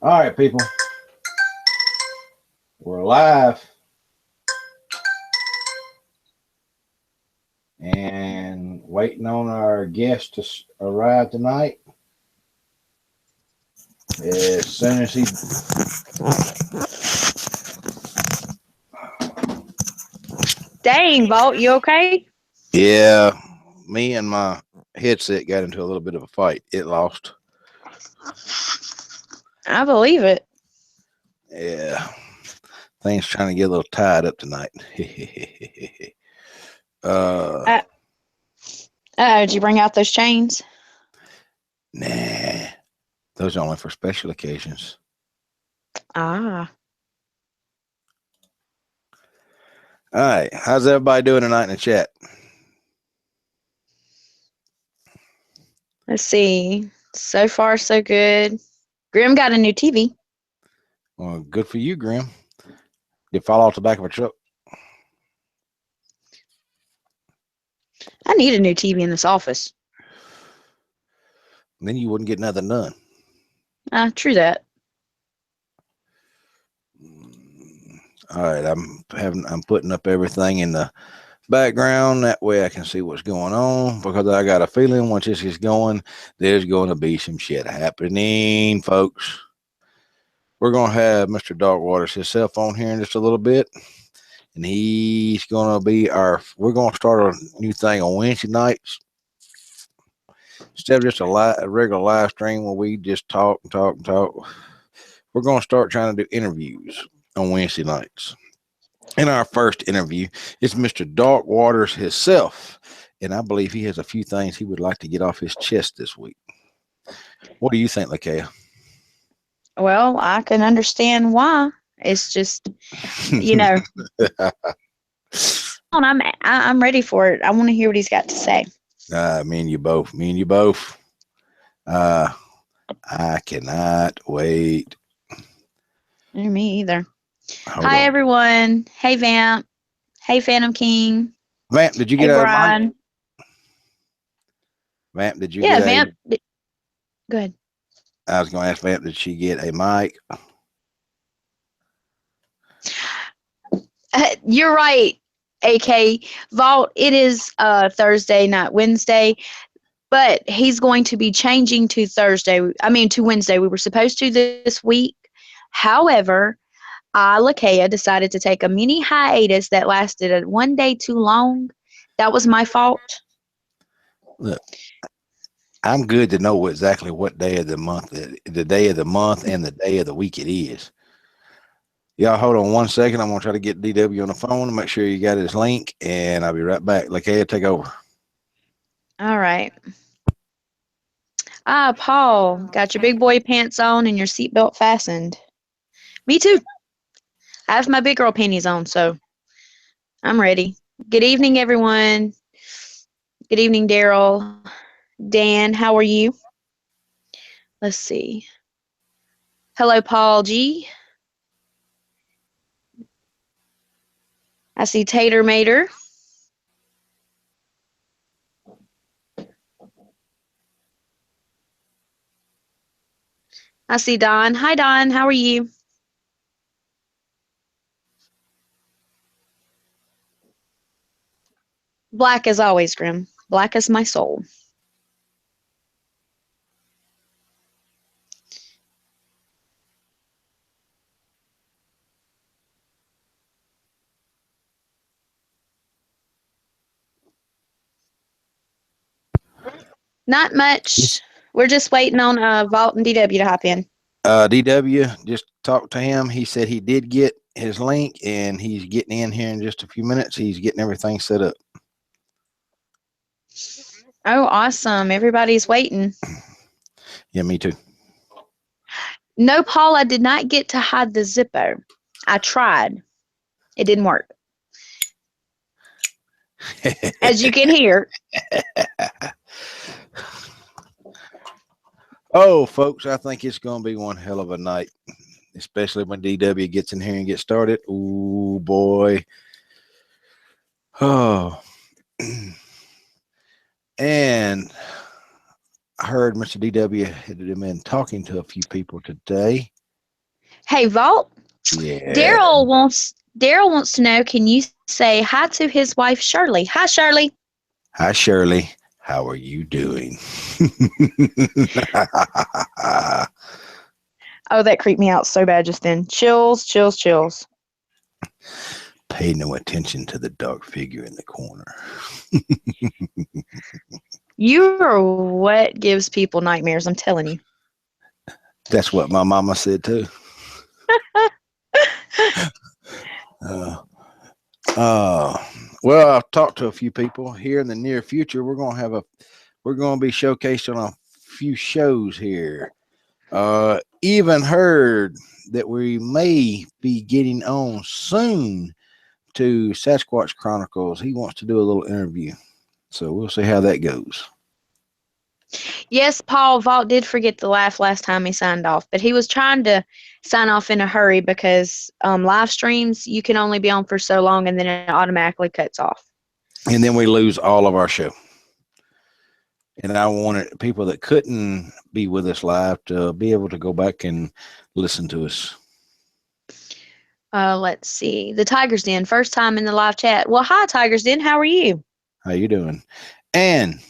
All right, people. We're live. And waiting on our guest to arrive tonight. As soon as he. Dang, Vault, you okay? Yeah, me and my headset got into a little bit of a fight. It lost. I believe it. Yeah. Things trying to get a little tied up tonight. uh, Uh, did you bring out those chains? nah. Those are only for special occasions. Ah, All right. How's everybody doing tonight in the chat? let's see. So far, so good. Grim got a new TV. Well, good for you, Grim. Did it fall off the back of a truck? I need a new TV in this office. Then you wouldn't get nothing done. True that. All right, I'm putting up everything in the background. That way I can see what's going on, because I got a feeling once this is going, there's going to be some shit happening, folks. We're going to have Mr. Darkwaters himself on here in just a little bit. And he's going to be we're going to start a new thing on Wednesday nights. Instead of just a regular live stream where we just talk and talk and talk, we're going to start trying to do interviews on Wednesday nights. In our first interview is Mr. Darkwaters himself, and I believe he has a few things he would like to get off his chest this week. What do you think, Lakea? Well, I can understand why. It's just, you know, I'm ready for it. I want to hear what he's got to say. Me and you both. Me and you both. I cannot wait. Me either. Hold Hi, on. everyone. Hey, Vamp. Hey, Phantom King. Vamp, did you Hey, get a mic? Brian. Vamp, did you Yeah, get a... Vamp. Go ahead. I was going to ask Vamp, did she get a mic? You're right, AK. Vault, it is Thursday, not Wednesday, but he's going to be changing to to Wednesday. We were supposed to this week. However, Lakea, decided to take a mini hiatus that lasted one day too long. That was my fault. Look, I'm good to know exactly what day of the month, the day of the month and the day of the week it is. Y'all hold on 1 second. I'm going to try to get DW on the phone and make sure you got his link, and I'll be right back. Lakea, take over. All right. Paul, got your big boy pants on and your seatbelt fastened. Me too. I have my big girl panties on, so I'm ready. Good evening, everyone. Good evening, Daryl. Dan, how are you? Let's see. Hello, Paul G. I see Tater Mater. I see Don. Hi, Don. How are you? Black as always, Grim. Black as my soul. Not much. We're just waiting on Vault and DW to hop in. DW, just talked to him. He said he did get his link, and he's getting in here in just a few minutes. He's getting everything set up. Oh, awesome. Everybody's waiting. Yeah, me too. No, Paul, I did not get to hide the Zippo. I tried. It didn't work. As you can hear. Oh, folks, I think it's going to be one hell of a night, especially when DW gets in here and gets started. Ooh, boy. Oh. And I heard Mr. DW had been talking to a few people today. Hey, Vault. Yeah. Daryl wants to know, can you say hi to his wife Shirley? Hi, Shirley. Hi, Shirley. How are you doing? Oh, that creeped me out so bad just then. Chills, chills, chills. Pay no attention to the dark figure in the corner. You are what gives people nightmares, I'm telling you. That's what my mama said too. Uh, uh, well, I've talked to a few people here in the near future. We're going to be showcased on a few shows here. Even heard that we may be getting on soon to Sasquatch Chronicles. He wants to do a little interview. So we'll see how that goes. Yes, Paul Vault did forget to laugh last time he signed off, but he was trying to sign off in a hurry because live streams, you can only be on for so long and then it automatically cuts off. And then we lose all of our show. And I wanted people that couldn't be with us live to be able to go back and listen to us. Let's see. The Tiger's Den, first time in the live chat. Well, hi, Tiger's Den. How are you? How you doing? And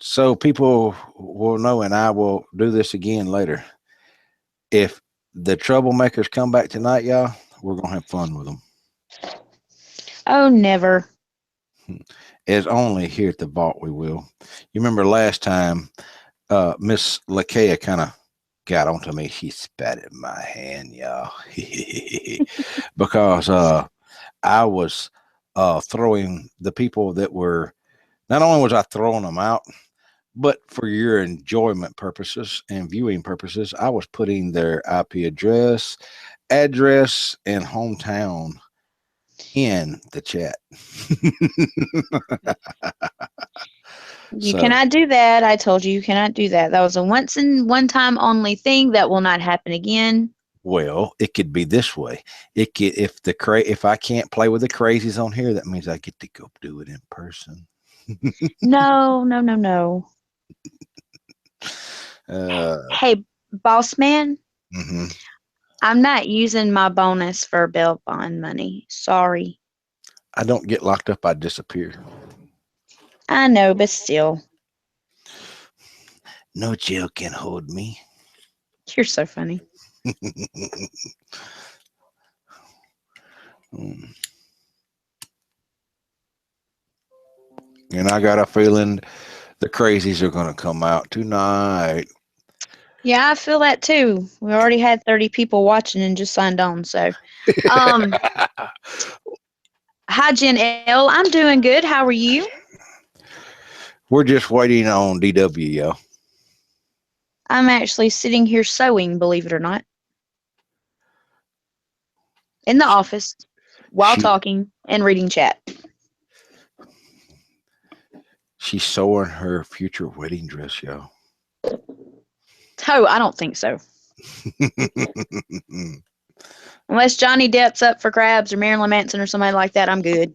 so people will know, and I will do this again later. If the troublemakers come back tonight, y'all, we're going to have fun with them. Oh, never. As only here at the vault we will. You remember last time, Miss Lakea kind of got onto me. She spat in my hand, y'all, because I was throwing the people that were. Not only was I throwing them out, but for your enjoyment purposes and viewing purposes, I was putting their IP address, and hometown in the chat. You So, cannot do that. I told you cannot do that. That was a once and one time only thing that will not happen again. well, it could be this way. It could if I can't play with the crazies on here, that means I get to go do it in person. No, no, no, no. uh, Hey, boss man, mm-hmm. I'm not using my bonus for bail bond money. Sorry. I don't get locked up. I disappear. I know, but still. No jail can hold me. You're so funny. And I got a feeling the crazies are going to come out tonight. Yeah, I feel that too. We already had 30 people watching and just signed on, so. Um, Hi, Jen L. I'm doing good. How are you? We're just waiting on DW, y'all. I'm actually sitting here sewing, believe it or not, in the office while She talking and reading chat. she's sewing her future wedding dress, y'all. Oh, I don't think so. Unless Johnny Depp's up for grabs or Marilyn Manson or somebody like that, I'm good.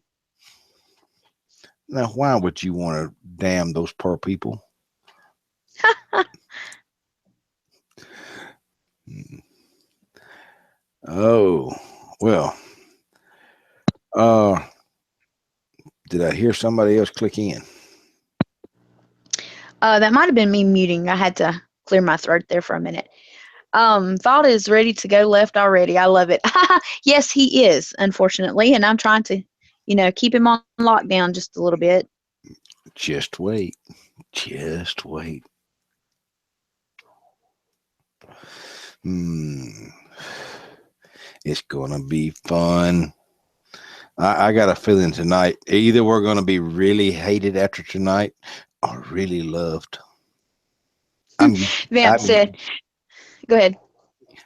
Now, why would you want to damn those poor people? Oh, well. Uh, did I hear somebody else click in? That might have been me muting. I had to clear my throat there for a minute. Thought is ready to go left already. I love it. Yes, he is, unfortunately, and I'm trying to, keep him on lockdown just a little bit. Just wait. Just wait. It's gonna be fun. I got a feeling tonight either we're gonna be really hated after tonight or really loved. I'm Vamp I'm said, go ahead.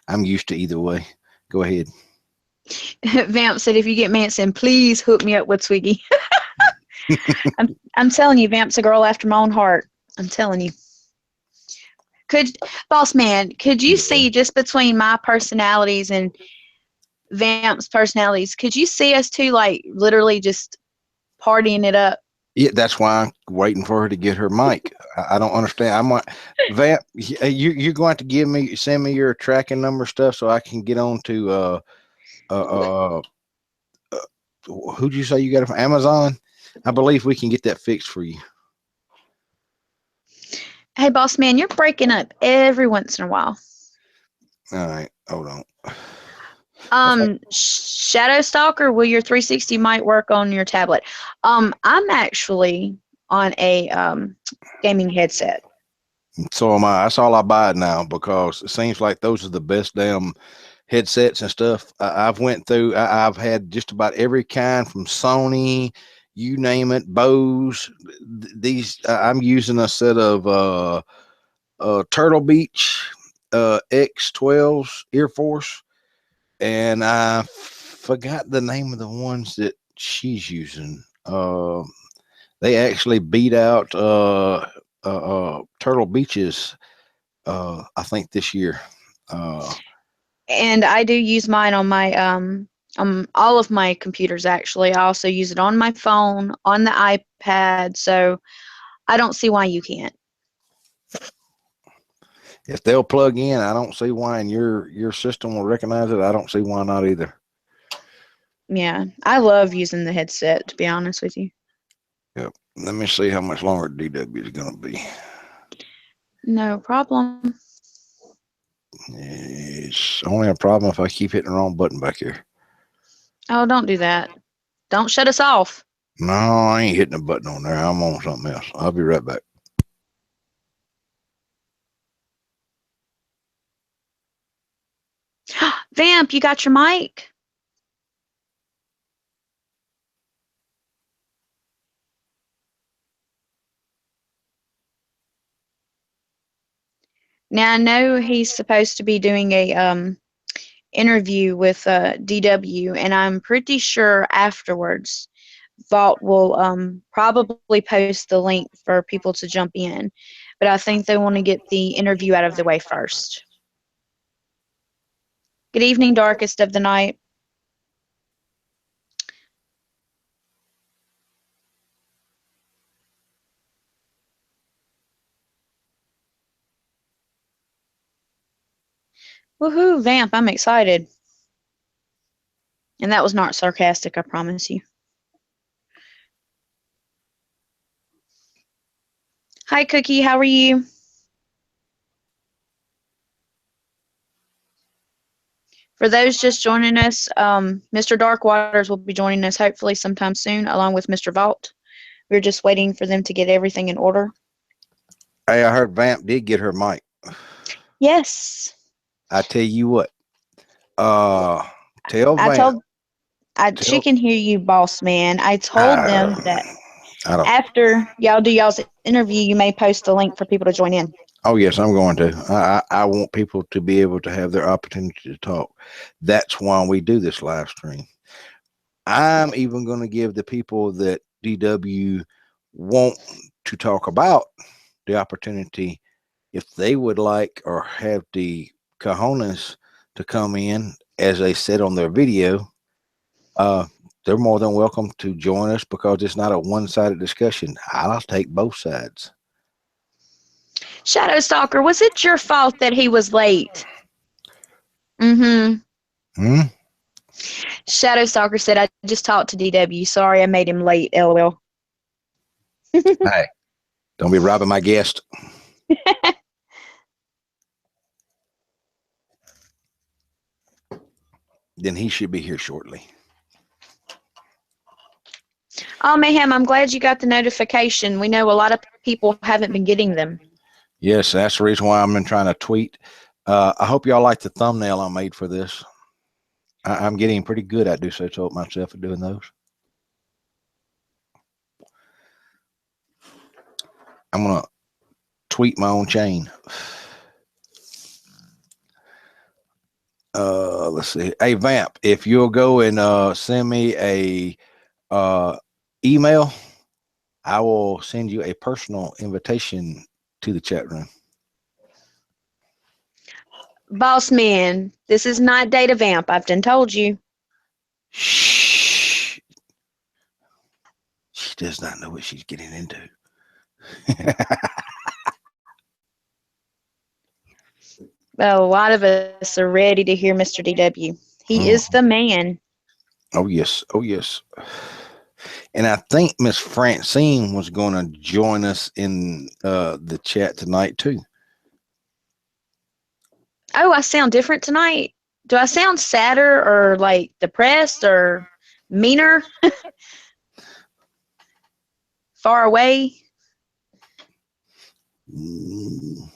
I'm used to either way. Go ahead. Vamp said, if you get Manson, please hook me up with Swiggy. I'm telling you, Vamp's a girl after my own heart. I'm telling you. Boss man, could you see just between my personalities and Vamp's personalities, could you see us two like literally just partying it up? Yeah, that's why I'm waiting for her to get her mic. I don't understand. I'm like, Vamp, you're going to send me your tracking number stuff so I can get on to uh, uh who'd you say you got it from Amazon? I believe we can get that fixed for you. Hey, boss man, you're breaking up every once in a while. All right, hold on. I think Shadow Stalker, will your 360 might work on your tablet? I'm actually on a gaming headset. so am I. That's all I buy now because it seems like those are the best damn headsets and stuff. I've went through. I've had just about every kind from Sony, you name it, Bose. These I'm using a set of Turtle Beach X12s Air Force, and I forgot the name of the ones that she's using. They actually beat out Turtle Beaches. I think this year. Uh, And I do use mine on my all of my computers actually. I also use it on my phone, on the iPad, so I don't see why you can't. if they'll plug in, I don't see why, and your system will recognize it. I don't see why not either. Yeah, I love using the headset, to be honest with you. Yep. Let me see how much longer DW is going to be. No problem. It's only a problem if I keep hitting the wrong button back here. Oh, don't do that. Don't shut us off. No, I ain't hitting a button on there. I'm on something else. I'll be right back. Vamp, you got your mic? Now I know he's supposed to be doing a interview with DW, and I'm pretty sure afterwards Vault will probably post the link for people to jump in. But I think they want to get the interview out of the way first. Good evening, darkest of the night. Woohoo, Vamp, I'm excited. And that was not sarcastic, I promise you. Hi, Cookie, how are you? For those just joining us, Mr. Darkwaters will be joining us hopefully sometime soon, along with Mr. Vault. We're just waiting for them to get everything in order. Hey, I heard Vamp did get her mic. Yes. I tell you what. Uh, tell I Vamp. told she Tell. can hear you, boss man. I told them that I, I don't. after y'all do y'all's interview, you may post a link for people to join in. Oh yes, I'm going to. I want people to be able to have their opportunity to talk. That's why we do this live stream. I'm even going to give the people that DW want to talk about the opportunity if they would like or have the cojones to come in as they said on their video. Uh, they're more than welcome to join us because it's not a one-sided discussion. I'll take both sides. Shadow Stalker, was it your fault that he was late? Mm-hmm. Hmm? Shadow Stalker said, I just talked to DW. Sorry I made him late, LOL. Hey, don't be robbing my guest. Then he should be here shortly. Oh, Mayhem, I'm glad you got the notification. We know a lot of people haven't been getting them. Yes, that's the reason why I've been trying to tweet. I hope y'all like the thumbnail I made for this. I'm getting pretty good at myself at doing those. I'm gonna tweet my own chain. Let's see. Hey Vamp, if you'll go and send me a email, I will send you a personal invitation to the chat room. Boss man, this is not Data Vamp. I've done told you. Shh. does not know what she's getting into. Well, a lot of us are ready to hear Mr. DW. He is the Oh, man. oh yes, oh yes. And I think Miss Francine was going to join us in the chat tonight too. Oh, I sound different tonight. Do I sound sadder or like depressed or meaner? Far away? Mm.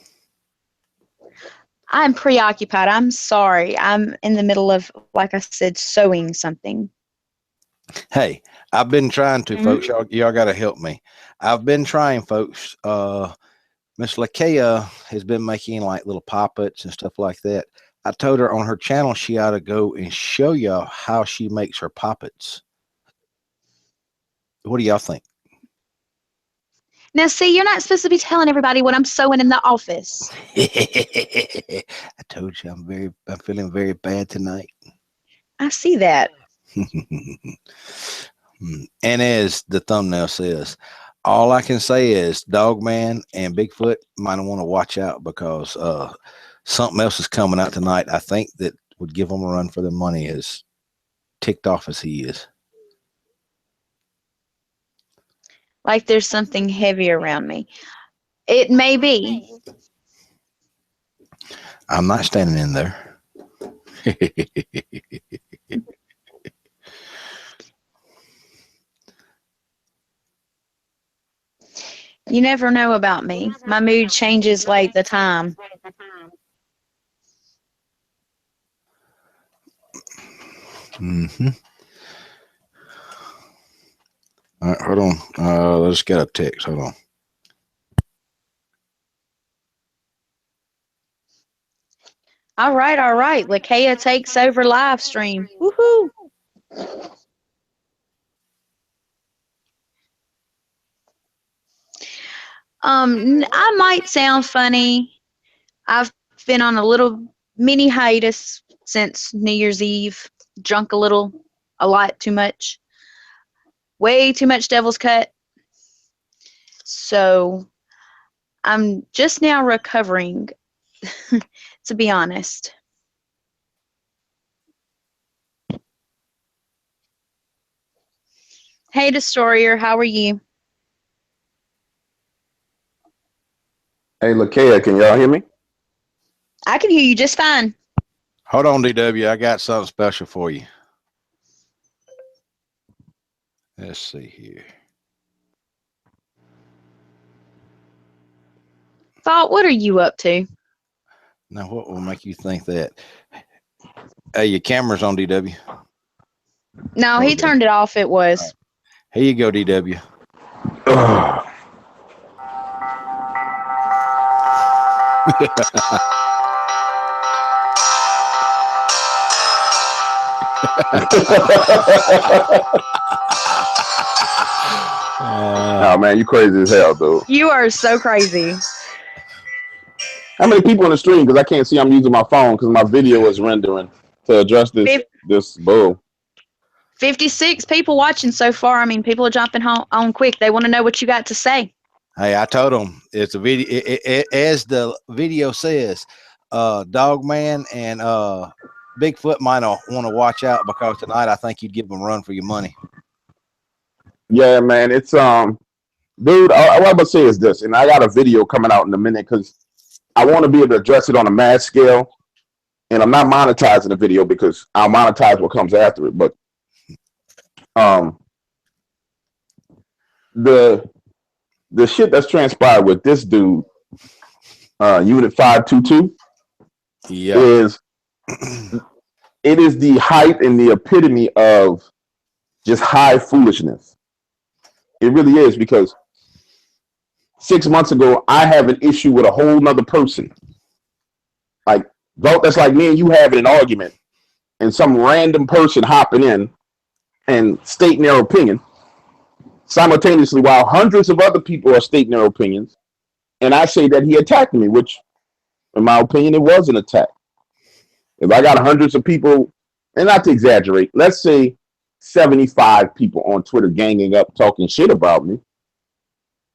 I'm preoccupied. I'm sorry. I'm in the middle of, like I said, sewing something. Hey, I've been trying to, Mhm. folks. Y'all got to help me. I've been trying, folks. Miss Lakea has been making like little pop-ups and stuff like that. I told her on her channel she ought to go and show y'all how she makes her poppets. What do y'all think? Now, see, you're not supposed to be telling everybody what I'm sewing in the office. I told you I'm feeling very bad tonight. I see that. And as the thumbnail says, all I can say is Dogman and Bigfoot might want to watch out because something else is coming out tonight. I think that would give them a run for their money, as ticked off as he is. Like there's something heavy around me. It may be. I'm not standing in there. You never know about me. My mood changes like the time. Mm-hmm. All right, hold on. Let's get a text. Hold on. All right, all right. Lakea takes over live stream. Woohoo! I might sound funny. I've been on a little mini hiatus since New Year's Eve. Drunk a little, a lot too much, way too much devil's cut. So I'm just now recovering, to be honest. Hey, Destroyer, how are you? Hey, Lakea, can y'all hear me? I can hear you just fine. Hold on, DW. I got something special for you. Let's see here. Thought, what are you up to? Now, what will make you think that? Hey, your camera's on, DW. No, he Okay. turned it off. It was. Here you go, DW. Oh man, you crazy as hell, dude. You are so crazy. How many people in the stream? Because I can't see. I'm using my phone because my video is rendering to address this bull. 56 people watching so far. I mean, people are jumping on quick. They want to know what you got to say. Hey, I told them it's a video. As the video says, Dogman and Bigfoot might want to watch out because tonight I think you'd give them a run for your money. Yeah, man, it's dude. What I'm gonna say is this, and I got a video coming out in a minute because I want to be able to address it on a mass scale, and I'm not monetizing the video because I'll monetize what comes after it. But the shit that's transpired with this dude, Unit 522, Yeah. is it is the height and the epitome of just high foolishness. It really is, because 6 months ago, I have an issue with a whole nother person. Like, that's like me and you having an argument and some random person hopping in and stating their opinion simultaneously while hundreds of other people are stating their opinions. And I say that he attacked me, which, in my opinion, it was an attack. If I got hundreds of people, and not to exaggerate, let's say 75 people on Twitter ganging up, talking shit about me.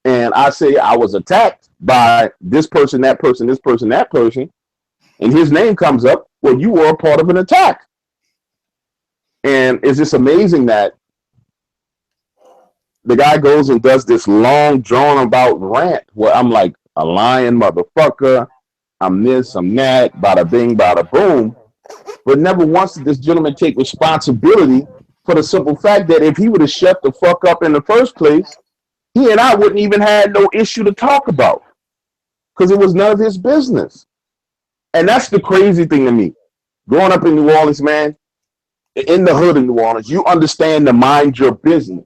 And I say I was attacked by this person, that person, this person, that person. And his name comes up. Well, you were a part of an attack. And it's just amazing that the guy goes and does this long, drawn about rant where I'm like, a lying motherfucker. I'm this, I'm that, bada bing, bada boom. But never once did this gentleman take responsibility for the simple fact that if he would have shut the fuck up in the first place, he and I wouldn't even have no issue to talk about because it was none of his business. And that's the crazy thing to me. Growing up in New Orleans, man, in the hood in New Orleans, you understand to mind your business.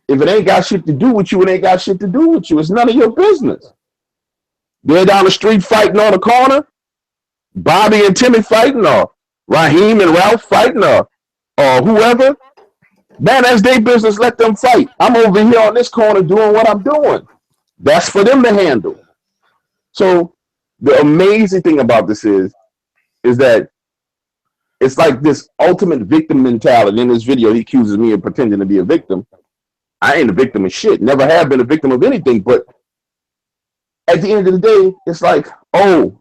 If it ain't got shit to do with you, it ain't got shit to do with you. It's none of your business. They're down the street fighting on the corner, Bobby and Timmy fighting, or Raheem and Ralph fighting, or whoever. Man, that's their business. Let them fight. I'm over here on this corner doing what I'm doing. That's for them to handle. So the amazing thing about this is that it's like this ultimate victim mentality. In this video, he accuses me of pretending to be a victim. I ain't a victim of shit. Never have been a victim of anything. But at the end of the day, it's like, oh,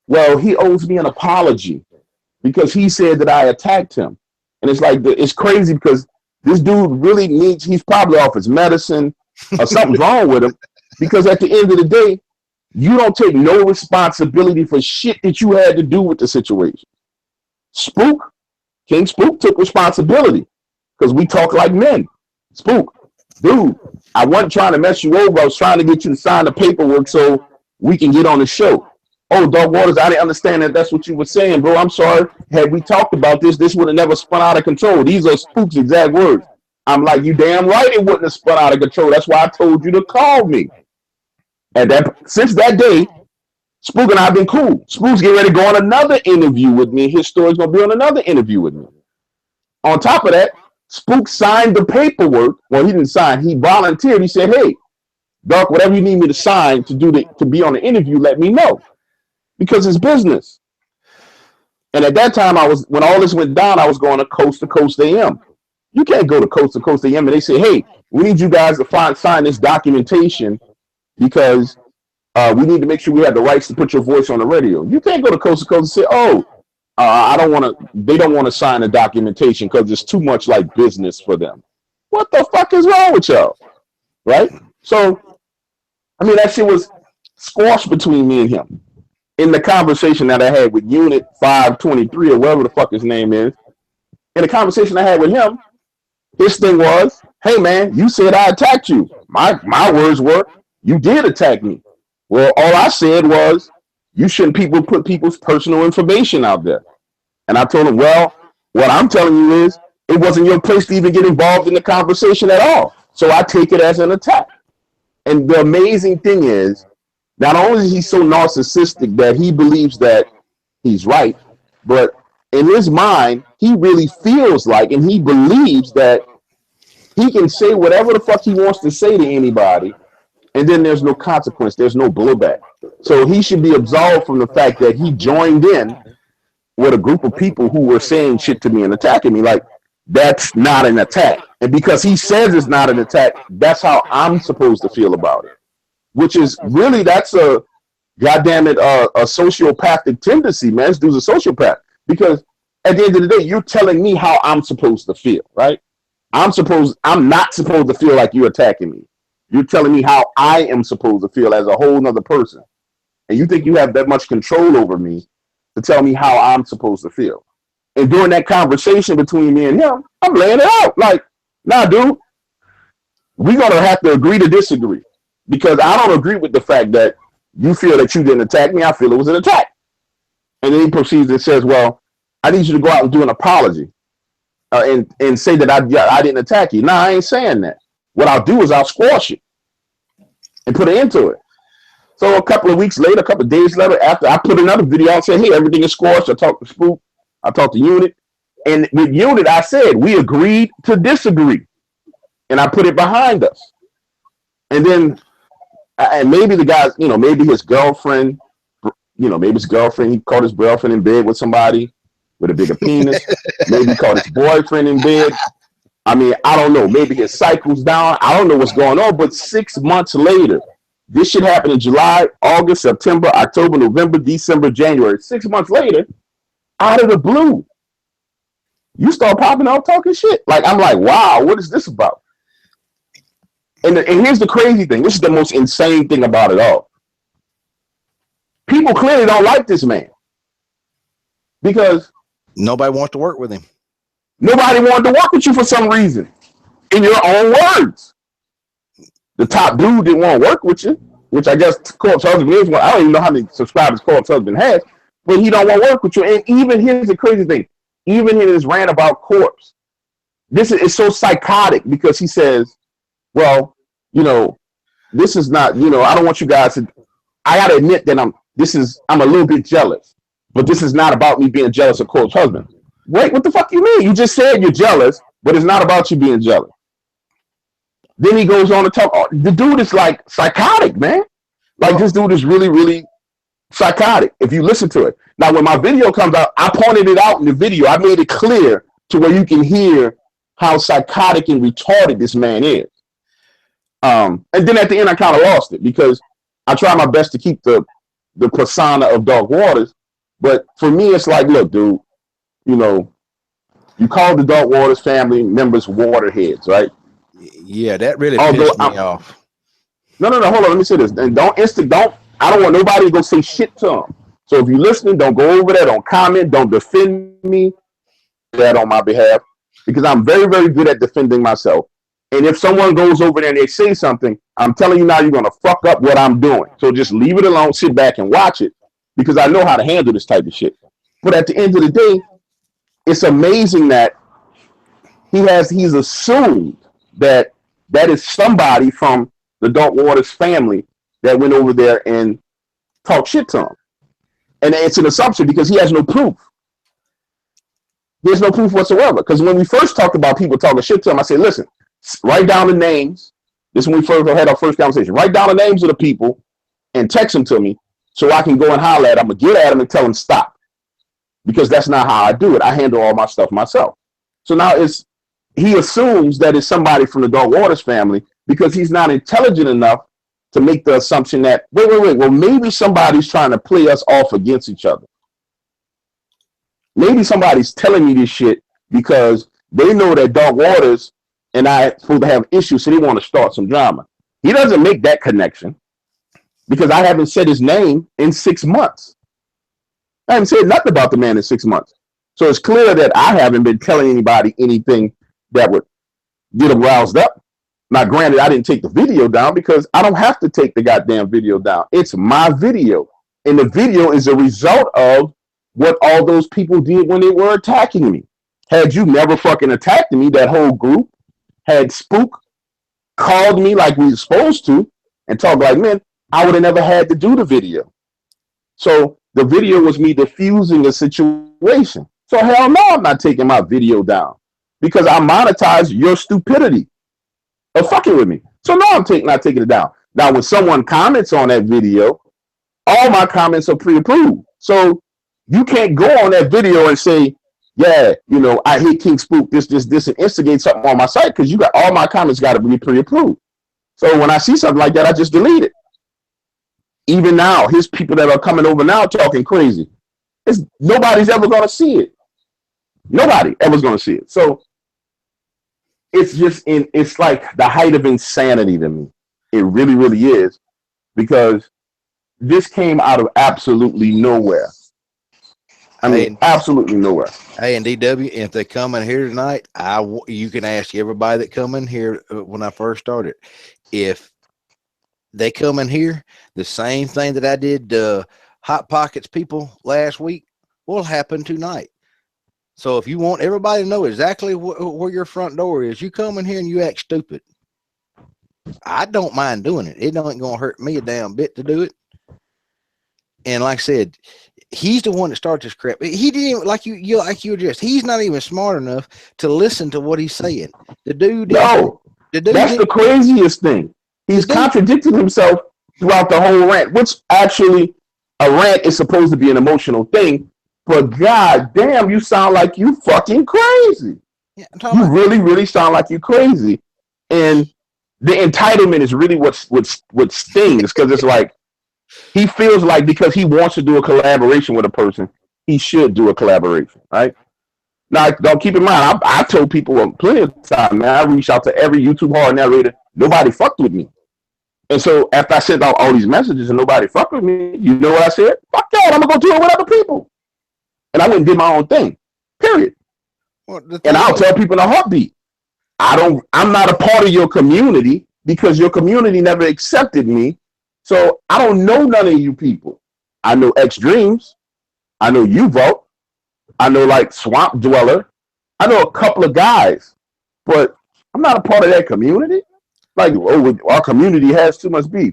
well, he owes me an apology because he said that I attacked him. And it's like, it's crazy because this dude really needs, he's probably off his medicine or something's wrong with him. Because at the end of the day, you don't take no responsibility for shit that you had to do with the situation. King Spook took responsibility because we talk like men. Spook, dude, I wasn't trying to mess you over. I was trying to get you to sign the paperwork so we can get on the show. Oh, Dog Waters, I didn't understand that that's what you were saying, bro. I'm sorry. Had we talked about this, this would have never spun out of control. These are Spook's exact words. I'm like, you damn right it wouldn't have spun out of control. That's why I told you to call me. And since that day, Spook and I have been cool. Spook's getting ready to go on another interview with me. His story's going to be on another interview with me. On top of that, Spook signed the paperwork. Well, he didn't sign. He volunteered. He said, hey, Doc, whatever you need me to sign to be on the interview, let me know. Because it's business. And at that time, when all this went down, I was going to Coast AM. You can't go to Coast AM and they say, hey, we need you guys to sign this documentation because we need to make sure we have the rights to put your voice on the radio. You can't go to Coast and say, oh, they don't want to sign the documentation because it's too much like business for them. What the fuck is wrong with y'all? Right? So, I mean, that shit was squashed between me and him. In the conversation that I had with Unit 523 or whatever the fuck his name is, in the conversation I had with him, his thing was, hey man, you said I attacked you. My words were, you did attack me. Well, all I said was, you shouldn't put people's personal information out there. And I told him, well, what I'm telling you is, it wasn't your place to even get involved in the conversation at all. So I take it as an attack. And the amazing thing is, not only is he so narcissistic that he believes that he's right, but in his mind, he really feels like, and he believes that he can say whatever the fuck he wants to say to anybody, and then there's no consequence, there's no blowback. So he should be absolved from the fact that he joined in with a group of people who were saying shit to me and attacking me. Like, that's not an attack. And because he says it's not an attack, that's how I'm supposed to feel about it. Which is really, that's a goddamn it, a sociopathic tendency, man. This dude's a sociopath. Because at the end of the day, you're telling me how I'm supposed to feel, right? I'm not supposed to feel like you're attacking me. You're telling me how I am supposed to feel as a whole nother person. And you think you have that much control over me to tell me how I'm supposed to feel. And during that conversation between me and him, I'm laying it out. Like, nah, dude, we're going to have to agree to disagree. Because I don't agree with the fact that you feel that you didn't attack me. I feel it was an attack. And then he proceeds and says, well, I need you to go out and do an apology and say that I didn't attack you. No, I ain't saying that. What I'll do is I'll squash it and put an end to it. So a couple of weeks later, a couple of days later, after I put another video out and said, hey, everything is squashed. I talked to Spook. I talked to Unit. And with Unit, I said, we agreed to disagree. And I put it behind us. And then and maybe the guy's, maybe his girlfriend, maybe his girlfriend, he caught his girlfriend in bed with somebody. with a bigger penis. Maybe he caught his boyfriend in bed. I mean, I don't know. Maybe his cycle's down. I don't know what's going on. But 6 months later, this shit happened in July, August, September, October, November, December, January. 6 months later, out of the blue, you start popping out talking shit. Like, I'm like, wow, what is this about? And here's the crazy thing. This is the most insane thing about it all. People clearly don't like this man because nobody wants to work with him. Nobody wanted to work with you for some reason. In your own words. The top dude didn't want to work with you, which I guess Corpse Husband is one. I don't even know how many subscribers Corpse Husband has, but he don't want to work with you. And even here's the crazy thing. Even in his rant about Corpse, this is so psychotic because he says, well, you know, this is not, you know, I don't want you guys to, I got to admit that I'm a little bit jealous, but this is not about me being jealous of Corpse Husband. Wait, what the fuck you mean? You just said you're jealous, but it's not about you being jealous. Then he goes on to talk. Oh, the dude is like psychotic, man. Like this dude is really, really psychotic if you listen to it. Now, when my video comes out, I pointed it out in the video. I made it clear to where you can hear how psychotic and retarded this man is. And then at the end, I kind of lost it because I try my best to keep the persona of Dark Waters. But for me, it's like, look, dude, you know, you call the Dark Waters family members waterheads, right? Yeah, that really pissed me off. No, hold on. Let me say this. And I don't want nobody to go say shit to him. So if you're listening, don't go over there. Don't comment. Don't defend me. That on my behalf. Because I'm very, very good at defending myself. And if someone goes over there and they say something, I'm telling you now, you're going to fuck up what I'm doing. So just leave it alone. Sit back and watch it. Because I know how to handle this type of shit. But at the end of the day, it's amazing that he's assumed that is somebody from the Dark Waters family that went over there and talked shit to him. And it's an assumption because he has no proof. There's no proof whatsoever. Because when we first talked about people talking shit to him, I said, listen, write down the names. This is when we first had our first conversation. Write down the names of the people and text them to me so I can go and holler at them and get at them and tell them stop. Because that's not how I do it. I handle all my stuff myself. So now he assumes that it's somebody from the Dark Waters family because he's not intelligent enough to make the assumption that, wait, well, maybe somebody's trying to play us off against each other. Maybe somebody's telling me this shit because they know that Dark Waters and I are supposed to have issues, so they want to start some drama. He doesn't make that connection because I haven't said his name in 6 months. I haven't said nothing about the man in 6 months. So it's clear that I haven't been telling anybody anything that would get them roused up. Now, granted, I didn't take the video down because I don't have to take the goddamn video down. It's my video. And the video is a result of what all those people did when they were attacking me. Had you never fucking attacked me, that whole group had Spook called me like we were supposed to and talked like men, I would have never had to do the video. So the video was me diffusing the situation. So hell no, I'm not taking my video down because I monetize your stupidity of fucking with me. So no, I'm not taking it down. Now, when someone comments on that video, all my comments are pre-approved. So you can't go on that video and say, yeah, you know, I hate King Spook, this, and instigate something on my site because you got all my comments got to be pre-approved. So when I see something like that, I just delete it. Even now, his people that are coming over now talking crazy, nobody's ever going to see it. Nobody ever's going to see it. So it's like the height of insanity to me. It really, really is, because this came out of absolutely nowhere. I mean, absolutely nowhere. Hey, and DW, if they come in here tonight, you can ask everybody that come in here when I first started. If they come in here, the same thing that I did Hot Pockets people last week will happen tonight. So if you want everybody to know exactly where your front door is, you come in here and you act stupid. I don't mind doing it. It ain't gonna hurt me a damn bit to do it. And like I said, he's the one that started this crap. He didn't even, like you addressed. He's not even smart enough to listen to what he's saying. The dude. No, that's the craziest thing. He's contradicted himself throughout the whole rant, which actually a rant is supposed to be an emotional thing. but god damn, you sound like you fucking crazy. Yeah, I'm talking You about, really, really sound like you crazy. And the entitlement is really what stings, because it's like he feels like because he wants to do a collaboration with a person, he should do a collaboration, right? Now, don't keep in mind, I told people plenty of time, man, I reached out to every YouTube horror narrator. Nobody fucked with me. And so after I sent out all these messages and nobody fucked with me, you know what I said? Fuck that, I'm gonna go do it with other people. And I went and did my own thing. Period. well, the And thing I'll is, tell people in a heartbeat, I'm not a part of your community because your community never accepted me. So I don't know none of you people. I know X Dreams. I know you vote. I know like Swamp Dweller. I know a couple of guys, but I'm not a part of that community. Like, oh, our community has too much beef.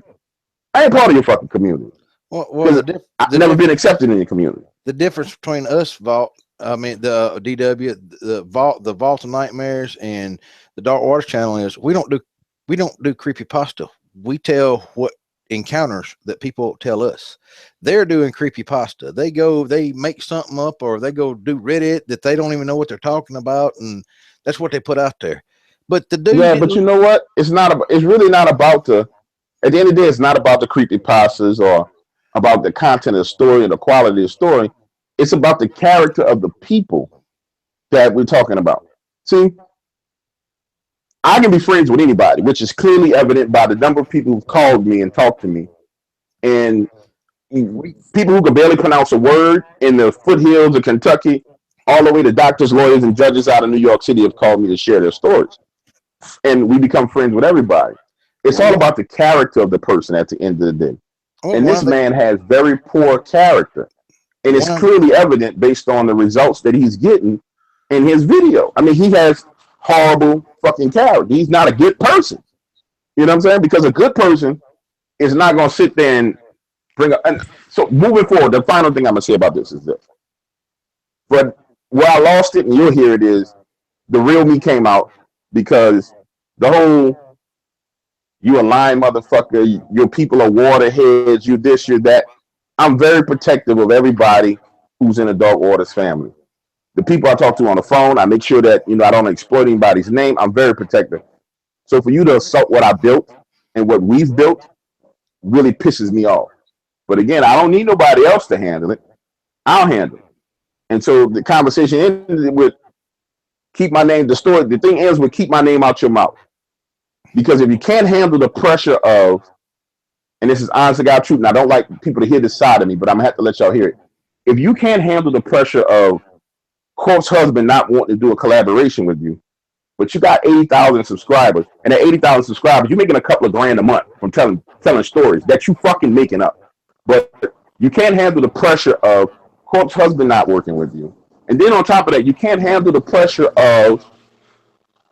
I ain't part of your fucking community well, because I've never been accepted in your community. the difference between us, Vault, I mean the DW, the Vault of Nightmares, and the Dark Waters channel is we don't do creepypasta. We tell what encounters that people tell us. They're doing creepypasta. They make something up, or they go do Reddit that they don't even know what they're talking about, and that's what they put out there. But the dude, Yeah, but you know what? It's not. It's really not about the. At the end of the day, it's not about the creepy pastas or about the content of the story or the quality of the story. It's about the character of the people that we're talking about. See, I can be friends with anybody, which is clearly evident by the number of people who've called me and talked to me, and people who can barely pronounce a word in the foothills of Kentucky, all the way to doctors, lawyers, and judges out of New York City have called me to share their stories, and we become friends with everybody. It's all about the character of the person at the end of the day. And this man has very poor character. And it's clearly evident based on the results that he's getting in his video. I mean, he has horrible fucking character. He's not a good person. You know what I'm saying? Because a good person is not going to sit there and bring up. And so moving forward, the final thing I'm going to say about this is this. But where I lost it, and you'll hear it, is the real me came out because the whole you a lying motherfucker, your people are waterheads, you this, you that. I'm very protective of everybody who's in the Dark Waters family. The people I talk to on the phone, I make sure that, I don't exploit anybody's name. I'm very protective. So for you to assault what I built and what we've built really pisses me off. But again, I don't need nobody else to handle it. I'll handle it. And so the conversation ended with keep my name, the thing ends with keep my name out your mouth. Because if you can't handle the pressure of, and this is honest to God truth, and I don't like people to hear this side of me, but I'm going to have to let y'all hear it. If you can't handle the pressure of Corpse Husband not wanting to do a collaboration with you, but you got 80,000 subscribers, and at 80,000 subscribers, you're making a couple of grand a month from telling stories that you fucking making up. But you can't handle the pressure of Corpse Husband not working with you. And then on top of that, you can't handle the pressure of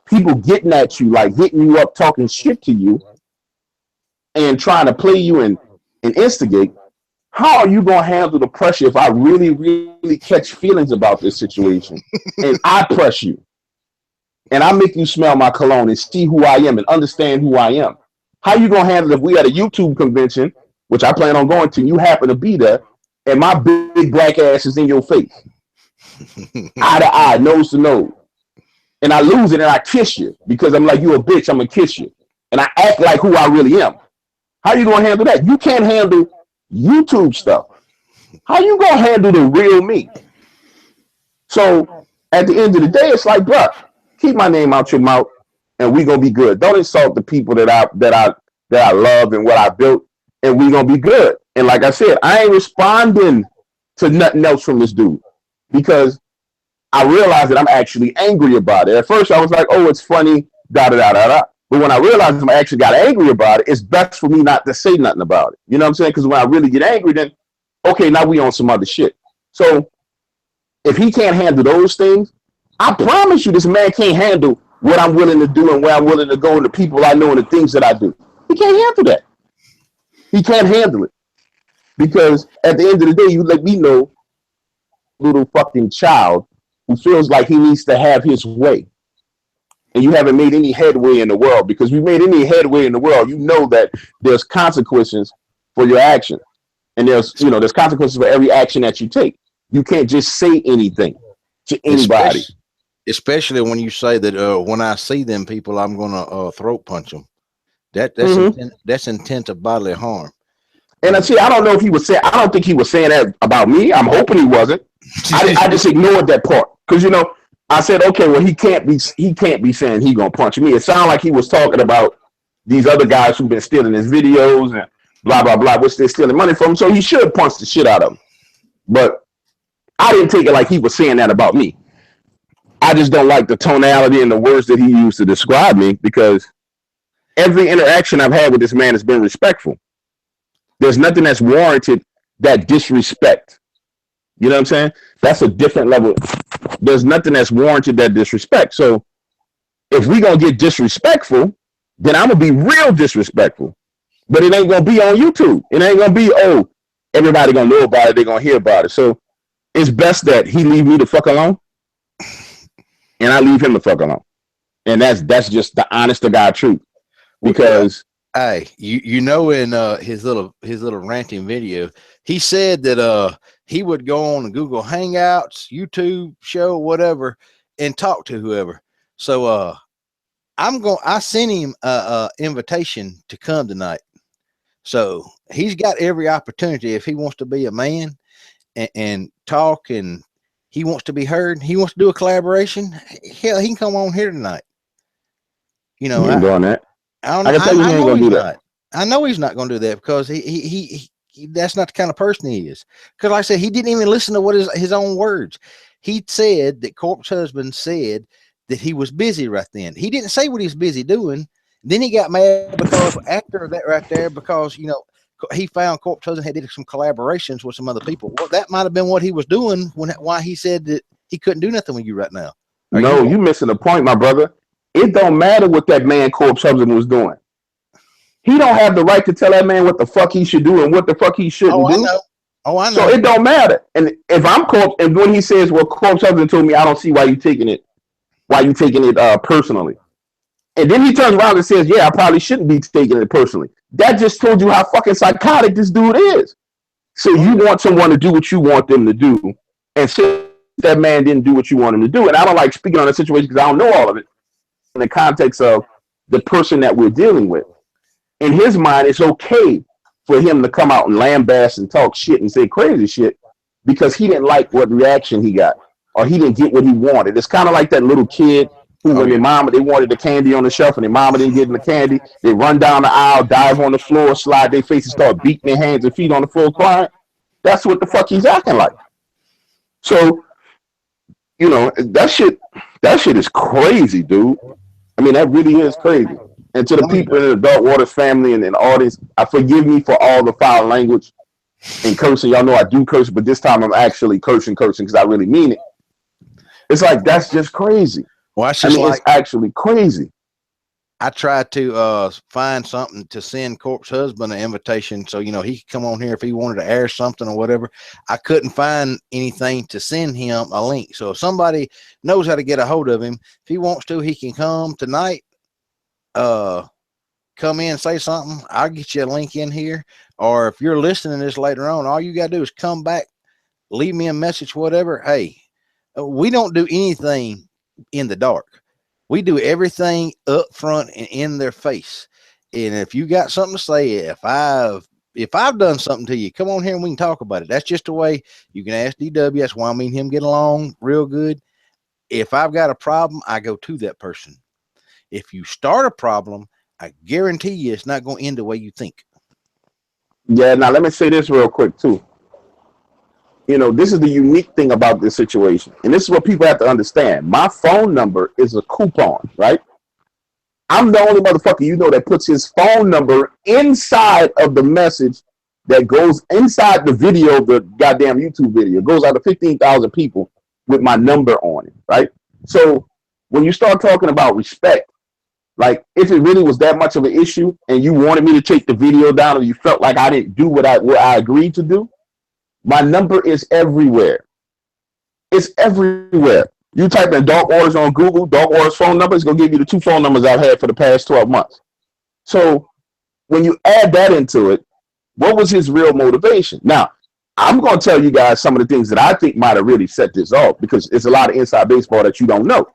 people getting at you, like hitting you up, talking shit to you, and trying to play you and instigate. How are you going to handle the pressure if I really, really catch feelings about this situation and I press you and I make you smell my cologne and see who I am and understand who I am? How are you going to handle if we at a YouTube convention, which I plan on going to, and you happen to be there, and my big black ass is in your face, eye to eye, nose to nose, and I lose it and I kiss you because I'm like, you a bitch, I'm going to kiss you. And I act like who I really am. How you going to handle that? You can't handle YouTube stuff. How you going to handle the real me? So at the end of the day, it's like, bro, keep my name out your mouth and we going to be good. Don't insult the people that I love and what I built, and we going to be good. And like I said, I ain't responding to nothing else from this dude because I realized that I'm actually angry about it. At first I was like, oh, it's funny, da da da da da. But when I realized I actually got angry about it, it's best for me not to say nothing about it. You know what I'm saying? Because when I really get angry, then, okay, now we on some other shit. So if he can't handle those things, I promise you this man can't handle what I'm willing to do and where I'm willing to go and the people I know and the things that I do. He can't handle that. He can't handle it. Because at the end of the day, you let me know, little fucking child who feels like he needs to have his way. And you haven't made any headway in the world, because if you made any headway in the world, you know that there's consequences for your action. And there's consequences for every action that you take. You can't just say anything to anybody. Especially when you say that when I see them people, I'm gonna throat punch them. That's intent of bodily harm. And I don't know if he was saying. I don't think he was saying that about me. I'm hoping he wasn't. I just ignored that part because I said, okay, well he can't be saying he gonna punch me. It sounded like he was talking about these other guys who've been stealing his videos and blah blah blah, which they're stealing money from. So he should punch the shit out of them. But I didn't take it like he was saying that about me. I just don't like the tonality and the words that he used to describe me because every interaction I've had with this man has been respectful. There's nothing that's warranted that disrespect. You know what I'm saying? That's a different level. There's nothing that's warranted that disrespect. So if we gonna get disrespectful, then I'm gonna be real disrespectful. But it ain't gonna be on YouTube. It ain't gonna be, oh, everybody gonna know about it, they're gonna hear about it. So it's best that he leave me the fuck alone and I leave him the fuck alone. And that's just the honest to God truth. Because hey, in his little ranting video, he said that he would go on Google Hangouts, YouTube show, whatever, and talk to whoever. So I sent him a invitation to come tonight. So he's got every opportunity if he wants to be a man and talk and he wants to be heard. He wants to do a collaboration. Hell, he can come on here tonight. You know, I'm doing that. I know he's not. I know he's not going to do that because he that's not the kind of person he is. Because like I said, he didn't even listen to what his own words. He said that Corp's husband said that he was busy right then. He didn't say what he was busy doing. Then he got mad because after that right there, because he found Corp's husband had did some collaborations with some other people. Well, that might have been what he was doing why he said that he couldn't do nothing with you right now. No, you missing the point, my brother. It don't matter what that man Corp's husband was doing. He don't have the right to tell that man what the fuck he should do and what the fuck he shouldn't do. I know. So it don't matter. And if I'm Corp, and when he says, "Well, Corp's husband told me," I don't see why you taking it personally. And then he turns around and says, "Yeah, I probably shouldn't be taking it personally." That just told you how fucking psychotic this dude is. So you want someone to do what you want them to do, and since that man didn't do what you want him to do, and I don't like speaking on the situation because I don't know all of it in the context of the person that we're dealing with. In his mind, it's okay for him to come out and lambaste and talk shit and say crazy shit because he didn't like what reaction he got or he didn't get what he wanted. It's kind of like that little kid who, when their mama, they wanted the candy on the shelf and their mama didn't get them the candy. They run down the aisle, dive on the floor, slide their faces, start beating their hands and feet on the floor, crying. That's what the fuck he's acting like. So, that shit is crazy, dude. I mean, that really is crazy. And to the people in the Dark Waters family and the audience, I forgive me for all the foul language and cursing. Y'all know I do curse, but this time I'm actually cursing because I really mean it. It's like, that's just crazy. Well, it's actually crazy. I tried to find something to send Corp's husband an invitation so, he could come on here if he wanted to air something or whatever. I couldn't find anything to send him a link. So if somebody knows how to get a hold of him, if he wants to, he can come tonight. Come in and say something. I'll get you a link in here. Or if you're listening to this later on, all you got to do is come back, leave me a message, whatever. Hey, we don't do anything in the dark. We do everything up front and in their face. And if you got something to say, if I've done something to you, come on here and we can talk about it. That's just the way you can ask DW. That's why me and him get along real good. If I've got a problem, I go to that person. If you start a problem, I guarantee you it's not going to end the way you think. Yeah, now let me say this real quick too. This is the unique thing about this situation. And this is what people have to understand. My phone number is a coupon, right? I'm the only motherfucker that puts his phone number inside of the message that goes inside the video, the goddamn YouTube video. It goes out to 15,000 people with my number on it, right? So when you start talking about respect, like if it really was that much of an issue and you wanted me to take the video down or you felt like I didn't do what I agreed to do, my number is everywhere. It's everywhere. You type in Dark Waters on Google, Dark Waters phone number, it's going to give you the 2 phone numbers I've had for the past 12 months. So when you add that into it, what was his real motivation? Now, I'm going to tell you guys some of the things that I think might have really set this off, because it's a lot of inside baseball that you don't know.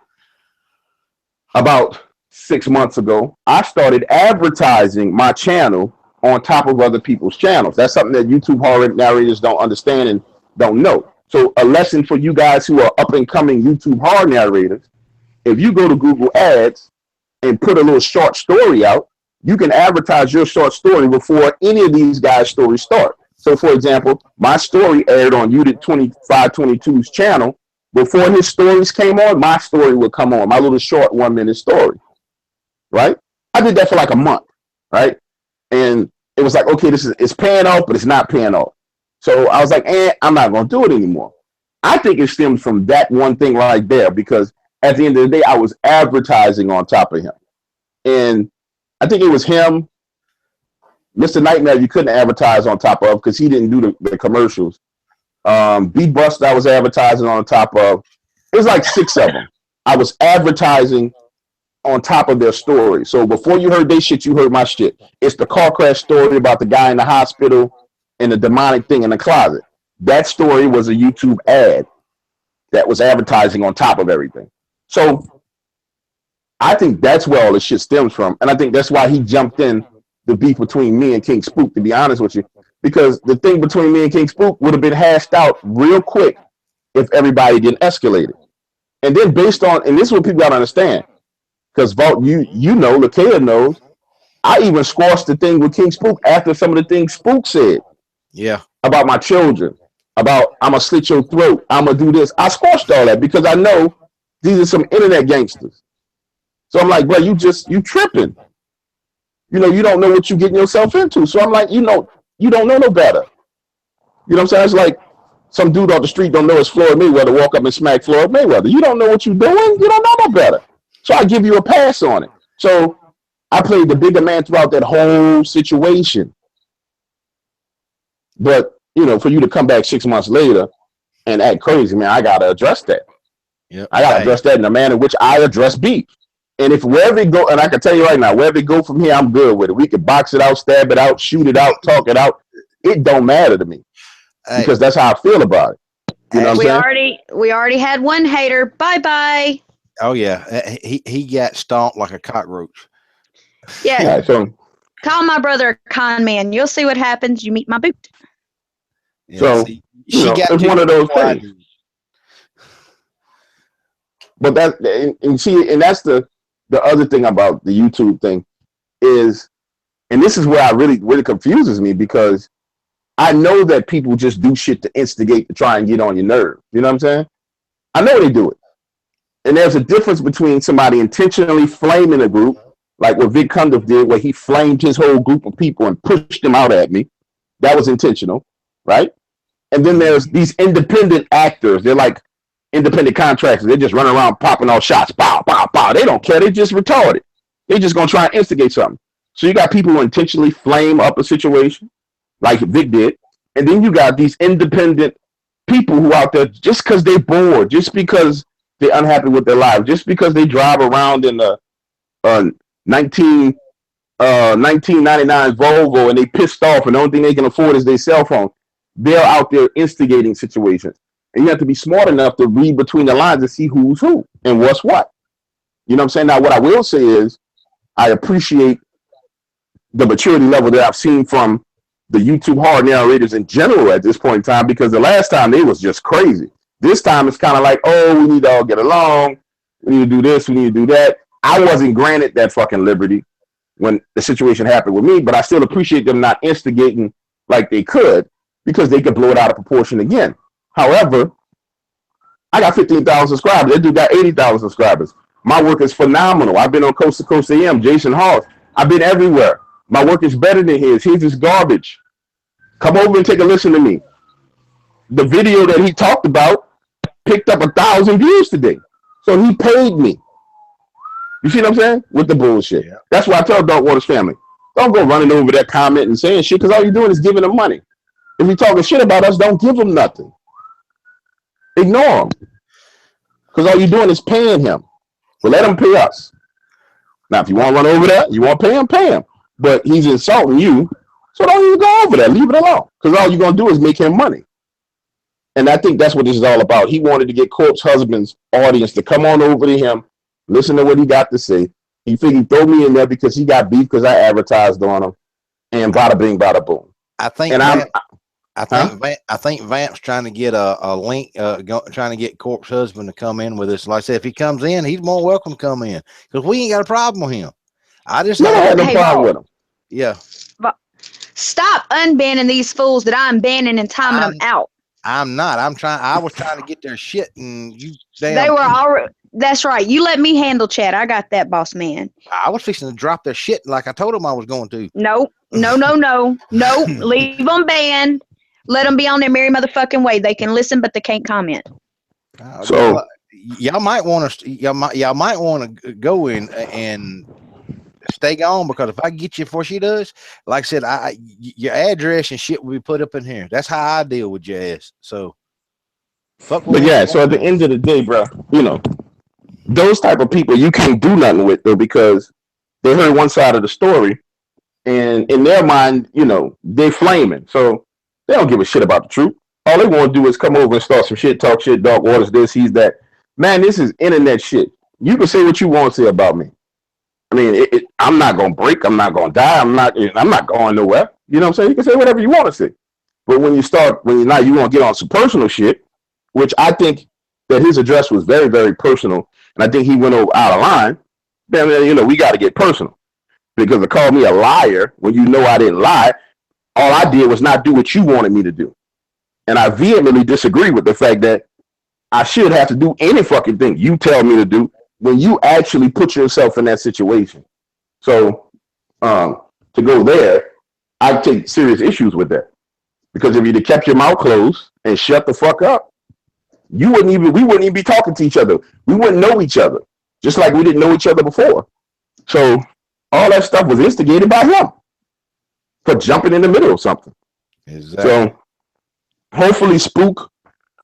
About 6 months ago, I started advertising my channel on top of other people's channels. That's something that YouTube horror narrators don't understand and don't know. So a lesson for you guys who are up and coming YouTube horror narrators: if you go to Google Ads and put a little short story out, you can advertise your short story before any of these guys' stories start. So, for example, my story aired on Unit 2522's channel. Before his stories came on, my story would come on, my little short 1 minute story, right? I did that for like a month, right? And it was like, okay, it's paying off, but it's not paying off. So I was like, I'm not going to do it anymore. I think it stems from that one thing right there, because at the end of the day, I was advertising on top of him. And I think it was him, Mr. Nightmare, you couldn't advertise on top of because he didn't do the commercials. Beat Bust, I was advertising on top of. It was like 6 of them. I was advertising on top of their story. So before you heard their shit, you heard my shit. It's the car crash story about the guy in the hospital and the demonic thing in the closet. That story was a YouTube ad that was advertising on top of everything. So I think that's where all this shit stems from. And I think that's why he jumped in the beef between me and King Spook, to be honest with you. Because the thing between me and King Spook would have been hashed out real quick if everybody didn't escalate it. And then based on, and this is what people got to understand, because Vault, you know, Lakeia knows, I even squashed the thing with King Spook after some of the things Spook said. Yeah. About my children, about I'm going to slit your throat, I'm going to do this. I squashed all that because I know these are some internet gangsters. So I'm like, bro, you tripping. You know, you don't know what you're getting yourself into. So I'm like, you don't know no better. You know what I'm saying? It's like some dude off the street don't know it's Floyd Mayweather, walk up and smack Floyd Mayweather. You don't know what you're doing. You don't know no better. So I give you a pass on it. So I played the bigger man throughout that whole situation. But, you know, for you to come back 6 months later and act crazy, man, I got to address that. Yep. I got to address that in the manner in which I address beef. And if wherever it go, and I can tell you right now, wherever it go from here, I'm good with it. We can box it out, stab it out, shoot it out, talk it out. It don't matter to me because that's how I feel about it. You know what I'm saying? We already had one hater. Bye. Oh yeah, he got stomped like a cockroach. Yeah. So call my brother a con man. You'll see what happens. You meet my boot. Yeah, so she got it's one of those things. But that and see, and that's the other thing about the YouTube thing is, and this is where I really confuses me, because I know that people just do shit to instigate, to try and get on your nerve. You know what I'm saying? I know they do it. And there's a difference between somebody intentionally flaming a group, like what Vic Cundiff did, where he flamed his whole group of people and pushed them out at me. That was intentional, right? And then there's these independent actors. They're like independent contractors. They just run around popping all shots. Pow, pow, pow. They don't care. They just retarded. They just going to try and instigate something. So you got people who intentionally flame up a situation, like Vic did. And then you got these independent people who out there just because they bored, just because they're unhappy with their lives, just because they drive around in a 1999 Volvo and they pissed off and the only thing they can afford is their cell phone. They're out there instigating situations. And you have to be smart enough to read between the lines and see who's who and what's what. You know what I'm saying? Now, what I will say is I appreciate the maturity level that I've seen from the YouTube horror narrators in general at this point in time, because the last time they was just crazy. This time it's kind of like, oh, we need to all get along. We need to do this. We need to do that. I wasn't granted that fucking liberty when the situation happened with me, but I still appreciate them not instigating like they could, because they could blow it out of proportion again. However, I got 15,000 subscribers. That dude got 80,000 subscribers. My work is phenomenal. I've been on Coast to Coast AM, Jason Hawes. I've been everywhere. My work is better than his. His is garbage. Come over and take a listen to me. The video that he talked about picked up 1,000 views today. So he paid me. You see what I'm saying? With the bullshit. Yeah. That's why I tell Dark Waters family, don't go running over that comment and saying shit, because all you're doing is giving them money. If you're talking shit about us, don't give them nothing. Ignore him. Because all you're doing is paying him. So let him pay us. Now, if you want to run over that, you want to pay him. But he's insulting you. So don't even go over that. Leave it alone. Because all you're going to do is make him money. And I think that's what this is all about. He wanted to get Corpse Husband's audience to come on over to him, listen to what he got to say. He figured throw me in there because he got beef because I advertised on him, and bada bing, bada boom. I think And I think Vamp's trying to get a link, trying to get Corpse Husband to come in with us. Like I said, if he comes in, he's more welcome to come in because we ain't got a problem with him. I just had no Hey, problem Vault, with him. yeah. stop unbanning these fools that I'm banning and timing them out. I'm not. I was trying to get their shit, and you They damn. were already. That's right. You let me handle chat. I got that, boss man. I was fixing to drop their shit like I told them I was going to. Nope. No. Leave them banned. Let them be on their merry motherfucking way. They can listen, but they can't comment. So y'all might want to go in and stay gone, because if I get you before she does, like I said, your address and shit will be put up in here. That's how I deal with your ass. So, but yeah, so at the end of the day, bro, you know, those type of people you can't do nothing with though, because they heard one side of the story, and in their mind, you know, they're flaming. So they don't give a shit about the truth. All they want to do is come over and start some shit, talk shit, Dark Waters this, he's that. Man, this is internet shit. You can say what you want to say about me. I mean, I'm not gonna break. I'm not gonna die. I'm not going nowhere. You know what I'm saying? You can say whatever you want to say. But when you're not, you want to get on some personal shit, which I think that his address was very, very personal, and I think he went out of line. Then, you know, we got to get personal, because to call me a liar when you know I didn't lie, all I did was not do what you wanted me to do, and I vehemently disagree with the fact that I should have to do any fucking thing you tell me to do when you actually put yourself in that situation. So to go there, I take serious issues with that, because if you'd have kept your mouth closed and shut the fuck up, we wouldn't even be talking to each other. We wouldn't know each other, just like we didn't know each other before. So all that stuff was instigated by him for jumping in the middle of something. Exactly. So hopefully Spook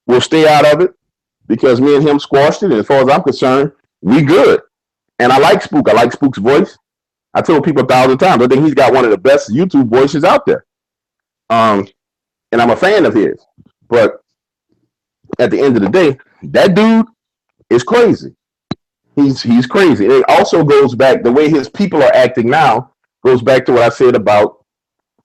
will stay out of it, because me and him squashed it, and as far as I'm concerned, we good. And I like Spook. I like Spook's voice. I told people 1,000 times, I think he's got one of the best YouTube voices out there. And I'm a fan of his. But at the end of the day, that dude is crazy. He's crazy. And it also goes back, the way his people are acting now goes back to what I said about,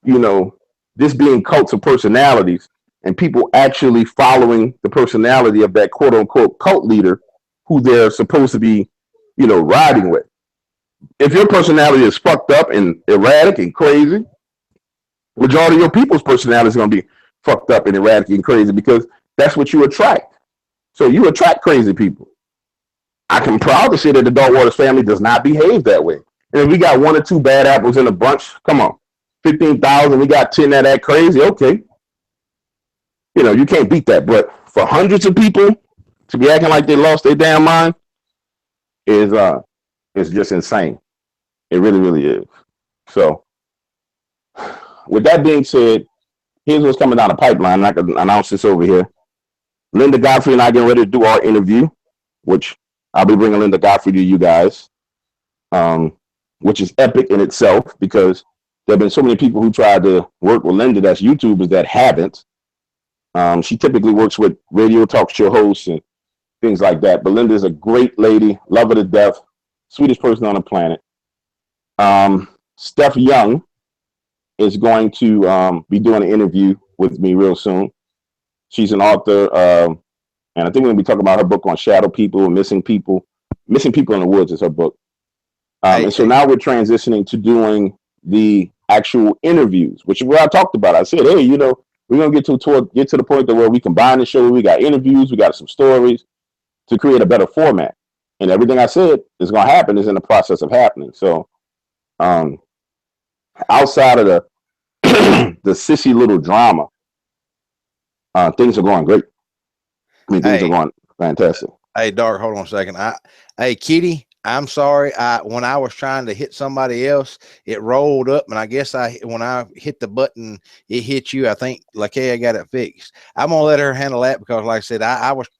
you know, this being cults of personalities, and people actually following the personality of that quote unquote cult leader who they're supposed to be, you know, riding with. If your personality is fucked up and erratic and crazy, majority of your people's personality is going to be fucked up and erratic and crazy, because that's what you attract. So you attract crazy people. I can proudly say that the Dark Waters family does not behave that way. And if we got 1 or 2 bad apples in a bunch, come on, 15,000, we got 10 that act crazy, okay. You know, you can't beat that. But for hundreds of people to be acting like they lost their damn mind is just insane. It really, really is. So with that being said, here's what's coming down the pipeline. I can announce this over here. Linda Godfrey and I getting ready to do our interview, which I'll be bringing Linda Godfrey to you guys, which is epic in itself, because there have been so many people who tried to work with Linda that's YouTubers that haven't. She typically works with radio talk show hosts and things like that. But Linda is a great lady, love her to death, sweetest person on the planet. Steph Young is going to be doing an interview with me real soon. She's an author, and I think we're going to be talking about her book on shadow people and missing people. Missing People in the Woods is her book. And so now we're transitioning to doing the actual interviews, which is what I talked about. I said, hey, you know, we're going to get to the point where we combine the show. We got interviews, we got some stories to create a better format. And everything I said is going to happen is in the process of happening. So outside of the the sissy little drama, things are going great. I mean, things are going fantastic. Hey, Dark, hold on a second. Hey, Kitty, I'm sorry. When I was trying to hit somebody else, it rolled up, and I guess when I hit the button, it hit you. I think, like, hey, I got it fixed. I'm gonna let her handle that, because, like I said,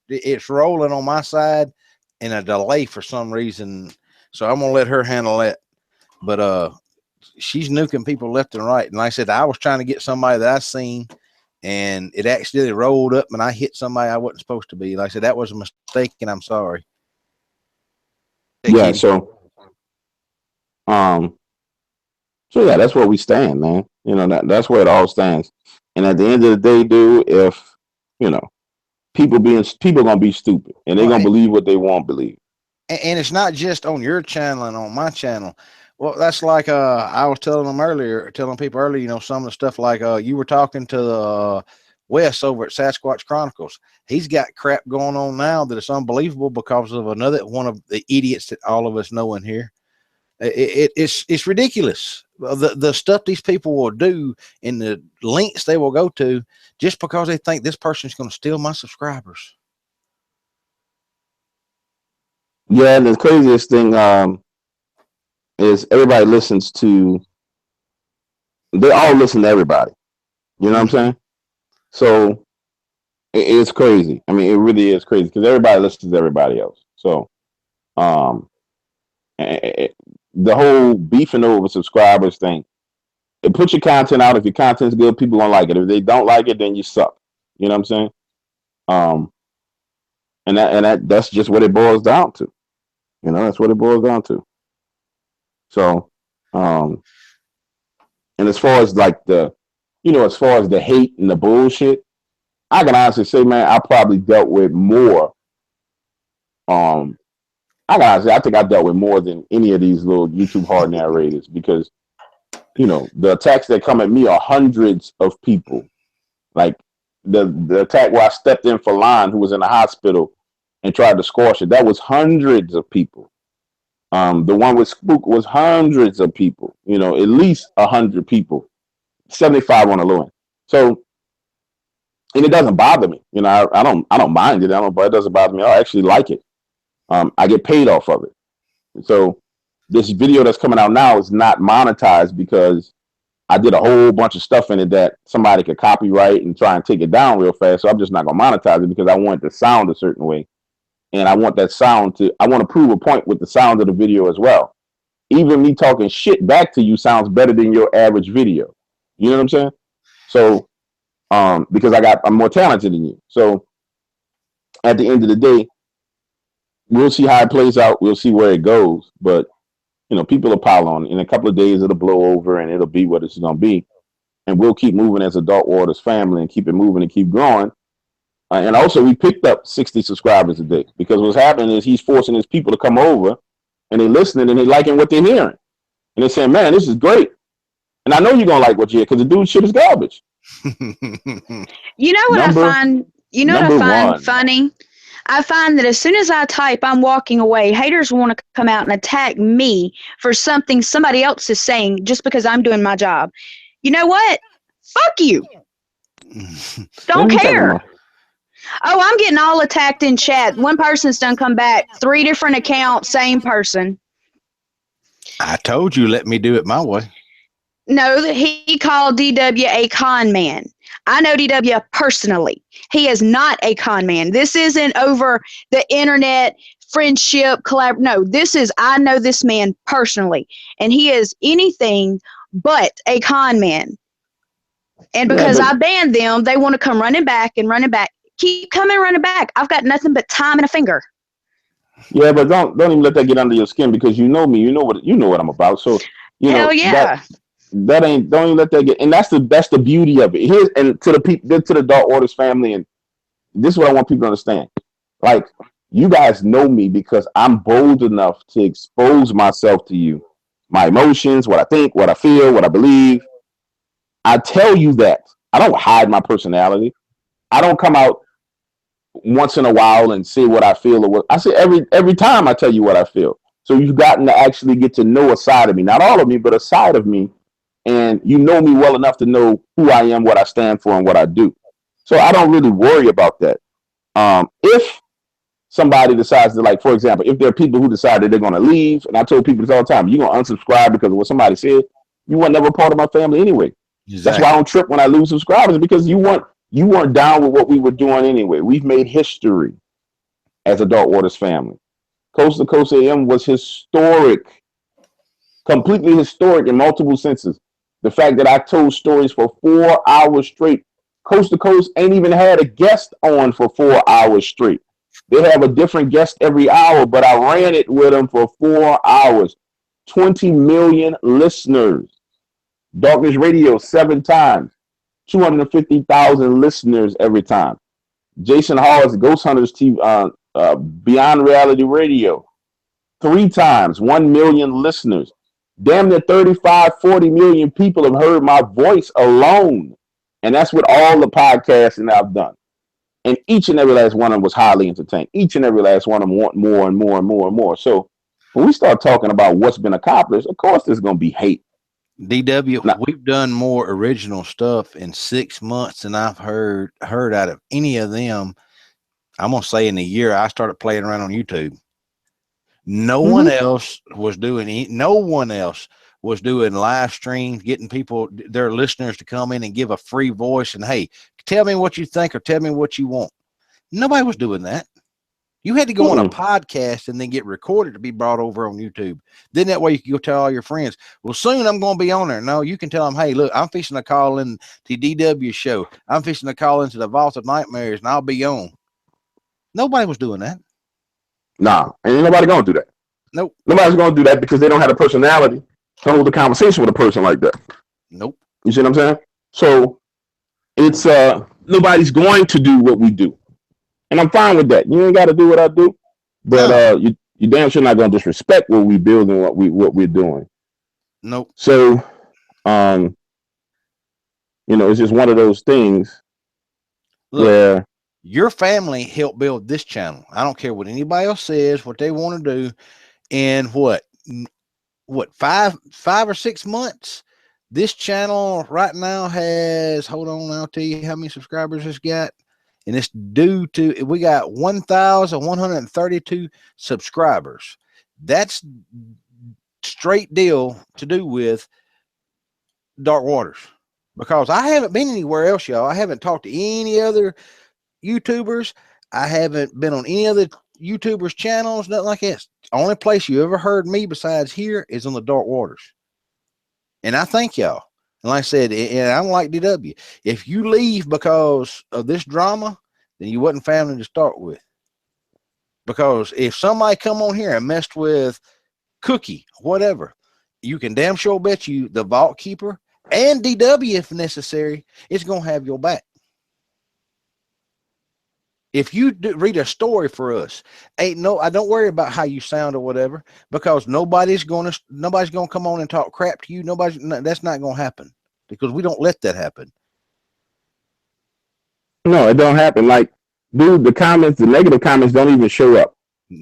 it's rolling on my side in a delay for some reason. So I'm gonna let her handle that. But she's nuking people left and right. And like I said, I was trying to get somebody that I seen and it accidentally rolled up, and I hit somebody I wasn't supposed to be. Like I said, that was a mistake, and I'm sorry. Hey, Yeah. Kitty. Um, so yeah, that's where we stand, man. You know, that's where it all stands. And at the end of the day, dude, if you know, people gonna be stupid and they're gonna Right. believe what they won't believe. And it's not just on your channel and on my channel. Well, that's like I was telling people earlier, you know, some of the stuff like you were talking to Wes over at Sasquatch Chronicles. He's got crap going on now that it's unbelievable because of another one of the idiots that all of us know in here. It's ridiculous. The stuff these people will do and the links they will go to just because they think this person's going to steal my subscribers. Yeah, and the craziest thing is everybody listens to. They all listen to everybody. You know what I'm saying? So it's crazy. I mean, it really is crazy because everybody listens to everybody else. So, um, the whole beefing over subscribers thing. Put your content out. If your content's good, people gonna like it. If they don't like it, then you suck. You know what I'm saying? Um, that's just what it boils down to. You know, that's what it boils down to. So, um, and as far as like as far as the hate and the bullshit, I can honestly say, man, I probably dealt with more. Um, I think I dealt with more than any of these little YouTube hard narrators because the attacks that come at me are hundreds of people. Like the attack where I stepped in for Lon, who was in the hospital, and tried to squash it. That was hundreds of people. The one with Spook was hundreds of people. At least 100 people, 75 on the low end. So, and it doesn't bother me. I don't mind it. But it doesn't bother me. I actually like it. I get paid off of it. So this video that's coming out now is not monetized because I did a whole bunch of stuff in it that somebody could copyright and try and take it down real fast. So I'm just not gonna monetize it because I want it to sound a certain way, and I want to prove a point with the sound of the video as well. Even me talking shit back to you sounds better than your average video. You know what I'm saying? So, because I'm more talented than you. So at the end of the day, we'll see how it plays out. We'll see where it goes. But people will pile on. In a couple of days, it'll blow over and it'll be what it's gonna be. And we'll keep moving as a Dark Waters family and keep it moving and keep growing. And also, we picked up 60 subscribers a day because what's happening is he's forcing his people to come over and they're listening and they're liking what they're hearing. And they're saying, man, this is great. And I know you're going to like what you hear because the dude shit is garbage. You know what I find funny? I find that as soon as I type, I'm walking away. Haters want to come out and attack me for something somebody else is saying just because I'm doing my job. You know what? Fuck you. Don't care. Oh, I'm getting all attacked in chat. One person's done come back. 3 different accounts, same person. I told you, let me do it my way. No, he called DW a con man. I know DW personally. He is not a con man. This isn't over the internet, friendship, collab. No, I know this man personally. And he is anything but a con man. And because I banned them, they want to come running back. Keep coming running back. I've got nothing but time and a finger. Yeah, but don't even let that get under your skin because you know me. You know what I'm about. So hell yeah. Don't even let that get. And that's the beauty of it. Here's and to the people, to the Dark Waters family, and this is what I want people to understand. Like, you guys know me because I'm bold enough to expose myself to you, my emotions, what I think, what I feel, what I believe. I tell you that. I don't hide my personality. I don't come out once in a while and say what I feel or what I say every time I tell you what I feel. So you've gotten to actually get to know a side of me, not all of me, but a side of me. And you know me well enough to know who I am, what I stand for, and what I do. So I don't really worry about that. If somebody decides to, like, for example, if there are people who decide that they're going to leave, and I told people this all the time, you're going to unsubscribe because of what somebody said, you were never part of my family anyway. Exactly. That's why I don't trip when I lose subscribers, because you weren't down with what we were doing anyway. We've made history as a Dark Waters family. Coast to Coast AM was historic, completely historic in multiple senses. The fact that I told stories for 4 hours straight Coast to Coast ain't even had a guest on for 4 hours straight. They have a different guest every hour, but I ran it with them for 4 hours. 20 million listeners. Darkness Radio 7 times. 250,000 listeners every time. Jason Hall's Ghost Hunters TV, Beyond Reality Radio. 3 times, 1 million listeners. Damn near 35, 40 million people have heard my voice alone. And that's with all the podcasting I've done. And each and every last one of them was highly entertained. Each and every last one of them want more and more and more and more. So when we start talking about what's been accomplished, of course there's going to be hate. DW, we've done more original stuff in 6 months than I've heard out of any of them. I'm going to say in a year, I started playing around on YouTube. No one else was doing live streams, getting people, their listeners to come in and give a free voice and, hey, tell me what you think or tell me what you want. Nobody was doing that. You had to go on a podcast and then get recorded to be brought over on YouTube. Then that way you can go tell all your friends, well, soon I'm going to be on there. No, you can tell them, hey, look, I'm fixing to call in to DW show. I'm fixing to call into the Vault of Nightmares and I'll be on. Nobody was doing that. Nah, ain't nobody going to do that. Nope. Nobody's going to do that because they don't have the personality to hold a conversation with a person like that. Nope. You see what I'm saying? So it's nobody's going to do what we do. And I'm fine with that. You ain't got to do what I do, but you damn sure not going to disrespect what we build and what we're doing. Nope. So, it's just one of those things. Look, where your family helped build this channel. I don't care what anybody else says, what they want to do. And what 5 or 6 months, this channel right now has, hold on, I'll tell you how many subscribers it's got. And it's due to, we got 1,132 subscribers. That's straight deal to do with Dark Waters, because I haven't been anywhere else, y'all. I haven't talked to any other YouTubers. I haven't been on any other YouTubers channels, nothing like that. The only place you ever heard me besides here is on the Dark Waters. And I thank y'all. And like I said, and I'm like DW, if you leave because of this drama, then you wasn't family to start with. Because if somebody come on here and messed with Cookie, whatever, you can damn sure bet you the Vault Keeper and DW, if necessary, is going to have your back. If you read a story for us, I don't worry about how you sound or whatever, because nobody's going to come on and talk crap to you. That's not going to happen, because we don't let that happen. No, it don't happen. Like, dude, the negative comments don't even show up.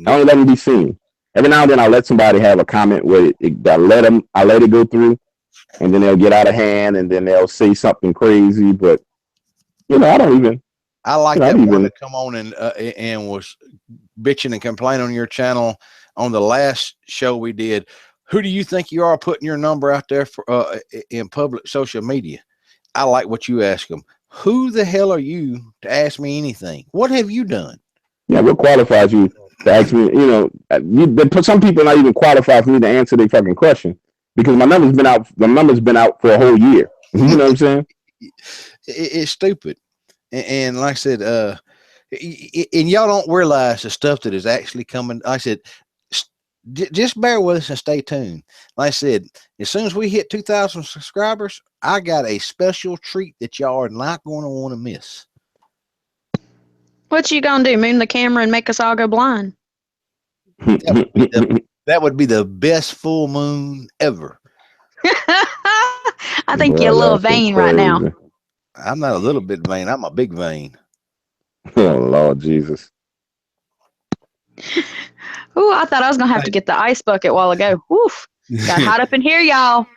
I only let them be seen. Every now and then I'll let somebody have a comment where I let it go through, and then they'll get out of hand, and then they'll say something crazy. But I don't even. I like that one to come on and was bitching and complaining on your channel on the last show we did. Who do you think you are putting your number out there for in public social media? I like what you ask them. Who the hell are you to ask me anything? What have you done? Yeah, what qualifies you to ask me? Some people are not even qualified for me to answer their fucking question, because my number's been out. The number's been out for a whole year. You know what I'm saying? It's stupid. And like I said, and y'all don't realize the stuff that is actually coming. Like I said, just bear with us and stay tuned. Like I said, as soon as we hit 2,000 subscribers, I got a special treat that y'all are not going to want to miss. What you gonna do? Moon the camera and make us all go blind? That would be the best full moon ever. I think you're a little vain right now. I'm not a little bit vain. I'm a big vain. Oh, Lord Jesus. Ooh, I thought I was going to have to get the ice bucket a while ago. Oof. Got hot up in here, y'all.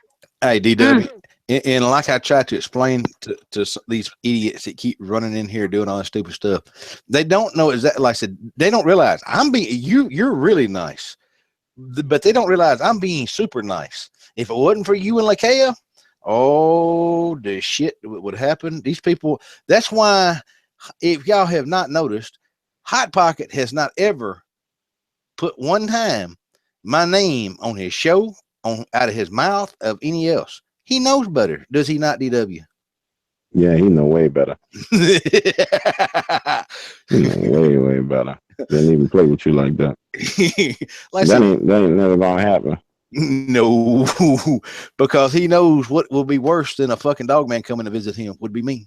Hey, DW. And like I tried to explain to these idiots that keep running in here doing all this stupid stuff, they don't know exactly. Like I said, they don't realize you're really nice, but they don't realize I'm being super nice. If it wasn't for you and Lakea, oh, the shit would happen. These people, that's why, if y'all have not noticed, Hot Pocket has not ever put one time my name on his show, out of his mouth, of any else. He knows better, does he not, DW? Yeah, he know way better. He know way better. Didn't even play with you like that. That ain't never gonna happen. No, because he knows what will be worse than a fucking dogman coming to visit him would be me.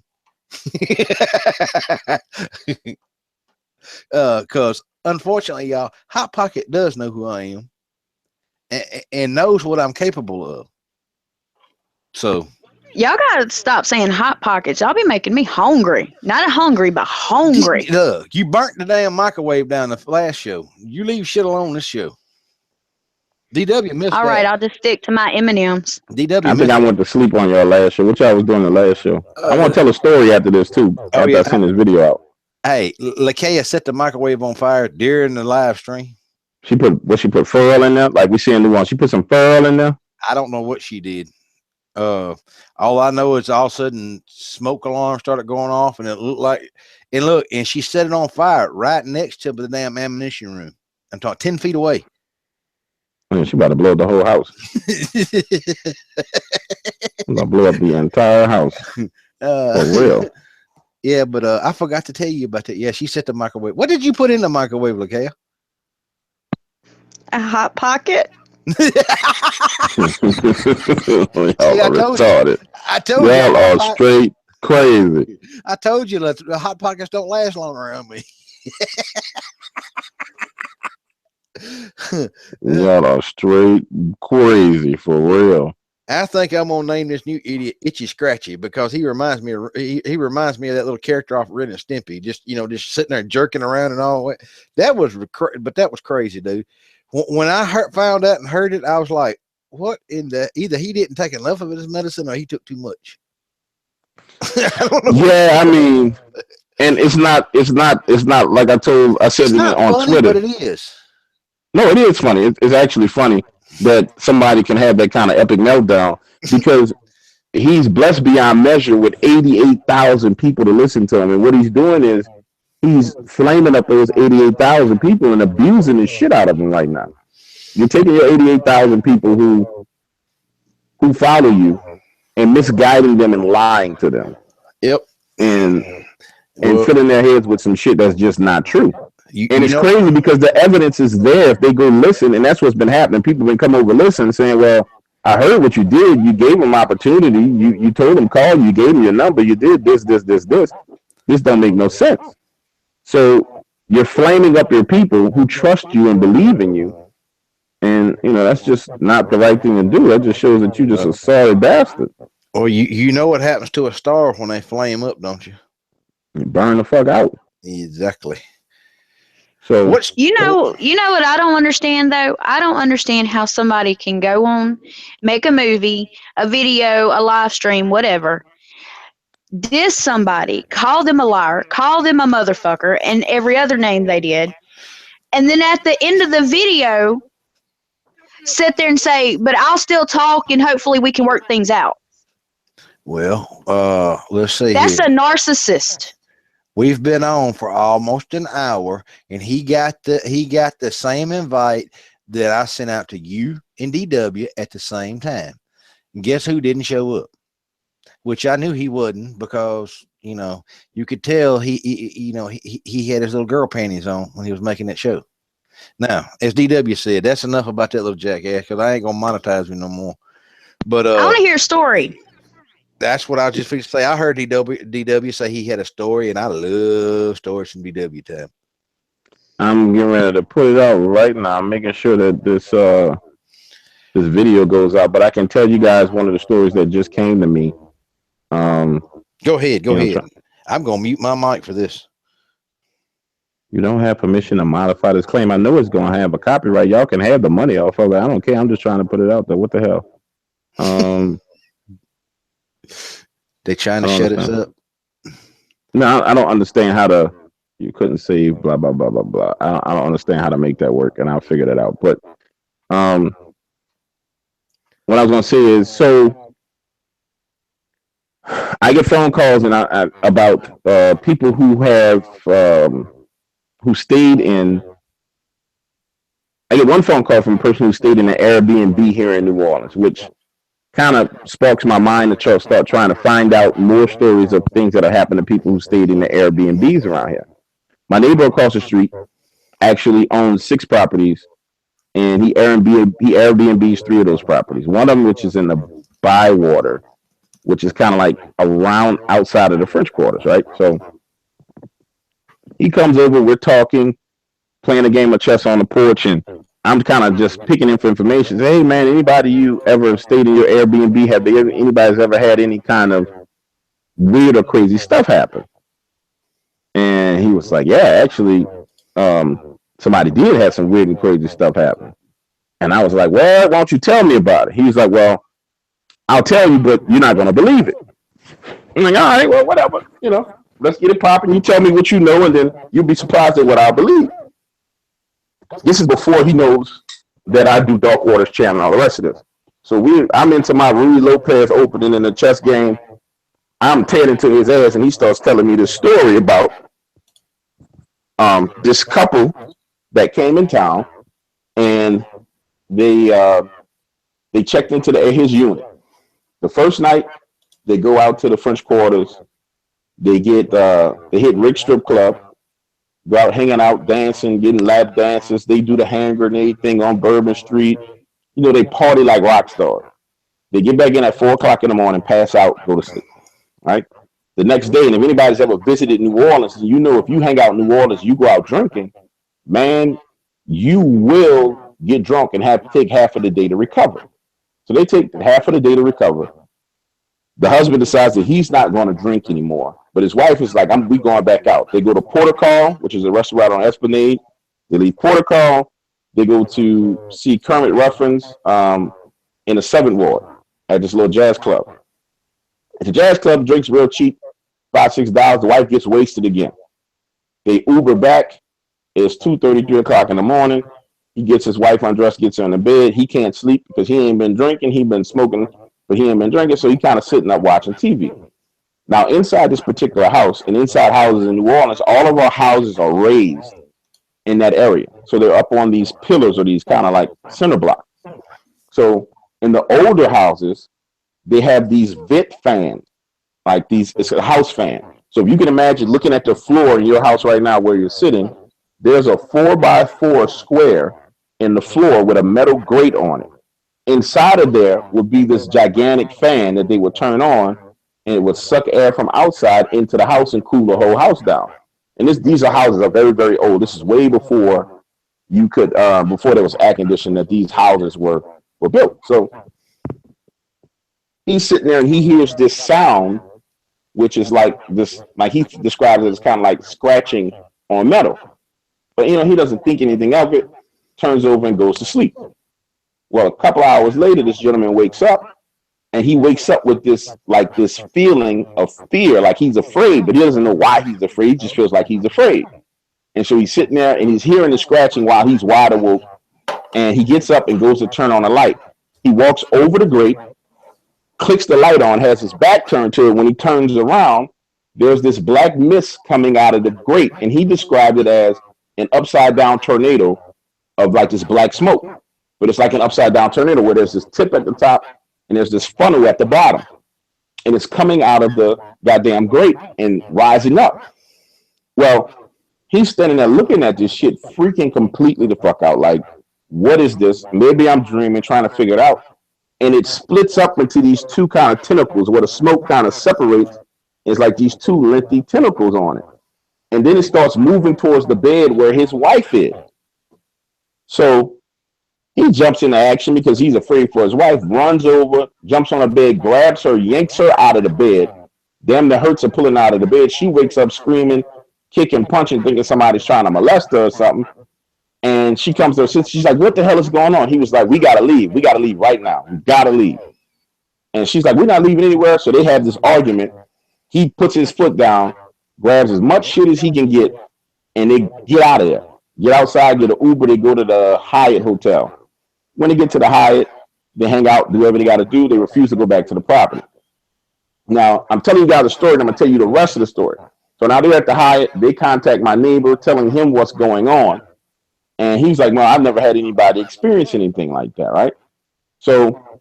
Because unfortunately, y'all, Hot Pocket does know who I am and knows what I'm capable of. So y'all gotta stop saying hot pockets. Y'all be making me hungry. Not hungry, but hungry. Look, you burnt the damn microwave down the last show. You leave shit alone this show. DW missed All that. right, I'll just stick to my M&Ms. DW I think I went to sleep on your last show. What y'all was doing the last show? I want to tell a story after this too. After I send this video out. Hey, Lakea set the microwave on fire during the live stream. She put furl in there, like we see in the one. She put some furl in there. I don't know what she did. All I know is all of a sudden smoke alarm started going off, and it looked like, and she set it on fire right next to the damn ammunition room. I'm talking 10 feet away. Man, she about to blow up the whole house. I'm gonna blow up the entire house. For real. Yeah, but I forgot to tell you about that. Yeah, she set the microwave. What did you put in the microwave, Lakea? A hot pocket. Y'all retarded. I told you. Y'all are straight crazy. I told you the hot pockets don't last long around me. Y'all are straight crazy for real. I think I'm gonna name this new idiot Itchy Scratchy because he reminds me of he reminds me of that little character off Ren and Stimpy. Just just sitting there jerking around and all that was crazy, dude. When I found out and heard it, I was like, "What in the?" Either he didn't take enough of his medicine or he took too much. I don't know. Yeah, I mean, and it's not like I said on funny, Twitter, but it is. No, it is funny. It's actually funny that somebody can have that kind of epic meltdown because he's blessed beyond measure with 88,000 people to listen to him. And what he's doing is he's flaming up those 88,000 people and abusing the shit out of them right now. You're taking your 88,000 people who follow you and misguiding them and lying to them. Yep. And filling their heads with some shit that's just not true. And it's crazy because the evidence is there if they go listen, and that's what's been happening. People have been coming over listen saying, well, I heard what you did. You gave them opportunity. You told them call. You gave them your number. You did this. This don't make no sense. So you're flaming up your people who trust you and believe in you. And, that's just not the right thing to do. That just shows that you're just a sorry bastard. Or you know what happens to a star when they flame up, don't you? You burn the fuck out. Exactly. So you know what I don't understand though? I don't understand how somebody can go on, make a movie, a video, a live stream, whatever, diss somebody, call them a liar, call them a motherfucker, and every other name they did, and then at the end of the video sit there and say, but I'll still talk and hopefully we can work things out. Well, let's see. That's a narcissist. We've been on for almost an hour, and he got the same invite that I sent out to you and DW at the same time. And guess who didn't show up? Which I knew he wouldn't because you could tell he had his little girl panties on when he was making that show. Now, as DW said, that's enough about that little jackass because I ain't gonna monetize him no more. But I want to hear a story. That's what I was just fixing to say. I heard DW say he had a story, and I love stories from DW time. I'm getting ready to put it out right now. I'm making sure that this video goes out. But I can tell you guys one of the stories that just came to me. Go ahead. I'm gonna mute my mic for this. You don't have permission to modify this claim. I know it's gonna have a copyright. Y'all can have the money off of it. I don't care. I'm just trying to put it out there. What the hell? They trying to shut us up. No, I don't understand how to. You couldn't save blah blah blah blah blah. I don't understand how to make that work, and I'll figure that out. But what I was gonna say is, so I get phone calls and about people who have who stayed in. I get one phone call from a person who stayed in an Airbnb here in New Orleans, which kind of sparks my mind to start trying to find out more stories of things that have happened to people who stayed in the Airbnbs around here. My neighbor across the street actually owns 6 properties, and he Airbnbs 3 of those properties. One of them, which is in the Bywater, which is kind of like around outside of the French Quarters, right? So he comes over, we're talking, playing a game of chess on the porch, and I'm kind of just picking in for information. Say, hey man, anybody you ever stayed in your Airbnb? Have they anybody's ever had any kind of weird or crazy stuff happen? And he was like, yeah, actually, somebody did have some weird and crazy stuff happen. And I was like, well, why don't you tell me about it? He was like, well, I'll tell you, but you're not gonna believe it. I'm like, all right, well, whatever, let's get it popping. You tell me what you know, and then you'll be surprised at what I'll believe. This is before he knows that I do Dark Waters Channel and all the rest of this. So I'm into my Rudy Lopez opening in the chess game. I'm tearing to his ass, and he starts telling me this story about this couple that came in town, and they checked into his unit. The first night, they go out to the French Quarters. They hit Rick's Strip Club, go out hanging out, dancing, getting lap dances. They do the hand grenade thing on Bourbon Street. They party like rock stars. They get back in at 4 o'clock in the morning, pass out, go to sleep. Right? The next day, and if anybody's ever visited New Orleans, if you hang out in New Orleans, you go out drinking, man, you will get drunk and have to take half of the day to recover. So they take half of the day to recover. The husband decides that he's not going to drink anymore, but his wife is like, we going back out. They go to Portico, which is a restaurant on Esplanade. They leave Portico. They go to see Kermit Ruffins in the 7th Ward at this little jazz club. At the jazz club, drinks real cheap, $5-6. The wife gets wasted again. They Uber back. It's 2:30, 3 o'clock in the morning. He gets his wife undressed, gets her in the bed. He can't sleep because he ain't been drinking. He been smoking, but he ain't been drinking. So he kind of sitting up watching TV. Now, inside this particular house and inside houses in New Orleans, all of our houses are raised in that area. So they're up on these pillars or these kind of like center blocks. So in the older houses, they have these vent fans, like it's a house fan. So if you can imagine looking at the floor in your house right now where you're sitting, there's a 4x4 square in the floor with a metal grate on it. Inside of there would be this gigantic fan that they would turn on, and it would suck air from outside into the house and cool the whole house down. And these are houses are very, very old. This is way before you could, before there was air conditioning, that these houses were built. So he's sitting there and he hears this sound, which is like this, like he describes it as kind of like scratching on metal. But he doesn't think anything of it, turns over and goes to sleep. Well, a couple hours later, this gentleman wakes up, and he wakes up with this feeling of fear, like he's afraid, but he doesn't know why he's afraid. He just feels like he's afraid. And so he's sitting there and he's hearing the scratching while he's wide awake, and he gets up and goes to turn on the light. He walks over the grate, clicks the light on, has his back turned to it. When he turns around, there's this black mist coming out of the grate, and he described it as an upside down tornado of like this black smoke. But it's like an upside down tornado where there's this tip at the top and there's this funnel at the bottom. And it's coming out of the goddamn grate and rising up. Well, he's standing there looking at this shit, freaking completely the fuck out. Like, what is this? Maybe I'm dreaming, trying to figure it out. And it splits up into these two kind of tentacles where the smoke kind of separates. It's like these two lengthy tentacles on it. And then it starts moving towards the bed where his wife is. So he jumps into action because he's afraid for his wife, runs over, jumps on the bed, grabs her, yanks her out of the bed. Damn, the hurts are pulling out of the bed. She wakes up screaming, kicking, punching, thinking somebody's trying to molest her or something. And she comes to her senses. She's like, what the hell is going on? He was like, we got to leave. We got to leave right now. We got to leave. And she's like, we're not leaving anywhere. So they have this argument. He puts his foot down, grabs as much shit as he can get, and they get out of there. Get outside, get an Uber, they go to the Hyatt Hotel. When they get to the Hyatt, they hang out, do whatever they got to do. They refuse to go back to the property. Now, I'm telling you guys a story, and I'm going to tell you the rest of the story. So now they're at the Hyatt. They contact my neighbor, telling him what's going on. And he's like, no, I've never had anybody experience anything like that, right? So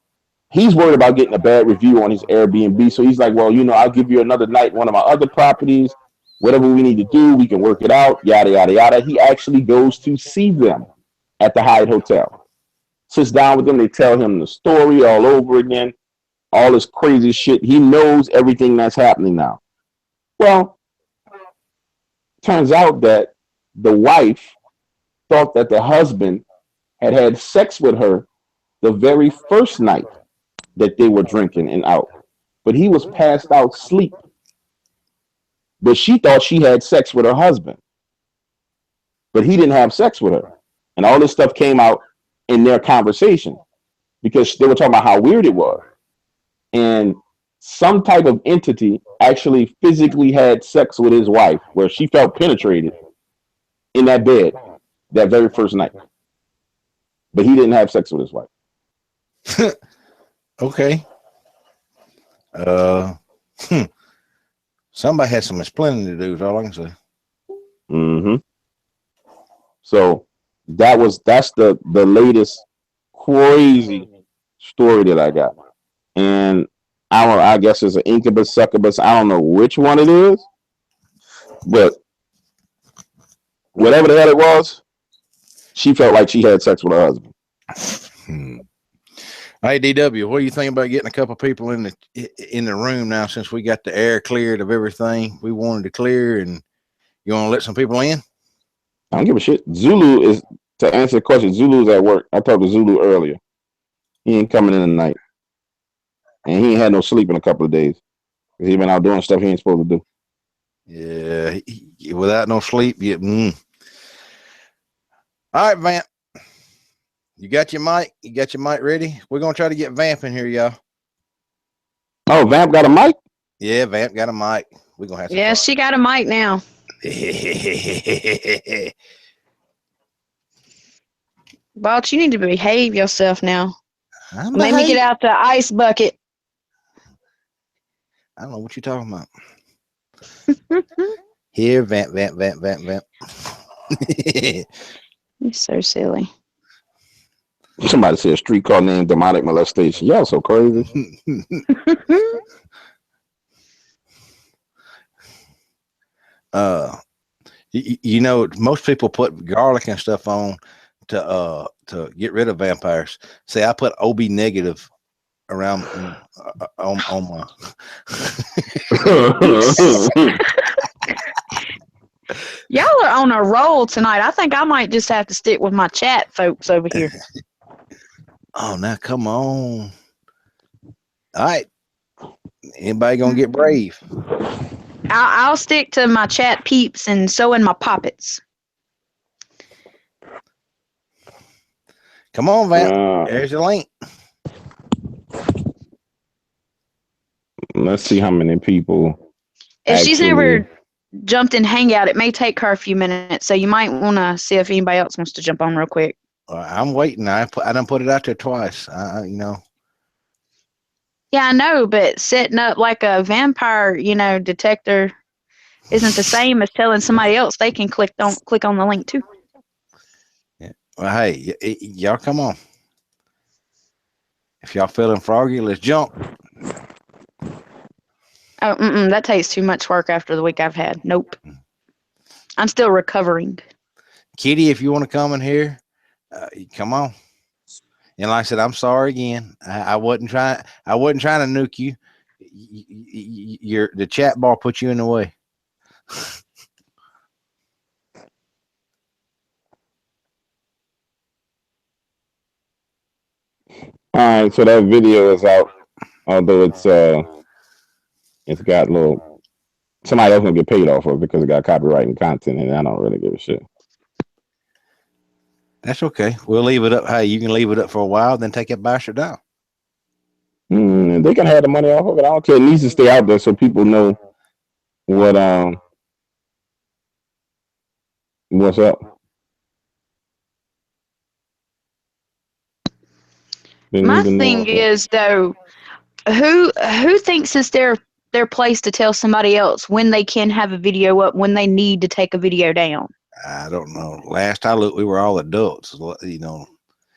he's worried about getting a bad review on his Airbnb. So he's like, well, I'll give you another night in one of my other properties. Whatever we need to do, we can work it out. Yada yada yada. He actually goes to see them at the Hyatt Hotel. Sits down with them. They tell him the story all over again. All this crazy shit. He knows everything that's happening now. Well, turns out that the wife thought that the husband had sex with her the very first night that they were drinking and out. But he was passed out asleep. But she thought she had sex with her husband. But he didn't have sex with her. And all this stuff came out in their conversation because they were talking about how weird it was. And some type of entity actually physically had sex with his wife where she felt penetrated in that bed that very first night. But he didn't have sex with his wife. Okay. Somebody had some explaining to do, is all I can say. Mm-hmm. So that's the latest crazy story that I got. And I guess it's an incubus, succubus. I don't know which one it is, but whatever the hell it was, she felt like she had sex with her husband. Hey, DW, what do you think about getting a couple people in the room now since we got the air cleared of everything we wanted to clear, and you want to let some people in? I don't give a shit. Zulu is, to answer the question, Zulu's at work. I talked to Zulu earlier. He ain't coming in tonight. And he ain't had no sleep in a couple of days. He been out doing stuff he ain't supposed to do. Yeah, without no sleep. All right, Vamp. You got your mic? You got your mic ready? We're going to try to get Vamp in here, y'all. Oh, Vamp got a mic? Yeah, Vamp got a mic. We're going to have some fun. She got a mic now. Bolt, you need to behave yourself now. Let me get out the ice bucket. I don't know what you're talking about. Here, Vamp. You're so silly. Somebody said a streetcar named Demonic Molestation. Y'all so crazy. Most people put garlic and stuff on to get rid of vampires. Say I put OB negative around on my. Y'all are on a roll tonight. I think I might just have to stick with my chat folks over here. Oh, now come on. All right. Anybody gonna get brave? I'll stick to my chat peeps and sew in my poppets. Come on, Vamp. There's your link. Let's see how many people. If she's never jumped in Hangout, it may take her a few minutes, so you might want to see if anybody else wants to jump on real quick. I'm waiting. I done put it out there twice. Yeah, I know, but setting up like a vampire, detector isn't the same as telling somebody else they can click on the link too. Yeah. Well, hey, y'all come on. If y'all feeling froggy, let's jump. Oh, that takes too much work after the week I've had. Nope. I'm still recovering. Kitty, if you want to come in here, come on. And like I said, I'm sorry again. I wasn't trying to nuke you. The chat bar put you in the way. All right, so that video is out. Although it's got a little, somebody else gonna get paid off of it because it got copyright and content, and I don't really give a shit. That's okay. We'll leave it up. Hey, you can leave it up for a while, then take it bastard down. They can have the money off of it. I don't care. It needs to stay out there so people know what's up. My thing is though, who thinks it's their place to tell somebody else when they can have a video up, when they need to take a video down? I don't know. Last I looked, we were all adults.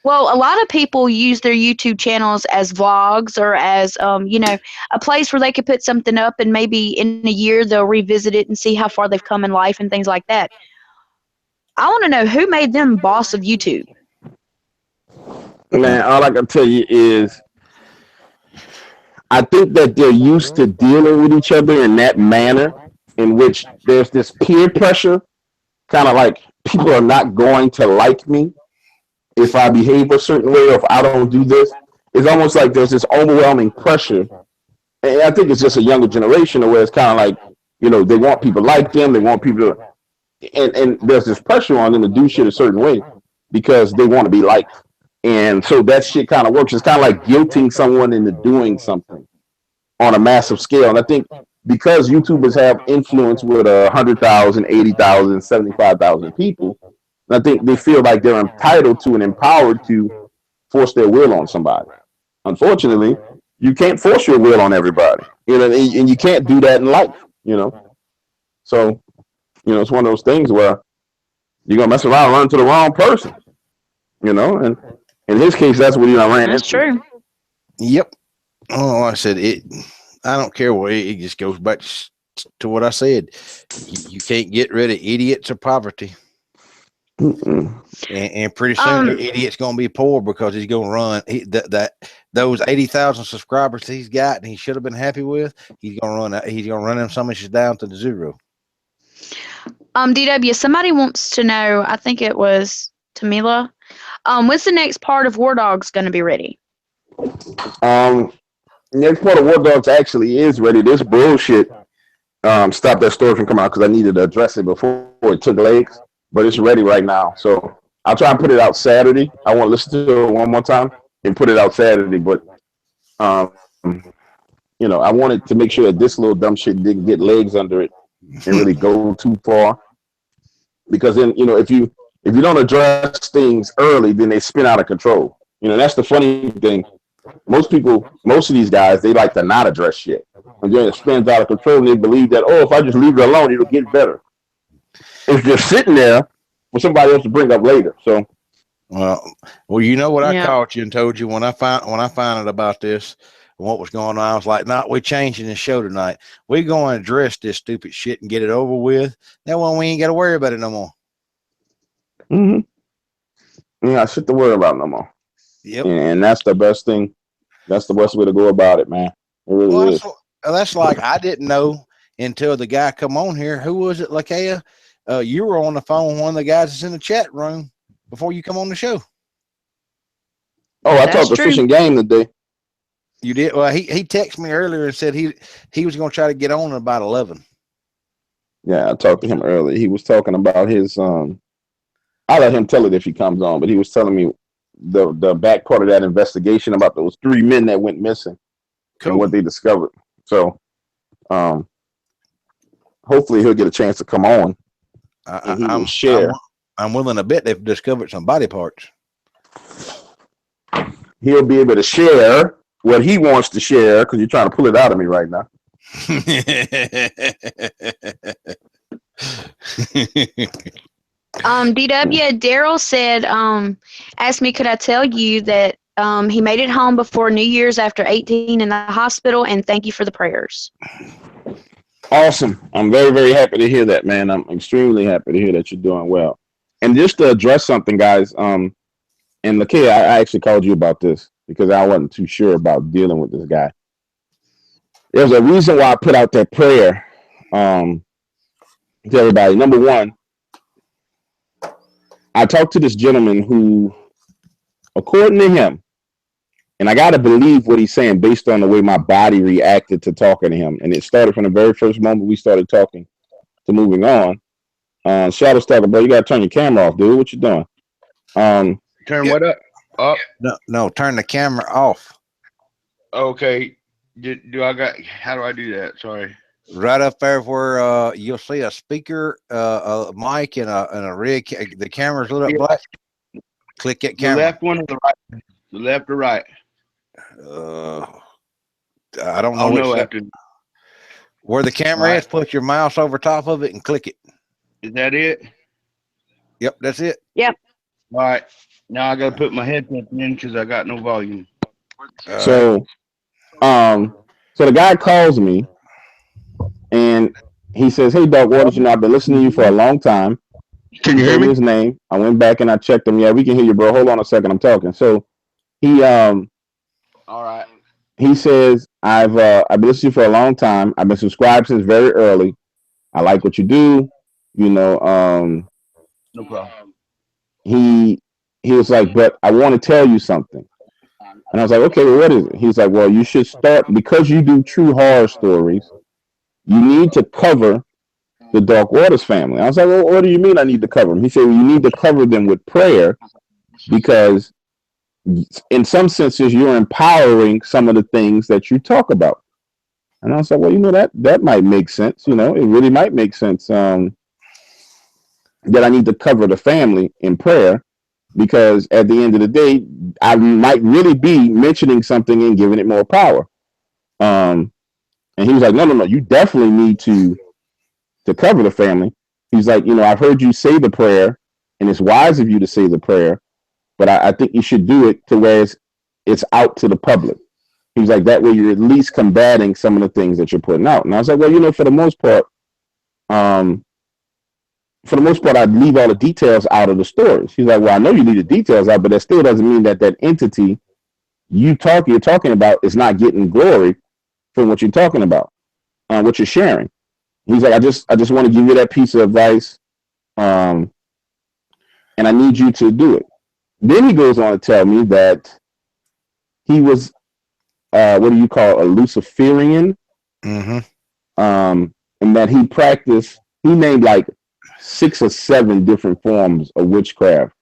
Well, a lot of people use their YouTube channels as vlogs or as, a place where they could put something up and maybe in a year they'll revisit it and see how far they've come in life and things like that. I want to know who made them boss of YouTube. Man, all I can tell you is I think that they're used to dealing with each other in that manner, in which there's this peer pressure, kind of like people are not going to like me if I behave a certain way or if I don't do this. It's almost like there's this overwhelming pressure. And I think it's just a younger generation where it's kind of like, they want people like them. They want people to, and there's this pressure on them to do shit a certain way because they want to be liked. And so that shit kind of works. It's kind of like guilting someone into doing something on a massive scale. And I think because YouTubers have influence with 100,000, 80,000, 75,000 people, I think they feel like they're entitled to and empowered to force their will on somebody. Unfortunately, you can't force your will on everybody, and you can't do that in life, So, it's one of those things where you're gonna mess around and run into the wrong person, and in his case, that's what he ran That's into. true. Yep. Oh, like I said, I don't care what it just goes back to what I said. You can't get rid of idiots or poverty. And pretty soon the idiot's going to be poor because he's going to run those 80,000 subscribers he's got and he should have been happy with. He's going to run them some inches down to the zero. DW, somebody wants to know, I think it was Tamila, when's the next part of War Dogs going to be ready? Next part of War Dogs actually is ready. This bullshit stopped that story from coming out because I needed to address it before it took legs, but it's ready right now. So I'll try and put it out Saturday. I want to listen to it one more time and put it out Saturday, but I wanted to make sure that this little dumb shit didn't get legs under it and really go too far. Because then, if you don't address things early, then they spin out of control. That's the funny thing. Most of these guys, they like to not address shit. And then it spins out of control and they believe that, if I just leave it alone, it'll get better. It's just sitting there for somebody else to bring up later. So, well, you know what I called you and told you when I found out about this and what was going on. I was like, we're changing the show tonight. We're going to address this stupid shit and get it over with. That one we ain't got to worry about it no more. Yeah, shit to worry about no more. Yep. And that's the best thing. That's the best way to go about it, man. It really is. That's like I didn't know until the guy come on here. Who was it, Lakea? You were on the phone with one of the guys that's in the chat room before you come on the show. Oh, I talked to Fish and Game today. You did? Well, he texted me earlier and said he was going to try to get on at about 11. Yeah, I talked to him earlier. He was talking about his I'll let him tell it if he comes on, but he was telling me the back part of that investigation about those 3 men that went missing and what they discovered. So hopefully he'll get a chance to come on and he will share. I'm willing to bet they've discovered some body parts. He'll be able to share what he wants to share because you're trying to pull it out of me right now. DW, Daryl said, asked me, could I tell you that he made it home before New Year's after 18 in the hospital, and thank you for the prayers. Awesome. I'm very, very happy to hear that, man. I'm extremely happy to hear that you're doing well. And just to address something, guys, and Lakea, I actually called you about this because I wasn't too sure about dealing with this guy. There's a reason why I put out that prayer to everybody. Number one, I talked to this gentleman who, according to him, and I got to believe what he's saying based on the way my body reacted to talking to him. And it started from the very first moment we started talking to moving on. Shadow's talking, bro, you got to turn your camera off, dude. What you doing? Turn what up? Up? No, turn the camera off. Okay. How do I do that? Sorry. Right up there where you'll see a speaker, a mic, and a rig. The camera's lit up black. Click that camera. The left one or the right? The left or right? I don't know. Where the camera is, put your mouse over top of it and click it. Is that it? Yep, that's it. Yep. All right. Now I gotta put my headphones in because I got no volume. All right. So so the guy calls me and he says, "Hey, Doc Waters, I've been listening to you for a long time." Can He you hear told me me? his name. I went back and I checked him. Yeah, we can hear you, bro. Hold on a second. I'm talking. So he All right. he says, I've been listening to you for a long time. I've been subscribed since very early. I like what you do. You know, No problem. he he was like, but I want to tell you something. And I was like, okay, well, what is it? He's like, well, you should start because you do true horror stories. You need to cover the Dark Waters family. I was like, well, what do you mean I need to cover them? He said, well, you need to cover them with prayer because in some senses you're empowering some of the things that you talk about. And I was like, well, that might make sense. It really might make sense that I need to cover the family in prayer because at the end of the day, I might really be mentioning something and giving it more power. Um, and he was like, no, no, no, you definitely need to cover the family. He's like, I've heard you say the prayer, and it's wise of you to say the prayer, but I think you should do it to where it's out to the public. He's like, that way you're at least combating some of the things that you're putting out. And I was like, well, um, for the most part, I'd leave all the details out of the stories. He's like, well, I know you leave the details out, but that still doesn't mean that entity you're talking about is not getting glory from what you're talking about, what you're sharing. He's like, I just want to give you that piece of advice, and I need you to do it. Then he goes on to tell me that he was, what do you call a Luciferian, Mm-hmm. and that he practiced. He named like 6 or 7 different forms of witchcraft.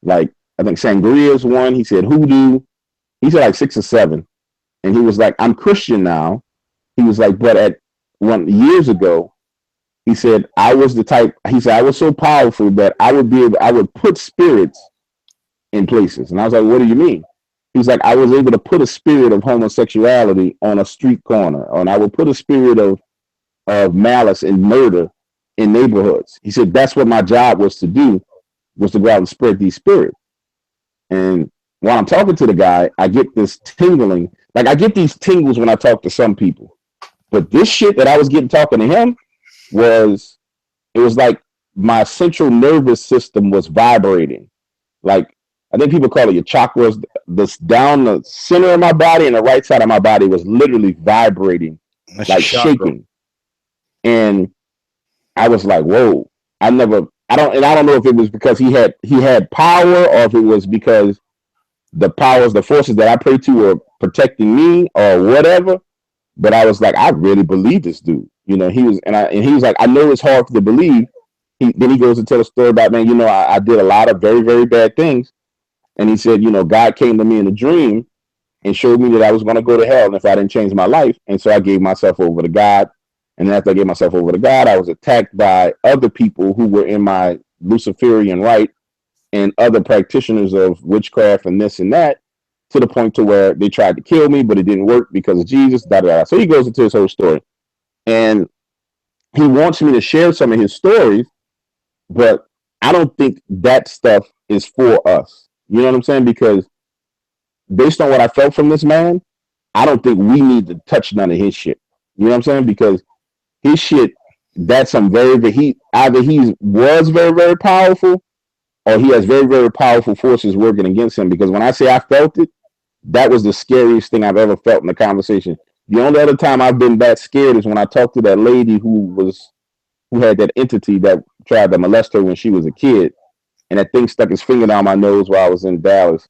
Like I think sangria is one. He said hoodoo. He said like 6 or 7, and he was like, "I'm Christian now." He was like, "But at years ago, he said I was the type. He said I was so powerful that I would put spirits in places." And I was like, "What do you mean?" He's like, "I was able to put a spirit of homosexuality on a street corner, and I would put a spirit of malice and murder in neighborhoods." He said that's what my job was to do, was to go out and spread these spirits. And while I'm talking to the guy, I get this tingling. Like I get these tingles when I talk to some people. But this shit that I was getting talking to him it was like my central nervous system was vibrating. Like I think people call it your chakras. This down the center of my body and the right side of my body was literally vibrating, That's your like chakra. shaking. And I was like, whoa. I don't know if it was because he had power or if it was because the forces that I pray to were protecting me or whatever. But I was like, I really believe this dude. He was and he was like, I know it's hard to believe. Then he goes to tell a story about, man, I did a lot of very, very bad things. And he said, God came to me in a dream and showed me that I was going to go to hell if I didn't change my life. And so I gave myself over to God. And then after I gave myself over to God, I was attacked by other people who were in my Luciferian right and other practitioners of witchcraft and this and that, to the point to where they tried to kill me, but it didn't work because of Jesus. Da, da, da. So he goes into his whole story. And he wants me to share some of his stories, but I don't think that stuff is for us. You know what I'm saying? Because based on what I felt from this man, I don't think we need to touch none of his shit. You know what I'm saying? Because his shit, that's some either he was very, very powerful or he has very, very powerful forces working against him. Because when I say I felt it, that was the scariest thing I've ever felt in a conversation. The only other time I've been that scared is when I talked to that lady who had that entity that tried to molest her when she was a kid, and that thing stuck his finger down my nose while I was in Dallas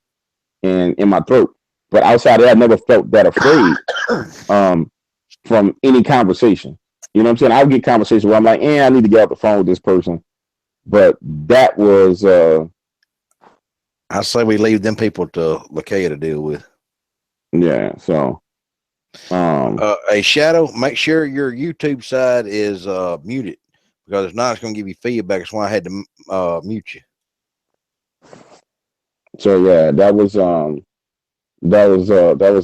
and in my throat. But outside of that, I never felt that afraid from any conversation. You know what I'm saying? I would get conversations where I'm like, I need to get off the phone with this person. But that was I say we leave them people to Lakaya to deal with. yeah. So a Shadow, make sure your YouTube side is muted, because if not, it's going to give you feedback. That's why I had to mute you. So yeah, that was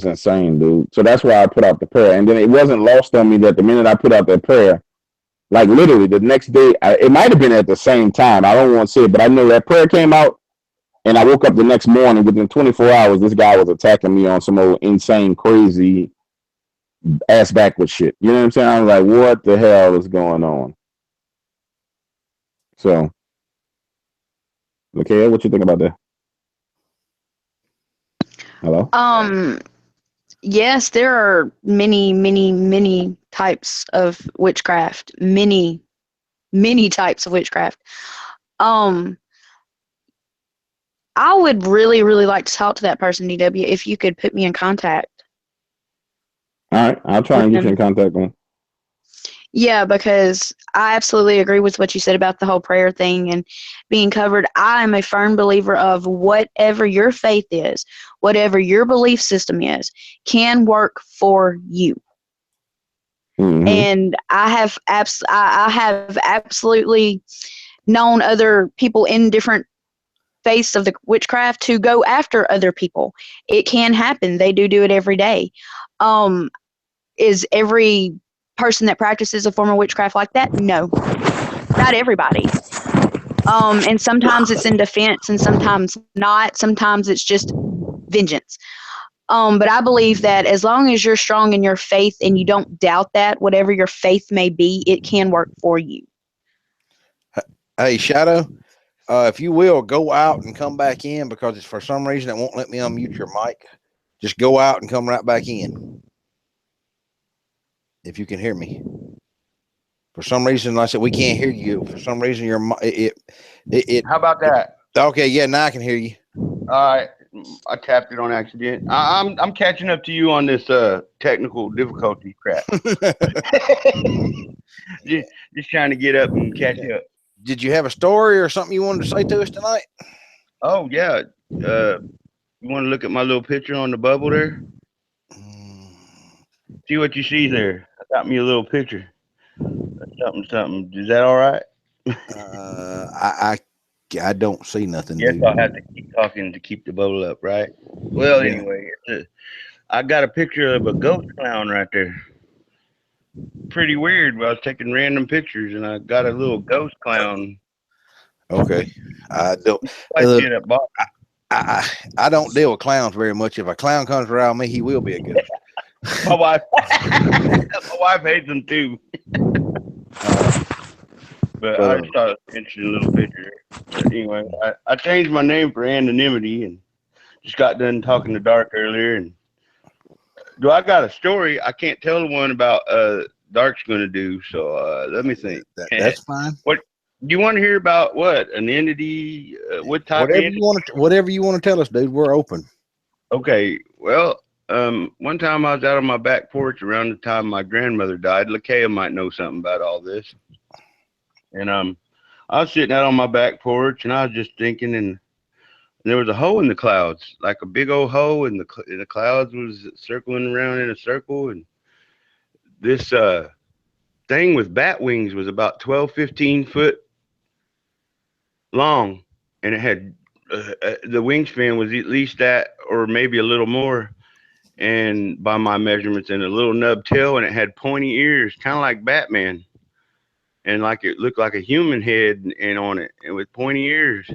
insane, dude. So that's why I put out the prayer, and then it wasn't lost on me that the minute I put out that prayer, like literally the next day, it might have been at the same time. I don't want to say it, but I know that prayer came out, And I woke up the next morning. Within 24 hours, this guy was attacking me on some old insane, crazy, ass backward shit. You know what I'm saying? I was like, what the hell is going on? So, okay, what you think about that? Hello? Yes, there are many, many, many types of witchcraft. Many, many types of witchcraft. Um, I would really, really like to talk to that person, DW, if you could put me in contact All right, I'll try with and get you in them. contact with him. Yeah, because I absolutely agree with what you said about the whole prayer thing and being covered. I am a firm believer of whatever your faith is, whatever your belief system is, can work for you. Mm-hmm. And I have absolutely known other people in different faiths of the witchcraft to go after other people. It can happen. They do it every day. Um, is every person that practices a form of witchcraft like that? No, not everybody. And sometimes it's in defense and sometimes not. Sometimes it's just vengeance. But I believe that as long as you're strong in your faith and you don't doubt that, whatever your faith may be, it can work for you. Hey, Shadow, if you will, go out and come back in because it's for some reason it won't let me unmute your mic. Just go out and come right back in. If you can hear me. For some reason, like I said, we can't hear you. For some reason, your How about that? Okay, yeah, now I can hear you. All right, I tapped it on accident. I'm catching up to you on this technical difficulty crap. just trying to get up and catch up. Did you have a story or something you wanted to say to us tonight? Oh yeah. You want to look at my little picture on the bubble there? See what you see there. I got me a little picture. Something. Is that all right? I don't see nothing, Yes, dude. I'll have to keep talking to keep the bubble up, right? Well, Yeah. anyway, I got a picture of a ghost clown right there. Pretty weird. But I was taking random pictures, and I got a little ghost clown. Okay. I don't. I see that box. I don't deal with clowns very much. If a clown comes around me, he will be a ghost. My wife, my wife hates them too. But I just thought it was an interesting little picture. But anyway, I changed my name for anonymity and just got done talking to Dark earlier. And do I got a story? I can't tell the one about Dark's going to do. So let me think. That's fine. What do you want to hear about? What an entity? What type of entity? Whatever you want to tell us, dude. We're open. Okay. Well, one time I was out on my back porch around the time my grandmother died. Lakea might know something about all this. And I was sitting out on my back porch, and I was just thinking, and there was a hole in the clouds, like a big old hole, and the clouds was circling around in a circle, and this thing with bat wings was about 12, 15 foot long, and it had the wingspan was at least that, or maybe a little more, and by my measurements, and a little nub tail, and it had pointy ears, kind of like Batman. And like it looked like a human head and on it, and with pointy ears.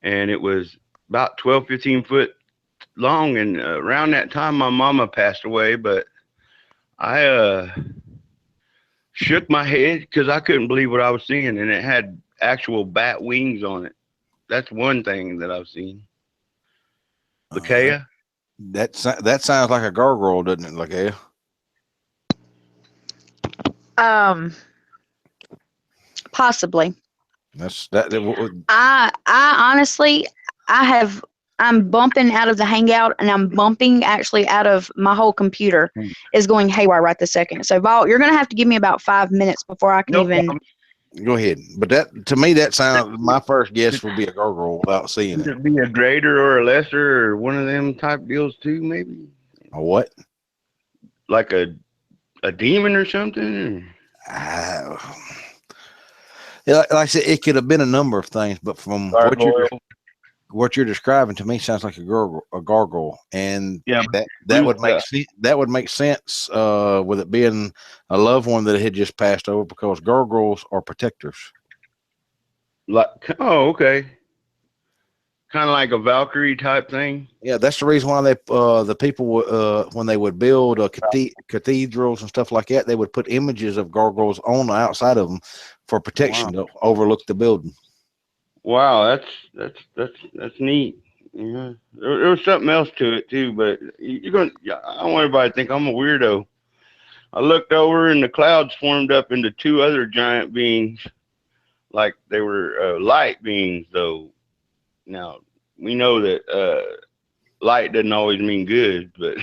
And it was about 12, 15 foot long. And around that time, my mama passed away. But I shook my head because I couldn't believe what I was seeing. And it had actual bat wings on it. That's one thing that I've seen. Lakea? That sounds like a gargoyle, doesn't it, Lakea? Possibly. That's that. I honestly, I'm bumping out of the Hangout, and I'm bumping actually out of my whole computer is going haywire right this second. So, Vault, you're going to have to give me about 5 minutes before I can even. Go ahead. But that, to me, that sounds, my first guess would be a gargoyle without seeing it. Could it be a greater or a lesser or one of them type deals too, maybe? A what? Like a demon or something? Like I said, it could have been a number of things, but from what you're describing to me sounds like a gargoyle, and yeah, that would make sense. That would make sense with it being a loved one that had just passed over, because gargoyles are protectors. Like, oh, okay. kind of like a Valkyrie type thing. Yeah, that's the reason why they the people when they would build cathedrals and stuff like that, they would put images of gargoyles on the outside of them for protection to overlook the building. Wow, that's neat. Yeah, there was something else to it too, but you're gonna. I don't want everybody to think I'm a weirdo. I looked over and the clouds formed up into two other giant beings, like they were light beings. Though now we know that light doesn't always mean good, but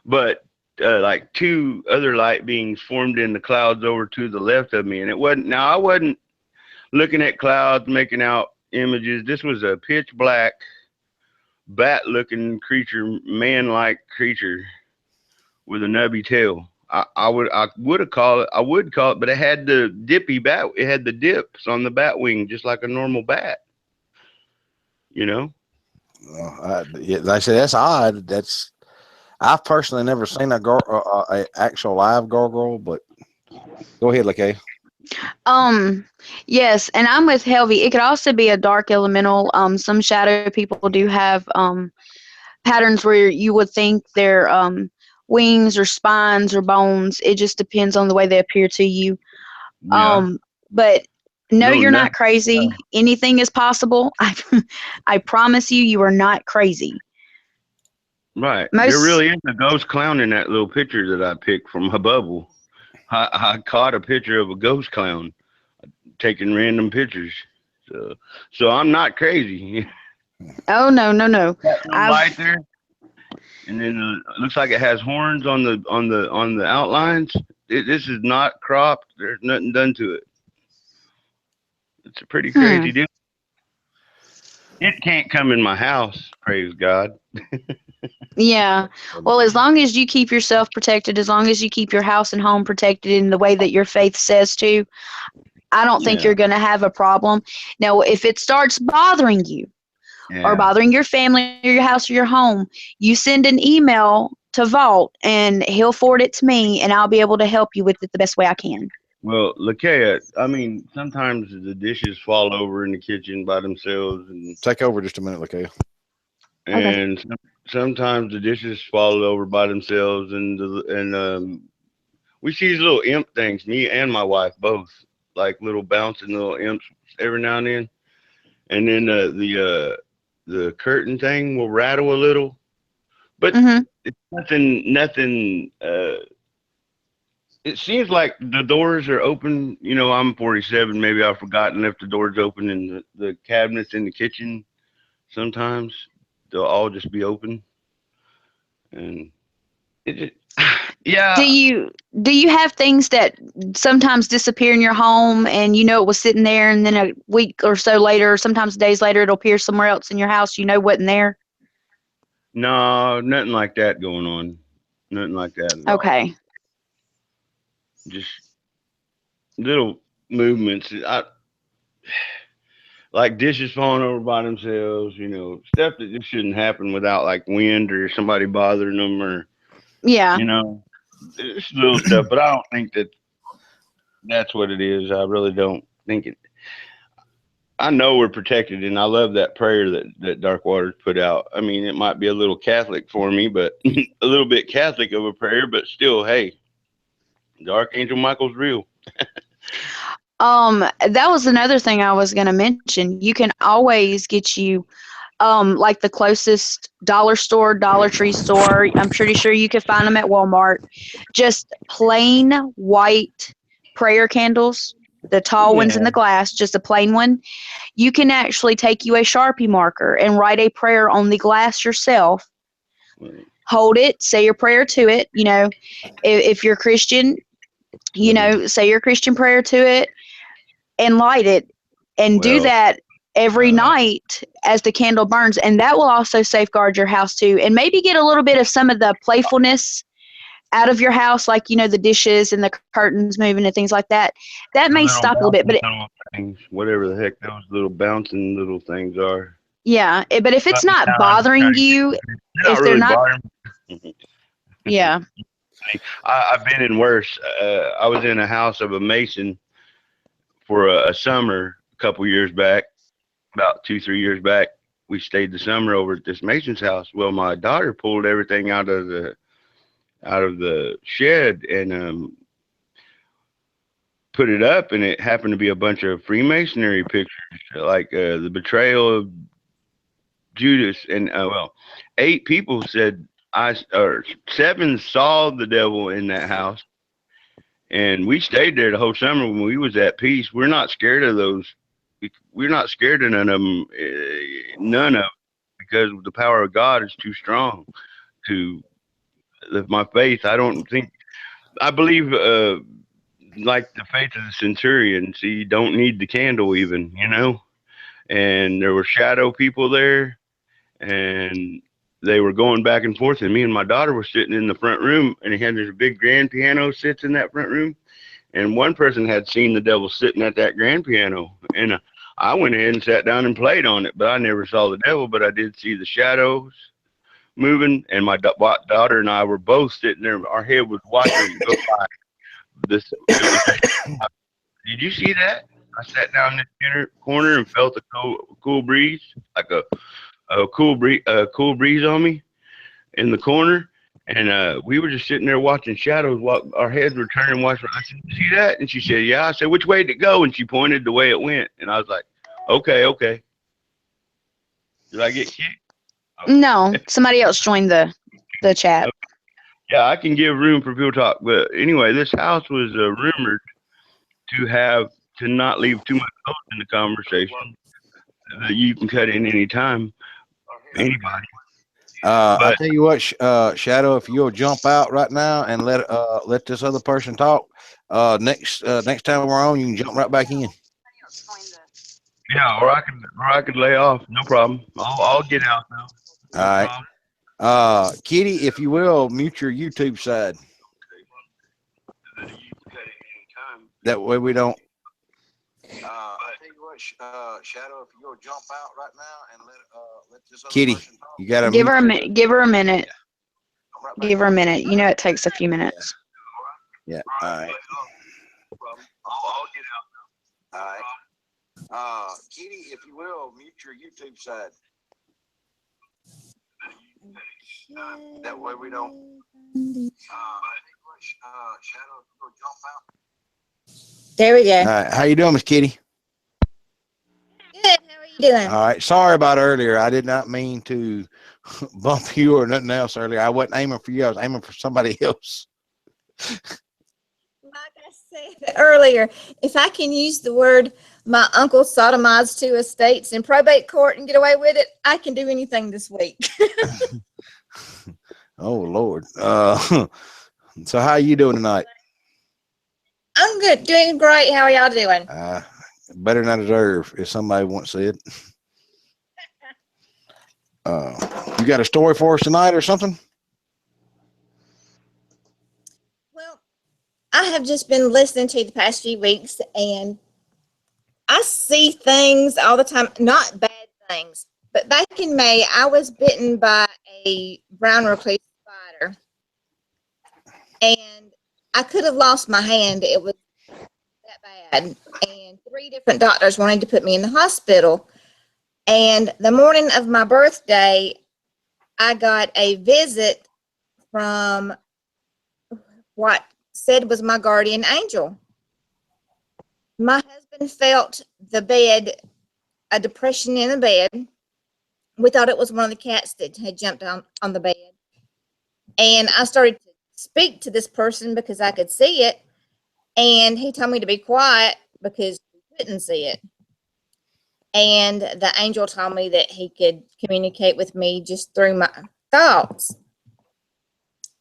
but like two other light beings formed in the clouds over to the left of me, and it wasn't. Now I wasn't looking at clouds, making out images. This was a pitch black, bat-looking creature, man-like creature with a nubby tail. I would call it, but it had the dippy bat. It had the dips on the bat wing, just like a normal bat. You know. Yeah, like I said, that's odd. I've personally never seen a actual live gargoyle, but go ahead, Lakay. Yes, and I'm with Helvy. It could also be a dark elemental. Some shadow people do have patterns where you would think they're wings or spines or bones. It just depends on the way they appear to you. Yeah. But no, Little you're nut. not crazy. Anything is possible. I promise you, you are not crazy. Right. There really is a ghost clown in that little picture that I picked from my bubble. I caught a picture of a ghost clown taking random pictures. So I'm not crazy. Oh no. That little light there, and then it looks like it has horns on the outlines. This is not cropped. There's nothing done to it. It's a pretty crazy deal. It can't come in my house. Praise God. Yeah. Well, as long as you keep yourself protected, as long as you keep your house and home protected in the way that your faith says to, I don't think you're going to have a problem. Now, if it starts bothering you or bothering your family or your house or your home, you send an email to Vault and he'll forward it to me and I'll be able to help you with it the best way I can. Well, Lakea, I mean, sometimes the dishes fall over in the kitchen by themselves. And take over just a minute, Lakea. And sometimes the dishes fall over by themselves, and we see these little imp things. Me and my wife both, like little bouncing little imps every now and then. And then the curtain thing will rattle a little, but it's nothing. It seems like the doors are open. You know, I'm 47. Maybe I've forgotten if the doors open in the cabinets in the kitchen. Sometimes they'll all just be open, and it just, yeah. Do you have things that sometimes disappear in your home and you know it was sitting there and then a week or so later, sometimes days later, it'll appear somewhere else in your house, you know, wasn't there? No, nothing like that going on. Nothing like that at all. Just little movements. Like dishes falling over by themselves, you know, stuff that just shouldn't happen without like wind or somebody bothering them, or you know, it's little stuff. But I don't think that's what it is. I really don't think it. I know we're protected, and I love that prayer that Dark Waters put out. I mean, it might be a little Catholic for me, but a little bit Catholic of a prayer, but still, hey, the Archangel Michael's real. That was another thing I was going to mention. You can always get you like the closest dollar store, Dollar Tree store. I'm pretty sure you could find them at Walmart. Just plain white prayer candles, the tall ones in the glass, just a plain one. You can actually take you a Sharpie marker and write a prayer on the glass yourself. Hold it, say your prayer to it. You know, if you're Christian, you know, say your Christian prayer to it and light it, and do that every night as the candle burns, and that will also safeguard your house too, and maybe get a little bit of some of the playfulness out of your house, like, you know, the dishes and the curtains moving and things like that. That may stop a little bit, but whatever the heck those little bouncing little things are. Yeah, but if it's not bothering you, if they're not, yeah. I've been in worse. I was in a house of a Mason for a summer a couple years back, about 2-3 years back, we stayed the summer over at this Mason's house. Well, my daughter pulled everything out of the shed and put it up, and it happened to be a bunch of Freemasonry pictures, like the betrayal of Judas, and 8 people said or 7 saw the devil in that house, and we stayed there the whole summer when we was at peace. We're not scared of those. We're not scared of none of them, none of them, because the power of God is too strong to lift my faith. I believe like the faith of the centurion. See, you don't need the candle even, and there were shadow people there, and they were going back and forth, and me and my daughter were sitting in the front room, and he had this big grand piano sits in that front room, and one person had seen the devil sitting at that grand piano, and I went ahead and sat down and played on it, but I never saw the devil, but I did see the shadows moving, and my daughter and I were both sitting there. Our head was watching it go by. Did you see that? I sat down in the corner and felt a cool breeze, like a cool breeze on me in the corner, and we were just sitting there watching shadows while our heads were turning. Watching. I said, "You see that?" And she said, "Yeah." I said, "Which way did it go?" And she pointed the way it went, and I was like, "Okay." Did I get kicked? No, somebody else joined the chat. Yeah, I can give room for people to talk, but anyway, this house was rumored to not leave too much code in the conversation. That you can cut in any time, anybody. I'll tell you what, Shadow, if you'll jump out right now and let this other person talk, next time we're on, you can jump right back in. Yeah, or I could lay off, no problem. I'll get out now. No All right. Kitty, if you will, mute your YouTube side. That way we don't. I'll tell you what, Shadow, if you'll jump out right now and let this other Kitty, person talk. You gotta give her a minute. Give her a minute. Give her a minute. You know it takes a few minutes. Yeah. All right. I'll get out now. All right. Kitty, if you will, mute your YouTube side. That way we don't. Shadow, if you'll jump out. There we go. All right. How you doing, Miss Kitty? Good. How are you doing? All right. Sorry about earlier. I did not mean to bump you or nothing else earlier. I wasn't aiming for you. I was aiming for somebody else. Like I said earlier, if I can use the word my uncle sodomized 2 estates in probate court and get away with it, I can do anything this week. Oh, Lord. So how you doing tonight? I'm good. Doing great. How are y'all doing? Better than I deserve, if somebody once said. You got a story for us tonight or something? Well, I have just been listening to you the past few weeks, and I see things all the time, not bad things. But back in May, I was bitten by a brown recluse spider, and I could have lost my hand. It was that bad, and 3 different doctors wanted to put me in the hospital. And the morning of my birthday, I got a visit from what said was my guardian angel. My husband felt the bed, a depression in the bed. We thought it was one of the cats that had jumped on the bed. And I started to speak to this person because I could see it. And he told me to be quiet because he couldn't see it. And the angel told me that he could communicate with me just through my thoughts.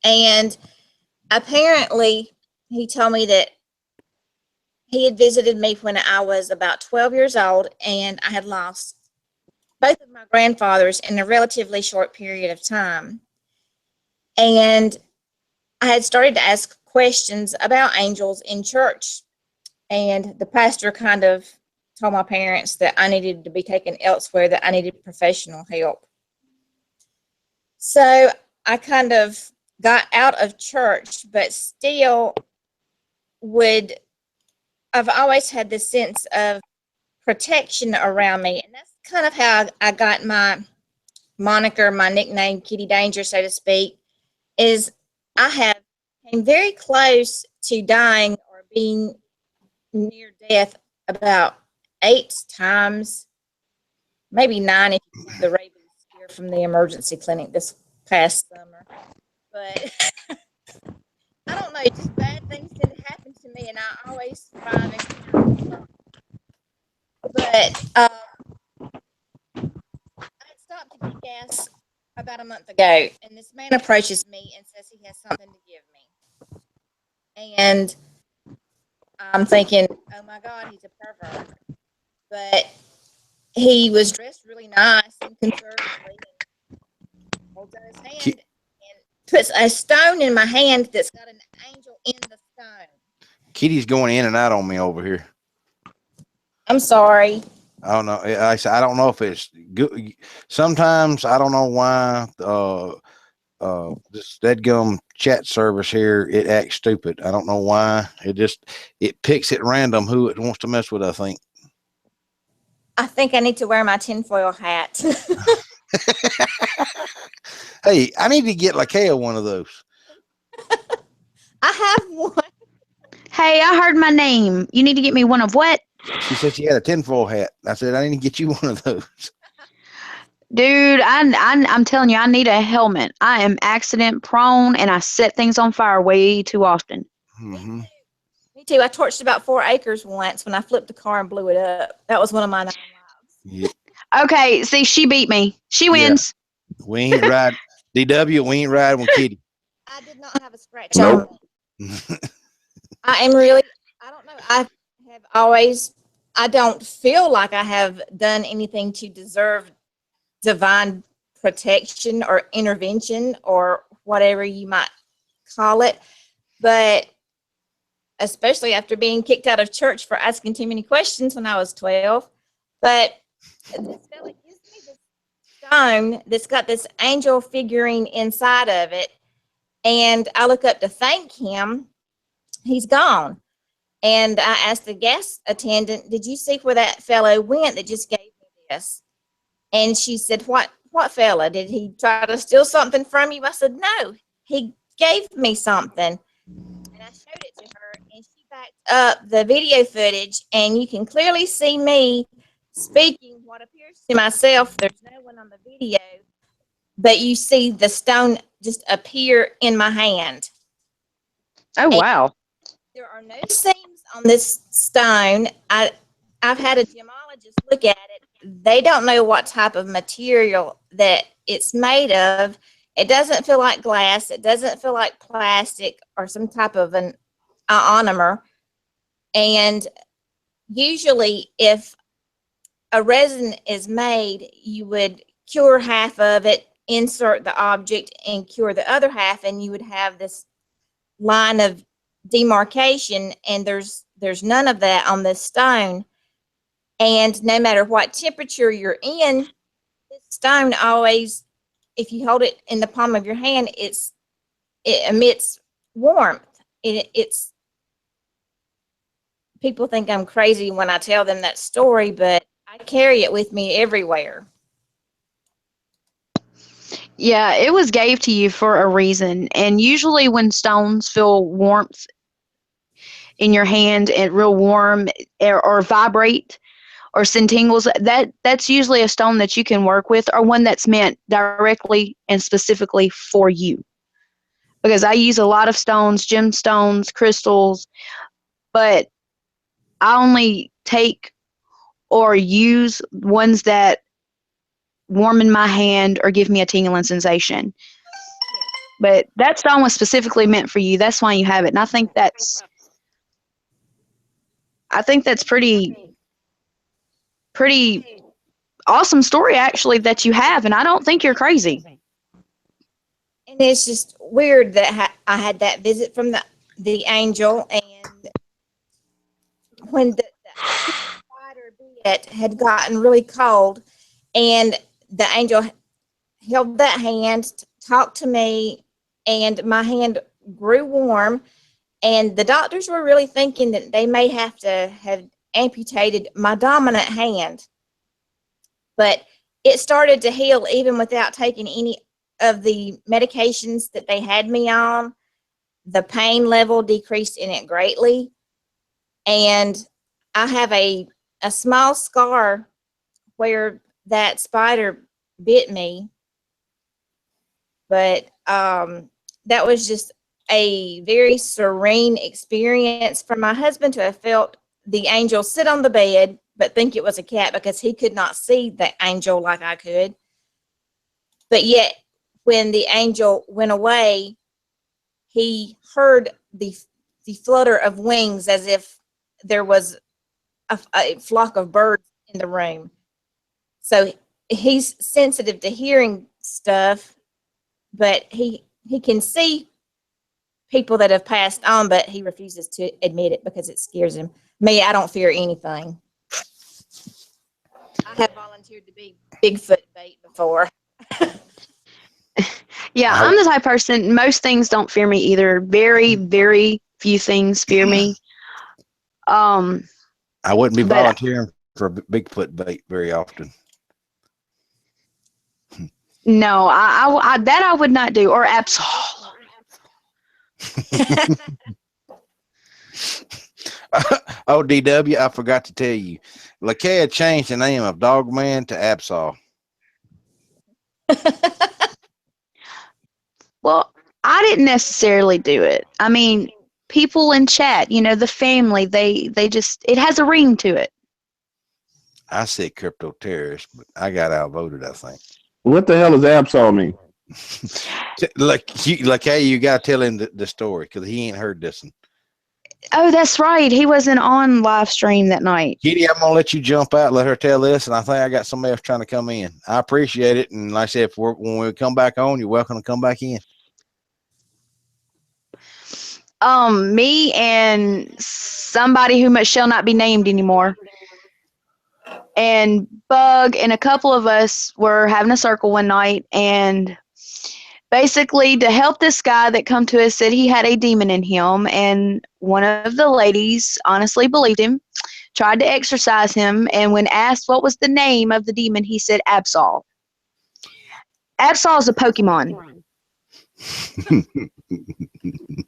And apparently, he told me that he had visited me when I was about 12 years old, and I had lost both of my grandfathers in a relatively short period of time. And I had started to ask questions about angels in church, and the pastor kind of told my parents that I needed to be taken elsewhere, that I needed professional help. So I kind of got out of church, but still I've always had this sense of protection around me. And that's kind of how I got my moniker, my nickname, Kitty Danger, so to speak, is I have came very close to dying or being near death about 8 times, maybe 9 if you count the rabies scare from the emergency clinic this past summer. But I don't know, just bad things tend to happen to me, and I always survive and come out. But I stopped to get gas about a month ago, and this man approaches me and says he has something to give me. And I'm thinking, oh my God, he's a pervert. But he was dressed really nice and conservatively and holds out his hand and puts a stone in my hand that's got an angel in the stone. Kitty's going in and out on me over here. I'm sorry. I don't know. I don't know if it's good. Sometimes I don't know why. This deadgum chat service here, it acts stupid. I don't know why. It picks at random who it wants to mess with. I think I need to wear my tinfoil hat. Hey, I need to get Lakea one of those. I have one. Hey, I heard my name. You need to get me one of what? She said she had a tinfoil hat. I said I need to get you one of those. Dude, I'm telling you, I need a helmet. I am accident prone, and I set things on fire way too often. Mm-hmm. Me too. I torched about 4 acres once when I flipped the car and blew it up. That was one of my 9 lives. Yeah. Okay, see, she beat me. She wins. Yeah. We ain't ride DW. We ain't riding with Kitty. I did not have a scratch on me. I am really, I don't know. I have always, I don't feel like I have done anything to deserve divine protection or intervention or whatever you might call it. But especially after being kicked out of church for asking too many questions when I was 12. But this fella gives me this stone that's got this angel figurine inside of it. And I look up to thank him. He's gone. And I asked the gas attendant, did you see where that fellow went that just gave me this? And she said, what fella? Did he try to steal something from you? I said, no, he gave me something. And I showed it to her, and she backed up the video footage, and you can clearly see me speaking what appears to myself. There's no one on the video, but you see the stone just appear in my hand. Oh, wow. There are no seams on this stone. I've had a gemologist look at it. They don't know what type of material that it's made of. It doesn't feel like glass. It doesn't feel like plastic or some type of an ionomer. And usually if a resin is made, you would cure half of it, insert the object, and cure the other half, and you would have this line of demarcation, and there's none of that on this stone. And no matter what temperature you're in, this stone always, if you hold it in the palm of your hand, it emits warmth. It's people think I'm crazy when I tell them that story, but I carry it with me everywhere. Yeah, it was gave to you for a reason. And usually when stones feel warmth in your hand and real warm or vibrate or send tingles, that's usually a stone that you can work with, or one that's meant directly and specifically for you. Because I use a lot of stones, gemstones, crystals, but I only take or use ones that warm in my hand or give me a tingling sensation. But that stone was specifically meant for you. That's why you have it. And I think that's pretty awesome story, actually, that you have. And I don't think you're crazy. And it's just weird that I had that visit from the angel, and when the spider bit had gotten really cold, and the angel held that hand, talked to me, and my hand grew warm. And the doctors were really thinking that they may have to have amputated my dominant hand. but it started to heal even without taking any of the medications that they had me on. The pain level decreased in it greatly. And I have a small scar where that spider bit me. But that was just a very serene experience for my husband to have felt the angel sit on the bed, but think it was a cat because he could not see the angel like I could. But yet, when the angel went away, he heard the flutter of wings as if there was a flock of birds in the room. So he's sensitive to hearing stuff, but he can see people that have passed on, but he refuses to admit it because it scares him. Me, I don't fear anything. I have volunteered to be Bigfoot bait before. Yeah, I'm the type of person, most things don't fear me either. Very, very few things fear me. I wouldn't be but volunteering for Bigfoot bait very often. no, I that I would not do. Or Absol. Oh, DW, I forgot to tell you. Lakea changed the name of Dogman to Absol. Well, I didn't necessarily do it. I mean, people in chat, you know, the family, they just, it has a ring to it. I said crypto terrorist, but I got outvoted, I think. What the hell does Absol mean? Lakea, you got to tell him the story because he ain't heard this one. Oh, that's right. He wasn't on live stream that night. Kitty, I'm going to let you jump out, let her tell this, and I think I got somebody else trying to come in. I appreciate it, and like I said, when we come back on, you're welcome to come back in. Me and somebody who shall not be named anymore, and Bug and a couple of us were having a circle one night, and basically to help this guy that come to us said he had a demon in him, and one of the ladies honestly believed him, tried to exorcise him, and when asked what was the name of the demon, he said Absol. Absol is a Pokemon.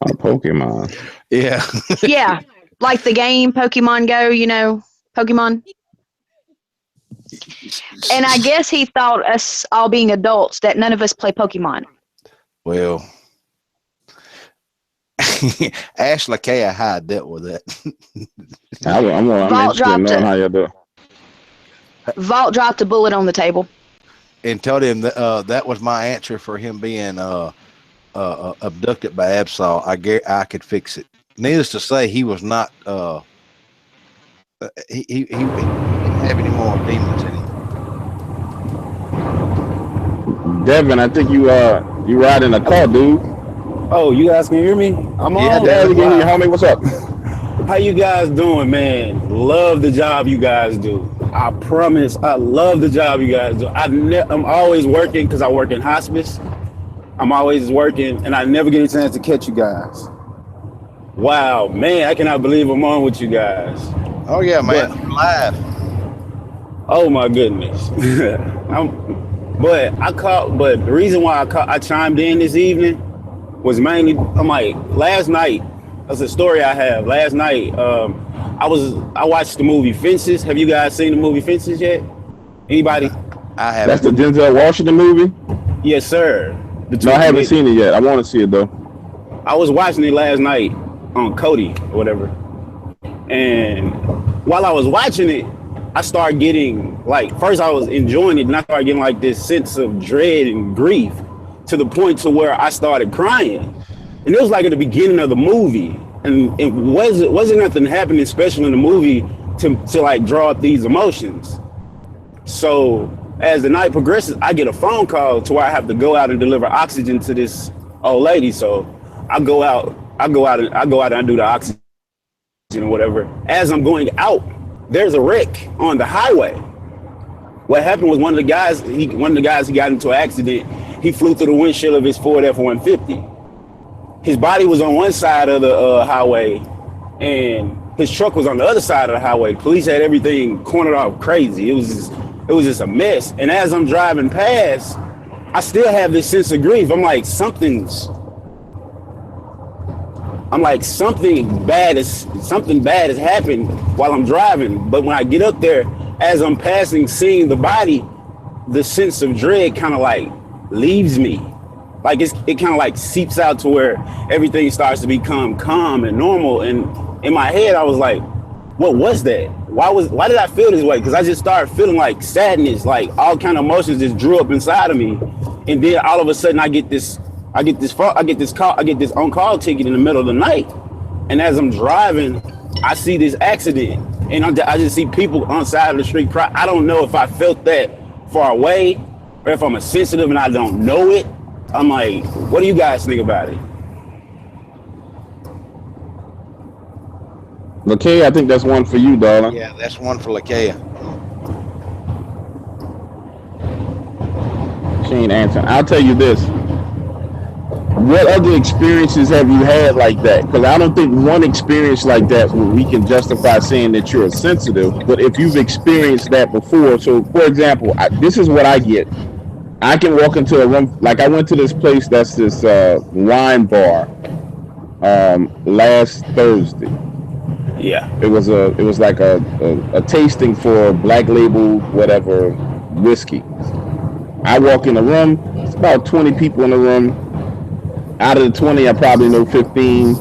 A Pokemon. Yeah. Yeah, like the game Pokemon Go, you know, Pokemon. And I guess he thought us all being adults that none of us play Pokemon. Well, ask Lakea how I dealt with that. I'm interested in knowing how you do. Vault dropped a bullet on the table. And told him that that was my answer for him being abducted by Absol. I could fix it. Needless to say, he was not. He didn't have any more demons in him. Devin, I think you ride in a car, dude. Oh, you guys can hear me? I'm on. Yeah, we can hear you, homie. What's up? How you guys doing, man? Love the job you guys do. I promise, I love the job you guys do. I'm always working because I work in hospice. I'm always working, and I never get a chance to catch you guys. Wow, man, I cannot believe I'm on with you guys. Oh yeah, man, you're live. Oh my goodness. But the reason why I chimed in this evening was mainly, I'm like, last night, that's a story I have. Last night, I watched the movie Fences. Have you guys seen the movie Fences yet? Anybody? I haven't. That's the Denzel Washington movie? Yes, sir. No, I haven't seen it yet. I want to see it though. I was watching it last night on Cody or whatever. And while I was watching it, I started getting, like, first I was enjoying it, and I started getting like this sense of dread and grief to the point to where I started crying. And it was like at the beginning of the movie. And it wasn't nothing happening special in the movie to like draw up these emotions. So as the night progresses, I get a phone call to where I have to go out and deliver oxygen to this old lady. So I go out and I do the oxygen or whatever. As I'm going out, there's a wreck on the highway. What happened was one of the guys he got into an accident. He flew through the windshield of his Ford F-150. His body was on one side of the highway, and his truck was on the other side of the highway. Police had everything cornered off crazy. It was just it was just a mess. And as I'm driving past, I still have this sense of grief. I'm like, something bad has happened while I'm driving. But when I get up there, as I'm passing, seeing the body, the sense of dread kind of like leaves me. Like it kind of like seeps out to where everything starts to become calm and normal. And in my head, I was like, what was that? Why did I feel this way? Because I just started feeling like sadness, like all kind of emotions just drew up inside of me. And then all of a sudden I get this on-call ticket in the middle of the night. And as I'm driving, I see this accident. And I just see people on the side of the street cry. I don't know if I felt that far away or if I'm a sensitive and I don't know it. I'm like, what do you guys think about it? Okay, I think that's one for you, darling. Yeah, that's one for Lakea. She ain't answering. I'll tell you this. What other experiences have you had like that? Because I don't think one experience like that we can justify saying that you're sensitive. But if you've experienced that before, so for example, this is what I get. I can walk into a room, like I went to this place that's this wine bar last Thursday. Yeah. It was like a tasting for Black Label whatever whiskey. I walk in the room, it's about 20 people in the room. Out of the 20, I probably know 15.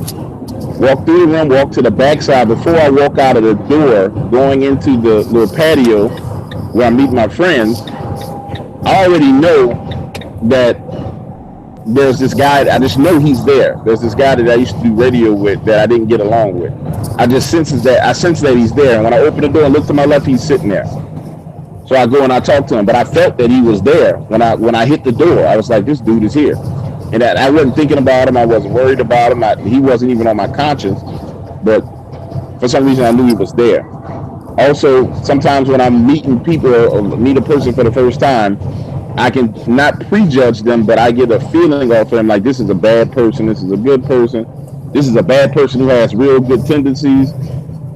Walk through the room, walk to the backside. Before I walk out of the door, going into the little patio where I meet my friends, I already know that there's this guy, I just know he's there. There's this guy that I used to do radio with that I didn't get along with. I sense that he's there. And when I open the door and look to my left, he's sitting there. So I go and I talk to him, but I felt that he was there. When I hit the door, I was like, this dude is here. And that I wasn't thinking about him. I wasn't worried about him. He wasn't even on my conscience. But for some reason, I knew he was there. Also, sometimes when I'm meeting people or meet a person for the first time, I can not prejudge them, but I get a feeling off of them like this is a bad person, this is a good person, this is a bad person who has real good tendencies.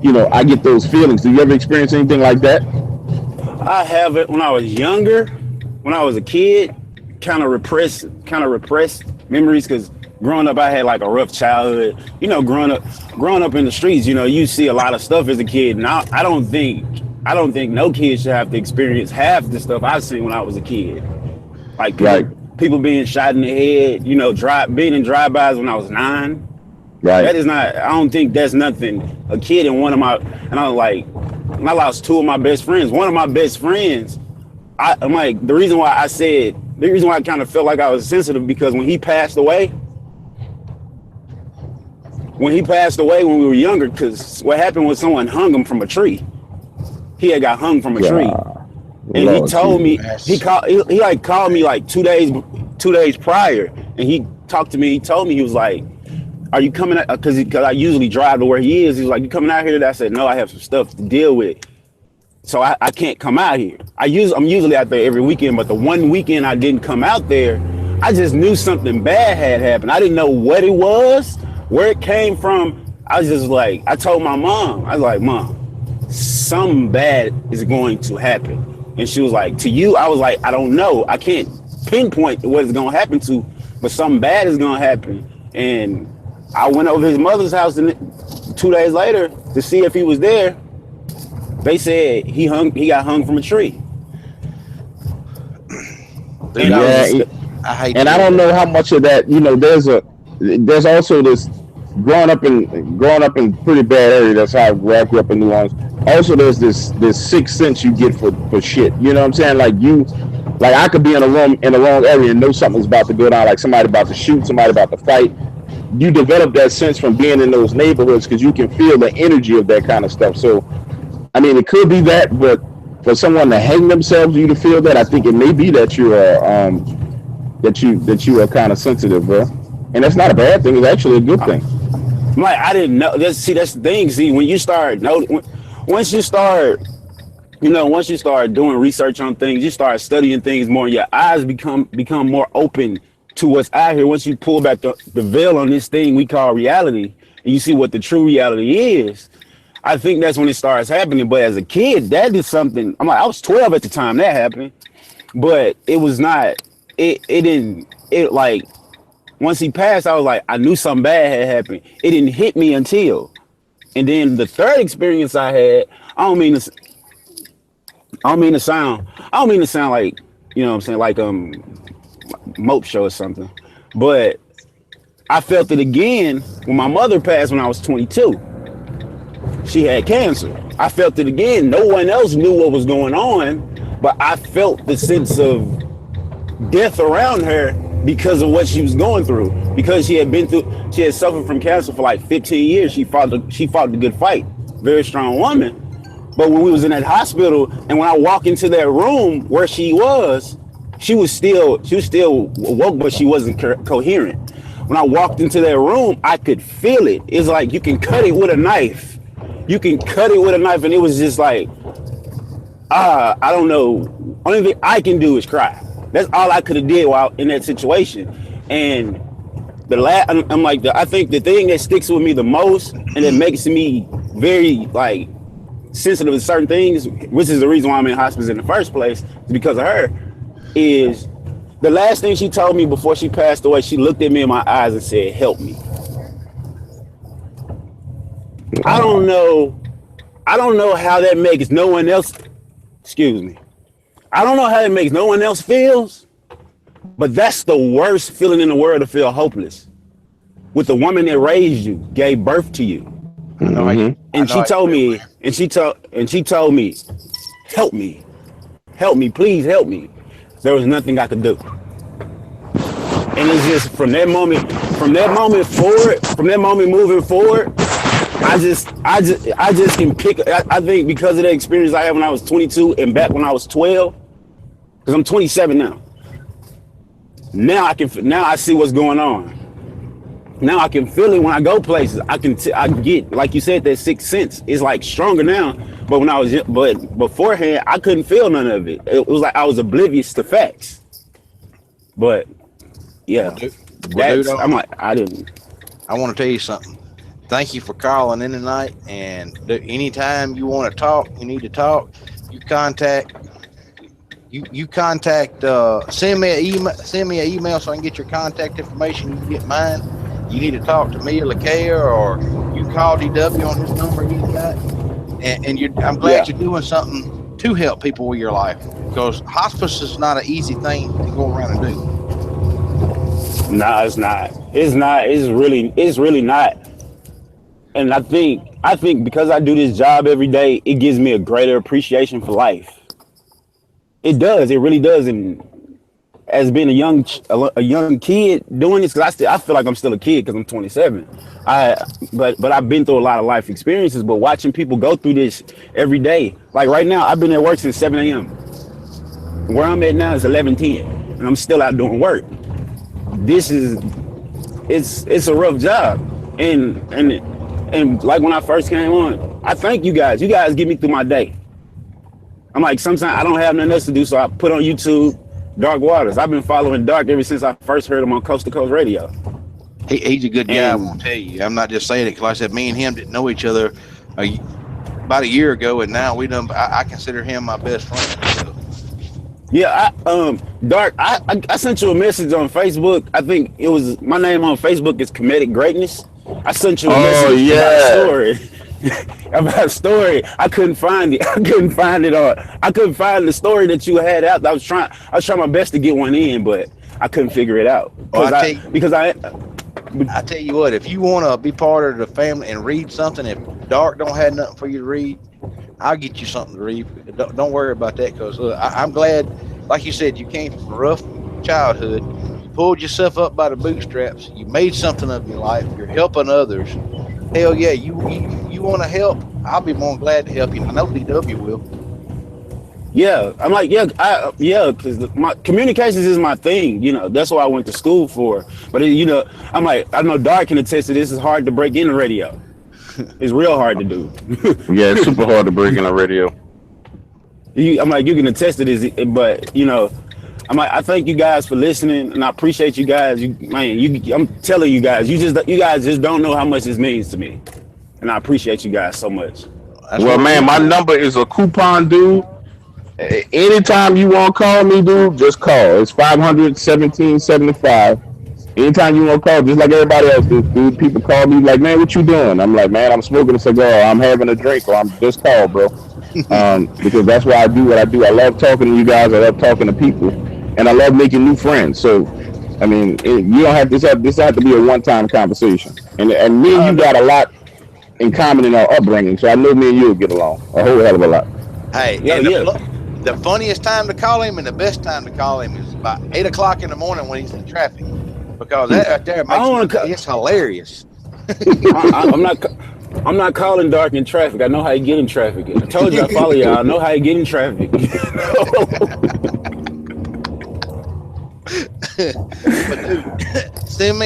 You know, I get those feelings. Do you ever experience anything like that? I have it when I was younger, when I was a kid, kind of repressed memories, because growing up I had like a rough childhood. You know, growing up in the streets, you know, you see a lot of stuff as a kid. Now I don't think no kid should have to experience half the stuff I've seen when I was a kid. Like people being shot in the head, you know, being in drive-bys when I was 9. Right. That is not, I don't think that's nothing. A kid and I lost 2 of my best friends. One of my best friends, I'm like, the reason why I kind of felt like I was sensitive, because when he passed away when we were younger, because what happened was someone hung him from a tree. He had got hung from a tree. And he told me, he called me like 2 days prior, and he talked to me. He told me, he was like, are you coming out? Because I usually drive to where he is. He was like, you coming out here? I said, no, I have some stuff to deal with. So I can't come out here. I'm usually out there every weekend, but the one weekend I didn't come out there, I just knew something bad had happened. I didn't know what it was, where it came from. I was just like, I told my mom, I was like, Mom, something bad is going to happen. And she was like, to you? I was like, I don't know. I can't pinpoint what it's going to happen to, but something bad is going to happen. And I went over to his mother's house 2 days later to see if he was there. They said he got hung from a tree. Dude, I don't know how much of that, you know, there's also this growing up in pretty bad area. That's how I grew up in New Orleans. Also, there's this sixth sense you get for shit. You know what I'm saying? Like I could be in a room in the wrong area and know something's about to go down, like somebody about to shoot, somebody about to fight. You develop that sense from being in those neighborhoods because you can feel the energy of that kind of stuff. So, I mean, it could be that, but for someone to hang themselves, you to feel that, I think it may be that you are kind of sensitive, bro. And that's not a bad thing. It's actually a good thing. Like, I didn't know. That's the thing. See, when you start once you start doing research on things, you start studying things more, your eyes become more open to what's out here. Once you pull back the veil on this thing we call reality, and you see what the true reality is, I think that's when it starts happening. But as a kid, that is something. I'm like, I was 12 at the time that happened, but it was not. It didn't. It like once he passed, I was like, I knew something bad had happened. It didn't hit me until, and then the third experience I had. I don't mean to sound like, you know what I'm saying, like Mope Show or something, but I felt it again when my mother passed when I was 22. She had cancer. I felt it again. No one else knew what was going on, but I felt the sense of death around her because of what she was going through. Because she had suffered from cancer for like 15 years. She fought the good fight. Very strong woman. But when we was in that hospital, and when I walked into that room where she was still woke, but she wasn't coherent. When I walked into that room, I could feel it. It's like you can cut it with a knife. You can cut it with a knife, and it was just like, I don't know. Only thing I can do is cry. That's all I could have did while in that situation. And I think the thing that sticks with me the most, and it makes me very like sensitive to certain things, which is the reason why I'm in hospice in the first place, is because of her. Is the last thing she told me before she passed away. She looked at me in my eyes and said, "Help me." I don't know how that makes no one else. Excuse me. I don't know how it makes no one else feels, but that's the worst feeling in the world, to feel hopeless with the woman that raised you, gave birth to you. And she told me, help me, please help me. There was nothing I could do. And it's just from that moment moving forward, I just can pick. I think because of the experience I had when I was 22 and back when I was 12, because I'm 27 now. Now I see what's going on. Now I can feel it when I go places. I get, like you said, that sixth sense is like stronger now. But beforehand, I couldn't feel none of it. It was like I was oblivious to facts. But yeah, I'm like, I didn't. I want to tell you something. Thank you for calling in tonight. And anytime you want to talk, you need to talk. You contact. Send me an email so I can get your contact information. You can get mine. You need to talk to me or LaKaya, or you call DW on his number you got. I'm glad you're doing something to help people with your life, because hospice is not an easy thing to go around and do. No, it's not. It's not. It's really not. And I think because I do this job every day, it gives me a greater appreciation for life. It does. It really does. And as being a young kid doing this, because I feel like I'm still a kid because I'm 27. But I've been through a lot of life experiences. But watching people go through this every day, like right now, I've been at work since 7 a.m. Where I'm at now is 11:10, and I'm still out doing work. It's a rough job, and like when I first came on, I thank you guys. You guys get me through my day. I'm like, sometimes I don't have nothing else to do, so I put on YouTube Dark Waters. I've been following Dark ever since I first heard him on Coast to Coast Radio. He's a good guy, I won't tell you. I'm not just saying it because, like I said, me and him didn't know each other about a year ago, and now I consider him my best friend. So. Yeah, Dark, I sent you a message on Facebook. I think it was, my name on Facebook is Comedic Greatness. I sent you a message about a story. I couldn't find it. I couldn't find the story that you had out. I was trying my best to get one in, but I couldn't figure it out. I tell you what, if you want to be part of the family and read something, if Dark don't have nothing for you to read, I'll get you something to read. Don't worry about that, because I'm glad, like you said, you came from a rough childhood. You pulled yourself up by the bootstraps. You made something of your life. You're helping others. Hell yeah, you want to help? I'll be more than glad to help you. I know DW will. Yeah, I'm like, because my communications is my thing. You know, that's what I went to school for. But I'm like, I know Dark can attest to this. It's hard to break in the radio. It's real hard to do. Yeah, it's super hard to break in the radio. I'm like, you can attest to this, but I'm like, I thank you guys for listening, and I appreciate you guys. I'm telling you guys, you guys just don't know how much this means to me. and I appreciate you guys so much. That's Well, what man, we my do. number is a coupon, dude. Anytime you want to call me, dude, just call. It's 517-75. Anytime you want to call, just like everybody else, dude. People call me like, man, what you doing? I'm like, man, I'm smoking a cigar. I'm having a drink, or I'm just called, bro. Because that's why I do what I do. I love talking to you guys. I love talking to people, and I love making new friends. So, I mean, you don't have this have to be a one-time conversation. And me and you got a lot in common in our upbringing. So I know me and you will get along a whole hell of a lot. Hey, Yeah, and yeah. the funniest time to call him and the best time to call him is about 8 o'clock in the morning when he's in traffic, because that right there I don't makes wanna it's hilarious. I'm not calling dark in traffic. I know how you get in traffic. I told you I follow y'all. I know how you get in traffic. But dude, send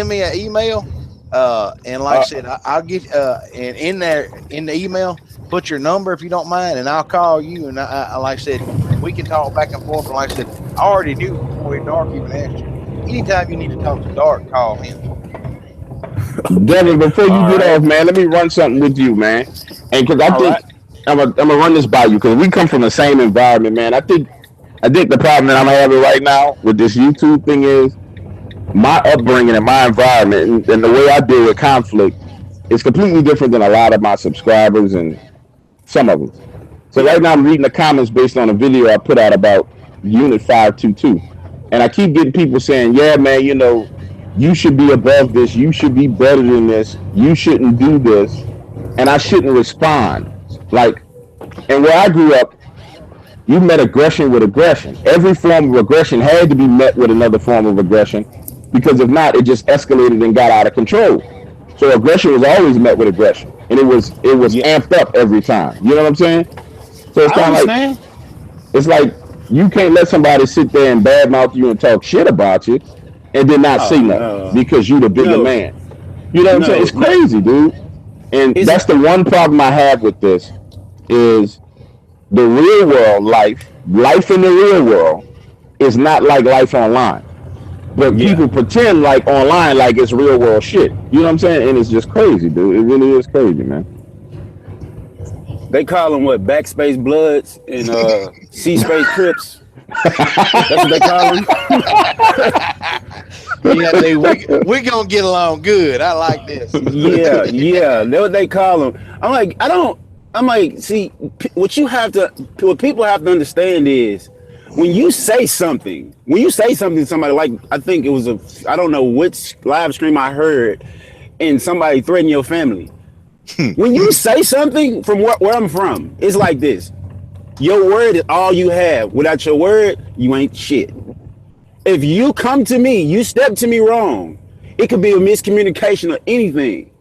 me an email, and like I said, I'll give and in there in the email, put your number if you don't mind, and I'll call you. And I like I said, we can talk back and forth. And like I said, I already knew before Dark even asked you. Anytime you need to talk to Dark, call him. Devin, before you All get right. off, man, let me run something with you, man. And because I All think right. I'm gonna run this by you because we come from the same environment, man. I think the problem that I'm having right now with this YouTube thing is my upbringing and my environment and the way I deal with conflict is completely different than a lot of my subscribers and some of them. So Yeah. right now I'm reading the comments based on a video I put out about Unit 522. And I keep getting people saying, yeah, man, you should be above this. You should be better than this. You shouldn't do this. And I shouldn't respond. Like, and where I grew up, you met aggression with aggression. Every form of aggression had to be met with another form of aggression because if not, it just escalated and got out of control. So aggression was always met with aggression, and it was Yeah. amped up every time. You know what I'm saying? So it's I kind of like understand. it's like you can't let somebody sit there and badmouth you and talk shit about you, and then not Oh say nothing no. because you the bigger No. man. You know what I'm saying? No. It's No. crazy, dude. And It's that's the one problem I have with this is the real world life in the real world is not like life online. But yeah. people pretend like online like it's real world shit. You know what I'm saying? And it's just crazy, dude. It really is crazy, man. They call them what? Backspace Bloods and C Space Crips. That's what they call them. Yeah, dude, we gonna get along good. I like this. Yeah, yeah. That's what they call them. I'm like, I don't. I'm like, see, what people have to understand is when you say something to somebody, like I think it was I don't know which live stream I heard, and somebody threatened your family. When you say something from where I'm from, it's like this. Your word is all you have. Without your word, you ain't shit. If you come to me, you step to me wrong, it could be a miscommunication or anything.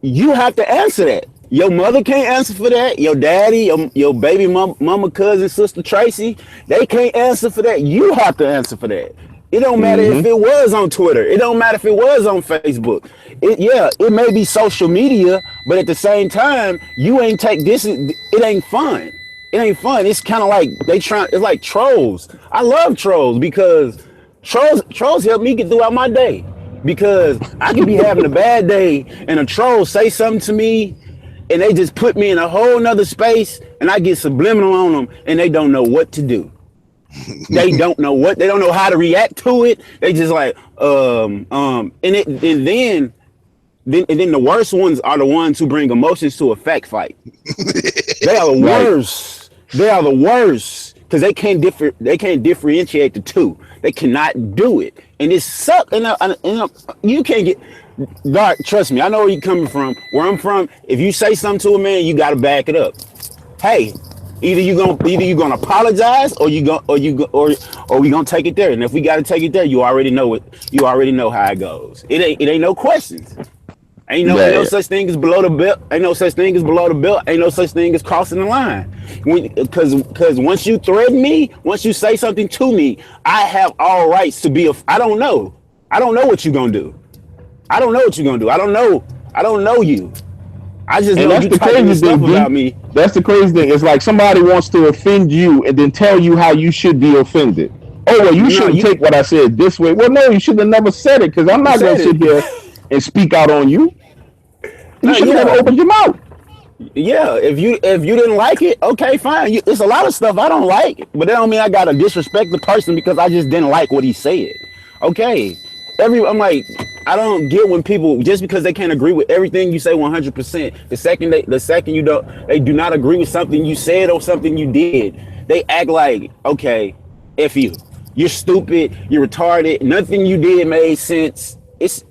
You have to answer that. Your mother can't answer for that. Your daddy, your baby mama, cousin, sister Tracy, they can't answer for that. You have to answer for that. It don't matter if it was on Twitter. It don't matter if it was on Facebook. It may be social media, but at the same time, you ain't take this. It ain't fun. It ain't fun. It's kind of like it's like trolls. I love trolls because trolls help me get throughout my day. Because I could be having a bad day and a troll say something to me and they just put me in a whole nother space and I get subliminal on them and they don't know what to do. They don't know how to react to it. They just like, and then the worst ones are the ones who bring emotions to a fact fight. They are the worst. They are the worst because they can't differentiate the two. They cannot do it, and it sucks. And you can't get dark. Trust me, I know where you're coming from. Where I'm from, if you say something to a man, you got to back it up. Hey, either you gonna apologize or we gonna take it there. And if we got to take it there, you already know it. You already know how it goes. It ain't no questions. Ain't no such thing as below the belt. Ain't no such thing as below the belt. Ain't no such thing as crossing the line. Because once you threaten me, once you say something to me, I have all rights to be. I don't know. I don't know what you're gonna do. I don't know what you're gonna do. I don't know. I don't know you. I just know you typing this stuff about me. That's the crazy thing. It's like somebody wants to offend you and then tell you how you should be offended. Oh, well, you shouldn't take what I said this way. Well, no, you should have never said it because I'm not going to sit here and speak out on you, you should have never Yeah, opened your mouth. yeah. If you didn't like it, okay, fine. It's a lot of stuff I don't like, but that don't mean I gotta disrespect the person because I just didn't like what he said. Okay, I'm like, I don't get when people just because they can't agree with everything you say 100%. The second they do not agree with something you said or something you did, they act like, okay, f you, you're stupid, you're retarded, nothing you did made sense. It's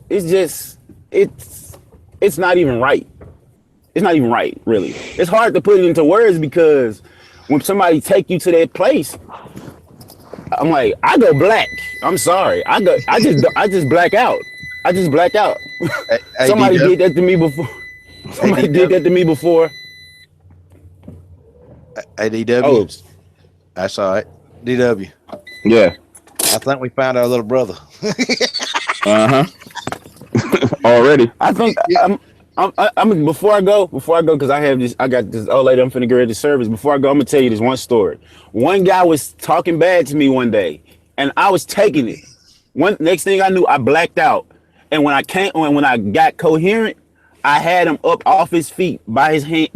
not even right. It's not even right, really. It's hard to put it into words because when somebody take you to that place, I'm like, I go black. I'm sorry. I just black out. I just black out. Somebody did that to me before. Somebody did that to me before. ADW. Oh, That's all right. DW. Yeah. I think we found our little brother. Uh huh. Already. I think I'm before I go, because I got this old lady I'm finna get ready to service. Before I go, I'm gonna tell you this one story. One guy was talking bad to me one day, and I was taking it. Next thing I knew, I blacked out. And when I got coherent, I had him up off his feet by his hand.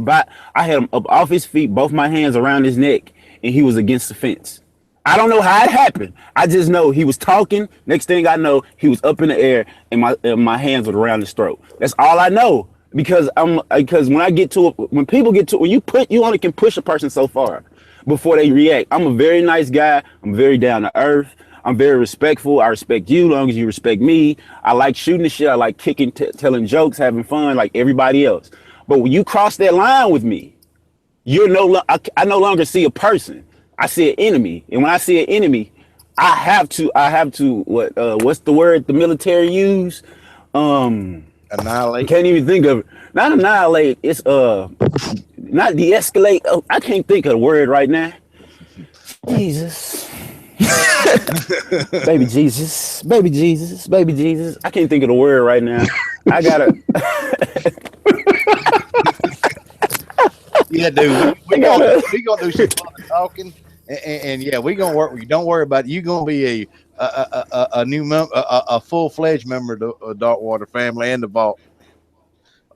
I had him up off his feet, both my hands around his neck, and he was against the fence. I don't know how it happened. I just know he was talking. Next thing I know, he was up in the air, and my hands were around his throat. That's all I know. Because when people get to it, you only can push a person so far before they react. I'm a very nice guy. I'm very down to earth. I'm very respectful. I respect you as long as you respect me. I like shooting the shit. I like kicking, telling jokes, having fun like everybody else. But when you cross that line with me, I no longer see a person. I see an enemy. And when I see an enemy, I have to what's the word the military use? Annihilate. Can't even think of it. Not annihilate. It's not de-escalate. Oh, I can't think of the word right now. Jesus. Baby Jesus. Baby Jesus. Baby Jesus. I can't think of the word right now. I gotta Yeah, dude. We gonna do some fun talking, and yeah, we gonna work with you. Don't worry about it. You gonna be a new member, a full-fledged member of the Darkwater family and the Vault.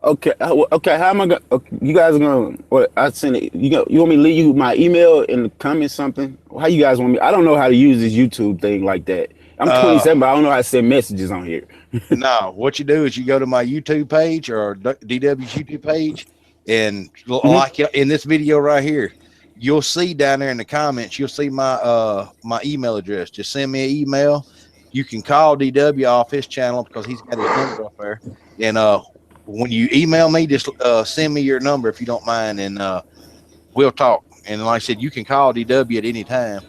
Okay. Okay. How am I gonna? Okay, you guys are gonna? What? I send it. You want me to leave you my email in the comments? Something? How you guys want me? I don't know how to use this YouTube thing like that. I'm 27, but I don't know how to send messages on here. No, what you do is you go to my YouTube page or DW's YouTube page, and like in this video right here, you'll see down there in the comments, you'll see my my email address. Just send me an email. You can call DW off his channel because he's got his number up there. And when you email me, just send me your number if you don't mind, and we'll talk. And like I said, you can call DW at any time.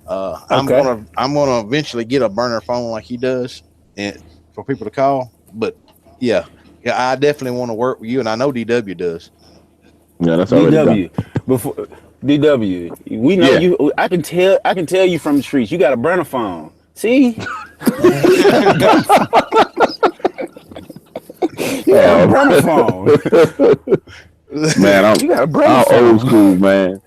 I'm gonna eventually get a burner phone like he does, and for people to call. But yeah, I definitely want to work with you, and I know DW does. Yeah, that's already DW. Before DW, we know you. I can tell you from the streets. You got a burner phone. See? Yeah, burner phone. Man, I'm old school, man.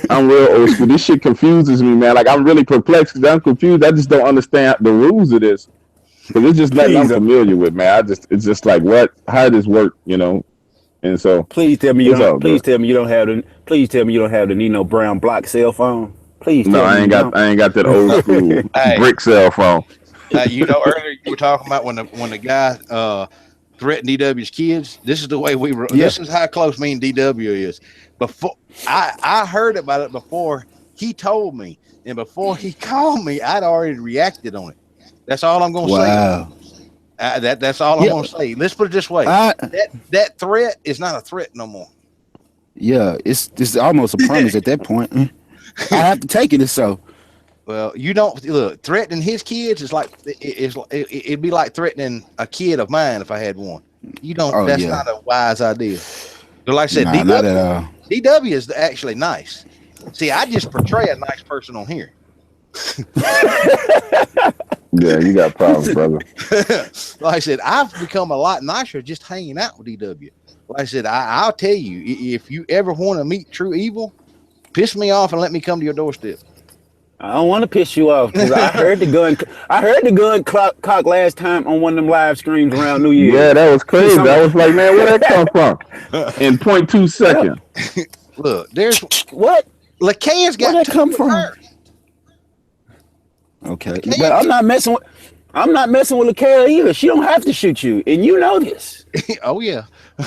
I'm real old school. This shit confuses me, man. Like I'm really perplexed because I'm confused. I just don't understand the rules of this. Because it's just nothing I'm familiar with, man. It's just like what? How does this work, you know? And so please tell me you don't. Please tell me you don't have the Nino Brown block cell phone. Please. No, I ain't got that old school brick cell phone. You know, earlier you were talking about when the guy threatened DW's kids. This is the way we. This is how close me and DW is. Before I heard about it before he told me, and before he called me, I'd already reacted on it. That's all I'm gonna say. That's all I'm gonna say. Let's put it this way: that threat is not a threat no more. Yeah, it's almost a promise at that point. I have to take it. So. Well, you don't look threatening his kids is like it'd be like threatening a kid of mine if I had one. You don't. That's not a wise idea. But like I said, DW is actually nice. See, I just portray a nice person on here. Yeah, you got problems, brother. Like I said, I've become a lot nicer just hanging out with DW. Like I said, I'll tell you, if you ever want to meet true evil, piss me off and let me come to your doorstep. I don't want to piss you off because I heard the gun. I heard the gun cock last time on one of them live streams around New Yeah, Year's. that was crazy. I was like, man, where that come from? In 0.2 seconds. Look, there's What? Lakea's Where'd got that come from? her. Okay, Lakeia but I'm not messing with. I'm not messing with Lakeia either. She don't have to shoot you, and you know this. Oh yeah.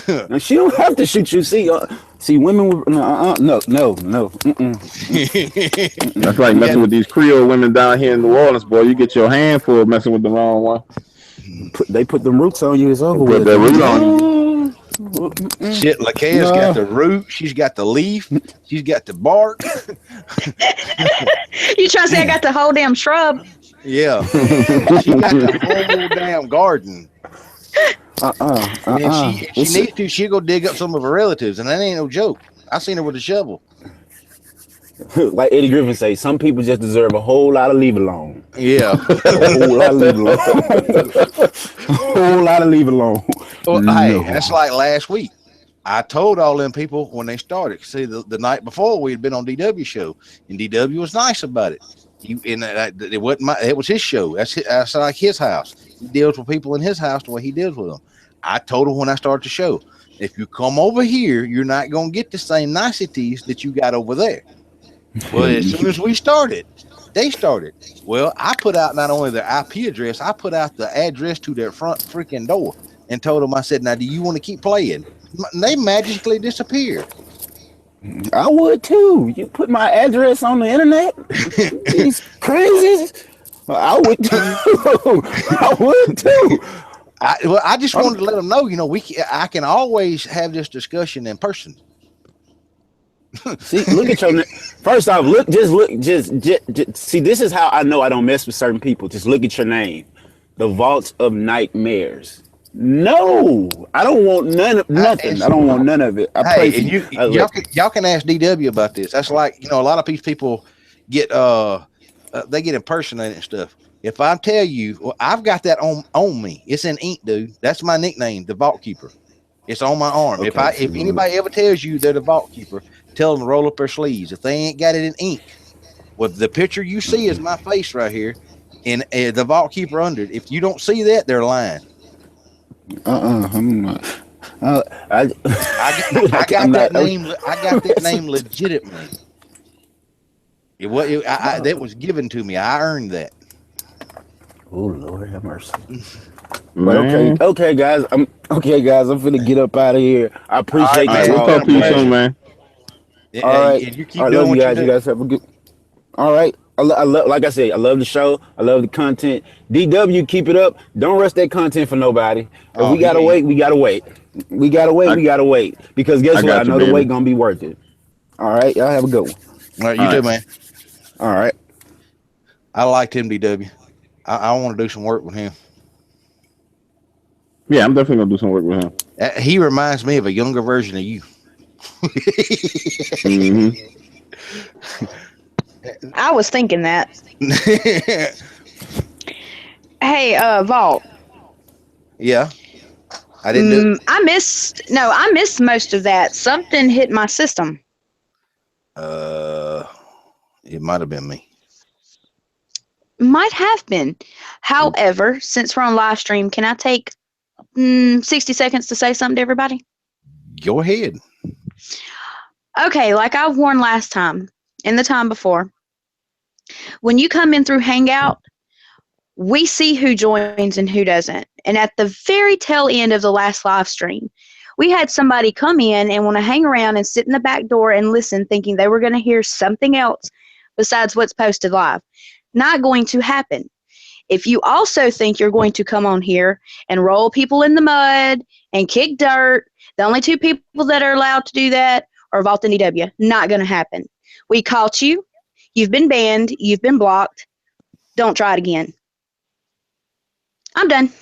And she don't have to shoot you. See, women. No. That's like messing with these Creole women down here in New Orleans, boy. You get your hand full messing with the wrong one. They put them roots on you. It's over Put with. that root on you. Shit, Lakea's got the root, she's got the leaf, she's got the bark. You trying to say I got the whole damn shrub? Yeah. She got the whole damn garden. And if she needs to, she'll go dig up some of her relatives, and that ain't no joke. I seen her with a shovel. Like Eddie Griffin say, some people just deserve a whole lot of leave alone. Yeah. A whole lot of leave alone. A whole lot of leave alone. Well, hey, that's like last week. I told all them people when they started. See, the night before we had been on DW show, and DW was nice about it. It wasn't it was his show. That's like his house. He deals with people in his house the way he deals with them. I told him when I started the show, if you come over here, you're not gonna get the same niceties that you got over there. Well, as soon as we started, they started. Well, I put out not only their IP address, I put out the address to their front freaking door and told them, I said, now, do you want to keep playing? They magically disappeared. I would too. You put my address on the internet? These crazy. I would too. I would too. I just wanted to let them know, I can always have this discussion in person. See, look at your. First off, just see. This is how I know I don't mess with certain people. Just look at your name, the Vault of Nightmares. No, I don't want nothing. I don't want none of it. I pray for you. Y'all can ask DW about this. That's like a lot of these people get they get impersonated and stuff. If I tell you, well, I've got that on me. It's in ink, dude. That's my nickname, the Vault Keeper. It's on my arm. Okay, if anybody ever tells you they're the Vault Keeper, tell them to roll up their sleeves. If they ain't got it in ink, well, the picture you see is my face right here, and the Vault Keeper under it. If you don't see that, they're lying. I'm not. I got that name. I got that name legitimately. That was given to me. I earned that. Oh Lord, have mercy. But okay, guys. I'm finna get up out of here. I appreciate that. We'll talk to you soon, man. All right. And you keep doing what you guys. You guys have a good. All right. I love, like I said, I love the show. I love the content. DW, keep it up. Don't rush that content for nobody. If we gotta wait, we gotta wait. We gotta wait. Because guess what? I know the wait gonna be worth it. All right, y'all have a good one. All right, you too, man. All right. I liked him, DW. I want to do some work with him. Yeah, I'm definitely gonna do some work with him. He reminds me of a younger version of you. I was thinking that. Hey, Vault. Yeah. I didn't do it. I missed most of that. Something hit my system. It might have been me. Might have been. However, since we're on live stream, can I take 60 seconds to say something to everybody? Go ahead. Okay, like I warned last time and the time before, when you come in through Hangout, we see who joins and who doesn't. And at the very tail end of the last live stream, we had somebody come in and want to hang around and sit in the back door and listen, thinking they were going to hear something else besides what's posted live. Not going to happen. If you also think you're going to come on here and roll people in the mud and kick dirt, the only two people that are allowed to do that are Vault and DW. Not going to happen. We caught you. You've been banned. You've been blocked. Don't try it again. I'm done.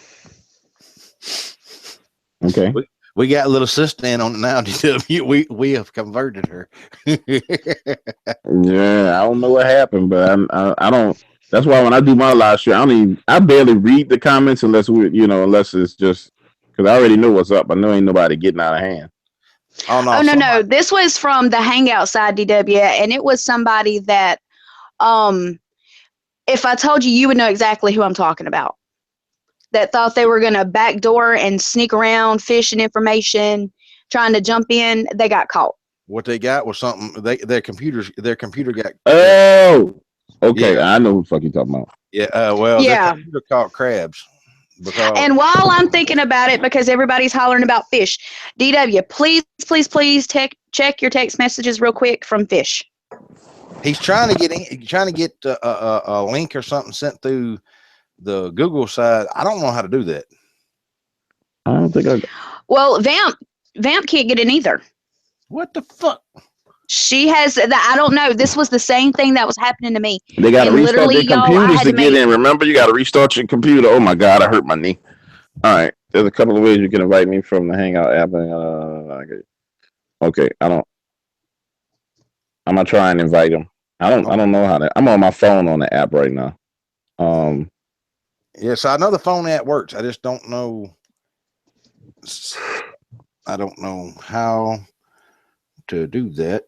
Okay. We got a little sister in on it now, DW. We have converted her. Yeah, I don't know what happened, but I don't. That's why when I do my live stream, I barely read the comments unless it's just because I already know what's up. I know ain't nobody getting out of hand. Oh no! This was from the Hangout side, DW, and it was somebody that If I told you, you would know exactly who I'm talking about. That thought they were going to backdoor and sneak around, fishing information, trying to jump in. They got caught. What they got was something. Their computer got. Oh, okay. Yeah. I know who the fuck you talking about. Yeah. Well, their Yeah. computer caught crabs. Because And while I'm thinking about it, because everybody's hollering about Fish, DW, please, please, please check your text messages real quick from Fish. he's trying to get a link or something sent through the Google side. I don't know how to do that. I don't think I. Well, Vamp can't get in either. What the fuck? She has that. I don't know. This was the same thing that was happening to me. They got to And restart their literally, y'all, I computers had to to get make- in. Remember, you got to restart your computer. Oh my god, I hurt my knee. All right, there's a couple of ways you can invite me from the Hangout app. Okay, I'm gonna try and invite him. I don't know how to. I'm on my phone on the app right now. Yes, I know the phone app works. I just don't know. I don't know how to do that.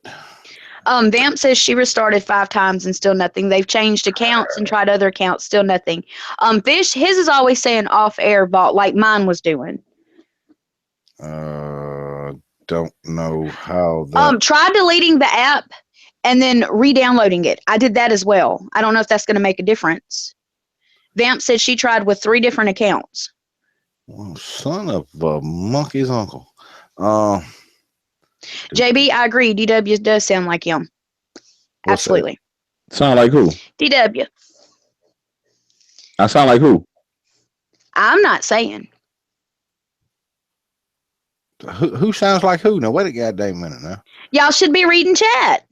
Vamp says she restarted 5 times and still nothing. They've changed accounts and tried other accounts, still nothing. Fish, his is always saying off air vault like mine was doing. Don't know how that. Try deleting the app and then re-downloading it. I did that as well. I don't know if that's going to make a difference. Vamp said she tried with 3 different accounts. Well, son of a monkey's uncle. JB, I agree. DW does sound like him. What's Absolutely. Sound like who? DW. I sound like who? I'm not saying. Who sounds like who? Now, wait a goddamn minute now. Y'all should be reading chat.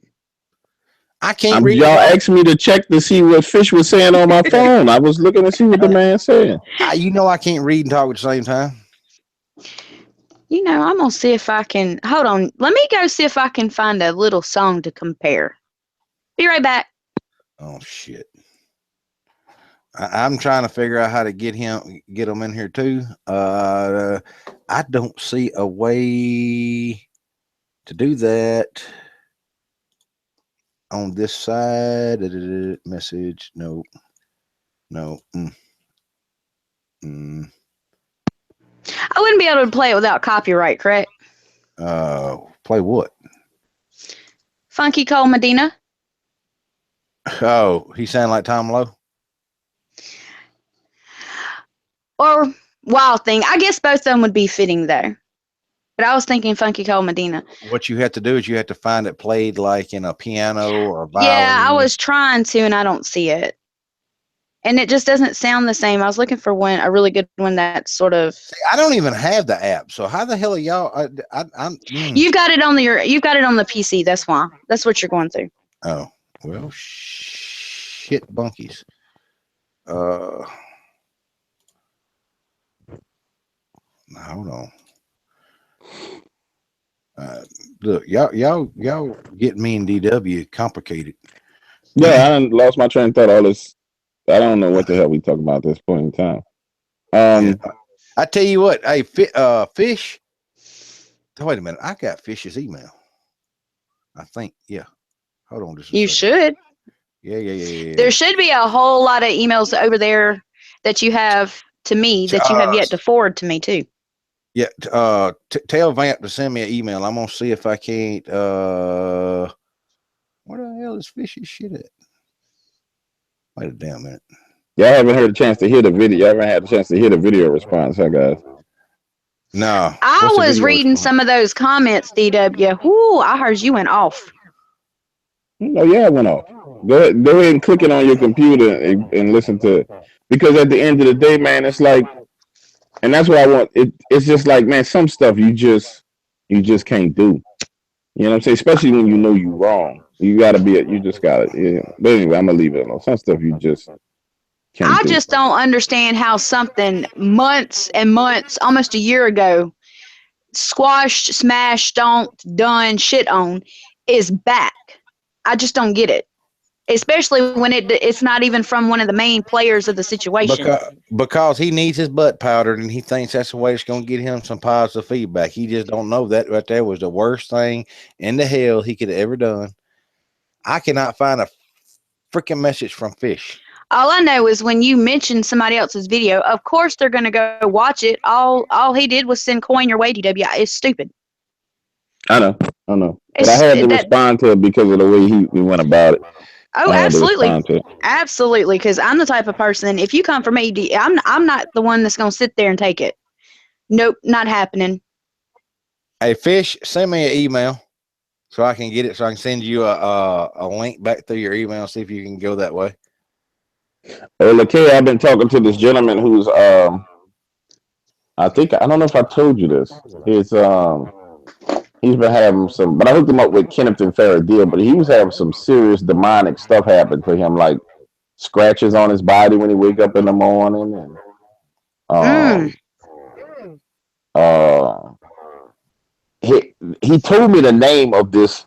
I can't read. Y'all asked me to check to see what Fish was saying on my phone. I was looking to see what the man said. You know I can't read and talk at the same time. You know, I'm going to see if I can. Hold on. Let me go see if I can find a little song to compare. Be right back. Oh, shit. I'm trying to figure out how to get him in here too. I don't see a way to do that on this side. Message. No. I wouldn't be able to play it without copyright, correct? Play what? Funky Cole Medina. Oh, he sound like Tom Lowe. Or Wild Thing. I guess both of them would be fitting though. But I was thinking Funky Cole Medina. What you have to do is you have to find it played like in a piano or a violin. Yeah, I was trying to and I don't see it. And it just doesn't sound the same. I was looking for a really good one that's sort of. See, I don't even have the app, so how the hell are y'all? You've got it on the PC. That's why. That's what you're going through. Oh well, shit, bunkies. Hold on. Look, y'all get me and DW complicated. Yeah, I done lost my train of thought. All this, I don't know what the hell we talking about at this point in time. Yeah. I tell you what, hey, Fish. Wait a minute, I got Fish's email. I think, yeah. Hold on, just a you second. should. Yeah. There should be a whole lot of emails over there that you have to me that you have yet to forward to me too. Yeah, tell Vamp to send me an email. I'm gonna see if I can't. Where the hell is Fishy shit at? Wait a damn minute. Y'all haven't heard a chance to hear the video. Y'all haven't had a chance to hear the video response, huh, guys? No. I was reading some of those comments, DW. Whoo, I heard you went off. No, yeah, it went off. Go ahead and click it on your computer and listen to it. Because at the end of the day, man, it's like, and that's what I want. It's just like, man, some stuff you just can't do. You know what I'm saying? Especially when you know you're wrong. You just gotta. Yeah. But anyway, I'm gonna leave it alone. Some stuff you just can't I do. just don't understand how something months and months, almost a year ago, squashed, smashed, stomped, done, shit on, is back. I just don't get it. Especially when it's not even from one of the main players of the situation. Because he needs his butt powdered and he thinks that's the way it's going to get him some positive feedback. He just don't know that right there was the worst thing in the hell he could have ever done. I cannot find a freaking message from Fish? All I know is when you mention somebody else's video, of course they're going to go watch it. All he did was send coin your way, DW. It's stupid. I know. But I It's had to that. respond to it because of the way he went about it. Oh, I had to absolutely, respond to it. absolutely. Because I'm the type of person. If you come for me, I'm not the one that's going to sit there and take it. Nope, not happening. Hey, Fish, send me an email so I can get it. So I can send you a link back through your email. See if you can go that way. Lakay, I've been talking to this gentleman who's I don't know if I told you this. He's been having some, but I hooked him up with Kenneth and Faradil, but he was having some serious demonic stuff happen to him, like scratches on his body when he wake up in the morning, and he told me the name of this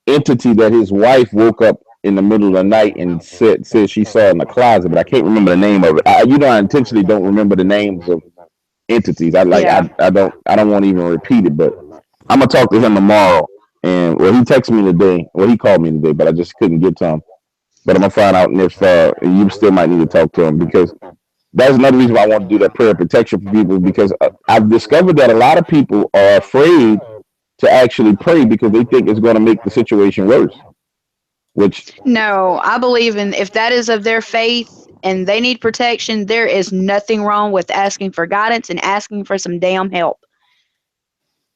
entity that his wife woke up in the middle of the night and said she saw in the closet, but I can't remember the name of it. I intentionally don't remember the names of entities. Yeah. I don't want to even repeat it, but I'm gonna talk to him tomorrow. And he texted me today. Well, he called me today, but I just couldn't get to him. But I'm gonna find out if you still might need to talk to him, because that's another reason why I want to do that prayer of protection for people, because I've discovered that a lot of people are afraid to actually pray because they think it's going to make the situation worse. Which No, I believe in if that is of their faith and they need protection, there is nothing wrong with asking for guidance and asking for some damn help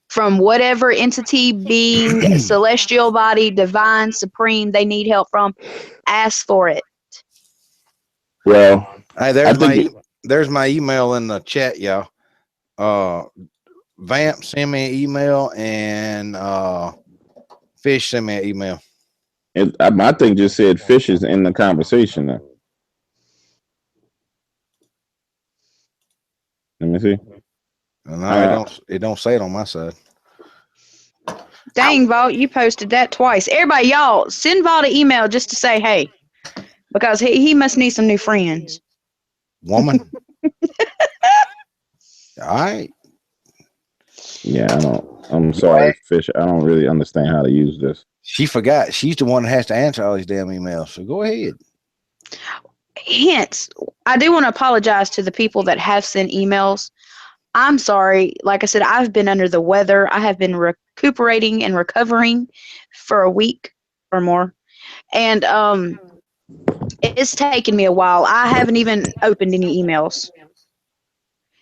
from whatever entity, being, celestial body, divine, supreme they need help from. Ask for it. Well, Hey, there's my email in the chat, y'all. Vamp, send me an email, and Fish, send me an email. My thing just said Fish is in the conversation now. Let me see. No, it don't say it on my side. Dang, Vault, you posted that twice. Everybody, y'all, send Vault an email just to say hey, because he must need some new friends. Woman. All right. Yeah, I'm sorry, Fish. I don't really understand how to use this. She forgot. She's the one that has to answer all these damn emails. So go ahead. Hence, I do want to apologize to the people that have sent emails. I'm sorry. Like I said, I've been under the weather. I have been recuperating and recovering for a week or more. And it's taken me a while. I haven't even opened any emails.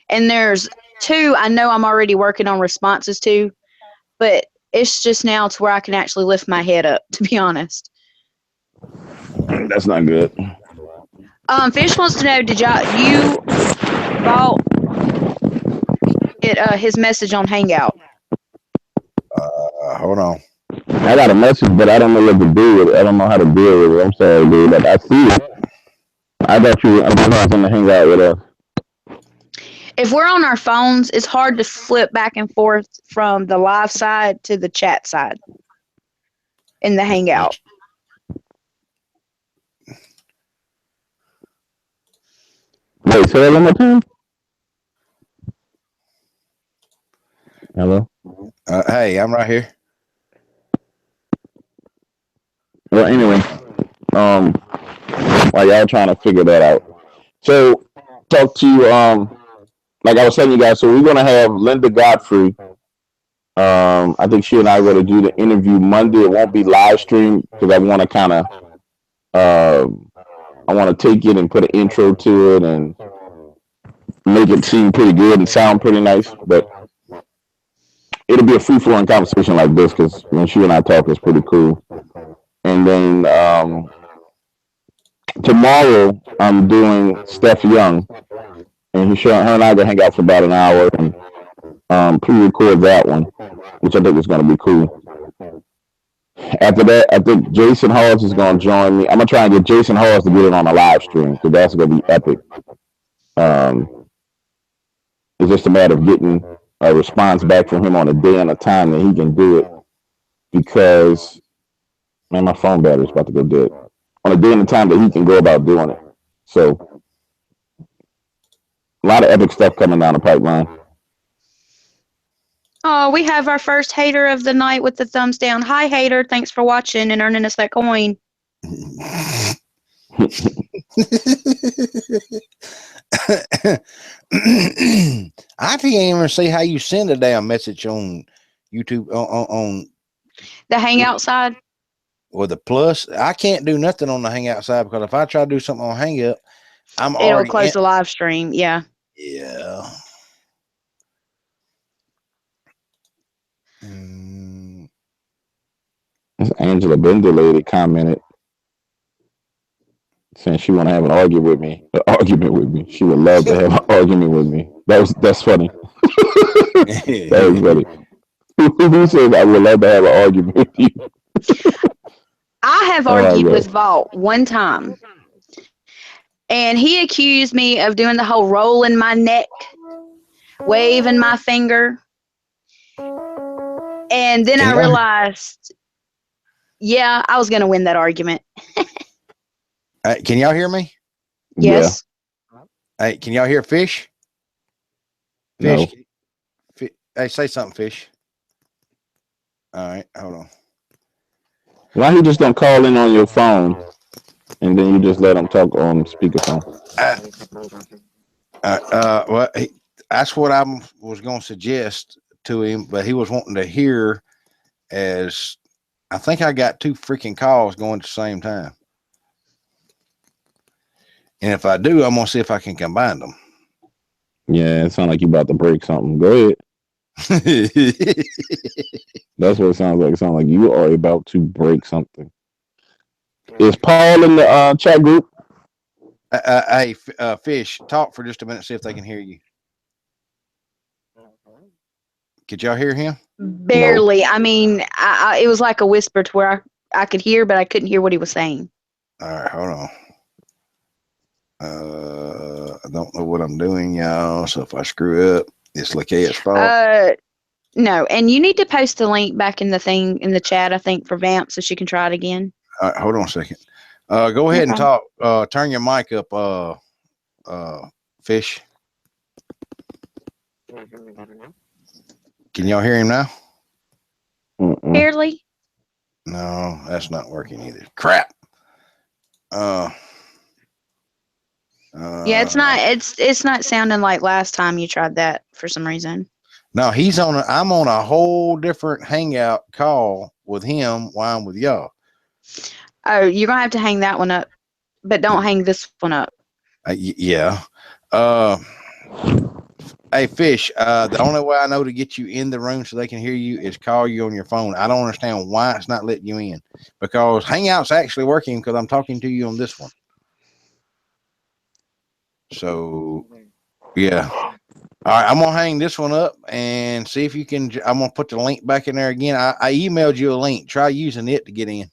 And there's 2 I know I'm already working on responses to, but it's just now to where I can actually lift my head up, to be honest. That's not good. Fish wants to know, did you Vault get his message on Hangout? Hold on. I got a message, but I don't know what to do with it. I don't know how to deal with it. I'm sorry, dude. But I see it. I got you. I'm going to hang out with us. If we're on our phones, it's hard to flip back and forth from the live side to the chat side in the Hangout. Wait, say that one more time. Hello? Hey, I'm right here. Well, anyway, while y'all trying to figure that out. So, talk to you, like I was telling you guys, so we're going to have Linda Godfrey. I think she and I are going to do the interview Monday. It won't be live stream because I want to kind of, I want to take it and put an intro to it and make it seem pretty good and sound pretty nice. But it'll be a free-flowing conversation like this because when she and I talk, it's pretty cool. And then tomorrow I'm doing Steph Young, and her and I are gonna hang out for about an hour and pre-record that one, which I think is gonna be cool. After that, I think Jason Halls is gonna join me. I'm gonna try and get Jason Halls to get it on a live stream because that's gonna be epic. It's just a matter of getting a response back from him on a day and a time that he can do it, because man, my phone battery's about to go dead. On a day and a time that he can go about doing it. So a lot of epic stuff coming down the pipeline. Oh, we have our first hater of the night with the thumbs down. Hi, hater. Thanks for watching and earning us that coin. I can't even see how you send a damn message on YouTube on The hangout side. with the plus. I can't do nothing on the Hangout side because if I try to do something on Hangout, I'm It'll already close in. the live stream. Yeah. Yeah. Mm, This Angela Bender lady commented saying she want to have an argument with me. She would love to have an argument with me. That's funny. That was funny. Who said I would love to have an argument with you? I have Oh, argued with God. Vault one time, and he accused me of doing the whole roll in my neck, waving my finger. And then I realized, yeah, I was going to win that argument. can y'all hear me? Yes. Hey, can y'all hear Fish? No. Hey, say something, Fish. All right, hold on. Why he just don't call in on your phone and then you just let him talk on speakerphone? That's what I was going to suggest to him, but he was wanting to hear as I think I got 2 freaking calls going at the same time. And if I do, I'm going to see if I can combine them. Yeah, it sounds like you about to break something. Go ahead. That's what it sounds like. It sounds like you are about to break something. Is Paul in the chat group? Hey, Fish, talk for just a minute, see if they can hear you. Could y'all hear him? Barely. No. I mean, it was like a whisper to where I could hear, but I couldn't hear what he was saying. All right, hold on. I don't know what I'm doing, y'all. So if I screw up, it's Lakea's fault. No, and you need to post the link back in the thing in the chat, I think, for Vamp so she can try it again. All right, hold on a second. Go ahead and talk. Turn your mic up, Fish. Can y'all hear him now? Barely. No, that's not working either. Crap. Yeah, it's not sounding like last time you tried that for some reason. No, I'm on a whole different hangout call with him while I'm with y'all. Oh, you're gonna have to hang that one up, but don't hang this one up. Yeah. Hey, Fish, the only way I know to get you in the room so they can hear you is call you on your phone. I don't understand why it's not letting you in, because Hangout's actually working because I'm talking to you on this one. So, yeah. All right, I'm going to hang this one up and see if you can. I'm going to put the link back in there again. I emailed you a link. Try using it to get in.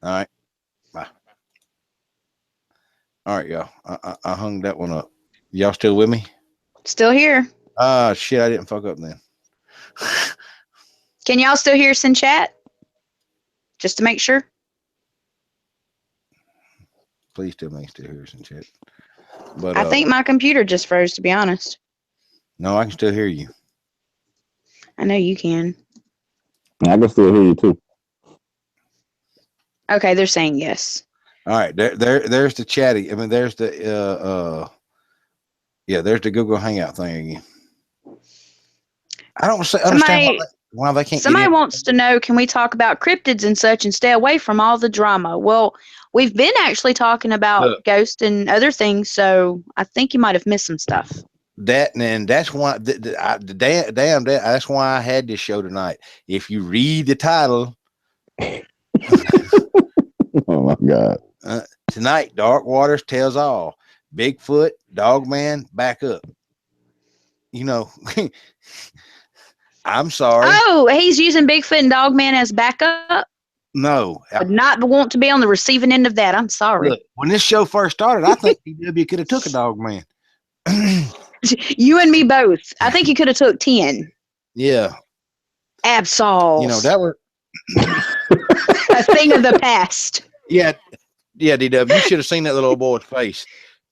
All right. Bye. All right, y'all. I hung that one up. Y'all still with me? Still here. Shit, I didn't fuck up then. Can y'all still hear us in chat? Just to make sure. Please tell me you still hear us in chat. But I think my computer just froze, to be honest. No, I can still hear you. I know you can. I can still hear you too. Okay, they're saying yes. All right, there's the chatty. I mean, there's the there's the Google Hangout thing again. I don't understand why they can't. Somebody wants to know, can we talk about cryptids and such and stay away from all the drama? Well, we've been actually talking about ghosts and other things, so I think you might have missed some stuff. That's why that's why I had this show tonight. If you read the title, oh my God. Tonight, Dark Waters tells all. Bigfoot, Dogman, back up. You know, I'm sorry. Oh, he's using Bigfoot and Dogman as backup? No. I would not want to be on the receiving end of that. I'm sorry. Look, when this show first started, I think DW could have took a Dogman. You and me both. I think you could have took 10. Yeah. Absol. You know, that was a thing of the past. Yeah, DW. You should have seen that little boy's face.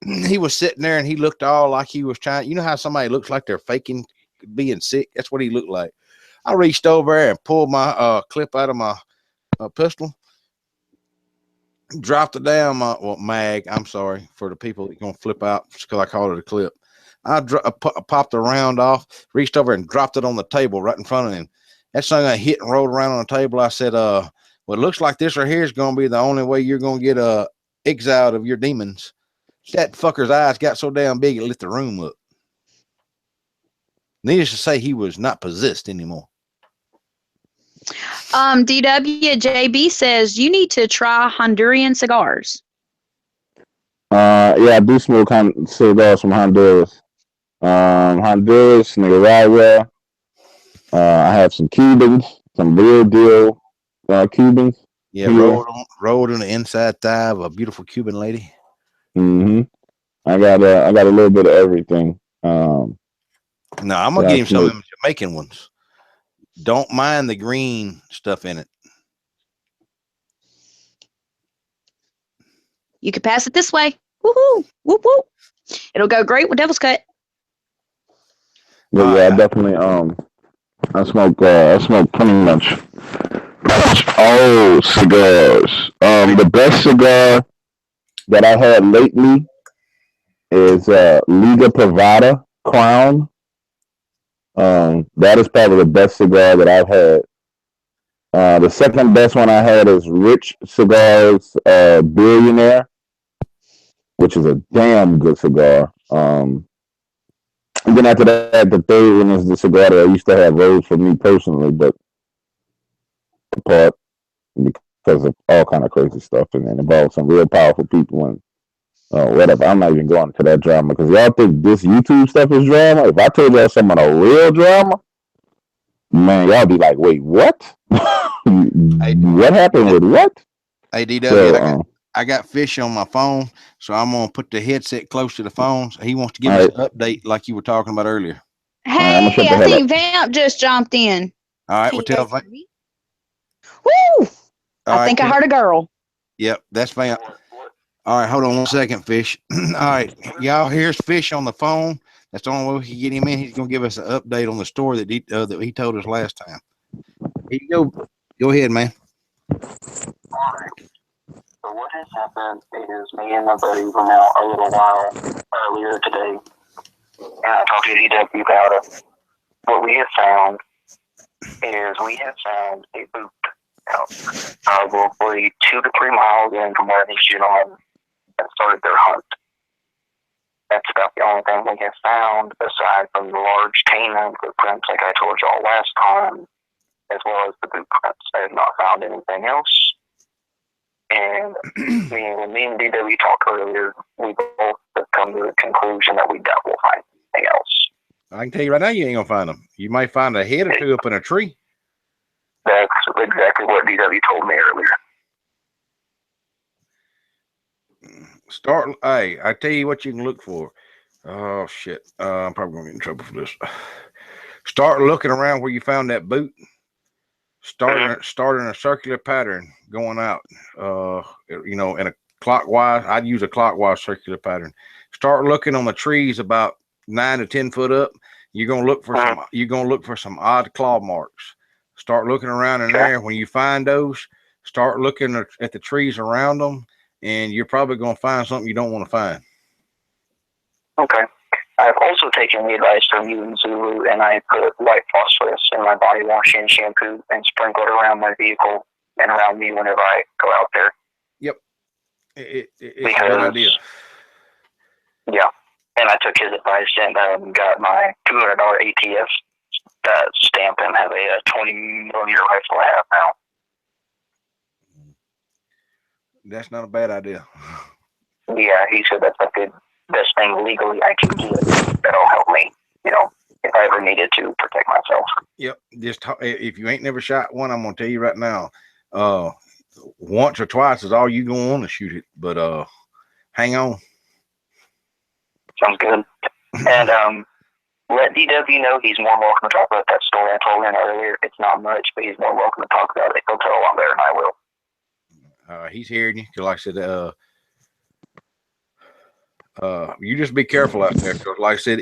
He was sitting there and he looked all like he was trying. You know how somebody looks like they're faking being sick? That's what he looked like. I reached over there and pulled my clip out of my pistol. dropped it down, mag. I'm sorry for the people that gonna flip out because I called it a clip. I popped the round off, reached over and dropped it on the table right in front of him. That thing I hit and rolled around on the table. I said, well, it looks like this right here is gonna be the only way you're gonna get exiled of your demons. That fucker's eyes got so damn big it lit the room up. Needless to say, he was not possessed anymore. DWJB says you need to try Honduran cigars. Yeah, I do smoke cigars from Honduras. Honduras, Nicaragua. I have some Cubans, some real deal Cubans. Yeah, rolled on the inside thigh of a beautiful Cuban lady. Mm-hmm. I got a little bit of everything. No, I'm gonna get him some of them Jamaican ones. Don't mind the green stuff in it. You can pass it this way. Woohoo! Whoop whoop! It'll go great with Devil's Cut. But yeah, I definitely I smoke pretty much all cigars. The best cigar that I had lately is Liga Privada Crown. That is probably the best cigar that I've had. The second best one I had is Rich Cigars Billionaire, which is a damn good cigar. And then after that, the third one is the cigar that I used to have rolled for me personally, but apart because of all kind of crazy stuff and it involves some real powerful people and whatever. I'm not even going into that drama because y'all think this YouTube stuff is drama. If I told y'all some of the real drama, man, y'all be like, wait, what? What happened with what? Hey, DW, I got Fish on my phone, so I'm going to put the headset close to the phone. So he wants to give us an update like you were talking about earlier. Hey, I think Vamp just jumped in. All right, well, tell Vamp. Woo! I think I heard a girl. Yep, that's Vamp. All right, hold on 1 second, Fish. All right, y'all, here's Fish on the phone. That's the only way we can get him in. He's going to give us an update on the story that he told us last time. Here you go. Go ahead, man. All right. So what has happened is me and my buddy went out a little while earlier today, and I talked to DW about it. What we have found is a boot out probably 2 to 3 miles in from where these gentlemen had started their hunt. That's about the only thing we have found aside from the large canine footprints like I told y'all last time, as well as the boot prints. I have not found anything else. And when me and DW talked earlier, we both have come to the conclusion that we doubt we'll find anything else. I can tell you right now, you ain't gonna find them. You might find a head or two up in a tree. That's exactly what DW told me earlier. Hey, I tell you what you can look for. Oh shit! I'm probably gonna get in trouble for this. Start looking around where you found that boot. Starting a circular pattern going out. In a clockwise. I'd use a clockwise circular pattern. Start looking on the trees about 9 to 10 foot up. You're gonna look for some odd claw marks. Start looking around in there. When you find those, start looking at the trees around them, and you're probably gonna find something you don't want to find. Okay. I've also taken the advice from you and Zulu, and I put white phosphorus in my body wash and shampoo and sprinkle it around my vehicle and around me whenever I go out there. Yep. It's a good idea. Yeah. And I took his advice and got my $200 ATF stamp and have a 20mm rifle I have now. That's not a bad idea. Yeah, he said that's like the best thing legally I can do. That'll help me, if I ever needed to protect myself. Yep. Just if you ain't never shot one, I'm gonna tell you right now. Once or twice is all you gonna want to shoot it, but hang on. Sounds good. And let DW know he's more welcome to talk about that story I told him earlier. It's not much, but he's more welcome to talk about it. He'll tell a lot better than I will. He's hearing you. Cause like I said, you just be careful out there. Cause like I said,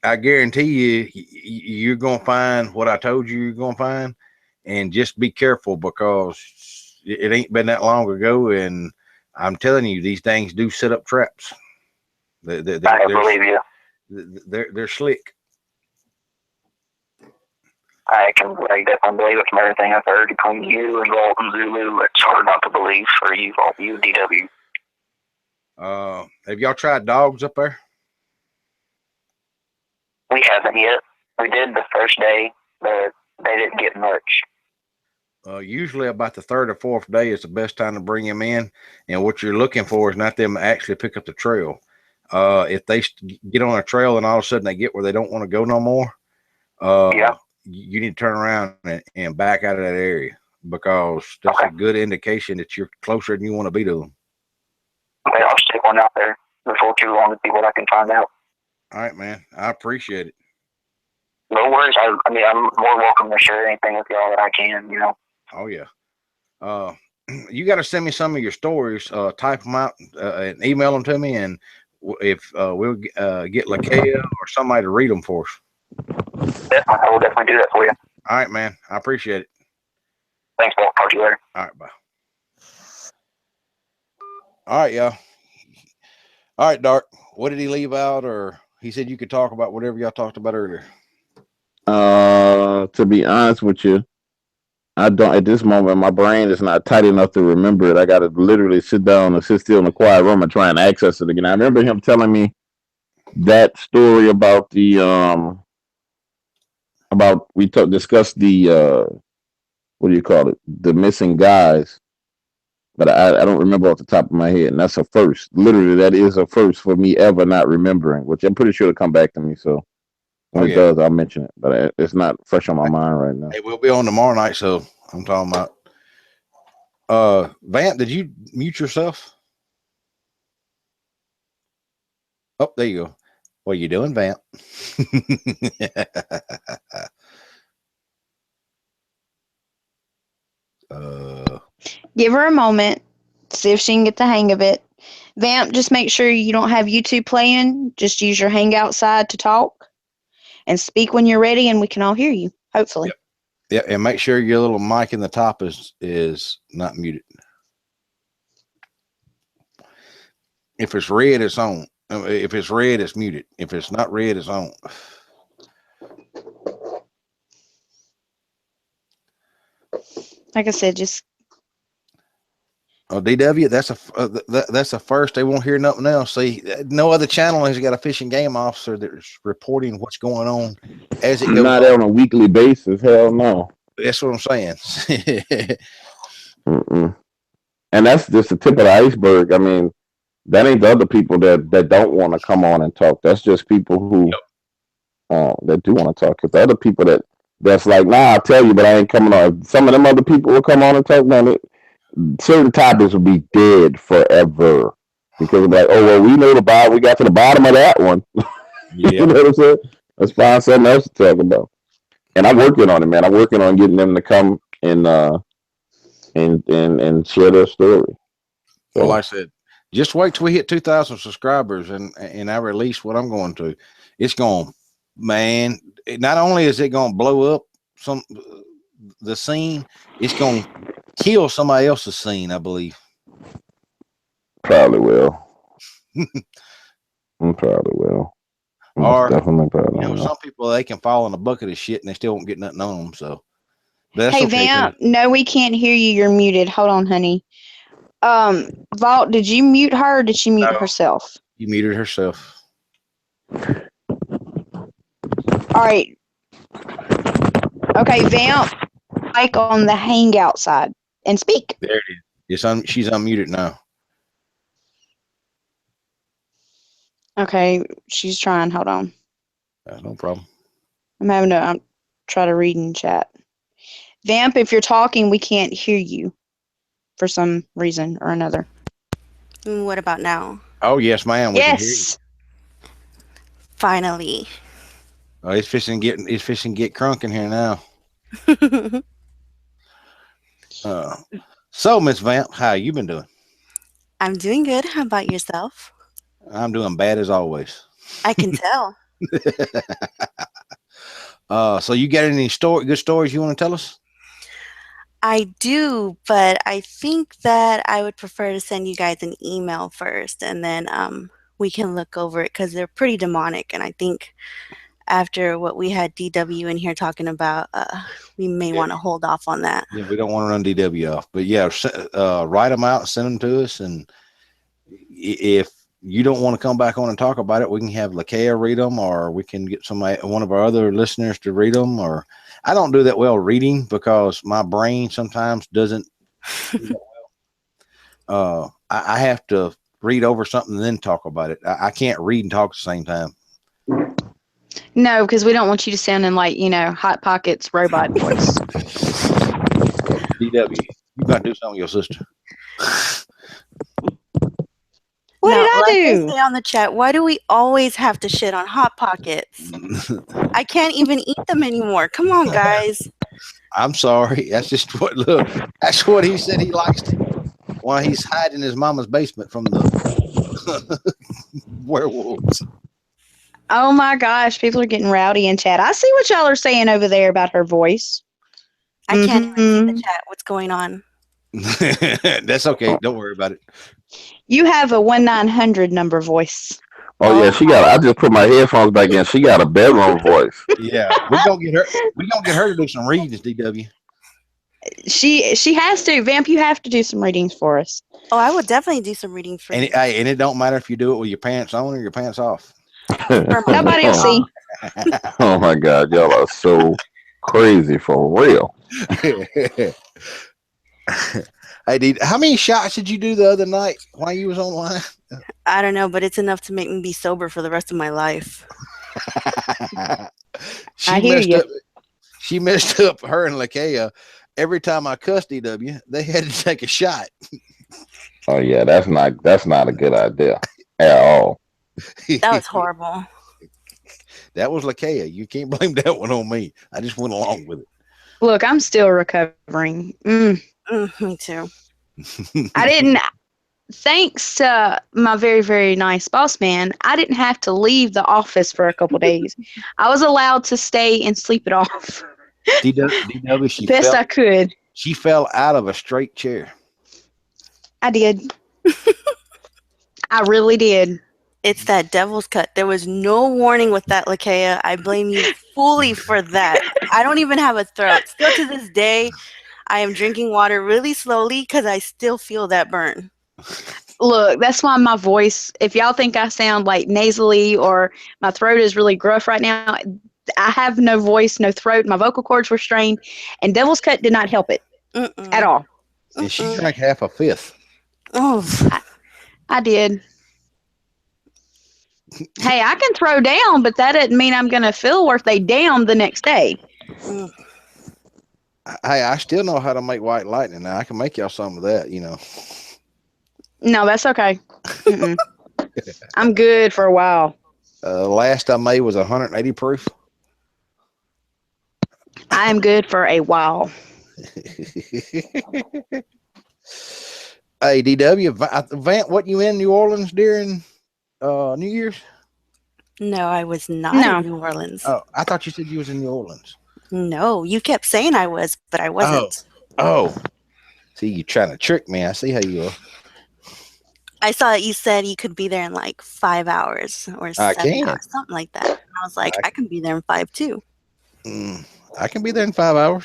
I guarantee you're gonna find what I told you you're gonna find, and just be careful because it ain't been that long ago, and I'm telling you, these things do set up traps. I believe you. They're slick. I definitely believe it from everything I've heard between you and Walt and Zulu. It's hard not to believe for you, DW. Have y'all tried dogs up there? We haven't yet. We did the first day, but they didn't get much. Usually about the third or fourth day is the best time to bring them in. And what you're looking for is not them to actually pick up the trail. If they get on a trail and all of a sudden they get where they don't want to go no more, you need to turn around and back out of that area, because that's a good indication that you're closer than you want to be to them. Okay, I'll stick one out there before too long to see what I can find out. All right, man. I appreciate it. No worries. I mean, I'm more welcome to share anything with y'all that I can, Oh, yeah. You got to send me some of your stories, type them out and email them to me, and if we'll get Lakeia or somebody to read them for us. Definitely. I will definitely do that for you. All right, man. I appreciate it. Thanks, Walt. Talk to you later. All right, bye. All right, y'all. All right, Dark. What did he leave out, or he said you could talk about whatever y'all talked about earlier? To be honest with you, I don't at this moment. My brain is not tight enough to remember it. I got to literally sit down and sit still in a quiet room and try and access it again. I remember him telling me that story about the discussed the what do you call it, the missing guys, but I don't remember off the top of my head, and that's a first. Literally, that is a first for me ever not remembering, which I'm pretty sure it'll come back to me. So when it does, I'll mention it, but it's not fresh on my mind right now. It will be on tomorrow night, so I'm talking about. Vamp, did you mute yourself? Oh, there you go. What are you doing, Vamp? Give her a moment, see if she can get the hang of it. Vamp, just make sure you don't have YouTube playing. Just use your Hangout side to talk and speak when you're ready, and we can all hear you, hopefully. Yep. Yeah, and make sure your little mic in the top is not muted. If it's red, it's on. If it's red, it's muted. If it's not red, it's on. Like I said, just. Oh, DW, that's a first. They won't hear nothing else. See, no other channel has got a fish and game officer that's reporting what's going on as it goes. Not on a weekly basis. Hell no. That's what I'm saying. And that's just the tip of the iceberg. I mean, that ain't the other people that don't want to come on and talk. That's just people who that do want to talk. Because the other people that's like, nah, I'll tell you, but I ain't coming on. Some of them other people will come on and talk. Man, certain topics will be dead forever because of like, oh well, we know we got to the bottom of that one. You know what I'm saying? Let's find something else to talk about. And I'm working on it, man. I'm working on getting them to come and share their story. So, like I said, just wait till we hit 2,000 subscribers and I release what I'm going to. It's going, man. Not only is it going to blow up the scene, it's going to kill somebody else's scene, I believe. Probably will. Probably will. Or definitely probably will. Some people, they can fall in a bucket of shit and they still won't get nothing on them. So that's hey, okay, Vamp, no, we can't hear you. You're muted. Hold on, honey. Vault, did you mute her or did she mute herself? You muted herself. All right. Okay, Vamp, mic on the Hangout side and speak. There it is. She's unmuted now. Okay, she's trying. Hold on. No problem. I'm having to try to read in chat. Vamp, if you're talking, we can't hear you for some reason or another. What about now? Oh, yes, ma'am. We can hear you. Finally. Oh, it's fishing get crunk in here now. So, Miss Vamp, how you been doing? I'm doing good. How about yourself? I'm doing bad as always. I can tell. So you got any good stories you want to tell us? I do, but I think that I would prefer to send you guys an email first, and then we can look over it because they're pretty demonic, and I think after what we had DW in here talking about, we may Yeah, want to hold off on that. yeah, we don't want to run DW off, but yeah, write them out, send them to us, and if you don't want to come back on and talk about it, we can have Lakea read them, or we can get somebody, one of our other listeners, to read them. Or I don't do that well reading because my brain sometimes doesn't. I have to read over something and then talk about it. I can't read and talk at the same time. No, because we don't want you to sound in like, Hot Pockets robot voice. DW, you got to do something with your sister. What Now, did I like they do? say on the chat, why do we always have to shit on Hot Pockets? I can't even eat them anymore. Come on, guys. I'm sorry. That's just what, look, that's what he said he likes to, while he's hiding in his mama's basement from the werewolves. Oh my gosh, people are getting rowdy in chat. I see what y'all are saying over there about her voice. I can't even see the Mhm. chat. What's going on? That's okay. Don't worry about it. You have a 1-900 number voice. Oh yeah, she got. I just put my headphones back in. She got a bedroom voice. Yeah, we're gonna get her. We're gonna get her to do some readings, DW. She has to. Vamp, you have to do some readings for us. Oh, I would definitely do some reading for And you. it don't matter if you do it with your pants on or your pants off. For my Nobody will see. Oh my God, y'all are so crazy for real. Hey, how many shots did you do the other night while you was online? I don't know, but it's enough to make me be sober for the rest of my life. She I hear messed you. up. She messed up her and Lakea. Every time I cussed DW, they had to take a shot. Oh yeah, that's not a good idea at all. That was horrible. That was Lakea. You can't blame that one on me. I just went along with Look, I'm still recovering. Me too. it. I didn't. Thanks to my very, very nice boss man, I didn't have to leave the office for a couple days. I was allowed to stay and sleep it off DW, best I could. she fell out of a straight chair. I did. I really did. It's that devil's cut. There was no warning with that, Lakea. I blame you fully for that. I don't even have a throat. Still to this day, I am drinking water really slowly because I still feel that burn. Look, that's why my voice, if y'all think I sound like nasally or my throat is really gruff right now, I have no voice, no throat. My vocal cords were strained, and Devil's Cut did not help it at all. And she drank half a fifth. Oh, I did. Hey, I can throw down, but that doesn't mean I'm going to feel worth a damn the next day. Hey, I still know how to make white lightning. Now I can make y'all some of that, No, that's okay. I'm good for a while. Last I made was 180 proof. I am good for a while. Hey, DW, Vant, what you in New Orleans during New Year's? no, I was not No. in New Orleans. Oh, I thought you said you was in New Orleans. No, you kept saying I was, but I wasn't. Oh, see, you trying to trick me. I see how you are. I saw that you said you could be there in like 5 hours or 7 hours, something like that. And I was like, I can be there in 5 too. I can be there in 5 hours.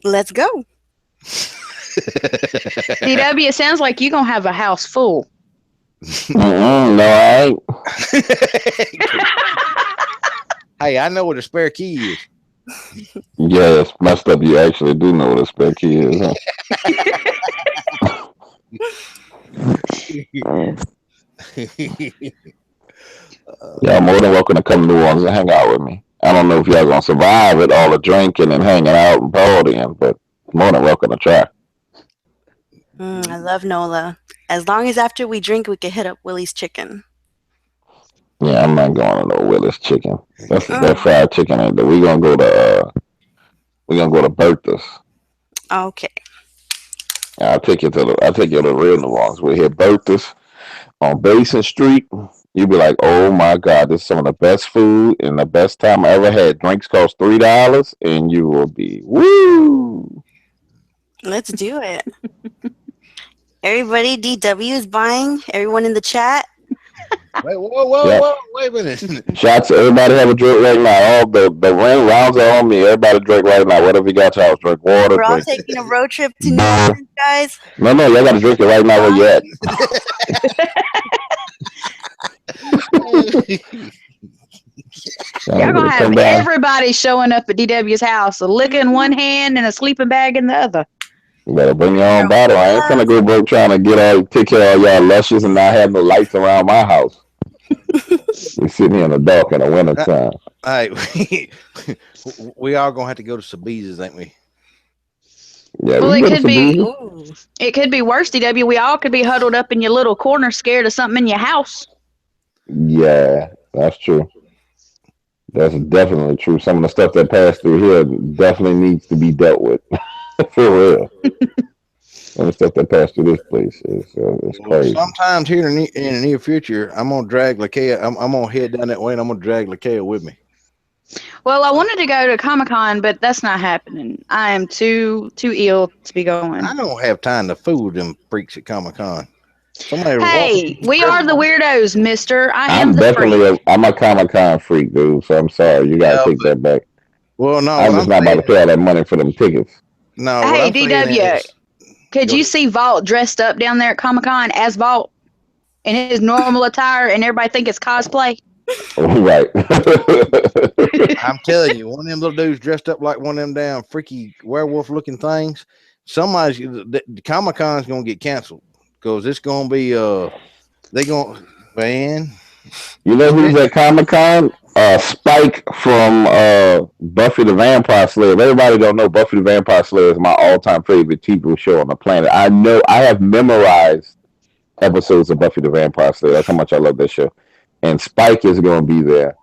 Let's go. DW, it sounds like you're going to have a house full. No, I ain't. Hey, I know what a spare key is. Yeah, it's messed up. You actually do know what a spare key is, huh? Y'all more than welcome to come to New Orleans and hang out with me. I don't know if y'all gonna survive it, all the drinking and hanging out and partying, but more than welcome to try. I love NOLA. As long as after we drink, we can hit up Willie's Chicken. Yeah, I'm not going to no Willis Chicken. That fried chicken ain't there. We're gonna go to Bertha's. Okay. I'll take you to the real New Orleans. We're here Bertha's on Basin Street. You'll be like, oh my God, this is some of the best food and the best time I ever had. Drinks cost $3, and you will be woo. Let's do it. Everybody, DW is buying. Everyone in the chat. Wait, whoa, Yep. wait a minute. Shots. Everybody have a drink right now. All the ring rounds are on me. Everybody drink right now. Whatever you got, y'all drink water. We're all Drink. taking a road trip to New Orleans, guys. No, y'all got to drink it right now where you at. Y'all gonna have everybody showing up at DW's house, a liquor in one hand and a sleeping bag in the other. You better bring your own bottle. I ain't gonna go broke trying to take care of y'all luscious and not have no lights around my house. We sitting here in the dark in the wintertime. All right, we all gonna have to go to Sabiza's, ain't we? Yeah, well, it could be worse, DW. We all could be huddled up in your little corner, scared of something in your house. Yeah, that's true. That's definitely true. Some of the stuff that passed through here definitely needs to be dealt with. For real. Some of the stuff that passed through this place is crazy. Sometimes here in the near future, I'm gonna drag Lakia. I'm gonna head down that way, and I'm gonna drag Lakia with me. Well, I wanted to go to Comic-Con, but that's not happening. I am too ill to be going. I don't have time to fool them freaks at Comic-Con. Hey, we are the weirdos, mister. I'm a Comic-Con freak, dude, so I'm sorry. You gotta take that back. Well, no, I'm just not about to pay all that money for them tickets. No, hey, DW, could you see Vault dressed up down there at Comic-Con as Vault in his normal attire and everybody think it's cosplay? Right. I'm telling you, one of them little dudes dressed up like one of them damn freaky werewolf looking things. The Comic-Con's gonna get canceled because it's gonna be they gonna ban. You know who's at Comic-Con? Spike from Buffy the Vampire Slayer. Everybody don't know Buffy the Vampire Slayer is my all-time favorite TV show on the planet. I have memorized episodes of Buffy the Vampire Slayer. That's how much I love that show. And Spike is going to be there,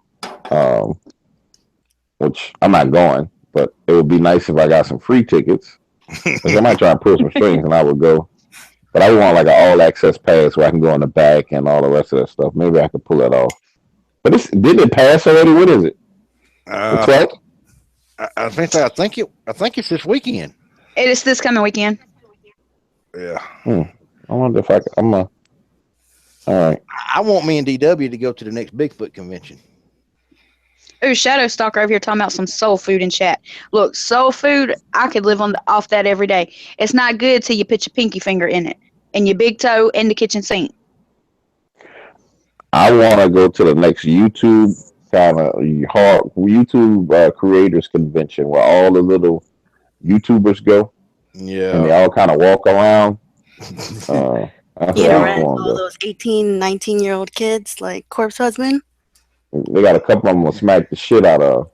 which I'm not going, but it would be nice if I got some free tickets. Because I might try and pull some strings and I would go. But I want like an all-access pass where I can go in the back and all the rest of that stuff. Maybe I could pull that off. But did it pass already? What is it? I think it's this weekend. It is this coming weekend. Yeah. I wonder if all right. I want me and DW to go to the next Bigfoot convention. Ooh, Shadow Stalker over here talking about some soul food in chat. Look, soul food, I could live off that every day. It's not good till you put your pinky finger in it and your big toe in the kitchen sink. I want to go to the next YouTube creators convention where all the little YouTubers go. Yeah. And they all kind of walk around. All those 18, 19-year-old kids like Corpse Husband. They got a couple of them will smack the shit out of.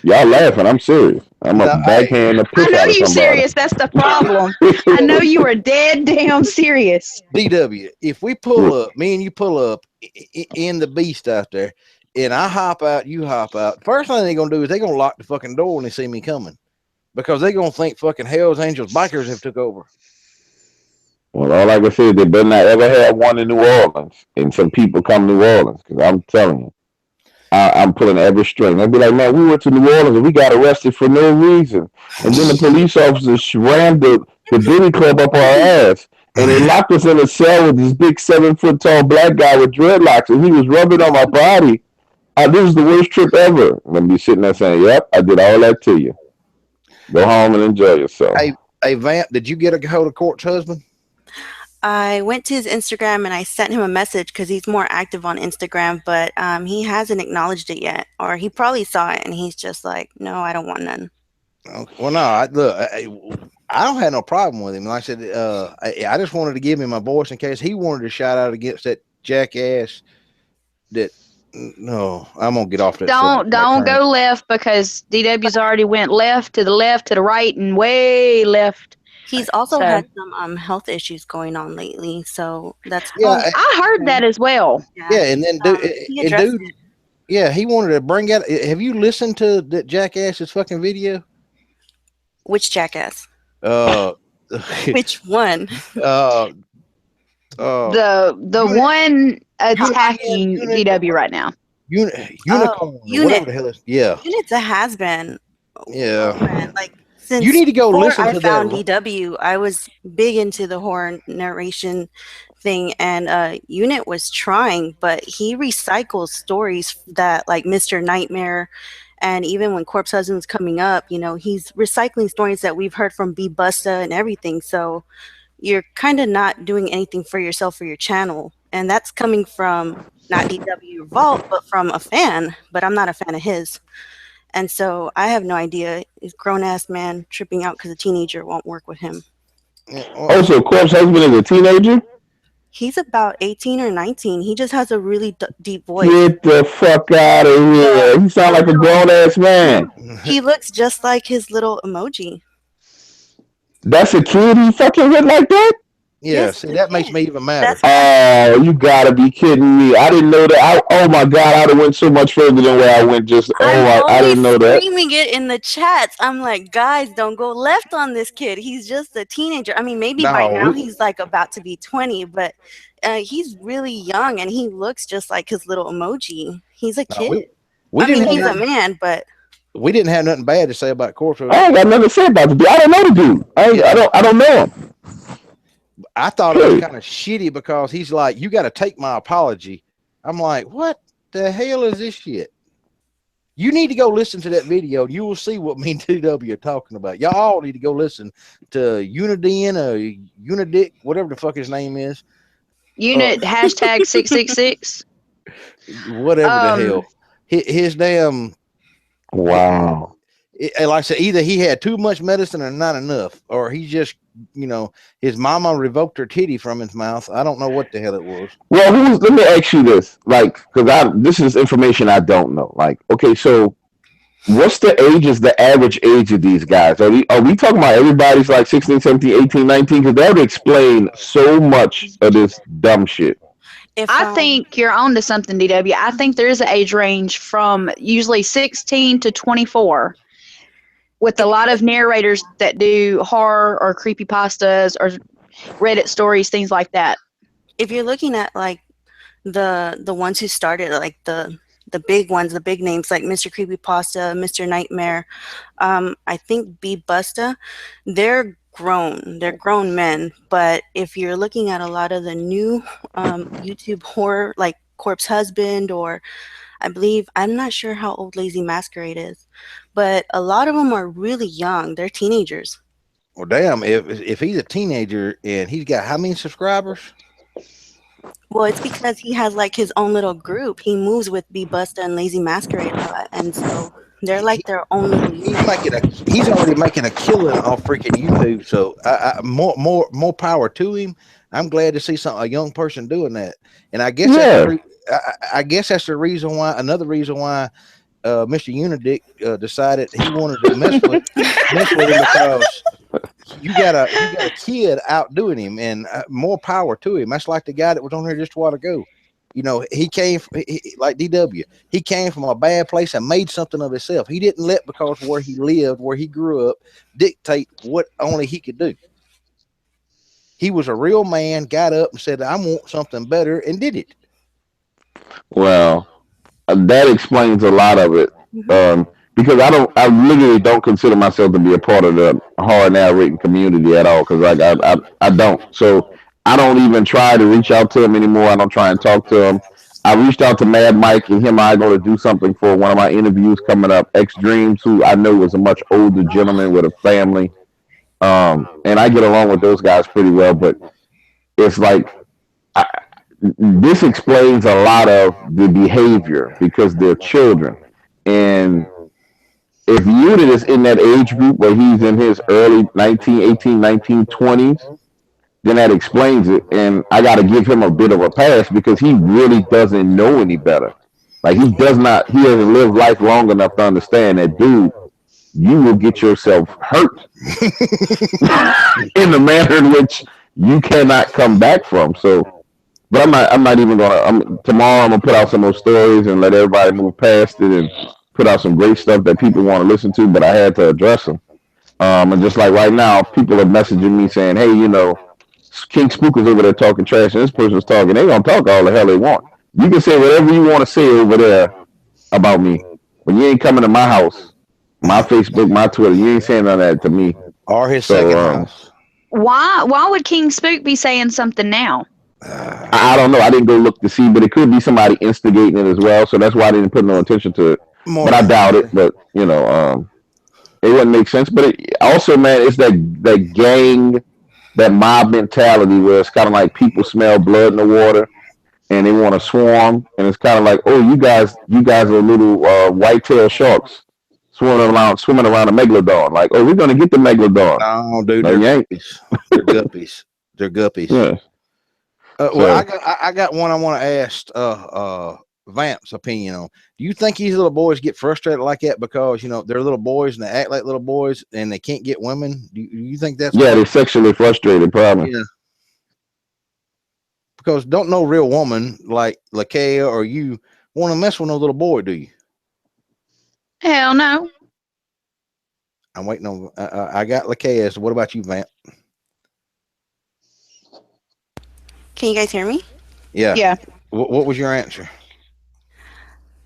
Y'all laughing? I'm serious. I'm a backhand the piss out of somebody. I know you serious. That's the problem. I know you are dead damn serious. DW, if we pull up, me and you pull up in the beast out there, and I hop out, you hop out. First thing they're gonna do is they're gonna lock the fucking door when they see me coming, because they're gonna think fucking Hell's Angels bikers have took over. Well, all I can say is they better not ever have one in New Orleans, and some people come to New Orleans, because I'm telling you, I'm pulling every string. They'll be like, man, we went to New Orleans and we got arrested for no reason. And then the police officers rammed the Billy Club up our ass. And they locked us in a cell with this big 7-foot tall black guy with dreadlocks. And he was rubbing on my body. This was the worst trip ever. And I'm be sitting there saying, yep, I did all that to you. Go home and enjoy yourself. Hey, Vamp, did you get a hold of Court's husband? I went to his Instagram and I sent him a message because he's more active on Instagram, but he hasn't acknowledged it yet, or he probably saw it and he's just like, no, I don't want none. Okay. Well, no, I don't have no problem with him. Like I said, I just wanted to give him my voice in case he wanted to shout out against that jackass. No, I'm gonna get off that. Don't go left, because DW's already went left, to the right, and way left. He's also had some health issues going on lately, so that's I heard that as well. Yeah, and then dude, yeah, he wanted to bring out. Have you listened to that jackass's fucking video? Which jackass? Which one? The one attacking DW right now. Unicorn. Whatever the hell is. Yeah. Unit's a has-been. Yeah. Like, You Since need to go before listen I to found that. DW, I was big into the horror narration thing, and Unit was trying, but he recycles stories that, like Mr. Nightmare, and even when Corpse Husband's coming up, he's recycling stories that we've heard from B Busta and everything. So you're kind of not doing anything for yourself or your channel, and that's coming from not DW Vault, but from a fan. But I'm not a fan of his. And so I have no idea. He's a grown ass man tripping out because a teenager won't work with him. Also, Corpse Husband is a teenager? He's about 18 or 19. He just has a really deep voice. Get the fuck out of here. He sound like a grown ass man. He looks just like his little emoji. That's a kid he fucking with like that? Yeah, Yes, see, that makes me even madder. Oh, you gotta be kidding me. I didn't know that. Oh my God, I'd have went so much further than where I went just, I didn't know that. Screaming it in the chats. I'm like, guys, don't go left on this kid. He's just a teenager. I mean, maybe by now he's like about to be 20, but he's really young and he looks just like his little emoji. He's a kid. He's a man, but we didn't have nothing bad to say about Corpse. I ain't got nothing to say about the dude. I don't know the dude. I don't know him. I thought it was kind of shitty because he's like, you got to take my apology. I'm like, what the hell is this shit? You need to go listen to that video. You will see what me and DW are talking about. Y'all all need to go listen to Unidin or Unidic, whatever the fuck his name is. Unit hashtag 666. Whatever the hell. His damn. Wow. Like I said, either he had too much medicine or not enough, or he just, his mama revoked her titty from his mouth. I don't know what the hell it was. Well, let me ask you this, because this is information I don't know. Okay, so what's the average age of these guys? Are we talking about everybody's like 16, 17, 18, 19? Because that would explain so much of this dumb shit. I think you're onto something, DW. I think there is an age range from usually 16 to 24. With a lot of narrators that do horror or creepypastas or Reddit stories, things like that. If you're looking at like the ones who started, like the big ones, the big names like Mr. Creepypasta, Mr. Nightmare, I think B Busta, they're grown men. But if you're looking at a lot of the new YouTube horror, like Corpse Husband, or I'm not sure how old Lazy Masquerade is, but a lot of them are really young. They're teenagers. Well, damn, if he's a teenager and he's got how many subscribers? Well, it's because he has like his own little group. He moves with B Busta and Lazy Masquerade a lot, and so they're like their own little unit. He's already making a killing off freaking YouTube. So more power to him. I'm glad to see a young person doing that, and I guess I guess that's the reason why. Another reason why Mr. Unidic decided he wanted to mess with him because you got a kid outdoing him, and more power to him. That's like the guy that was on here just a while ago. He came like DW. He came from a bad place and made something of himself. He didn't let because where he lived, where he grew up, dictate what only he could do. He was a real man, got up and said, I want something better, and did it. Well, that explains a lot of it. Because I literally don't consider myself to be a part of the horror narrating community at all. Because I don't. So I don't even try to reach out to him anymore. I don't try and talk to him. I reached out to Mad Mike, and him and I are going to do something for one of my interviews coming up. X Dreams, who I know is a much older gentleman with a family. And I get along with those guys pretty well, but it's like this explains a lot of the behavior because they're children. And if Unit is in that age group where he's in his early 1920s, then that explains it. And I got to give him a bit of a pass because he really doesn't know any better. Like he hasn't lived life long enough to understand that, dude, you will get yourself hurt in the manner in which you cannot come back from. So, but I'm not even gonna. Tomorrow I'm gonna put out some more stories and let everybody move past it and put out some great stuff that people want to listen to. But I had to address them. And just like right now, people are messaging me saying, "Hey, King Spook is over there talking trash, and this person's talking. They gonna talk all the hell they want. You can say whatever you want to say over there about me, but you ain't coming to my house." My Facebook, my Twitter. You ain't saying none of that to me. Or his So second house. Why would King Spook be saying something now? I don't know. I didn't go look to see, but it could be somebody instigating it as well. So that's why I didn't put no attention to it. More But I than doubt it. likely. But it wouldn't make sense. But also, man, it's that gang, that mob mentality where it's kind of like people smell blood in the water and they want to swarm, and it's kind of like, oh, you guys are little white-tailed sharks swimming around a megalodon. Like, oh, we're gonna get the megalodon. No, dude, No, they're you ain't. guppies. They're guppies. They're guppies. Yeah. Well, I So got one I want to ask Vamp's opinion on. Do you think these little boys get frustrated like that because they're little boys and they act like little boys and they can't get women? Do you think that's yeah, why? they're sexually frustrated, probably. Yeah, because don't no real woman like Lakea or you want to mess with no little boy, do you? Hell no. I'm waiting on. I got Lakea. So what about you, Vamp? Can you guys hear me? Yeah. Yeah. What was your answer?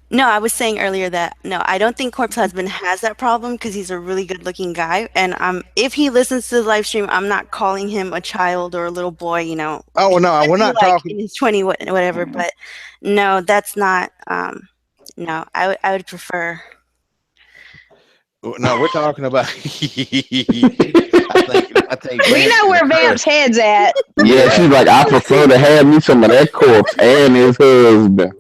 No, I was saying earlier that no, I don't think Corpse Husband has that problem because he's a really good-looking guy. And if he listens to the live stream, I'm not calling him a child or a little boy. Oh no, we're not like talking. in his 20 whatever. But no, that's not. No, I would prefer. No, we're talking about. I think We know where Vamp's head's at. Yeah, she's like, I prefer to have me some of that corpse and his husband.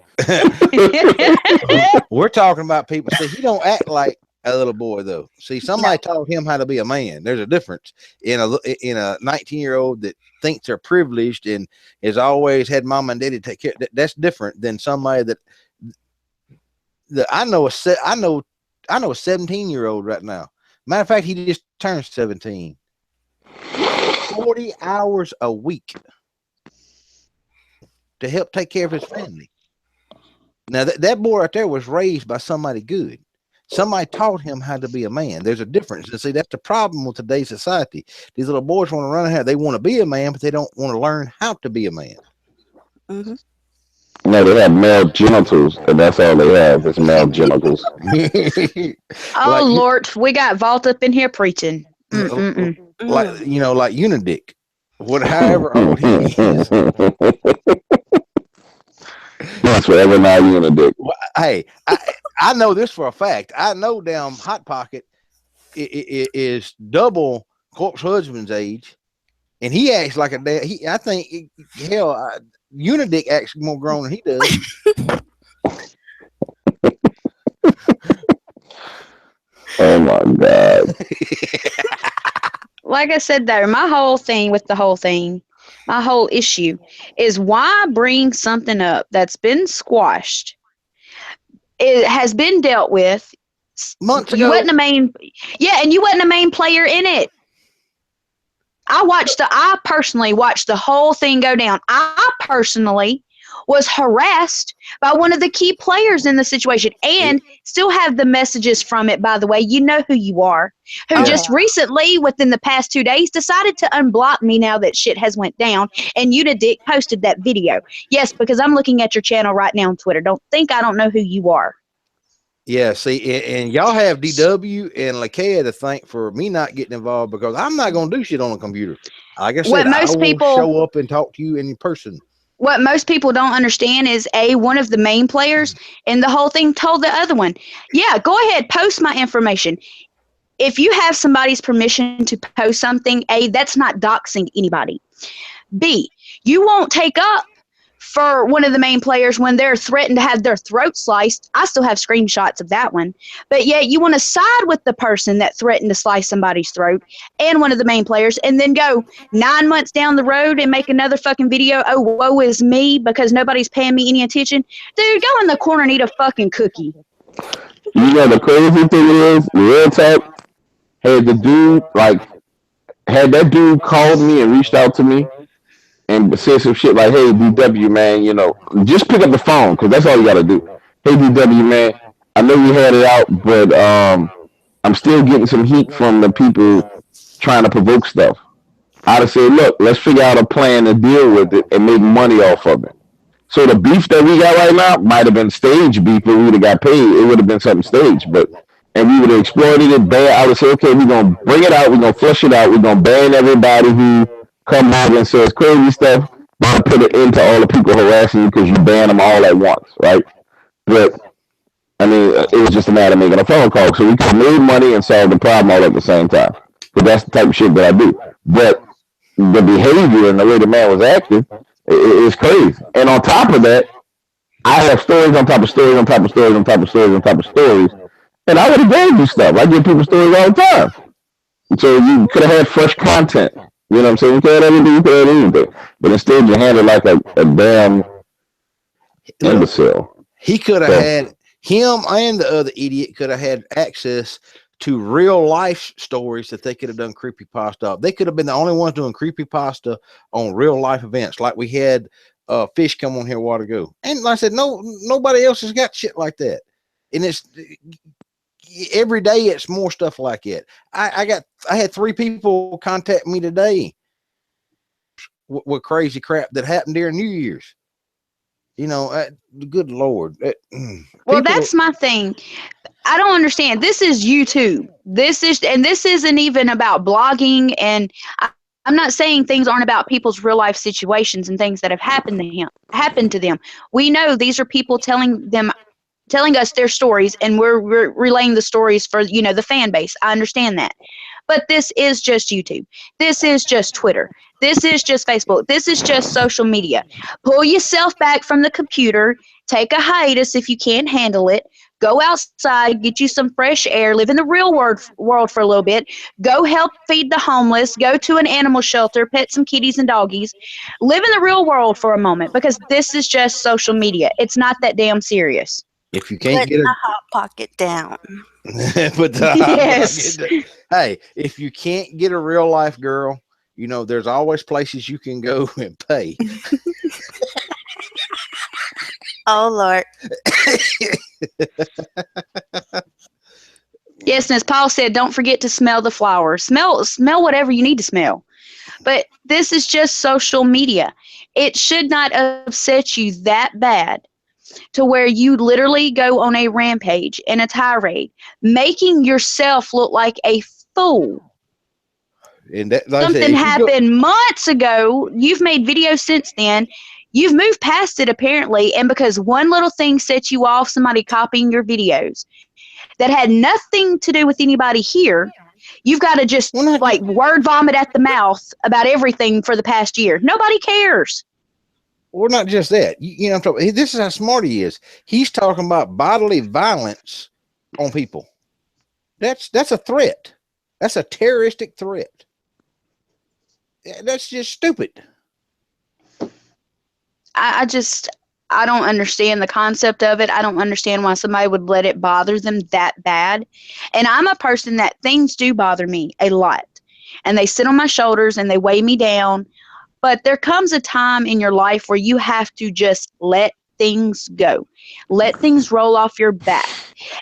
We're talking about people. See, he don't act like a little boy though. See, somebody taught him how to be a man. There's a difference in a 19-year-old that thinks they're privileged and has always had mom and daddy take care. That's different than somebody that I know. I know a 17-year-old right now. Matter of fact, he just turned 17. 40 hours a week to help take care of his family. Now that boy right there was raised by somebody good. Somebody taught him how to be a man. There's a difference. And see, that's the problem with today's society. These little boys want to run ahead. They want to be a man, but they don't want to learn how to be a man. Mm-hmm. No, they have male genitals, and that's all they have is male genitals. Oh, Lord, we got Vault up in here preaching. Like like Unidick. However old he is. That's forever now Unidick. Well, hey, I know this for a fact. I know damn Hot Pocket is double Corpse Husband's age, and he acts like a dad. I think Unidick acts more grown than he does. Oh my God. Like I said there, my whole thing with the whole thing, my whole issue is why bring something up that's been squashed. It has been dealt with months you ago. wasn't a main, and you wasn't a main player in it. I personally watched the whole thing go down. I personally was harassed by one of the key players in the situation and still have the messages from it, by the way. You know who you are, who just recently, within the past 2 days, decided to unblock me now that shit has went down, and Unidick posted that video. Yes, because I'm looking at your channel right now on Twitter. Don't think I don't know who you are. Yeah, see, and y'all have DW and Lakea to thank for me not getting involved because I'm not going to do shit on a computer. Like I said, I will show up and talk to you in person. What most people don't understand is one of the main players in the whole thing told the other one, yeah, go ahead, post my information. If you have somebody's permission to post something, that's not doxing anybody. B, you won't take up for one of the main players when they're threatened to have their throat sliced. I still have screenshots of that one. But yet you want to side with the person that threatened to slice somebody's throat and one of the main players and then go 9 months down the road and make another fucking video, oh, woe is me, because nobody's paying me any attention. Dude, go in the corner and eat a fucking cookie. You know the crazy thing is, real talk, had that dude called me and reached out to me and said some shit like, hey, DW, man, just pick up the phone, because that's all you got to do. Hey, DW, man, I know you had it out, but I'm still getting some heat from the people trying to provoke stuff. I'd have said, look, let's figure out a plan to deal with it and make money off of it. So the beef that we got right now might have been stage beef, but we would have got paid. It would have been something staged. But and we would have exploited it bad. I would say, okay, we're gonna bring it out, we're gonna flush it out, we're gonna ban everybody who comes over and says crazy stuff, but put it into all the people harassing you because you ban them all at once, right? But I mean, it was just a matter of making a phone call, so we could move money and solve the problem all at the same time. But that's the type of shit that I do. But the behavior and the way the man was acting is crazy. And on top of that, I have stories on top of stories on top of stories on top of stories on top of stories. And I would have gave you stuff. I give people stories all the time. So you could have had fresh content. You know what I'm saying? You could have everything, you could have anything. But instead you handle like a damn imbecile. He could have had him and the other idiot could have had access to real life stories that they could have done creepypasta. They could have been the only ones doing creepypasta on real life events, like we had Fish come on here a while ago. And like I said, nobody else has got shit like that. And it's every day it's more stuff like it. I had 3 people contact me today with crazy crap that happened during New Year's. You know, good Lord. Well, that's my thing. I don't understand. This is YouTube. This isn't even about blogging. And I'm not saying things aren't about people's real life situations and things that have happened to them. We know these are people telling us their stories, and we're relaying the stories for, the fan base. I understand that. But this is just YouTube. This is just Twitter. This is just Facebook. This is just social media. Pull yourself back from the computer. Take a hiatus if you can't handle it. Go outside, get you some fresh air, live in the real world for a little bit. Go help feed the homeless. Go to an animal shelter, pet some kitties and doggies. Live in the real world for a moment, because this is just social media. It's not that damn serious. If you can't get a hot pocket down. Put the yes. Hey, if you can't get a real life girl, there's always places you can go and pay. Oh Lord. Yes, and as Paul said, don't forget to smell the flowers. Smell whatever you need to smell. But this is just social media. It should not upset you that bad to where you literally go on a rampage and a tirade, making yourself look like a fool. And that, like something happened months ago. You've made videos since then. You've moved past it apparently, and because one little thing set you off, somebody copying your videos that had nothing to do with anybody here, you've got to just word vomit at the mouth about everything for the past year. Nobody cares. Well, not just that. This is how smart he is. He's talking about bodily violence on people. That's a threat. That's a terroristic threat. That's just stupid. I don't understand the concept of it. I don't understand why somebody would let it bother them that bad. And I'm a person that things do bother me a lot. And they sit on my shoulders and they weigh me down. But there comes a time in your life where you have to just let things go. Let things roll off your back.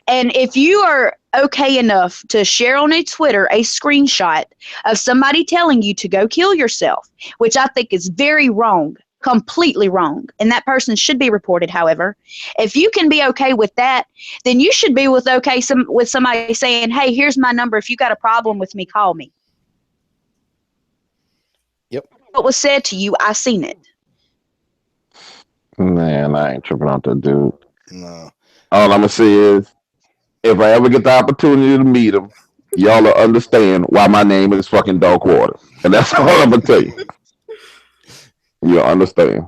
And if you are okay enough to share on a Twitter a screenshot of somebody telling you to go kill yourself, which I think is very wrong, completely wrong, and that person should be reported, however, if you can be okay with that, then you should be with somebody saying, hey, here's my number. If you got a problem with me, call me. Yep. What was said to you, I seen it. Man, I ain't tripping out that dude. No. All I'm gonna say is, if I ever get the opportunity to meet him, y'all will understand why my name is fucking Dog Water, and that's all I'm gonna tell you. You'll understand.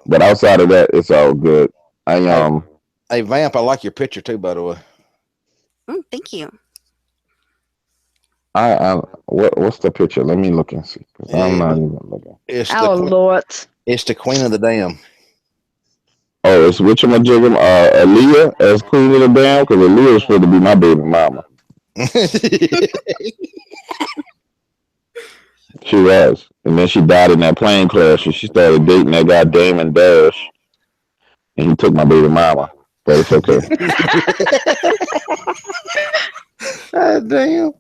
But outside of that, it's all good. Hey, Vamp, I like your picture too, by the way. Thank you. What's the picture? Let me look and see. I'm not even looking. Lord. It's the Queen of the Dam. Oh, it's which one? Aaliyah as Queen of the Dam, because Aaliyah was supposed to be my baby mama. She was, and then she died in that plane crash, and she started dating that guy Damon Dash, and he took my baby mama. But it's okay. Damn.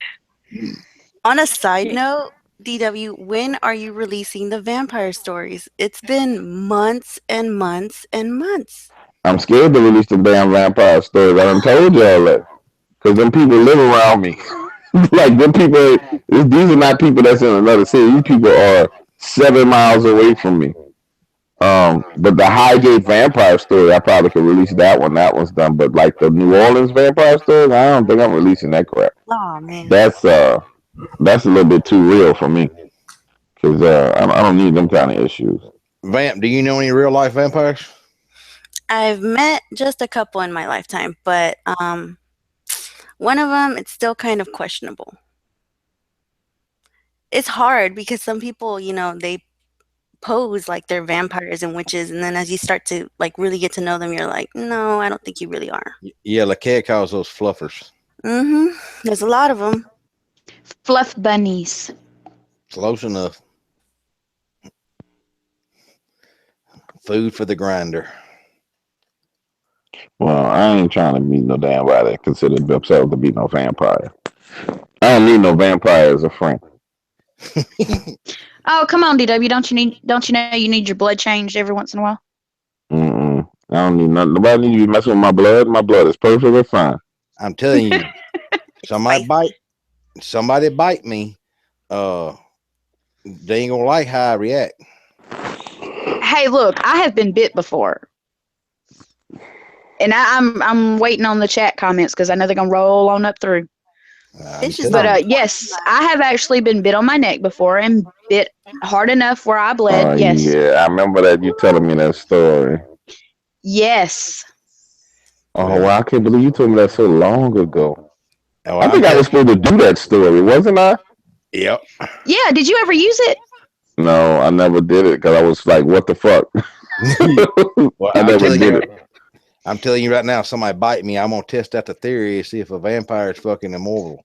On a side note, DW, when are you releasing the vampire stories? It's been months and months and months. I'm scared to release the damn vampire stories. I done told y'all that. because them people live around me. Like them people, these are not people that's in another city. These people are 7 miles away from me. But the Highgate vampire story, I probably could release that one. That one's done. But like the New Orleans vampire story, I don't think I'm releasing that crap. Oh man. That's a little bit too real for me because I don't need them kind of issues. Vamp, do you know any real life vampires? I've met just a couple in my lifetime, but one of them, it's still kind of questionable. It's hard because some people, they pose like they're vampires and witches, and then as you start to like really get to know them, you're like, no, I don't think you really are. Yeah, Lakea calls those fluffers. There's a lot of them. Fluff bunnies. Close enough. Food for the grinder. Well, I ain't trying to be no damn body consider themselves to be no vampire. I don't need no vampire as a friend. Oh, come on, DW. Don't you know you need your blood changed every once in a while? I don't need nothing. Nobody need to be messing with my blood. My blood is perfectly fine. I'm telling you, somebody bite me. They ain't gonna like how I react. Hey, look, I have been bit before. And I'm waiting on the chat comments because I know they're gonna roll on up through. But yes, I have actually been bit on my neck before and bit hard enough where I bled. Yes. Yeah, I remember that you telling me that story. Yes. Oh, well, I can't believe you told me that so long ago. Oh, I think I was supposed to do that story, wasn't I? Yep. Yeah. Did you ever use it? No, I never did it because I was like, what the fuck? Well, I never did it. I'm telling you right now, if somebody bite me, I'm gonna test out the theory and see if a vampire is fucking immortal.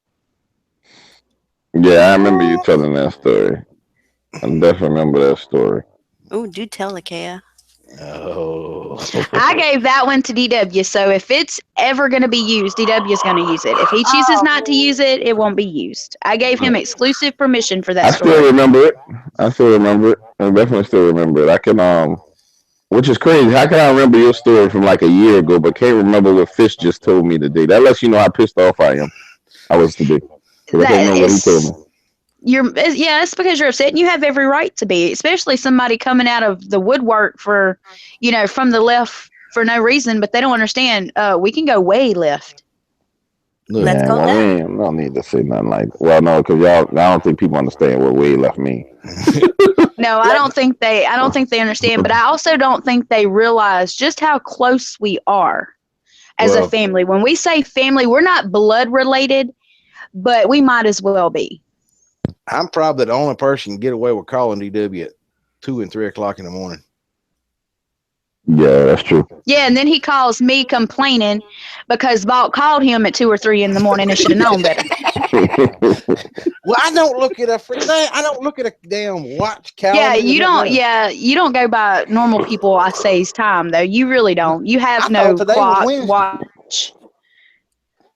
Yeah, I remember you telling that story. I definitely remember that story. Oh, do tell, Lakea. Oh. I gave that one to DW. So if it's ever going to be used, DW is going to use it. If he chooses not to use it, it won't be used. I gave him exclusive permission for that story. I still remember it. I definitely still remember it. I can which is crazy. How can I remember your story from like a year ago, but can't remember what Fish just told me today? That lets you know how pissed off I was today. Because I can't remember what he told me. It's because you're upset and you have every right to be, especially somebody coming out of the woodwork for, from the left for no reason, but they don't understand. We can go way left. Let's go left. We don't need to say nothing like that. Well, no, because I don't think people understand what way left means. No, I don't think they understand, but I also don't think they realize just how close we are as a family. When we say family, we're not blood related, but we might as well be. I'm probably the only person can get away with calling DW at 2 and 3 o'clock in the morning. Yeah, that's true. Yeah, and then he calls me complaining because Vault called him at 2 or 3 in the morning and should have known better. Well, I don't look at a damn watch calendar. Yeah, you don't go by normal people I say's time though. You really don't. You have no clock watch.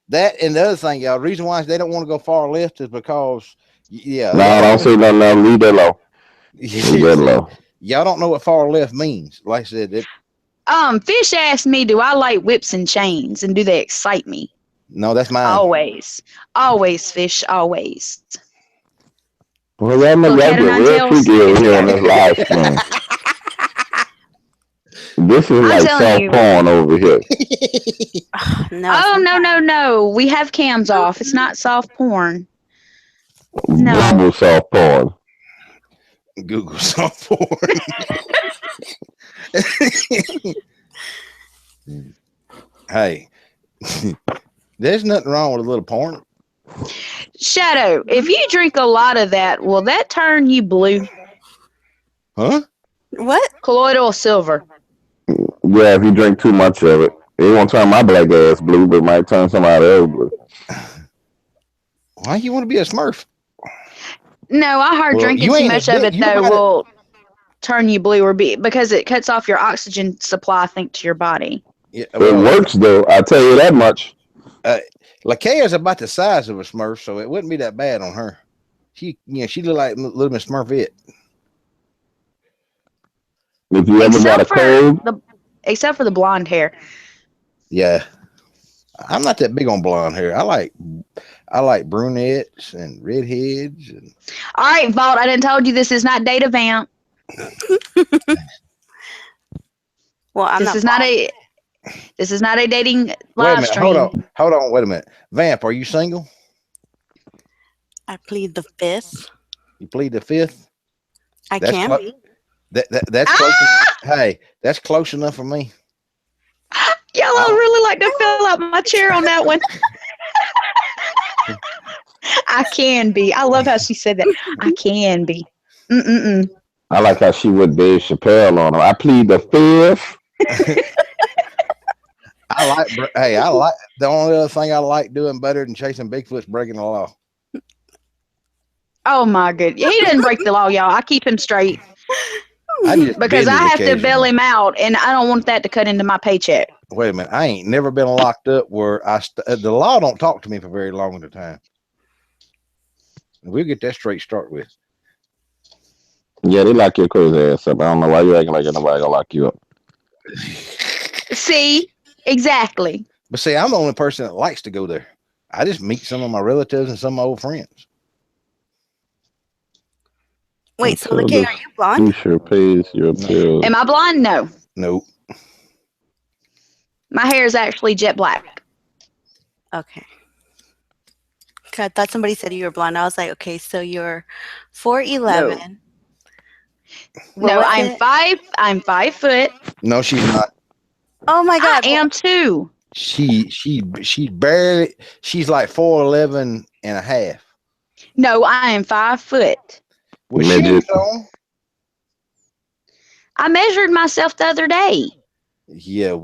That and the other thing, y'all, the reason why they don't want to go far left is because No, don't say nothing now. Leave that low. Leave that low. Y'all don't know what far left means. Like I said, Fish asked me, do I like whips and chains and do they excite me? No, that's mine. Always, Fish, always. Well, that must be real freaky over here on this live stream. This is like soft porn over here. No. We have cams off. It's not soft porn. No. Google soft porn. Google soft porn. Hey, there's nothing wrong with a little porn. Shadow, if you drink a lot of that, will that turn you blue? Huh? What? Colloidal silver. Yeah, if you drink too much of it. It won't turn my black ass blue, but it might turn somebody else blue. Why you want to be a Smurf? No, I heard drinking too much of it though will turn you blue because it cuts off your oxygen supply, I think, to your body. Yeah, it works though. I'll tell you that much. Lakea's about the size of a Smurf, so it wouldn't be that bad on her. She look like little Miss Smurfette. If you ever got a cold, except for the blonde hair. Yeah. I'm not that big on blonde hair. I like brunettes and redheads. And All right, Vault. I didn't told you this is not data vamp. Well, I'm This not is not blonde. a. This is not a dating wait a live minute, hold stream. on, hold on, wait a minute. Vamp, are you single? I plead the fifth. You plead the fifth? I That's can clo- be. that's close. Ah! Hey, that's close enough for me. Y'all, I I, really like to fill out my chair on that one. I can be. I love how she said that. I can be. Mm-mm-mm. I like how she would Dave Chappelle on him. I plead the fifth. I like the only other thing I like doing better than chasing Bigfoot's breaking the law. Oh my good. He didn't break the law, y'all. I keep him straight I just because bend I it have to bail occasionally. him out, and I don't want that to cut into my paycheck. Wait a minute, I ain't never been locked up where the law don't talk to me for very long at a time. We'll get that straight start with. Yeah, they lock your crazy ass up. I don't know why you acting like nobody gonna lock you up. See, exactly. But see, I'm the only person that likes to go there. I just meet some of my relatives and some of my old friends. Wait, so Until Lakay, the are you blonde? future pays your bills. Am I blonde? No. Nope. My hair is actually jet black. Okay. 'Cause I thought somebody said you were blonde. I was like, okay, so you're 4'11". What No, was I'm it? I'm 5 foot. No, she's not. Oh my I God. am too. She's barely. She's like 4'11" and a half. No, I am 5 foot. With shoes Midget. on. I measured myself the other day. Yeah,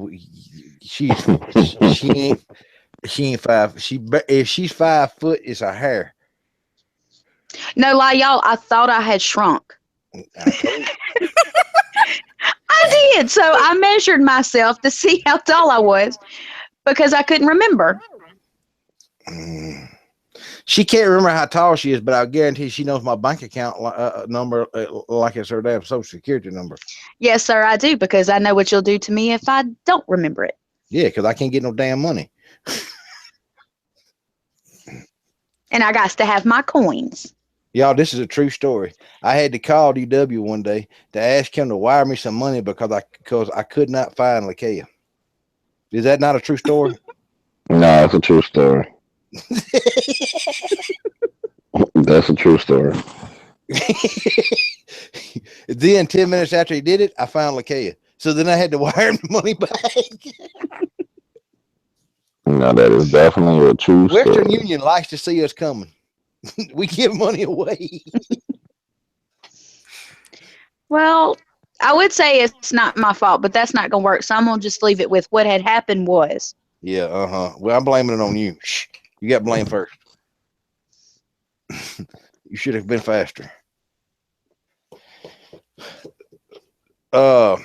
she's she ain't five. If she's 5 foot, it's her hair. No lie, y'all. I thought I had shrunk. I told you. I did. So I measured myself to see how tall I was because I couldn't remember. Mm. She can't remember how tall she is, but I guarantee she knows my bank account number like it's her damn social security number. Yes, sir, I do because I know what you'll do to me if I don't remember it. Yeah, because I can't get no damn money. And I got to have my coins. Y'all, this is a true story. I had to call DW one day to ask him to wire me some money because I could not find Lakia. Is that not a true story? No, it's a true story. That's a true story. Then 10 minutes after he did it, I found Lakia. So then I had to wire him the money back. No, that is definitely a true Western story. Union likes to see us coming. We give money away. Well, I would say it's not my fault, but that's not going to work. So I'm going to just leave it with what had happened was. Yeah, Well, I'm blaming it on you. Shh. You got blame first. You should have been faster. A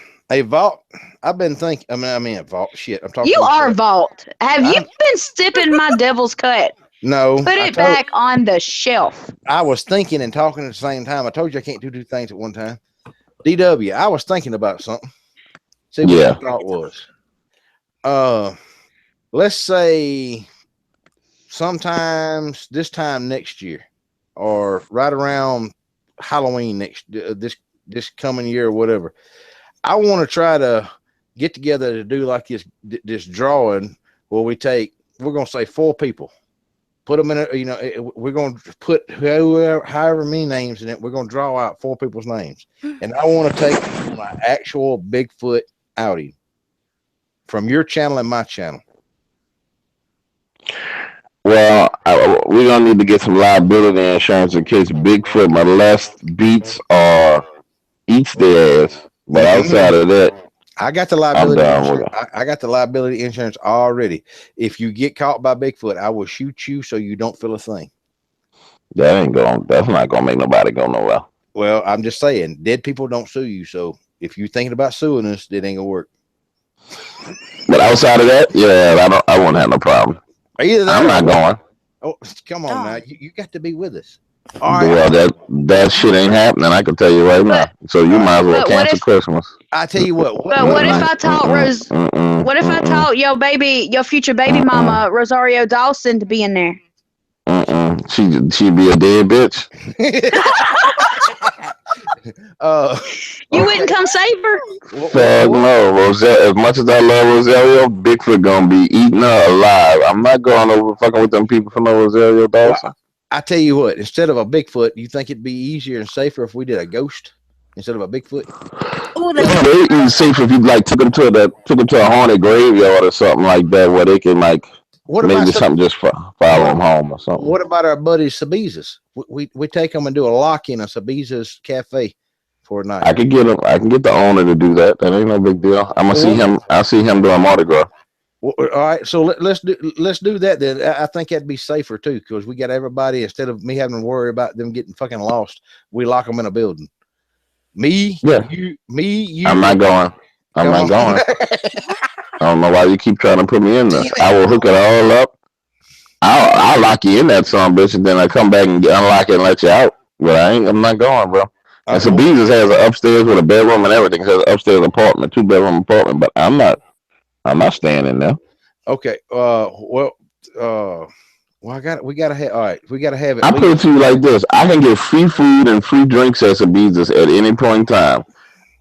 vault. I've been thinking. I mean, a vault. Shit, I'm talking. You to are myself. Vault. Have you I'm- been sipping my devil's cut? No, Put it back on the shelf. I was thinking and talking at the same time. I told you I can't do two things at one time. DW, I was thinking about something. See what Yeah. your thought was. Let's say sometimes this time next year, or right around Halloween this coming year or whatever. I want to try to get together to do like this drawing where we're gonna say 4 people. Put them in we're going to put however many names in it. We're going to draw out 4 people's names. And I want to take them on an actual Bigfoot outing from your channel and my channel. Well, we're gonna need to get some liability insurance in case Bigfoot beats or eats their ass. But outside of that, I got the I'm liability down with insurance. it. I got the liability insurance already. If you get caught by Bigfoot, I will shoot you so you don't feel a thing. That's not gonna make nobody go nowhere. Well, I'm just saying, dead people don't sue you. So if you're thinking about suing us, it ain't gonna work. But outside of that, yeah, I won't have no problem. Either that I'm or not going. Oh, come on Oh. now. You got to be with us. All right. Well, that shit ain't happening. I can tell you right now. But So you might as well but what cancel if Christmas. I tell you what. but what if Mm-mm, I taught mm-mm, Rose? mm-mm, What if I mm-mm, taught your future baby mm-mm, mama Rosario Dawson to be in there? mm-mm. She'd be a dead bitch. uh, You okay. wouldn't come save her? Fuck no, Roselle. As much as I love Rosario, Bigfoot gonna be eating her alive. I'm not going over fucking with them people for no Rosario Well, Dawson. I tell you what. Instead of a Bigfoot, you think it'd be easier and safer if we did a ghost instead of a Bigfoot? Oh, No, that's they even safe if you like took them to a haunted graveyard or something like that, where they can like What about maybe something just follow them home or something. what about our buddies Sabizas? We take them and do a lock in a Sabizas cafe for a night. I could get him. I can get the owner to do that. That ain't no big deal. I'm gonna see him. I see him doing Mardi Gras. Well, all right, so let's do that then. I think that'd be safer too, because we got everybody. Instead of me having to worry about them getting fucking lost, we lock them in a building. Me, Yeah. you. I'm not going. I'm not going. I don't know why you keep trying to put me in this. I will hook it all up. I'll lock you in that son bitch, and then I come back and unlock it and let you out. But I'm not going, bro. And so Beezus has an upstairs with a bedroom and everything. It has an upstairs apartment, 2-bedroom apartment. But I'm not staying in there. Okay. We gotta have. All right, we gotta have it. I put it to you like this: I can get free food and free drinks at Beezus at any point in time.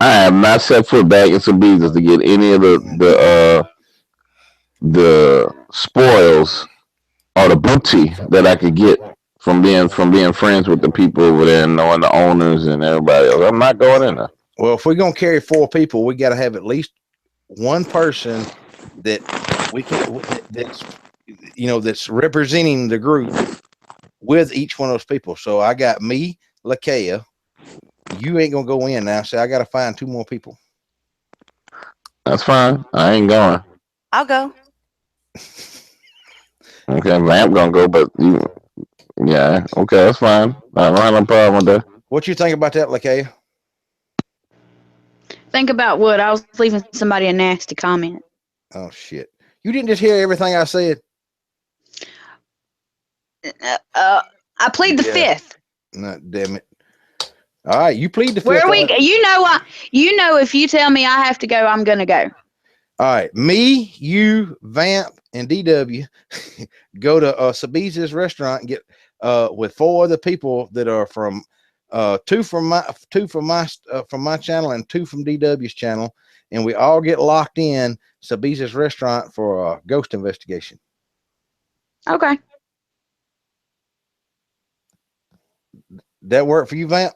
I have not set foot back in Beezus to get any of the spoils or the booty that I could get from being friends with the people over there and knowing the owners and everybody else. I'm not going in there. Well, if we're gonna carry 4 people, we got to have at least one person that we can that's representing the group with each one of those people. So I got me, Lakea. You ain't gonna go in now, so I got to find 2 more people. That's fine. I ain't going. I'll go. Okay, Vamp gonna go, but yeah, okay, that's fine. I don't have no problem with that. What you think about that, Lakea? Think about what I was leaving somebody a nasty comment. Oh shit! You didn't just hear everything I said. I plead the fifth. No, damn it! All right, you plead the fifth. Where we? You know, if you tell me I have to go, I'm gonna go. All right, me, you, Vamp, and DW go to Sabiza's restaurant and get with 4 other people that are from 2 from my channel and 2 from DW's channel, and we all get locked in Sabiza's restaurant for a ghost investigation. Okay. That work for you, Vamp?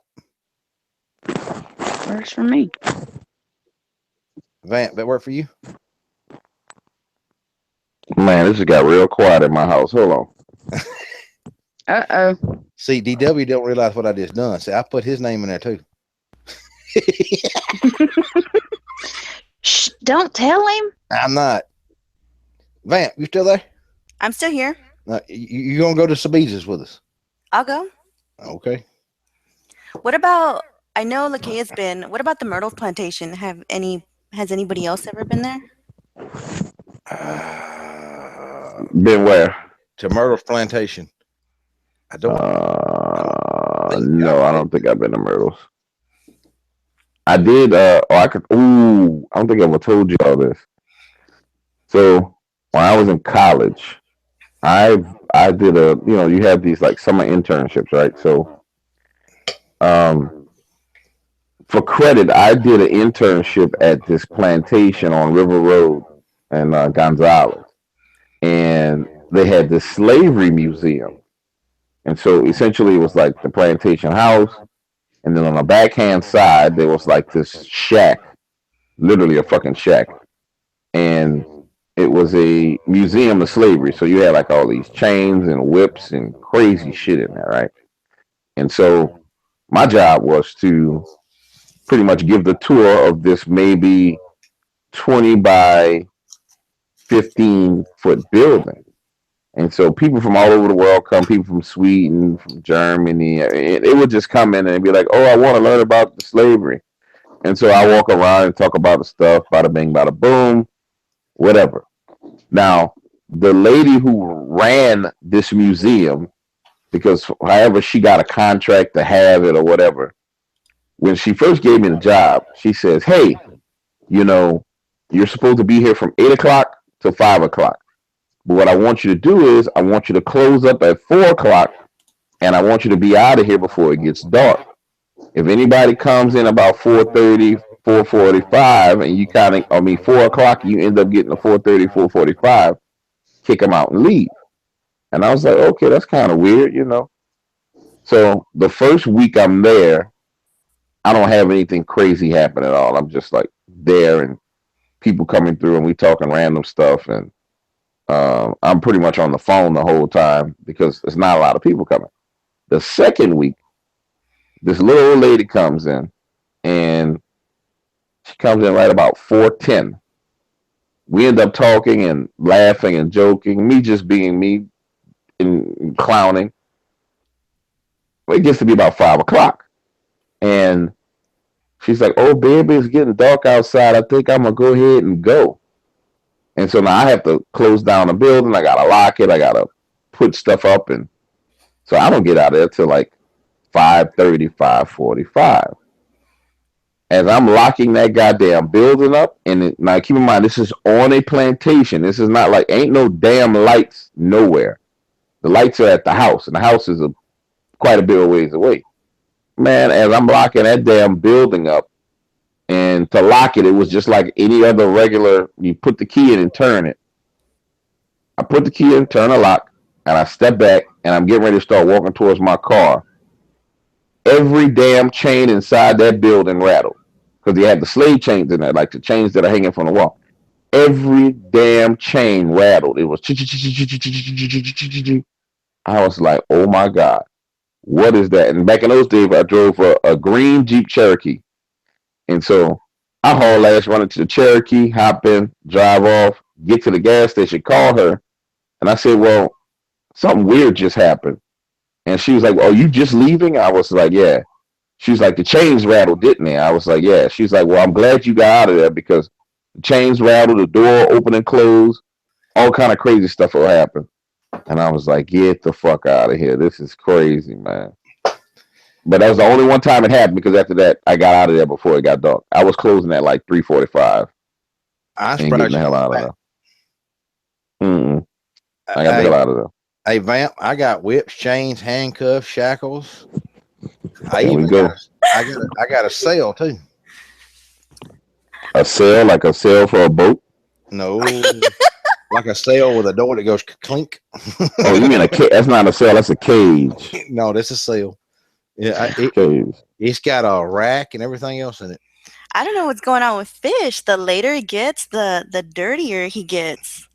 Works for me. Vamp, that work for you? Man, this just got real quiet in my house. Hold on. Uh-oh. See, DW don't realize what I just done. See, I put his name in there too. Shh, don't tell him. I'm not. Vamp, you still there? I'm still here. You gonna go to Sabiza's with us? I'll go. Okay. What about? I know Lakea's been. What about the Myrtle Plantation? Has anybody else ever been there? Been where? To Myrtle Plantation. I don't. No, I don't think I've been to Myrtles. I did. I don't think I ever told you all this. So when I was in college, I did you have these like summer internships, right? So, for credit, I did an internship at this plantation on River Road in Gonzales, and they had this slavery museum. And so essentially it was like the plantation house. And then on the backhand side, there was like this shack, literally a fucking shack. And it was a museum of slavery. So you had like all these chains and whips and crazy shit in there, right? And so my job was to pretty much give the tour of this maybe 20 by 15-foot building. And so people from all over the world come, people from Sweden, from Germany, and they would just come in and be like, oh, I want to learn about the slavery. And so I walk around and talk about the stuff, bada bing, bada boom, whatever. Now, the lady who ran this museum because however she got a contract to have it or whatever. When she first gave me the job, she says, "Hey, you know, you're supposed to be here from 8 o'clock to 5 o'clock. But what I want you to do is I want you to close up at 4 o'clock, and I want you to be out of here before it gets dark. If anybody comes in about 4:30, 4:45, and you kind of, 4 o'clock, you end up getting a 4:30, 4:45, kick them out and leave." And I was like, okay, that's kind of weird. So the first week I'm there, I don't have anything crazy happen at all. I'm just like there and people coming through and we talking random stuff. And I'm pretty much on the phone the whole time because there's not a lot of people coming. The second week, this little old lady comes in and she comes in right about 4:10. We end up talking and laughing and joking, me just being me and clowning. It gets to be about 5 o'clock. And she's like, "Oh, baby, it's getting dark outside. I think I'm going to go ahead and go." And so now I have to close down the building. I got to lock it. I got to put stuff up. And so I don't get out of there till like 5:30, 5:45. As I'm locking that goddamn building up, and now keep in mind, this is on a plantation. This is not like, ain't no damn lights nowhere. The lights are at the house, and the house is quite a bit of ways away. Man, as I'm locking that damn building up, and to lock it, it was just like any other regular, you put the key in and turn it. I put the key in, turn the lock, and I step back, and I'm getting ready to start walking towards my car. Every damn chain inside that building rattled. Because they had the slave chains in there, like the chains that are hanging from the wall. Every damn chain rattled. It was. I was like, oh my God, what is that? And back in those days, I drove a green Jeep Cherokee. And so I haul ass, run into the Cherokee, hop in, drive off, get to the gas station, call her. And I said, well, something weird just happened. And she was like, "Oh, you just leaving?" I was like, "Yeah." She's like, "The chains rattled, didn't they?" I was like, "Yeah." She's like, "Well, I'm glad you got out of there because the chains rattled, the door open and close, all kind of crazy stuff will happen." And I was like, "Get the fuck out of here. This is crazy, man." But that was the only one time it happened because after that, I got out of there before it got dark. I was closing at like 3:45 I'm and getting the hell out of there. I got the hell out of there. Hey, Vamp, I got whips, chains, handcuffs, shackles. I There we go. I got a sail too. A sail, like a sail for a boat? No, like a sail with a door that goes clink. Oh, you mean a cage? That's not a sail. That's a cage. No, that's a sail. Yeah, Cage. it's got a rack and everything else in it. I don't know what's going on with fish. The later it gets, the dirtier he gets.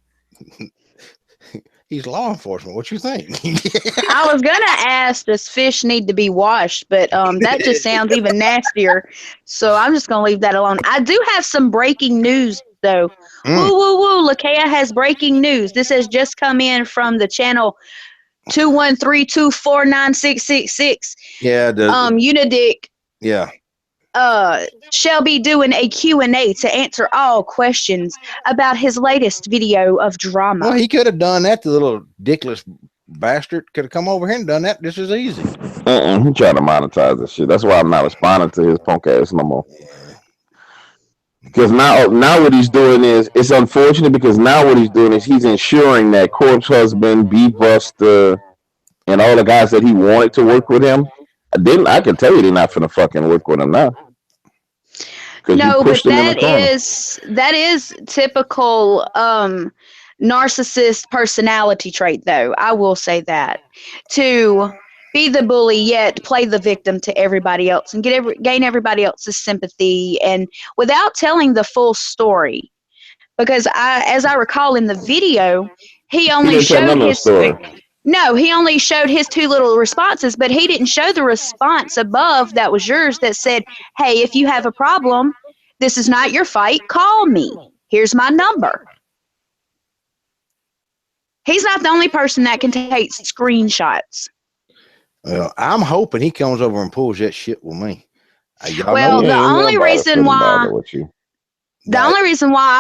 He's law enforcement. What you think? I was gonna ask, does fish need to be washed? But that just sounds even nastier. So I'm just gonna leave that alone. I do have some breaking news though. Woo woo woo! Lakea has breaking news. This has just come in from the channel 213249666. Yeah. Unidic Yeah. shall be doing a Q&A to answer all questions about his latest video of drama. Well, he could have done that. The little dickless bastard could have come over here and done that just as easy. He trying to monetize this shit. That's why I'm not responding to his punk ass no more. Because now what he's doing is, it's unfortunate because now what he's doing is he's ensuring that Corpse Husband, B-Buster, and all the guys that he wanted to work with him, I can tell you they're not finna fucking work with him now. No, but that is typical narcissist personality trait, though. I will say that. To be the bully yet play the victim to everybody else and gain everybody else's sympathy, and without telling the full story. Because as I recall in the video, he only showed his story. No, he only showed his two little responses, but he didn't show the response above that was yours that said, "Hey, if you have a problem, this is not your fight, call me. Here's my number." He's not the only person that can take screenshots. Well, I'm hoping he comes over and pulls that shit with me. Well, the only reason why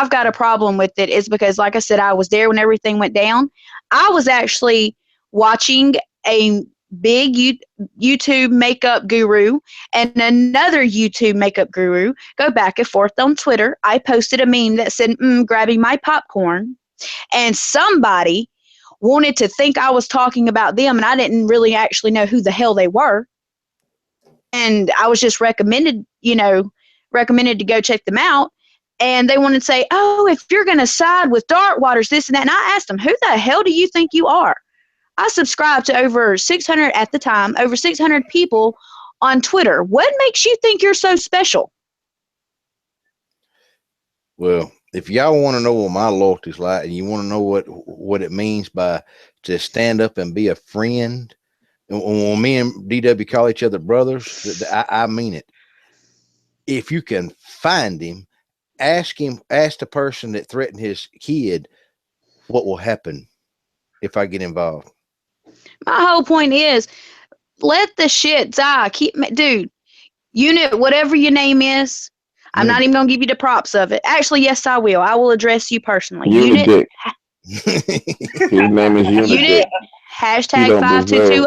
I've got a problem with it is because, like I said, I was there when everything went down. I was actually watching a big YouTube makeup guru and another YouTube makeup guru go back and forth on Twitter. I posted a meme that said, grabbing my popcorn. And somebody wanted to think I was talking about them, and I didn't really actually know who the hell they were. And I was just recommended to go check them out. And they wanted to say, oh, if you're going to side with Darkwaters, this and that. And I asked them, who the hell do you think you are? I subscribed to over 600 at the time, over 600 people on Twitter. What makes you think you're so special? Well, if y'all want to know what my loyalty's like, and you want to know what it means by to stand up and be a friend, and when me and DW call each other brothers, I mean it. If you can find him, ask the person that threatened his kid what will happen if I get involved. My whole point is, let the shit die. Dude, unit, whatever your name is, I'm not even going to give you the props of it. Actually, yes, I will. I will address you personally. Unit Dick. His name is Unit Dick. Hashtag 522.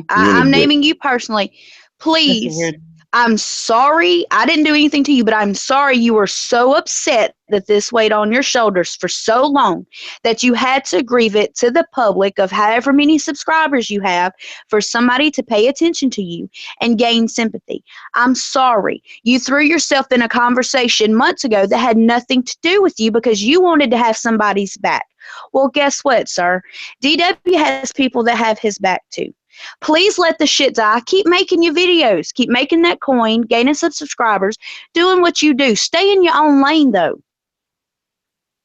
I'm naming you personally. Please. I'm sorry. I didn't do anything to you, but I'm sorry you were so upset that this weighed on your shoulders for so long that you had to grieve it to the public of however many subscribers you have for somebody to pay attention to you and gain sympathy. I'm sorry. You threw yourself in a conversation months ago that had nothing to do with you because you wanted to have somebody's back. Well, guess what, sir? DW has people that have his back too. Please let the shit die. Keep making your videos. Keep making that coin, gaining some subscribers, doing what you do. Stay in your own lane, though.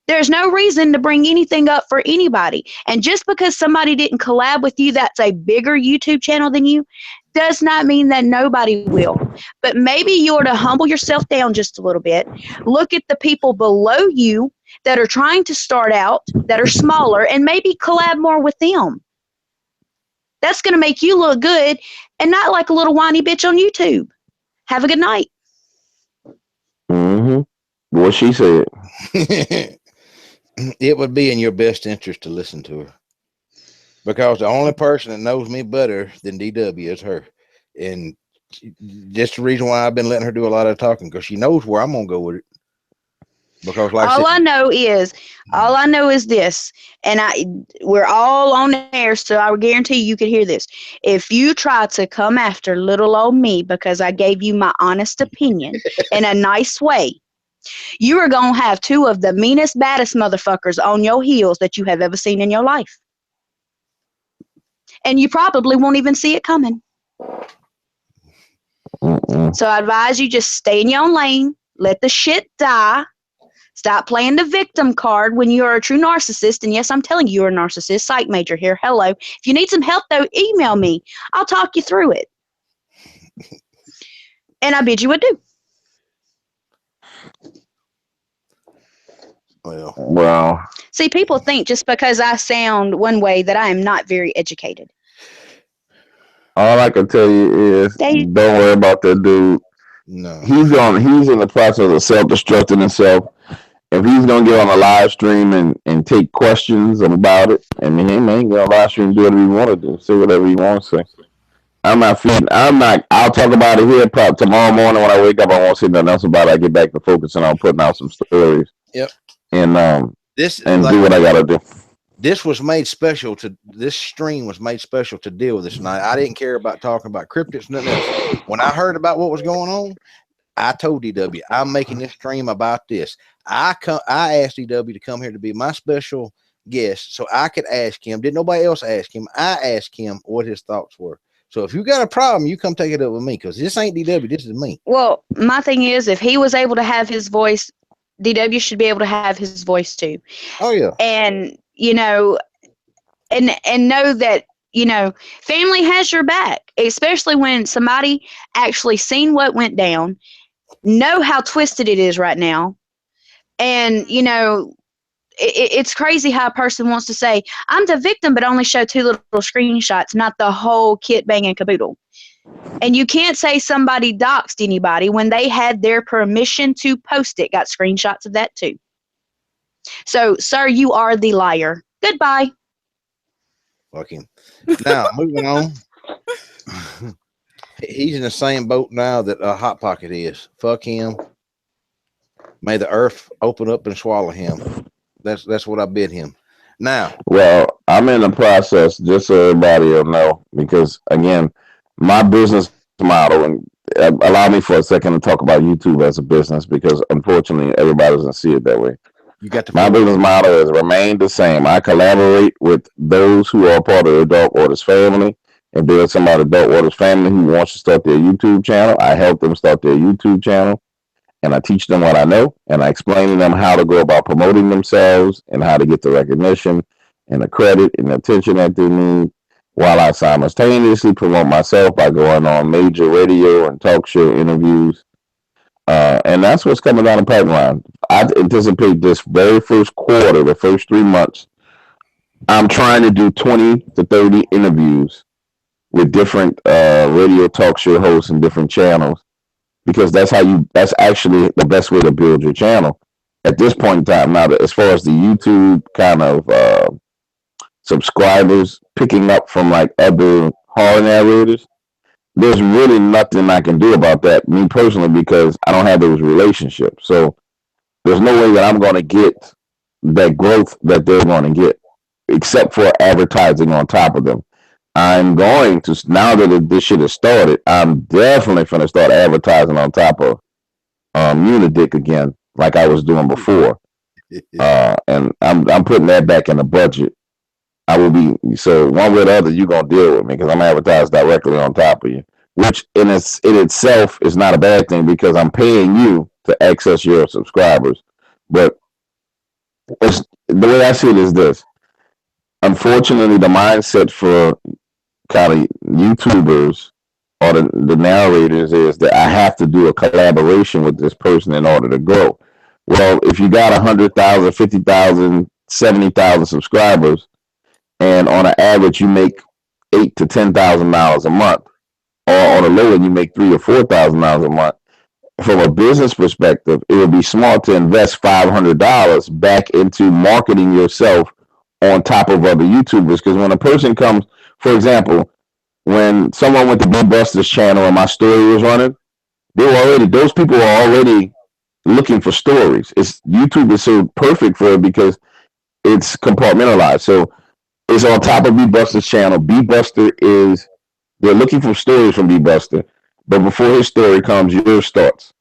There's no reason to bring anything up for anybody. And just because somebody didn't collab with you that's a bigger YouTube channel than you does not mean that nobody will. But maybe you ought to humble yourself down just a little bit. Look at the people below you that are trying to start out, that are smaller, and maybe collab more with them. That's going to make you look good and not like a little whiny bitch on YouTube. Have a good night. Mm-hmm. What she said. It would be in your best interest to listen to her. Because the only person that knows me better than DW is her. And that's the reason why I've been letting her do a lot of talking, because she knows where I'm going to go with it. Because like all I know is this, and we're all on air, so I would guarantee you could hear this. If you try to come after little old me because I gave you my honest opinion in a nice way, you are going to have two of the meanest, baddest motherfuckers on your heels that you have ever seen in your life. And you probably won't even see it coming. So I advise you just stay in your own lane, let the shit die. Stop playing the victim card when you're a true narcissist. And yes, I'm telling you, you're a narcissist. Psych major here. Hello. If you need some help, though, email me. I'll talk you through it. And I bid you adieu. Well. See, people think just because I sound one way that I am not very educated. All I can tell you is don't worry about that dude. No. He's in the process of self-destructing himself. If he's gonna get on a live stream and take questions about it, I mean, he ain't gonna live stream, do whatever he want to do, say whatever he wants to say. I'll talk about it here probably tomorrow morning when I wake up. I won't say nothing else about it. I get back to focusing on putting out some stories. Yep. And like, do what I gotta do. This stream was made special to deal with this tonight. I didn't care about talking about cryptids, nothing else. When I heard about what was going on, I told DW, I'm making this stream about this. I asked DW to come here to be my special guest so I could ask him. Did nobody else ask him? I asked him what his thoughts were. So if you got a problem, you come take it up with me, because this ain't DW, this is me. Well, my thing is, if he was able to have his voice, DW should be able to have his voice too. Oh yeah. And and know that family has your back, especially when somebody actually seen what went down, know how twisted it is right now. And it's crazy how a person wants to say, I'm the victim, but only show two little screenshots, not the whole kit, bang, and caboodle. And you can't say somebody doxed anybody when they had their permission to post it. Got screenshots of that too. So, sir, you are the liar. Goodbye. Fuck him. Now moving on. He's in the same boat now that Hot Pocket is. Fuck him. May the earth open up and swallow him. That's what I bid him. Now, Well, I'm in the process, just so everybody will know, because again, my business model, and allow me for a second to talk about YouTube as a business, because unfortunately everybody doesn't see it that way. you got the My floor. business model has remained the same. I collaborate with those who are part of the Adult Waters family. If there's somebody in the Adult Waters family who wants to start their YouTube channel, I help them start their YouTube channel, and I teach them what I know, and I explain to them how to go about promoting themselves and how to get the recognition and the credit and the attention that they need, while I simultaneously promote myself by going on major radio and talk show interviews. And that's what's coming down the pipeline. I anticipate this very first quarter, the first 3 months, I'm trying to do 20 to 30 interviews with different radio talk show hosts and different channels, because that's actually the best way to build your channel at this point in time. Now, as far as the YouTube kind of subscribers picking up from like other horror narrators, there's really nothing I can do about that, me personally, because I don't have those relationships. So there's no way that I'm going to get that growth that they're going to get, except for advertising on top of them. I'm going to, now that this shit has started, I'm definitely going to start advertising on top of Unidic again, like I was doing before. And I'm putting that back in the budget. I will be, so one way or the other, you're going to deal with me, because I'm advertised directly on top of you, which in itself is not a bad thing, because I'm paying you to access your subscribers. But the way I see it is this. Unfortunately, the mindset for kind of YouTubers or the narrators is that I have to do a collaboration with this person in order to grow. Well, if you got 100,000, 50,000, 70,000 subscribers, and on an average you make $8,000 to $10,000 a month, or on a low end you make $3,000 or $4,000 a month, from a business perspective, it would be smart to invest $500 back into marketing yourself on top of other YouTubers. Because when a person comes, for example, when someone went to B Buster's channel and my story was running, those people are already looking for stories. YouTube is so perfect for it because it's compartmentalized. So it's on top of B Buster's channel. B Buster they're looking for stories from B Buster, but before his story comes, yours starts.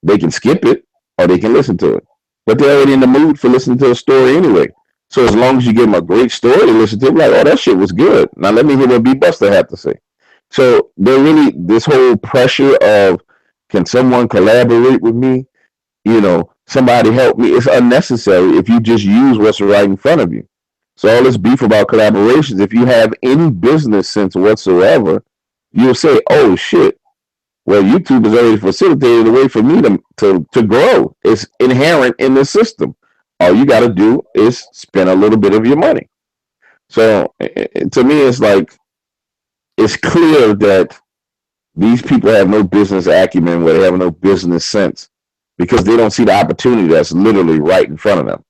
They can skip it or they can listen to it, but they're already in the mood for listening to a story anyway. So as long as you give them a great story to listen to, like, oh, that shit was good. Now let me hear what B Buster had to say. So they're really, this whole pressure of, can someone collaborate with me? Somebody help me. It's unnecessary if you just use what's right in front of you. So all this beef about collaborations, if you have any business sense whatsoever, you'll say, oh shit, well, YouTube has already facilitated a way for me to grow. It's inherent in the system. All you got to do is spend a little bit of your money. So to me, it's like, it's clear that these people have no business acumen, where they have no business sense, because they don't see the opportunity that's literally right in front of them.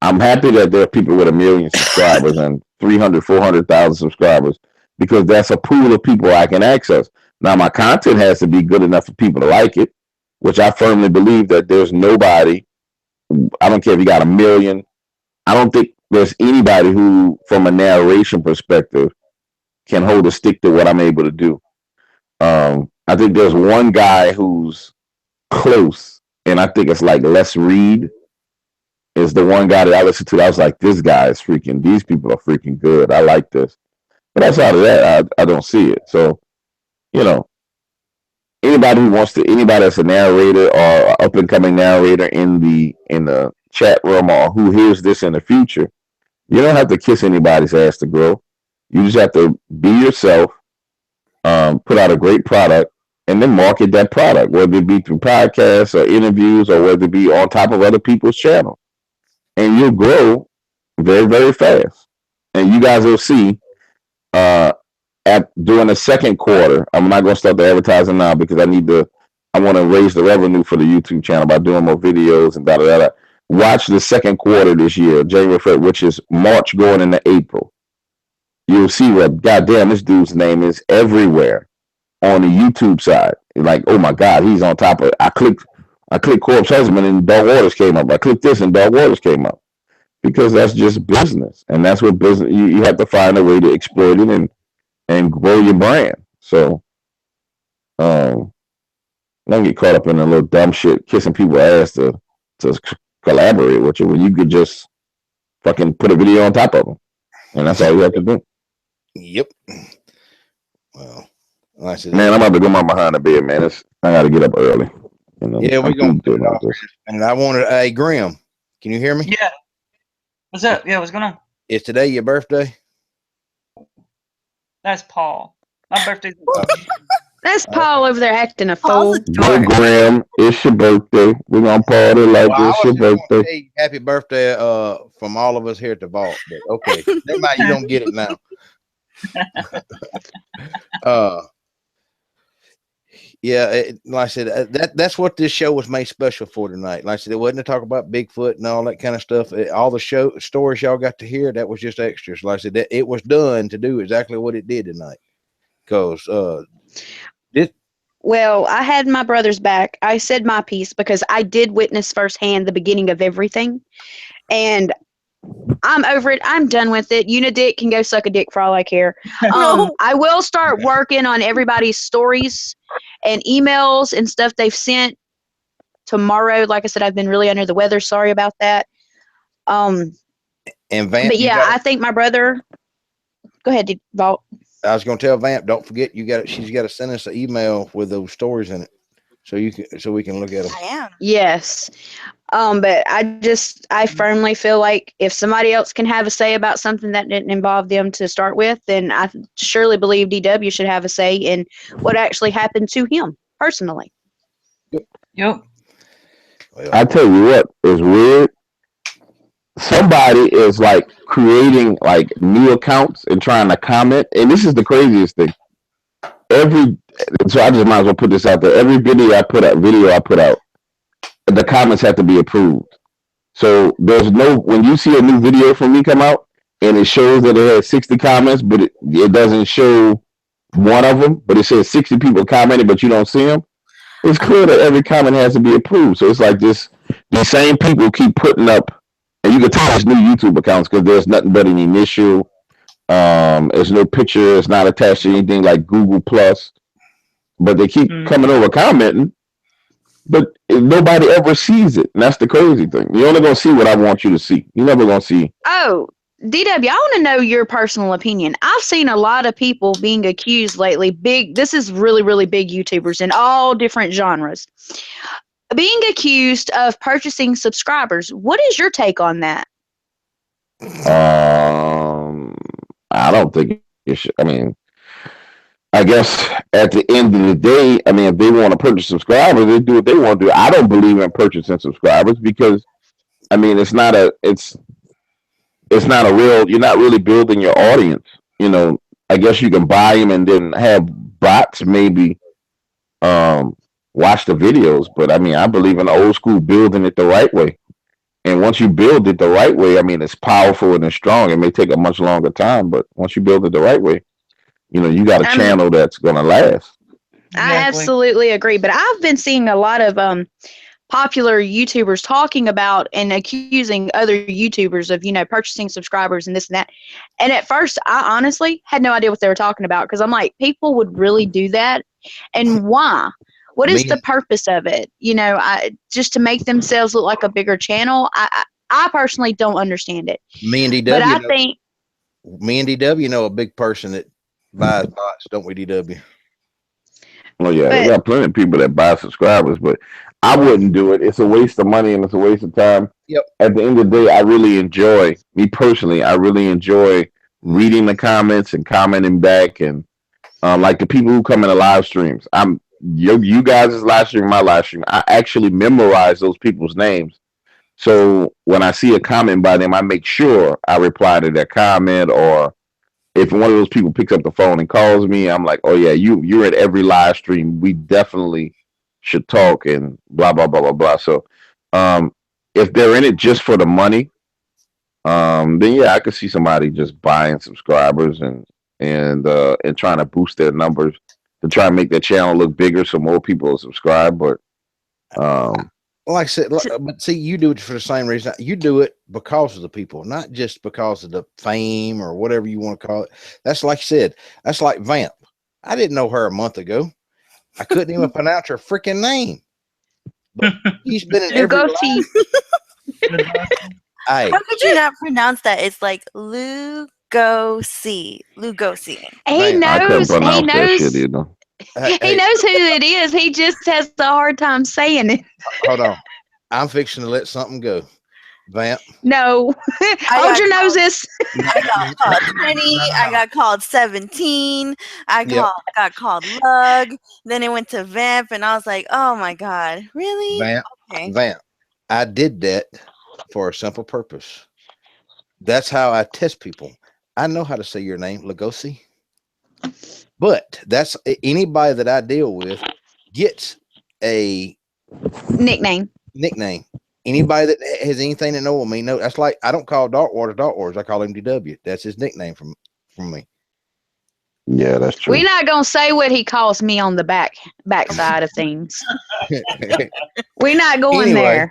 I'm happy that there are people with 1 million subscribers and 300, 400,000 subscribers, because that's a pool of people I can access. Now, my content has to be good enough for people to like it, which I firmly believe that there's nobody, I don't care if you got 1 million, I don't think there's anybody who, from a narration perspective, can hold a stick to what I'm able to do. I think there's one guy who's close, and I think it's like Les Reed is the one guy that I listened to. I was like, this guy is freaking, these people are freaking good. I like this. But outside of that, I don't see it. So, anybody that's a narrator or up and coming narrator in the chat room, or who hears this in the future, you don't have to kiss anybody's ass to grow. You just have to be yourself, put out a great product, and then market that product, whether it be through podcasts or interviews, or whether it be on top of other people's channels. And you'll grow very, very fast. And you guys will see during the second quarter. I'm not going to start the advertising now, because I want to raise the revenue for the YouTube channel by doing more videos and da da da. Watch the second quarter this year, January 1st, which is March going into April. you'll see what goddamn this dude's name is everywhere on the YouTube side. Like, oh my God, he's on top of it. I clicked Corpse Husband and Dog Waters came up. I clicked this and Dog Waters came up. Because that's just business. And that's what business you have to find a way to exploit it and grow your brand. So don't get caught up in a little dumb shit, kissing people's ass to collaborate with you when you could just fucking put a video on top of them, and that's all you have to do. Yep. Well, like I said, Man, I'm about to go my behind the bed, man. I got to get up early. Yeah, we're gonna do it about this. And I wanted, hey Grim, can you hear me? Yeah. What's up? Yeah, what's going on? Is today your birthday? That's Paul. My birthday's That's Paul over there acting a Paul's fool. a Go dork. Graham, it's your birthday. We're gonna party like Well, I it's was your just gonna birthday. tell you happy birthday from all of us here at the Vault. But okay, never mind, you don't get it now. Yeah, like I said, that's what this show was made special for tonight. Like I said, it wasn't to talk about Bigfoot and all that kind of stuff. All the stories y'all got to hear, that was just extras. Like I said, it was done to do exactly what it did tonight. Because Well, I had my brother's back. I said my piece because I did witness firsthand the beginning of everything. And I'm over it. I'm done with it. Unidick can go suck a dick for all I care. No. I will start working on everybody's stories and emails and stuff they've sent tomorrow. Like I said, I've been really under the weather. Sorry about that. and Vamp, But yeah, I think my brother. Go ahead, Vault. I was going to tell Vamp, don't forget she's got to send us an email with those stories in it, so we can look at them. I am. Yes. But I firmly feel like if somebody else can have a say about something that didn't involve them to start with, then I surely believe DW should have a say in what actually happened to him personally. Yep. Well, I tell you what is weird. Somebody is like creating like new accounts and trying to comment, and this is the craziest thing. So I just might as well put this out there. Every video I put out, the comments have to be approved. So there's no, when you see a new video from me come out and it shows that it has 60 comments, but it doesn't show one of them, but it says 60 people commented, but you don't see them. It's clear that every comment has to be approved. So it's like these same people keep putting up, and you can tell it's new YouTube accounts because there's nothing but an initial. There's no picture. It's not attached to anything like Google Plus, but they keep coming over commenting, but nobody ever sees it. And that's the crazy thing. You're only gonna see what I want you to see. You're never gonna see. Oh, DW, I want to know your personal opinion. I've seen a lot of people being accused lately. This is really, really big YouTubers in all different genres, being accused of purchasing subscribers. What is your take on that? I don't think it should. I mean, I guess at the end of the day, I mean, if they want to purchase subscribers, they do what they want to do. I don't believe in purchasing subscribers because, I mean, it's not a real. You're not really building your audience. You know, I guess you can buy them and then have bots maybe watch the videos. But I mean, I believe in the old school building it the right way. And once you build it the right way, I mean, it's powerful and it's strong. It may take a much longer time, but once you build it the right way, you know, you got a channel that's going to last. I absolutely agree. But I've been seeing a lot of popular YouTubers talking about and accusing other YouTubers of, purchasing subscribers and this and that. And at first, I honestly had no idea what they were talking about because I'm like, people would really do that? And why? What is the purpose of it? Just to make themselves look like a bigger channel? I personally don't understand it. Me and DW, but I think me and DW know a big person that buys bots, don't we, DW? Well, yeah, we got plenty of people that buy subscribers, but I wouldn't do it. It's a waste of money and it's a waste of time. Yep. At the end of the day, I really enjoy reading the comments and commenting back, and like the people who come in the live streams. You guys' live stream, my live stream. I actually memorize those people's names. So when I see a comment by them, I make sure I reply to their comment, or if one of those people picks up the phone and calls me, I'm like, oh yeah, you're at every live stream. We definitely should talk and blah, blah, blah, blah, blah. So if they're in it just for the money, then yeah, I could see somebody just buying subscribers and trying to boost their numbers to try and make their channel look bigger so more people will subscribe. But like I said, but see, you do it for the same reason. You do it because of the people, not just because of the fame or whatever you want to call it. That's like I said, that's like Vamp. I didn't know her a month ago. I couldn't even pronounce her freaking name. But she's been in every Lugosi. Hey, How could you not pronounce that? It's like Lugosi. Lugosi. He Vamp. I couldn't knows. He pronounce that shit knows. either. He Hey, knows who it is. He just has a hard time saying it. hold on. I'm fixing to let something go. Vamp. No. Hold your noses. I got called 20. I got called 17. I got called Lug. Then it went to Vamp, and I was like, oh my God, really? Vamp. Okay. Vamp. I did that for a simple purpose. That's how I test people. I know how to say your name, Lugosi. But that's anybody that I deal with gets a Nickname. nickname. Anybody that has anything to know of me, know that's like I don't call Dark Waters. I call him DW. That's his nickname from me. Yeah, that's true. We're not gonna say what he calls me on the backside of things. We're not going Anyway,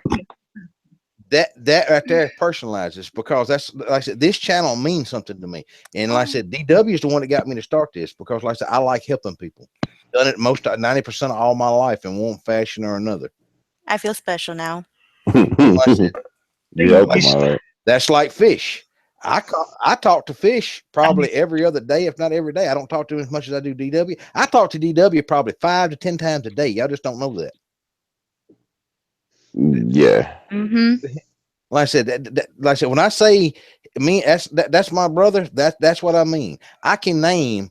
there. that right there personalizes because that's like I said, this channel means something to me. And like I said, DW is the one that got me to start this because like I said, I like helping people. Done it 90% of all my life in one fashion or another. I feel special now. Like I said, Yeah, all right. that's like fish. I talk to fish probably every other day, if not every day. I don't talk to him as much as I do DW. I talk to DW probably 5 to 10 times a day. Y'all just don't know that. Yeah. Mm-hmm. Like I said, when I say me, that's my brother. That's what I mean. I can name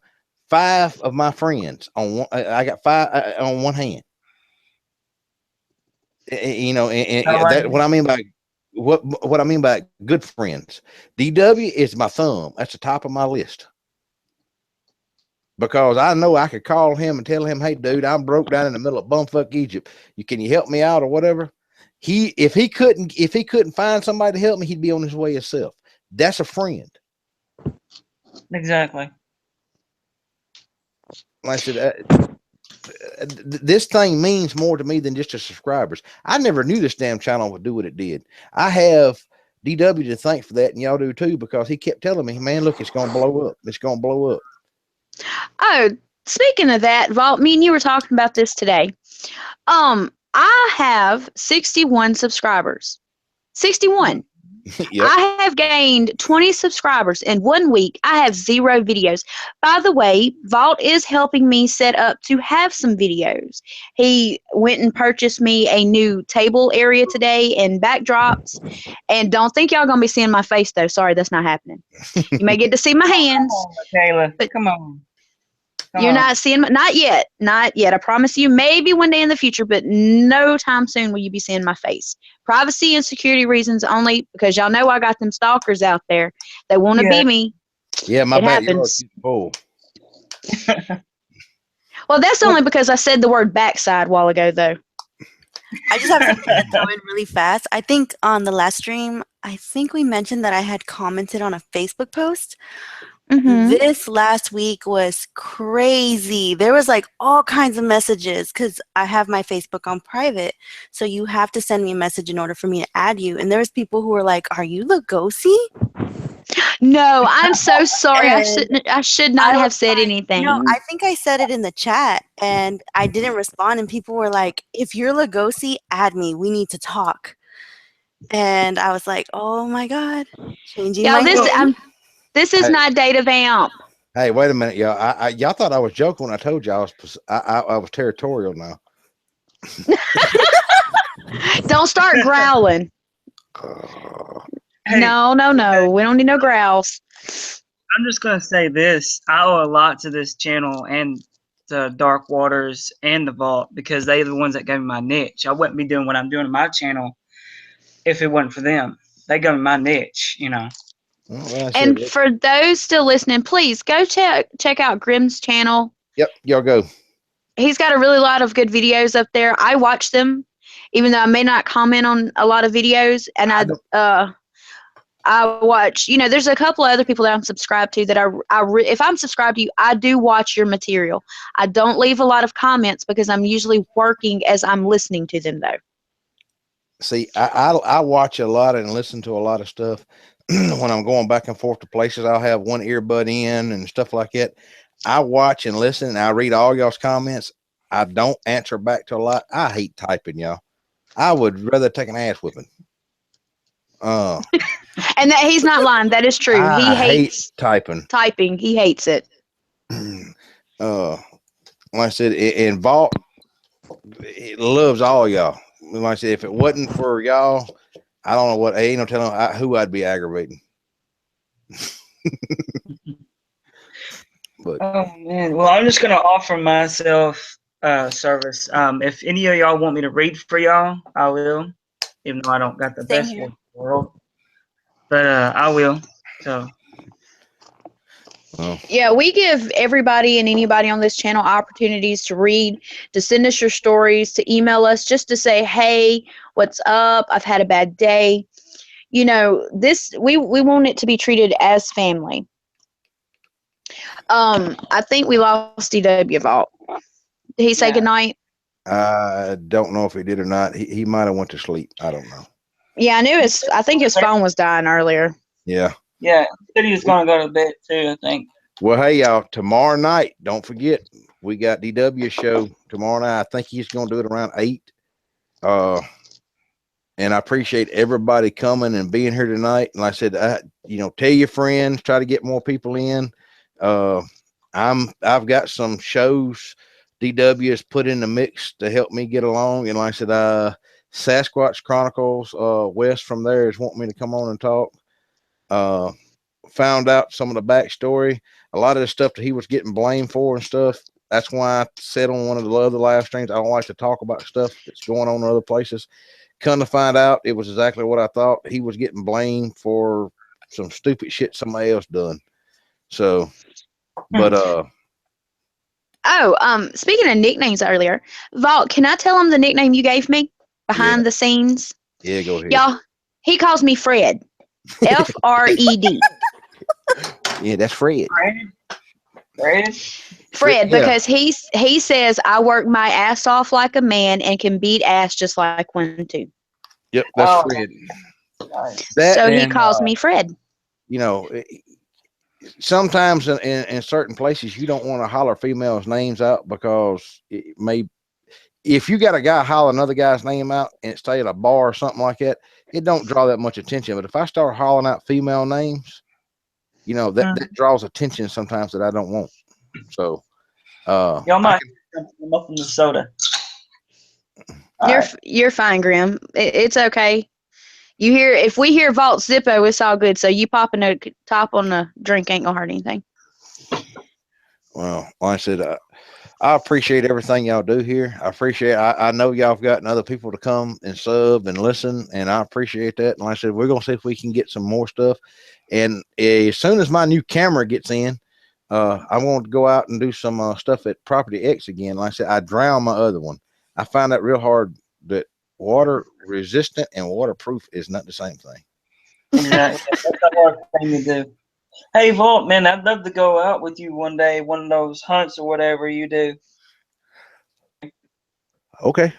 5 of my friends on one. I got 5 on one hand. You know, and that what I mean by what I mean by good friends. DW is my thumb. That's the top of my list. Because I know I could call him and tell him, hey, dude, I'm broke down in the middle of bumfuck Egypt. Can you help me out or whatever? If he couldn't find somebody to help me, he'd be on his way himself. That's a friend. Exactly. Like I said, this thing means more to me than just the subscribers. I never knew this damn channel would do what it did. I have DW to thank for that, and y'all do too, because he kept telling me, man, look, it's gonna blow up. It's gonna blow up. Oh, speaking of that, Vault, me and you were talking about this today. I have 61 subscribers. 61. Yep. I have gained 20 subscribers in 1 week. I have 0 videos. By the way, Vault is helping me set up to have some videos. He went and purchased me a new table area today and backdrops. And don't think y'all gonna be seeing my face though. Sorry, that's not happening. You may get to see my hands. Kayla, but come on. You're not seeing not yet. Not yet. I promise you, maybe one day in the future, but no time soon will you be seeing my face. Privacy and security reasons only, because y'all know I got them stalkers out there. They want to be me. Yeah, my it backyard's happens. full. Well, that's only because I said the word backside a while ago, though. I just have something to throw in really fast. I think on the last stream, I think we mentioned that I had commented on a Facebook post. Mm-hmm. This last week was crazy. There was like all kinds of messages because I have my Facebook on private. So you have to send me a message in order for me to add you. And there was people who were like, are you Lugosi? No, I'm so sorry. I should not have said anything. No, I think I said it in the chat and I didn't respond. And people were like, if you're Lugosi, add me. We need to talk. And I was like, oh my God. Changing my name. This is not Data Vamp. Hey, wait a minute, y'all. Y'all thought I was joking when I told y'all I was territorial now. Don't start growling. Hey, no. We don't need no growls. I'm just going to say this. I owe a lot to this channel and to Dark Waters and the Vault because they're the ones that gave me my niche. I wouldn't be doing what I'm doing on my channel if it wasn't for them. They gave me my niche, you know. Well, and for those still listening, please go check out Grimm's channel. Yep, y'all go. He's got a really lot of good videos up there. I watch them, even though I may not comment on a lot of videos. And I watch. You know, there's a couple of other people that I'm subscribed to that if I'm subscribed to you, I do watch your material. I don't leave a lot of comments because I'm usually working as I'm listening to them, though. See, I watch a lot and listen to a lot of stuff when I'm going back and forth to places. I'll have one earbud in and stuff like that. I watch and listen, and I read all y'all's comments. I don't answer back to a lot. I hate typing, y'all. I would rather take an ass whipping. And that he's not lying. That is true. He I hate hates typing. typing. He hates it. Like I said, in Vault, it loves all y'all. Like I said, if it wasn't for y'all, I don't know what. Ain't no telling who I'd be aggravating. But Oh man, well, I'm just gonna offer myself service. If any of y'all want me to read for y'all, I will. Even though I don't got the Same best here. voice in the world, but I will. So Yeah, we give everybody and anybody on this channel opportunities to read, to send us your stories, to email us just to say, hey, what's up? I've had a bad day. You know, this we want it to be treated as family. I think we lost DW Vault. Did he say Yeah. goodnight? I don't know if he did or not. He might have went to sleep. I don't know. Yeah, I think his phone was dying earlier. Yeah. yeah, he said he was gonna go to bed too. I think. Well, hey y'all, tomorrow night, don't forget, we got DW show tomorrow night. I think he's gonna do it around 8. And I appreciate everybody coming and being here tonight. And like I said, you know, tell your friends, try to get more people in. I've got some shows DW has put in the mix to help me get along. And like I said, Sasquatch Chronicles, Wes from there is wanting me to come on and talk. Found out some of the backstory, a lot of the stuff that he was getting blamed for and stuff. That's why I said on one of the other live streams, I don't like to talk about stuff that's going on in other places. Come to find out, it was exactly what I thought. He was getting blamed for some stupid shit somebody else done. So, but speaking of nicknames earlier, Vault, can I tell him the nickname you gave me behind Yeah. the scenes? Yeah, go ahead. Y'all, he calls me Fred. Fred. Yeah, that's Fred. Fred, Yeah. because he says I work my ass off like a man and can beat ass just like one too. Yep, that's Oh. Fred. Nice. That, So he and, calls me Fred. you know, sometimes in certain places you don't want to holler females' names out because it may. If you got a guy holler another guy's name out and it's stay at a bar or something like that, it don't draw that much attention. But if I start hollering out female names, you know, that draws attention sometimes that I don't want. So, Y'all might come up from the soda. You're fine, Grim. It's okay. If we hear Vault Zippo, it's all good. So you popping a top on the drink ain't gonna hurt anything. Well, like I said, I appreciate everything y'all do here. I appreciate. I know y'all have gotten other people to come and sub and listen, and I appreciate that. And like I said, we're gonna see if we can get some more stuff. And as soon as my new camera gets in, I want to go out and do some stuff at Property X again. Like I said, I drowned my other one. I found out real hard that water resistant and waterproof is not the same thing. Exactly. That's a hard thing to do. Hey, Vault, man, I'd love to go out with you one day, one of those hunts or whatever you do. Okay.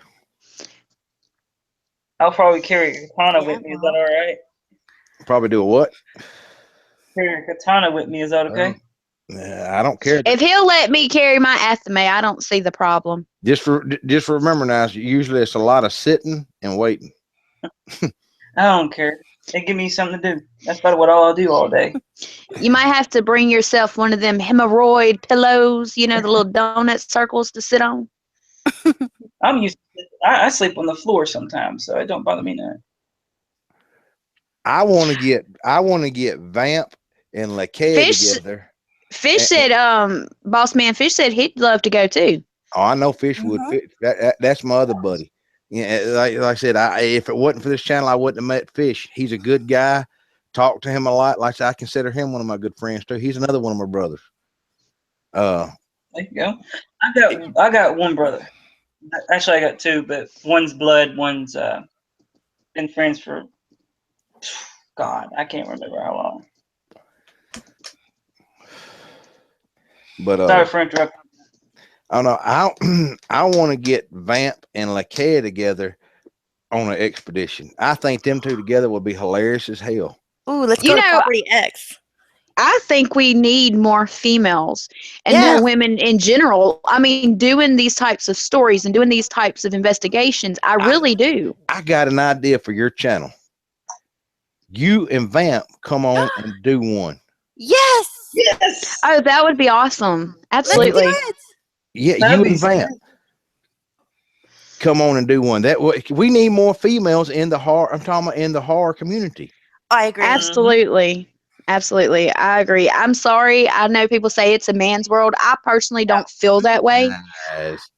I'll probably carry a katana with me. Is that all right? Probably do a what? Carry a katana with me. Is that okay? I don't care. If he'll let me carry my athame, I don't see the problem. Just remember now, usually it's a lot of sitting and waiting. I don't care. They give me something to do. That's about what I'll do all day. You might have to bring yourself one of them hemorrhoid pillows, you know, the little donut circles to sit on. I'm used to it. I sleep on the floor sometimes, so it don't bother me none. I want to get Vamp and Lakay together. Fish said, Boss Man Fish said he'd love to go too. Oh, I know Fish would. That's my other buddy. Yeah, like I said, if it wasn't for this channel, I wouldn't have met Fish. He's a good guy. Talk to him a lot. Like I said, I consider him one of my good friends too. He's another one of my brothers. There you go. I got one brother. Actually, I got two, but one's blood, one's been friends for God, I can't remember how long. But Sorry for interrupting. I don't know. I want to get Vamp and Lakea together on an expedition. I think them two together would be hilarious as hell. Ooh, let's You go to know, Property X. I think we need more females and Yeah. more women in general. I mean, doing these types of stories and doing these types of investigations. I really do. I got an idea for your channel. You and Vamp come on and do one. Yes. Yes. Oh, that would be awesome. Let's do Absolutely. it. Yeah, That'd you be and Vamp come on and do one. That we need more females in the horror. I'm talking about in the horror community. I agree. Absolutely. Absolutely. I agree. I'm sorry. I know people say it's a man's world. I personally don't feel that way. Nice.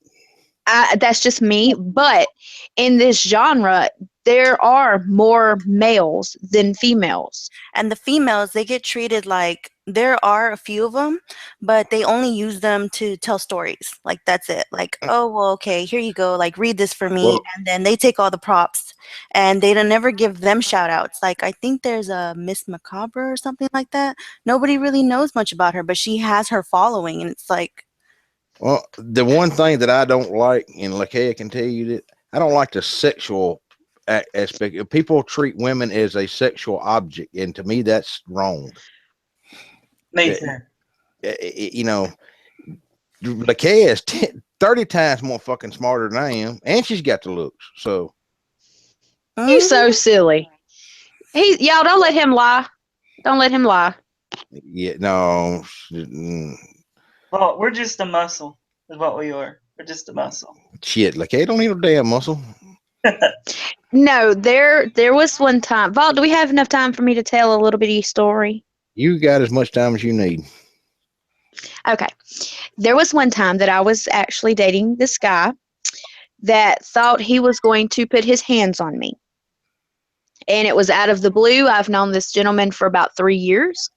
That's just me. But in this genre, there are more males than females. And the females, they get treated like, there are a few of them, but they only use them to tell stories. Like, that's it. Like, oh, well, okay, here you go. Like, read this for me. Well- and then they take all the props, and they don't never give them shout outs. Like, I think there's a Miss Macabre or something like that. Nobody really knows much about her, but she has her following, and it's like, Well, the one thing that I don't like, and Lakea can tell you that I don't like the sexual aspect. People treat women as a sexual object, and to me, that's wrong. Me too. You know, Lakea is 30 times more fucking smarter than I am, and she's got the looks. So He's so silly. Y'all don't let him lie. Don't let him lie. yeah, no. Well, we're just a muscle, is what we are. We're just a muscle. Shit, Lakea don't need no damn muscle. No, there was one time. Vault, do we have enough time for me to tell a little bitty story? You got as much time as you need. Okay. There was one time that I was actually dating this guy that thought he was going to put his hands on me. And it was out of the blue. I've known this gentleman for about 3 years.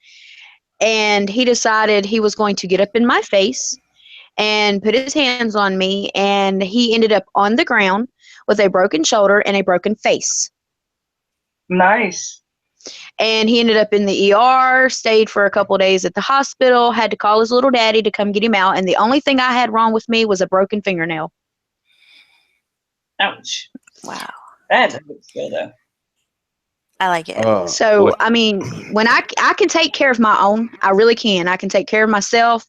And he decided he was going to get up in my face and put his hands on me. And he ended up on the ground with a broken shoulder and a broken face. Nice. And he ended up in the ER, stayed for a couple of days at the hospital, had to call his little daddy to come get him out. And the only thing I had wrong with me was a broken fingernail. Ouch. wow. That's a good skill, though. I like it. So, I mean, when I can take care of my own, I really can. I can take care of myself.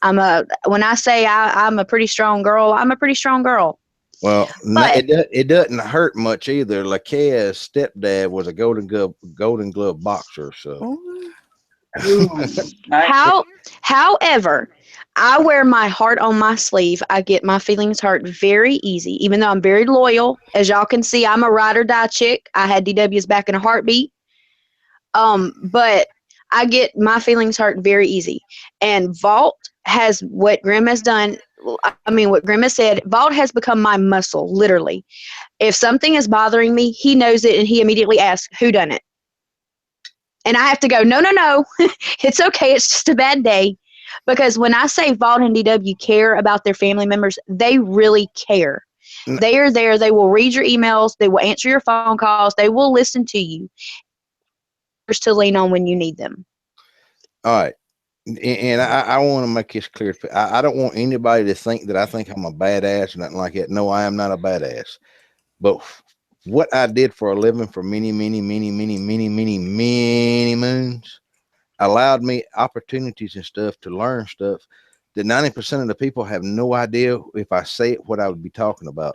When I say I'm a pretty strong girl, I'm a pretty strong girl. Well, But- it doesn't hurt much either. Lakea's stepdad was a Golden Glove boxer, so. Ooh, nice. However, I wear my heart on my sleeve. I get my feelings hurt very easy, even though I'm very loyal. As y'all can see, I'm a ride or die chick. I had DW's back in a heartbeat. But I get my feelings hurt very easy. And Vault has what Grim has done. I mean, what Grim has said, Vault has become my muscle, literally. If something is bothering me, he knows it and he immediately asks, who done it? And I have to go, no. It's okay. It's just a bad day. Because when I say Vault and DW care about their family members, they really care. They are there. They will read your emails. They will answer your phone calls. They will listen to you. To lean on when you need them. All right. And I want to make this clear. I don't want anybody to think that I think I'm a badass or nothing like that. No, I am not a badass. But what I did for a living for many moons allowed me opportunities and stuff to learn stuff that 90% of the people have no idea if I say it what I would be talking about.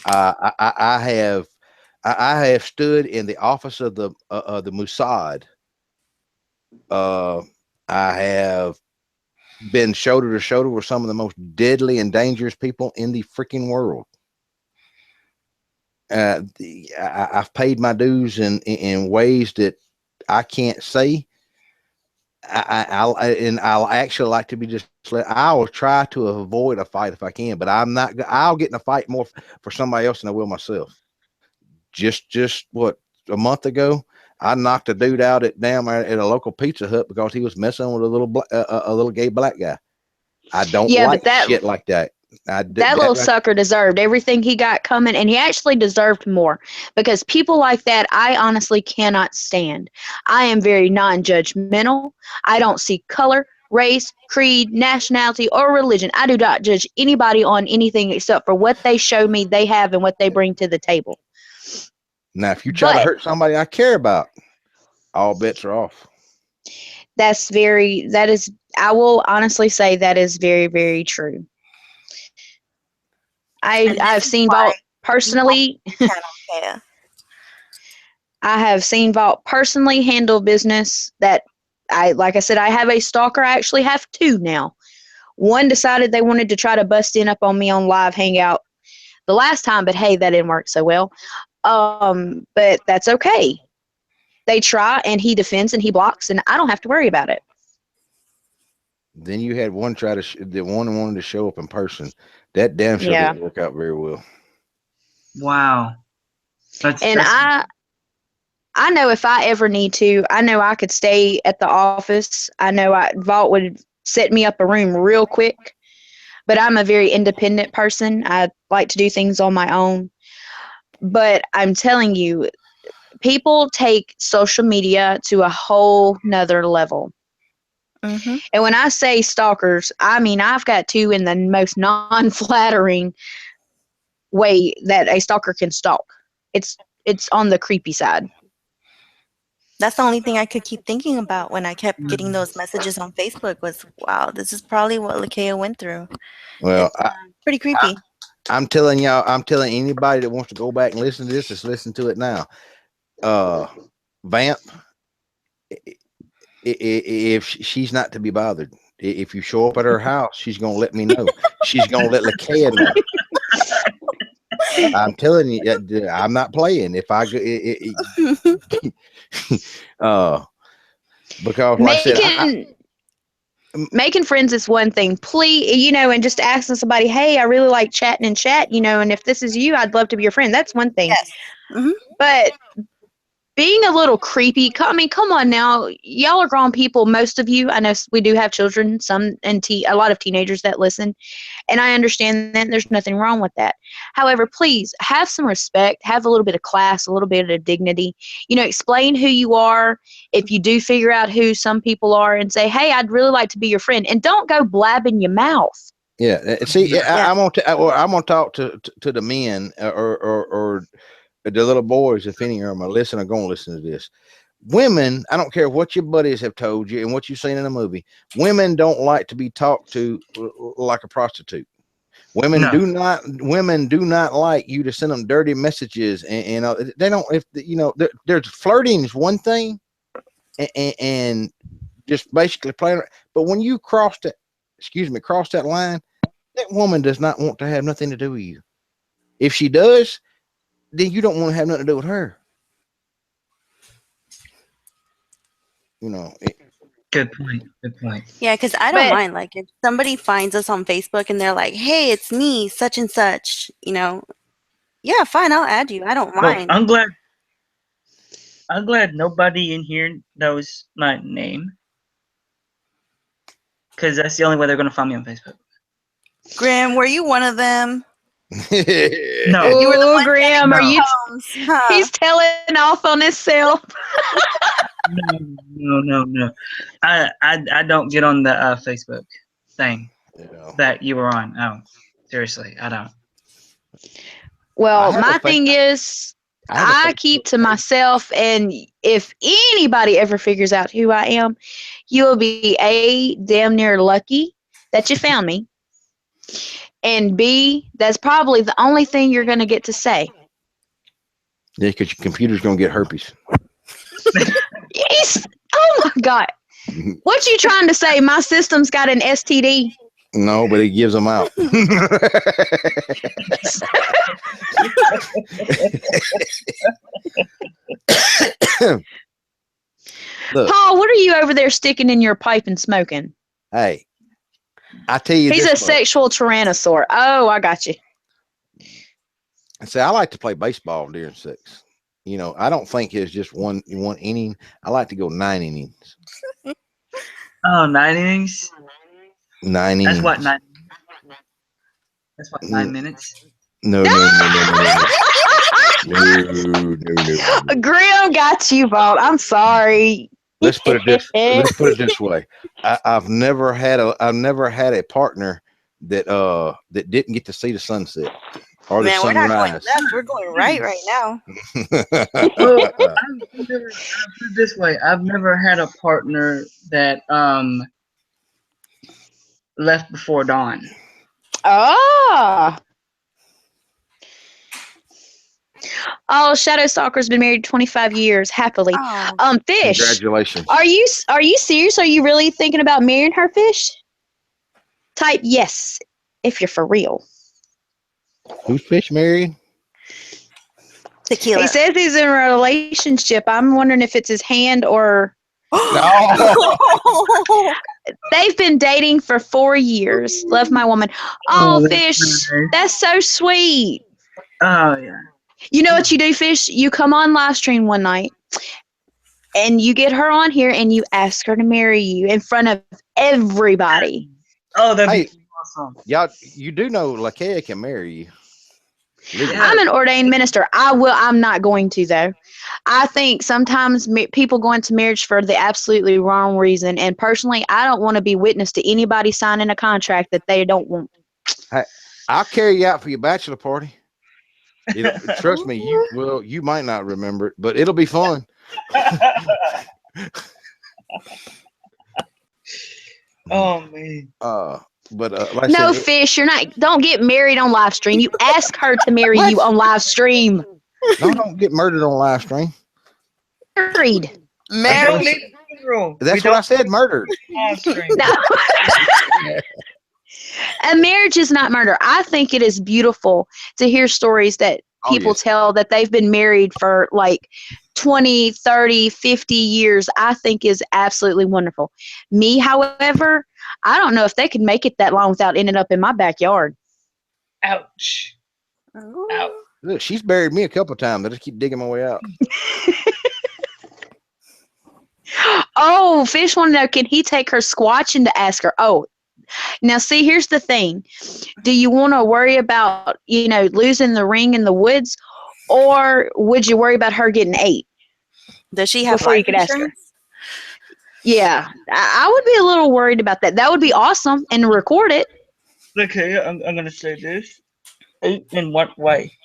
I have stood in the office of the Mossad. I have been shoulder to shoulder with some of the most deadly and dangerous people in the freaking world. I've paid my dues in ways that I can't say. I'll actually like to be just. I will try to avoid a fight if I can, but I'm not. I'll get in a fight more for somebody else than I will myself. Just what, a month ago, I knocked a dude out at a local Pizza Hut because he was messing with a little gay black guy. I don't like shit like that. That little sucker deserved everything he got coming, and he actually deserved more, because people like that I honestly cannot stand. I am very non-judgmental. I don't see color, race, creed, nationality, or religion. I do not judge anybody on anything except for what they show me they have and what they bring to the table. Now, if you try to hurt somebody I care about, all bets are off. I will honestly say that is very, very true. I've seen Vault personally. I have seen Vault personally handle business that like I said, I have a stalker. I actually have two now. One decided they wanted to try to bust in up on me on live hangout the last time, but hey, that didn't work so well. But that's okay. They try, and he defends and he blocks, and I don't have to worry about it. Then you had one the one wanted to show up in person. That damn sure didn't work out very well. Wow. I know if I ever need to, I know I could stay at the office. I know Vault would set me up a room real quick, but I'm a very independent person. I like to do things on my own. But I'm telling you, people take social media to a whole nother level. Mm-hmm. And when I say stalkers, I mean I've got two in the most non-flattering way that a stalker can stalk. It's on the creepy side. That's the only thing I could keep thinking about when I kept getting those messages on Facebook was, wow, this is probably what Lakea went through. Well, pretty creepy. I'm telling anybody that wants to go back and listen to this, just listen to it now. Vamp, if she's not to be bothered, if you show up at her house, she's going to let me know. She's going to let Lakea know. I'm telling you, I'm not playing. If I because like I said, making friends is one thing. Please, and just asking somebody, hey, I really like chatting and chat, and if this is you, I'd love to be your friend. That's one thing. Yes. Mm-hmm. But being a little creepy, I mean, come on now. Y'all are grown people, most of you. I know we do have children, some, and a lot of teenagers that listen. And I understand that there's nothing wrong with that. However, please have some respect, have a little bit of class, a little bit of dignity. Explain who you are. If you do figure out who some people are, and say, hey, I'd really like to be your friend. And don't go blabbing your mouth. Yeah. See, I'm gonna talk to the men or the little boys, if any of them are listening, are going to listen to this. Women, I don't care what your buddies have told you and what you've seen in a movie. Women don't like to be talked to like a prostitute. Women do not like you to send them dirty messages, and they don't. If there's flirting is one thing, and just basically playing. But when you cross that line, that woman does not want to have nothing to do with you. If she does, then you don't want to have nothing to do with her. Good point. Yeah, because I don't mind. Like, if somebody finds us on Facebook and they're like, hey, it's me, such and such, yeah, fine, I'll add you. I don't mind. I'm glad nobody in here knows my name, because that's the only way they're going to find me on Facebook. Grim, were you one of them? No. Oh, Graham, are you? He's telling off on himself. No. I don't get on the Facebook thing that you were on. No, seriously, I don't. Well, my thing is, I keep to myself, and if anybody ever figures out who I am, you'll be damn near lucky that you found me. And B, that's probably the only thing you're going to get to say. Yeah, because your computer's going to get herpes. Yes. Oh, my God. What you trying to say? My system's got an STD? No, but it gives them out. Look, Paul, what are you over there sticking in your pipe and smoking? Hey. I tell you, he's a sexual tyrannosaur. Oh, I got you. See, I like to play baseball during sex. I don't think it's just one inning. I like to go 9 innings. Oh, 9 innings? 9 innings. That's what 9. That's what, 9 minutes? No. Grim got you, Vault. I'm sorry. Let's put it this way. I've never had a partner that didn't get to see the sunset or the Man, we're not going sunrise. left. We're going right now. Well, I've put it this way. I've never had a partner that left before dawn. Ah. Oh, Shadow Stalker's been married 25 years happily. Oh. Fish. Congratulations. Are you serious? Are you really thinking about marrying her, Fish? Type yes if you're for real. Who's Fish married? Tequila. He says he's in a relationship. I'm wondering if it's his hand or No. they've been dating for 4 years. Love my woman. Oh, Fish, that's so sweet. Oh, yeah. You know what you do, Fish? You come on live stream one night and you get her on here and you ask her to marry you in front of everybody. Oh, that'd Hey, be awesome. y'all, you do know Lakea can marry you. Legally. Yeah. I'm an ordained minister. I'm not going to, though. I think sometimes people go into marriage for the absolutely wrong reason. And personally, I don't want to be witness to anybody signing a contract that they don't want. Hey, I'll carry you out for your bachelor party. Trust me, you might not remember it, but it'll be fun. Oh, man. But like I No, said, Fish, don't get married on live stream. You ask her to marry you on live stream. no, don't get murdered on live stream. Married. Married. That's what I said, murdered. No. A marriage is not murder. I think it is beautiful to hear stories that people tell that they've been married for like 20, 30, 50 years. I think is absolutely wonderful. Me, however, I don't know if they could make it that long without ending up in my backyard. Ouch. Ouch. Look, she's buried me a couple of times. I just keep digging my way out. Oh, Fish want to know, can he take her squatching to ask her? Oh, now see, here's the thing. Do you want to worry about, losing the ring in the woods, or would you worry about her getting ate? Does she have before you life could ask her? insurance? Yeah, I would be a little worried about that. That would be awesome, and record it. Okay, I'm going to say this. Ate in what way?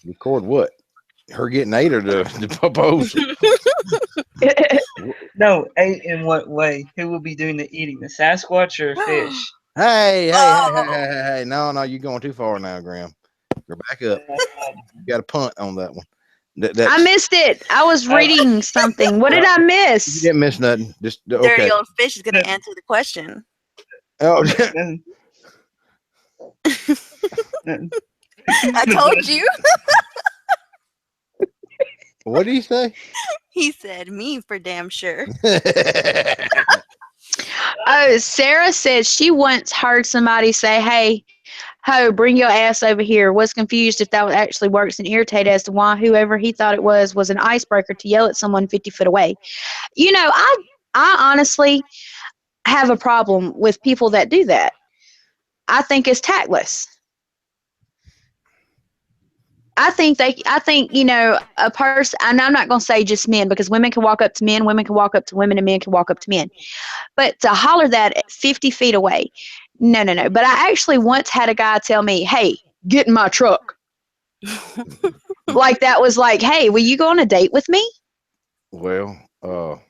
Record what? Her getting ate or the propose? No, ate in what way? Who will be doing the eating? The Sasquatch or fish? Hey. No, you're going too far now, Graham. Go back up. You got a punt on that one. I missed it. I was reading something. What did I miss? You didn't miss nothing. Just okay. Dirty old Fish is going to answer the question. Oh, I told you. what did he say? He said me for damn sure. Oh, Sarah said she once heard somebody say, "Hey, ho, bring your ass over here." Was confused if that actually works and irritated as to why whoever he thought it was an icebreaker to yell at someone 50 foot away. I honestly have a problem with people that do that. I think it's tactless. I think a person, and I'm not going to say just men, because women can walk up to men, women can walk up to women, and men can walk up to men. But to holler that at 50 feet away, no. But I actually once had a guy tell me, "Hey, get in my truck." Like that was like, "Hey, will you go on a date with me?" Well, I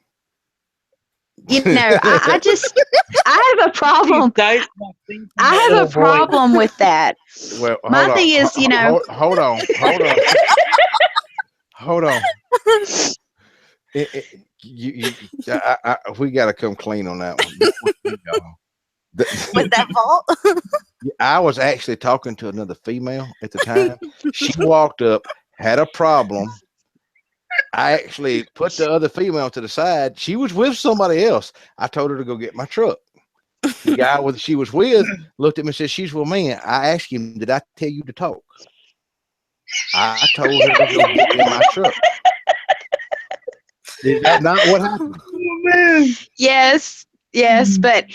have a problem. I have a problem with that. Well, my thing is, hold on. We got to come clean on that one. With that vault? I was actually talking to another female at the time. She walked up, had a problem. I actually put the other female to the side. She was with somebody else. I told her to go get my truck. The guy she was with looked at me and said, "She's with me." I asked him, "Did I tell you to talk?" I told her to go get in my truck. Is that not what happened? Yes. Yes, but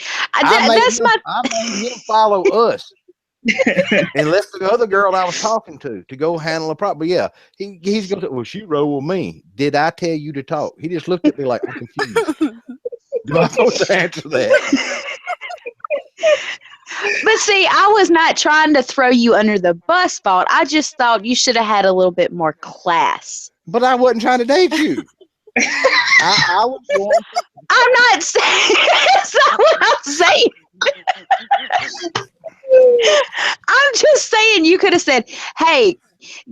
that's my. I made him follow us. And left the other girl I was talking to go handle the problem. But yeah, he's going to, well, she rolled with me. Did I tell you to talk? He just looked at me like, I'm confused. Do I supposed to answer that? But see, I was not trying to throw you under the bus, Vault. I just thought you should have had a little bit more class. But I wasn't trying to date you. I was going to. I'm not saying that's not what I'm saying. I'm just saying you could have said, hey,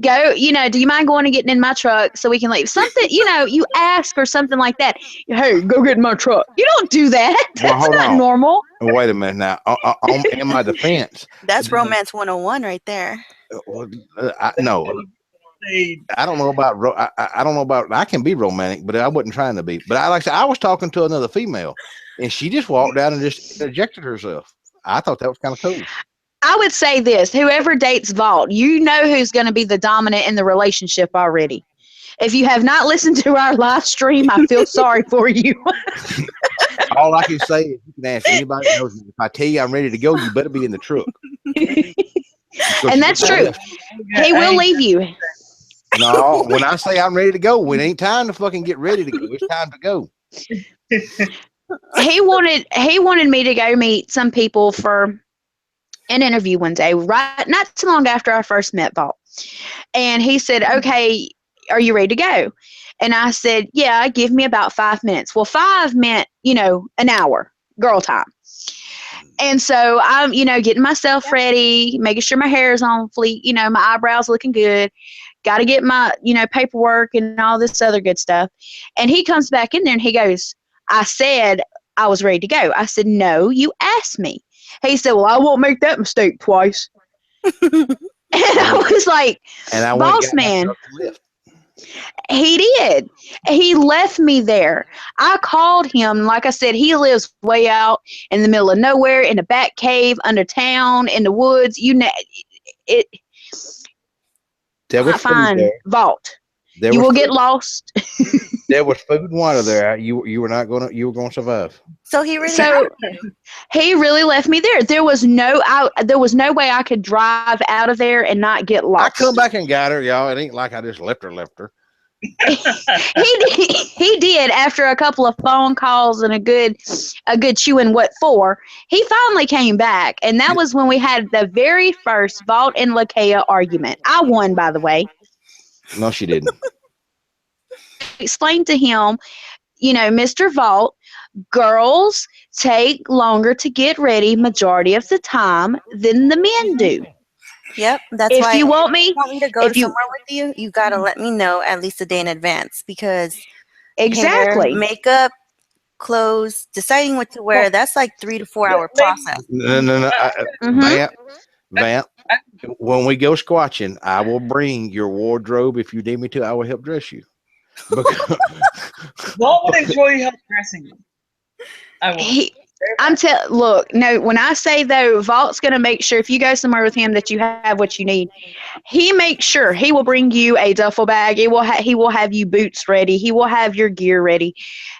go, do you mind going and getting in my truck so we can leave? Something, you ask or something like that. Hey, go get in my truck. You don't do that. That's not normal. Wait a minute now. In my defense. That's romance 101 right there. No. I don't know about I don't know about I can be romantic, but I wasn't trying to be. But like I said, I was talking to another female, and she just walked down and just ejected herself. I thought that was kind of cool. I would say this: whoever dates Vault, you know who's going to be the dominant in the relationship already. If you have not listened to our live stream, I feel sorry for you. All I can say is you can ask anybody that knows me. If I tell you I'm ready to go, you better be in the truck. And that's true. He will leave you. No, when I say I'm ready to go, it ain't time to fucking get ready to go. It's time to go. He wanted me to go meet some people for an interview one day, right not too long after I first met Vault. And he said, okay, are you ready to go? And I said, yeah, give me about 5 minutes. Well, 5 meant, an hour, girl time. And so I'm, getting myself ready, making sure my hair is on fleek, my eyebrows looking good. Got to get my, paperwork and all this other good stuff. And he comes back in there and he goes, I said I was ready to go. I said, no, you asked me. He said, well, I won't make that mistake twice. And I was like, boss man. He did. He left me there. I called him. Like I said, he lives way out in the middle of nowhere, in a back cave, under town, in the woods. There was find food there. Vault. You will get lost. There was food and water there. You were going to survive. So he really he really left me there. There was no way I could drive out of there and not get lost. I come back and got her, y'all. It ain't like I just left her. He did after a couple of phone calls and a good chewing what for. He finally came back, and that was when we had the very first Vault and Lakea argument. I won, by the way. No, she didn't. Explained to him, Mr. Vault, girls take longer to get ready majority of the time than the men do. Yep, that's why if you want me to go somewhere with you got to let me know at least a day in advance, because exactly hair, makeup, clothes, deciding what to wear, that's like 3 to 4 hour process. No. Vamp, when we go squatching, I will bring your wardrobe. If you need me to, I will help dress you. Walt would enjoy help dressing you. I will. Look, no, when I say though, Vault's going to make sure if you go somewhere with him that you have what you need. He makes sure he will bring you a duffel bag. He will have you boots ready. He will have your gear ready.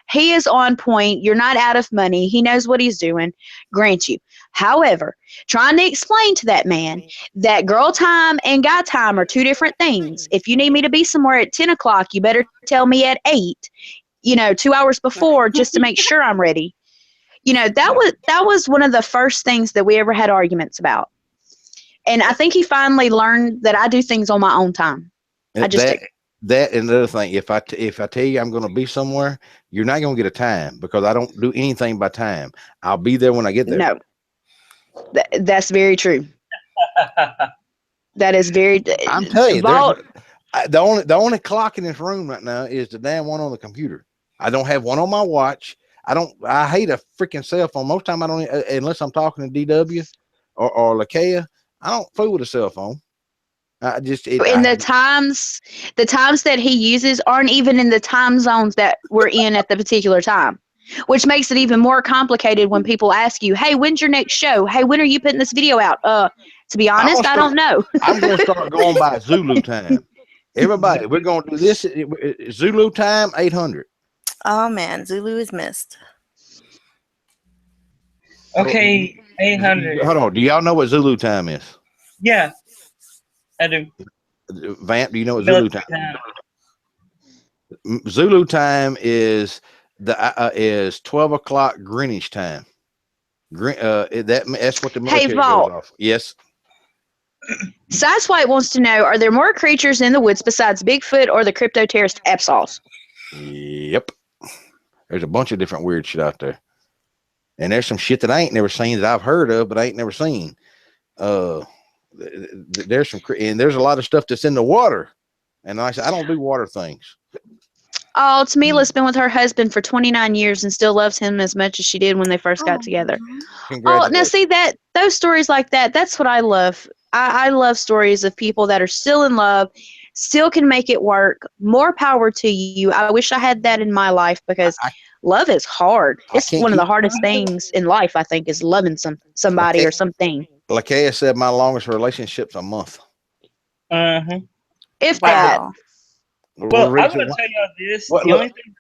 He is on point. You're not out of money. He knows what he's doing. Grant you. However, trying to explain to that man that girl time and guy time are two different things. If you need me to be somewhere at 10 o'clock, you better tell me at 8, 2 hours before, just to make sure I'm ready. That was one of the first things that we ever had arguments about. And I think he finally learned that I do things on my own time. I just do. That and the other thing, if I tell you I'm going to be somewhere, you're not going to get a time, because I don't do anything by time. I'll be there when I get there. No. That's very true. That is very. I'm telling you, the only clock in this room right now is the damn one on the computer. I don't have one on my watch. I hate a freaking cell phone. Most time I don't, unless I'm talking to DW or Lakea. I don't fool with a cell phone. The times that he uses aren't even in the time zones that we're in at the particular time, which makes it even more complicated when people ask you, hey, when's your next show? Hey, when are you putting this video out? To be honest, I don't know. I'm going to start going by Zulu time. Everybody, we're going to do this. Zulu time, 800. Oh, man. Zulu is missed. Okay, Hold 800. on. Do y'all know what Zulu time is? Yeah, I do. Vamp, do you know what Zulu Military time? time. Zulu time is is 12 o'clock Greenwich time. That's what the Hey, military goes Vault. off. Yes. Sideswipe wants to know: are there more creatures in the woods besides Bigfoot or the crypto terrorist Epsols? Yep. There's a bunch of different weird shit out there, and there's some shit that I ain't never seen that I've heard of, but I ain't never seen. There's some, and there's a lot of stuff that's in the water, and like I said, I don't do water things. Oh, Tamila's been with her husband for 29 years and still loves him as much as she did when they first got together. Oh, now Congratulations. see those stories like that, that's what I love. I love stories of people that are still in love, still can make it work. More power to you. I wish I had that in my life because love is hard. I It's can't one of the keep, hardest things in life, I think, is loving somebody or something. like I said, my longest relationship's a month. Uh-huh. If that. Wow. Well, I'm going to tell y'all this. What, The look, only thing.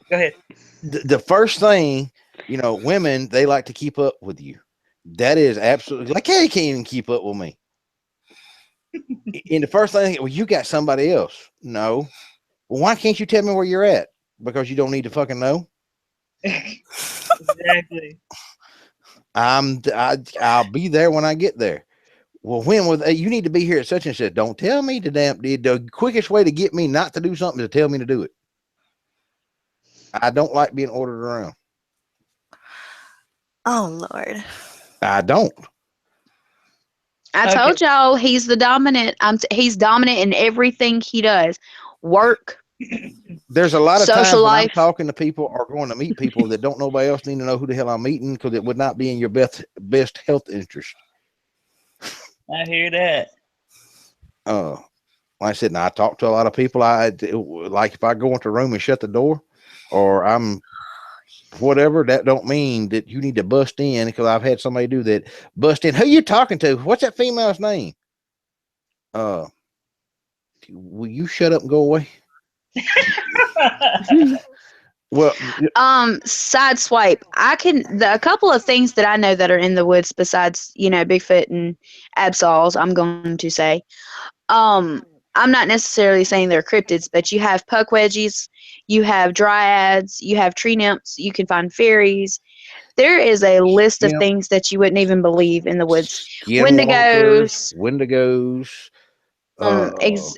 Go ahead. the first thing, women, they like to keep up with you. That is absolutely, like, hey, you can't even keep up with me. And the first thing, well, you got somebody else. No. Well, why can't you tell me where you're at? Because you don't need to fucking know. Exactly. I'll be there when I get there. Well, when was you need to be here at such and such? Don't tell me the quickest way to get me not to do something is to tell me to do it. I don't like being ordered around. Oh Lord. I don't. I told y'all he's the dominant. He's dominant in everything he does. Work. There's a lot of social times when I'm life. talking to people or going to meet people that don't nobody else need to know who the hell I'm meeting because it would not be in your best health interest. I hear that. Like I said, now I talk to a lot of people. Like if I go into a room and shut the door, or I'm whatever, that don't mean that you need to bust in, because I've had somebody do that. Bust in. Who you talking to? What's that female's name? Will you shut up and go away? Well, Sideswipe. A couple of things that I know that are in the woods besides, Bigfoot and Absols, I'm going to say. I'm not necessarily saying they're cryptids, but you have puckwedgies, you have dryads, you have tree nymphs, you can find fairies. There is a list of things that you wouldn't even believe in the woods. Wendigos.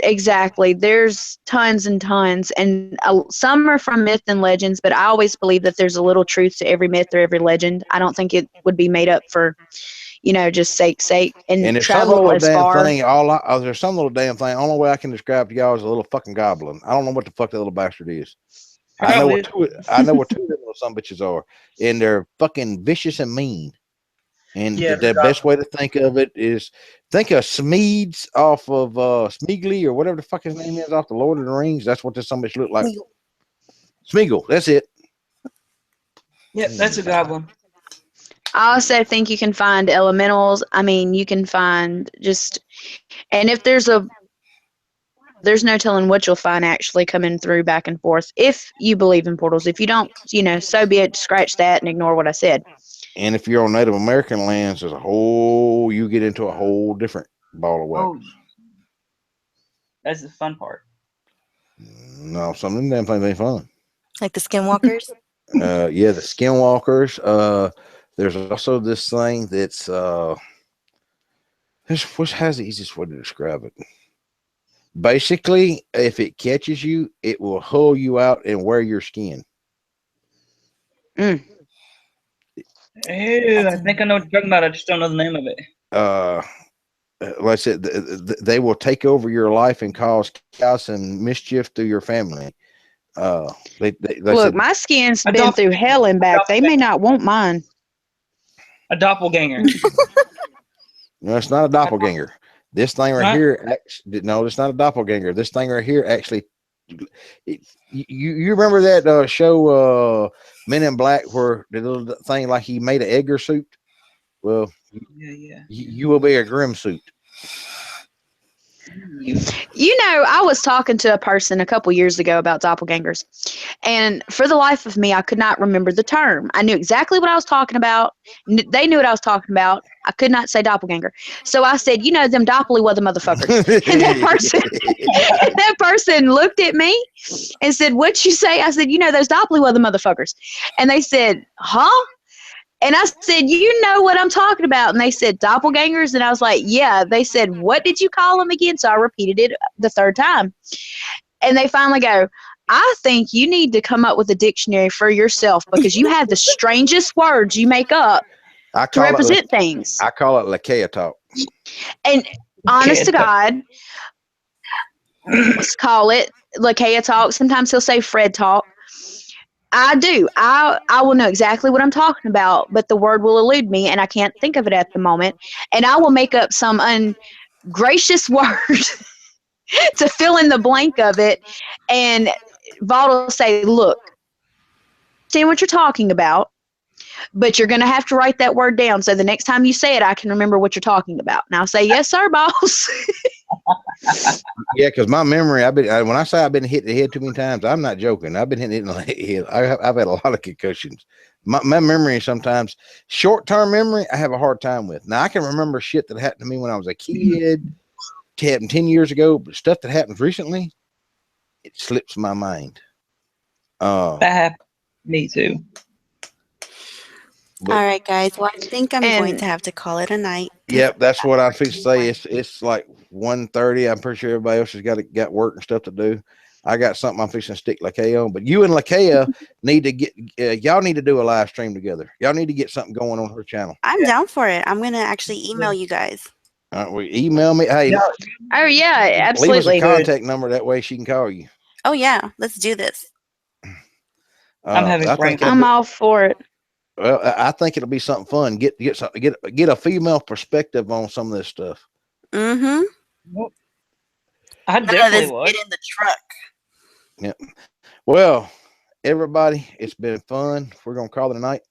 Exactly. There's tons and tons, and some are from myth and legends, but I always believe that there's a little truth to every myth or every legend. I don't think it would be made up for, just sake and there's some travel little as damn far. thing. There's some little damn thing. Only way I can describe to y'all is a little fucking goblin. I don't know what the fuck that little bastard is. I know what two of them little some bitches are, and they're fucking vicious and mean. And the best way to think of it is think of Smeeds off of Smeagly or whatever the fuck his name is off the Lord of the Rings. That's what this some bitch look like. Smeagol. That's it. Yep, that's a goblin. I also think you can find elementals. I mean, you can find and if there's no telling what you'll find actually coming through back and forth if you believe in portals. If you don't, so be it. Scratch that and ignore what I said. And if you're on Native American lands, you get into a whole different ball of wax. Oh, that's the fun part. No, some of them damn things ain't fun. Like the skinwalkers? Yeah, the skinwalkers. There's also this thing that's which has the easiest way to describe it. Basically, if it catches you, it will hull you out and wear your skin. Mm. Ew, I think I know what you're talking about. I just don't know the name of it. Like I said, they will take over your life and cause chaos and mischief through your family. Look, my skin's been through hell and back. They may not want mine. A doppelganger. No, it's not a doppelganger. This thing right here, no, it's not a doppelganger. This thing right here actually, you remember that show Men in Black where the little thing like he made an Edgar suit? Well, yeah. You will be a Grim suit. You know, I was talking to a person a couple years ago about doppelgangers, and for the life of me, I could not remember the term. I knew exactly what I was talking about. They knew what I was talking about. I could not say doppelganger. So I said, you know, them doppelweather motherfuckers. And that person looked at me and said, "What'd you say?" I said, "You know, those doppelweather motherfuckers." And they said, "Huh?" And I said, "You know what I'm talking about." And they said, "Doppelgangers." And I was like, "Yeah." They said, "What did you call them again?" So I repeated it the third time. And they finally go, "I think you need to come up with a dictionary for yourself because you have the strangest words you make up to represent things." I call it Lakeia talk. And honest to God, let's call it Lakeia talk. Sometimes he'll say Fred talk. I do. I will know exactly what I'm talking about, but the word will elude me and I can't think of it at the moment. And I will make up some ungracious word to fill in the blank of it. And Vault will say, "Look, see what you're talking about, but you're going to have to write that word down. So the next time you say it, I can remember what you're talking about." And I'll say, "Yes, sir, boss." Yeah, because my memory, when I say I've been hit the head too many times, I'm not joking. I've been hitting the head. I've had a lot of concussions. My memory sometimes, short-term memory, I have a hard time with. Now, I can remember shit that happened to me when I was a kid, happened 10 years ago, but stuff that happens recently, it slips my mind. That happened to me too. All right, guys. Well, I think I'm going to have to call it a night. Yep, that's what I'm fixing to say. It's like 1:30. I'm pretty sure everybody else has got work and stuff to do. I got something I'm fixing to stick Lakeia on. But you and Lakeia need to get y'all need to do a live stream together. Y'all need to get something going on her channel. I'm down for it. I'm gonna actually email you guys. All right, well, email me. Hey, oh yeah, absolutely. Leave us a contact number that way she can call you. Oh yeah, let's do this. I'm having I'm all for it. Well, I think it'll be something fun. Get a female perspective on some of this stuff. Mm-hmm. I definitely would. Get in the truck. Yep. Well, everybody, it's been fun. We're gonna call it a night.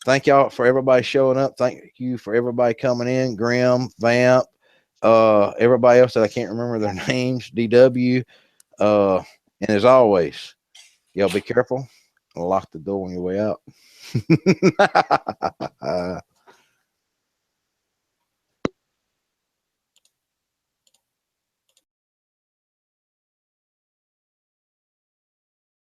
Thank y'all for everybody showing up. Thank you for everybody coming in. Grim, Vamp, everybody else that I can't remember their names. DW, and as always, y'all be careful. Lock the door on your way out.